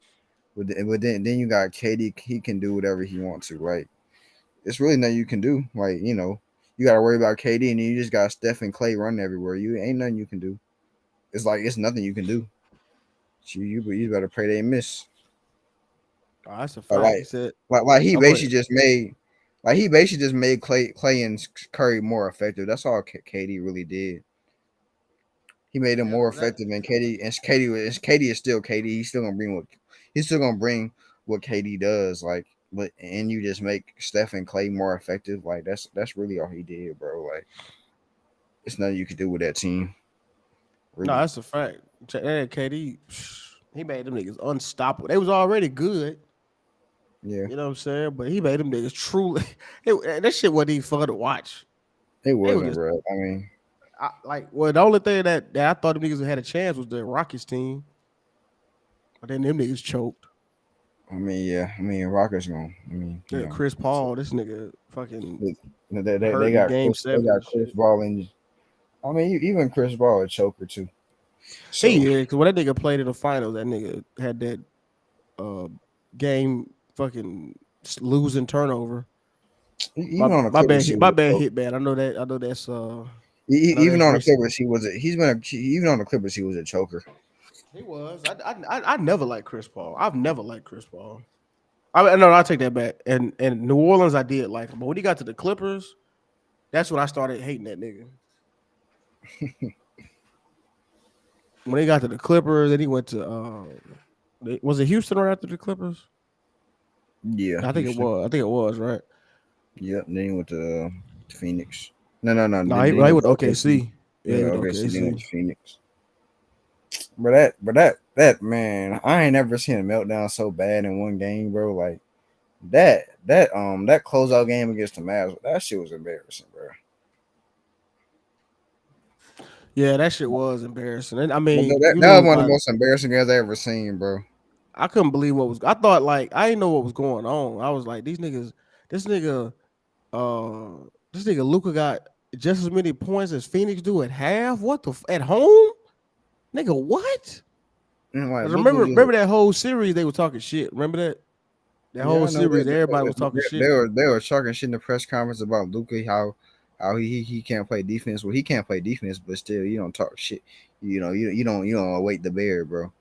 but then you got KD. He can do whatever he wants to, right? It's really nothing you can do. Like you gotta worry about KD, and then you just got Steph and Clay running everywhere. You ain't nothing you can do. It's like it's nothing you can do. So you better pray they miss. Oh, that's a fact. He basically just made Clay and Curry more effective. That's all KD really did. He made him more effective, and KD is still KD. He's still gonna bring what KD does. Like, and you just make Steph and Clay more effective. Like that's really all he did, bro. Like, it's nothing you can do with that team. Really. No, that's a fact. KD, he made them niggas unstoppable. They was already good. Yeah. You know what I'm saying? But he made them niggas truly. That shit wasn't even fun to watch. It wasn't, bro. I mean, the only thing that I thought them niggas had a chance was the Rockets team. But then them niggas choked. I mean, yeah. I mean, Rockets gonna. Chris Paul, this nigga fucking. They got Chris Paul in. I mean, even Chris Paul a choker too. So, yeah, because when that nigga played in the finals, that nigga had that game fucking losing turnover. Even my, on the my bad, Clippers, my bad hit bad. I know that's even on the Clippers, even on the Clippers, he was a choker. He was. I never liked Chris Paul. I've never liked Chris Paul. I'll take that back. And New Orleans, I did like him, but when he got to the Clippers, that's when I started hating that nigga. When he got to the Clippers, then he went to was it Houston right after the Clippers? Yeah, I think Houston. it was right. Yep. Then he went to Phoenix. No. He went to OKC. Yeah, he went to OKC. Then he went to Phoenix. But that man, I ain't never seen a meltdown so bad in one game, bro. Like that closeout game against the Mavs, that shit was embarrassing, bro. Yeah, that shit was embarrassing. And I mean, that was one of the most embarrassing games I ever seen, bro. I couldn't believe what was. I thought I didn't know what was going on. I was like, this nigga Luka got just as many points as Phoenix do at half. What at home, nigga? What? Remember that whole series they were talking shit. Remember that whole series everybody was talking shit. They were talking shit in the press conference about Luka, how he can't play defense. Well, he can't play defense, but still, you don't talk shit. You don't await the bear, bro.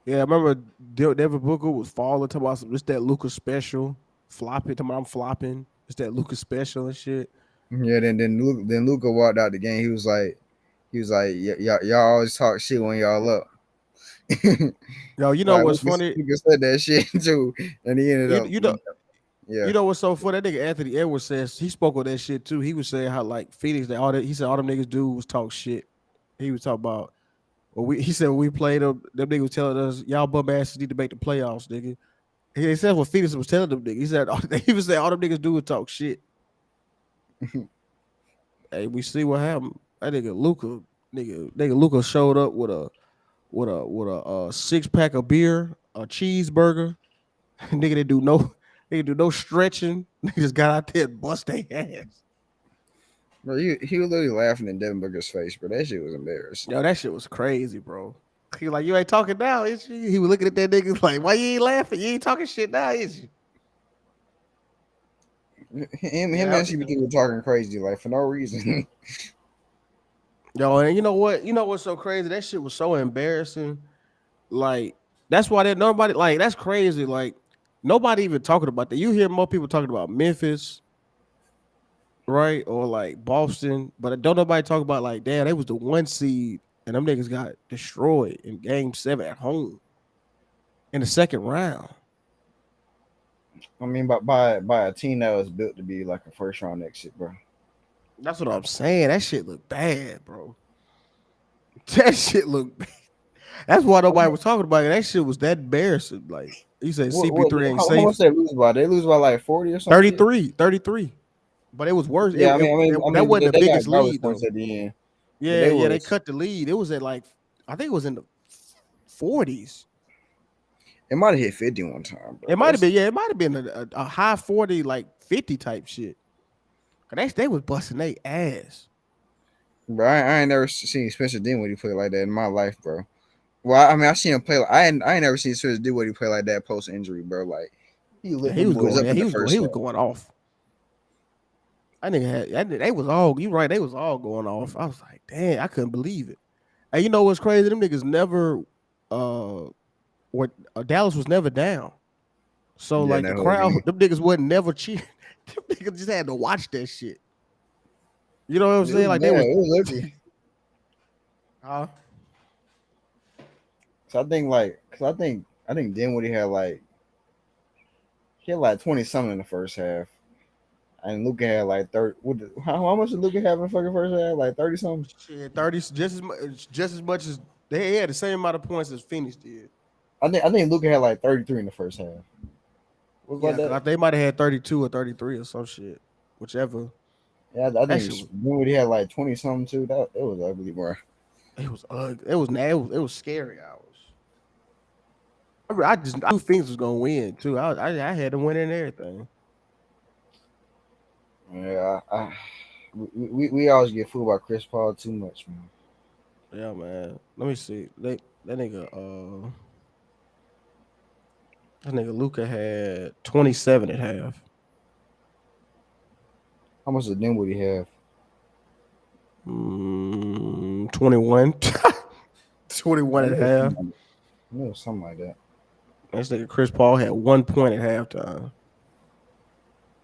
Yeah, I remember Devin Booker was falling talking about it's that Luka special, flopping. Talking about I'm flopping. It's that Luka special and shit. Yeah, then Luka walked out the game. He was like, y'all always talk shit when y'all up. Yo, you know what's funny? Luka said that shit too, and he ended up. Yeah. You know what's so funny? That nigga Anthony Edwards says he spoke on that shit too. He was saying how like Phoenix, he said all them niggas do was talk shit. He was talking about. He said when we played them niggas was telling us y'all bum asses need to make the playoffs, nigga. He said what Phoenix was telling them niggas. He was saying all them niggas do is talk shit. Hey, we see what happened. That nigga Luka showed up with a 6-pack of beer, a cheeseburger. Nigga didn't do no stretching. Nigga just got out there and bust their ass. Bro, he was literally laughing in Devin Booker's face, bro. That shit was embarrassing. Yo, that shit was crazy, bro. He was like, you ain't talking now, is you? He was looking at that nigga like, why you ain't laughing? You ain't talking shit now, is you? Him and CP3 were talking crazy, like for no reason. Yo, and you know what? You know what's so crazy? That shit was so embarrassing. Like, that's why that nobody like that's crazy. Like, nobody even talking about that. You hear more people talking about Memphis, right? Or like Boston, but don't nobody talk about like, damn, they was the 1 seed and them niggas got destroyed in game 7 at home in the second round. I mean, by a team that was built to be like a first round exit, bro. That's what I'm saying. That shit look bad, bro. That shit look bad. That's why nobody was talking about it. That shit was that embarrassing. Like you said, CP3 ain't safe. How much they lose by? They lose by like 40 or something. 33. But it was worse. Yeah, That wasn't the they biggest got garbage lead though. points at the end. Yeah, they cut the lead. It was at like, I think it was in the 40s. It might have hit 50 one time. Bro. It might have been, yeah, it might have been a high 40, like 50 type shit. Cause they was busting their ass. Bro, I ain't never seen Spencer Dinwiddie play like that in my life, bro. Well, I mean, I seen him play. I ain't never seen Spencer Dinwiddie play like that post injury, bro. Like he was going off. I nigga they was all, you right, they was all going off. I was like, damn, I couldn't believe it. And you know what's crazy? Them niggas never Dallas was never down. So like the crowd, them niggas wasn't never cheering. Them niggas just had to watch that shit. You know what I'm saying? Like they was So I think Dinwiddie had like 20 something in the first half. And Luka had like 30. How much did Luka have in the fucking first half? Like 30 something? Shit, 30, just as much as they had the same amount of points as Phoenix did. I think Luka had like 33 in the first half. They might have had 32 or 33 or some shit. Whichever. Yeah, I think Dinwiddie had like 20 something too. It was ugly, bro. It was ugly. It was scary hours. I knew Phoenix was gonna win too. I had them win and everything. Yeah, we always get fooled by Chris Paul too much, man. Yeah, man. Let me see. That nigga Luka had 27 at half. How much did Dinwiddie have? 21. 21 at half. No, something like that. This nigga Chris Paul had 1 point at halftime.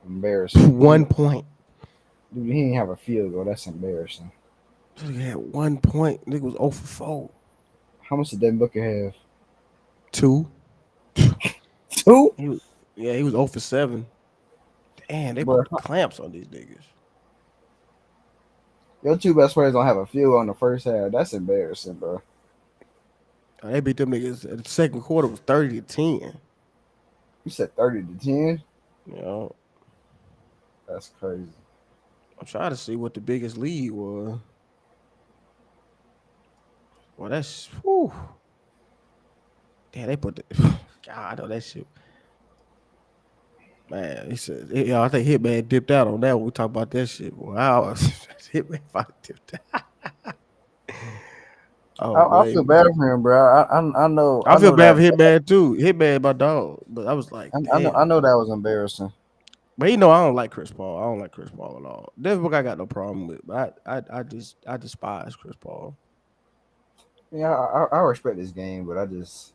Embarrassing. 1 point. Dude, he didn't have a field goal. That's embarrassing. He had 1 point. Nigga was 0 for 4. How much did Devin Booker have? 2. 2? He was 0 for 7. Damn, they put the clamps on these niggas. Your two best players don't have a field goal in the first half. That's embarrassing, bro. They beat them niggas. The second quarter was 30-10. You said 30-10? Yeah. That's crazy. I'm trying to see what the biggest lead was. Well, that's whew. Damn, they put the God, I know that shit. Man, he said, yeah, I think Hitman dipped out on that when we talk about that shit. Wow, Hitman finally dipped out. I feel bad for him, bro. I know. I feel bad for Hitman too. Hitman, my dog. But I was like, I know that was embarrassing. But you know, I don't like Chris Paul. I don't like Chris Paul at all. That's what I got no problem with. But I despise Chris Paul. Yeah, I respect this game, but I just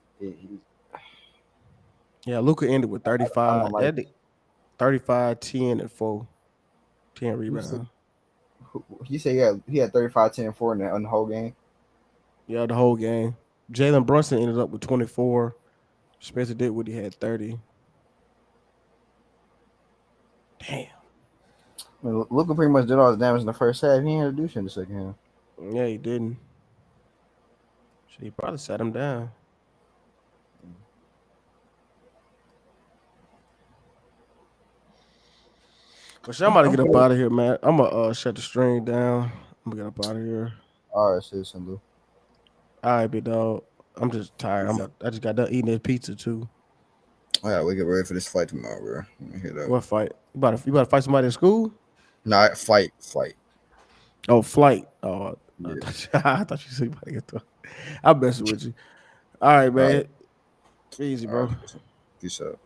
yeah, Luka ended with 35. 35, 10, and 4. 10 rebounds. You say he had 35, 10, and 4 in the whole game? Yeah, the whole game. Jalen Brunson ended up with 24. Spencer Dinwiddie had 30. Damn. I mean, Luka pretty much did all the damage in the first half. He ain't had to do shit in the second half. Yeah, he didn't. He probably sat him down. But I'm about to get up out of here, man. I'm gonna shut the stream down. I'm gonna get up out of here. All right, citizen Lou. All right, big dog. I'm just tired. I just got done eating this pizza too. All right, we get ready for this fight tomorrow, bro. Let me hear that. What fight? You about to fight somebody in school? Nah, fight. Oh, flight. Oh, Yeah. I thought you said I'm messing with you. All right, All man. right. Easy, All bro. right. Peace out.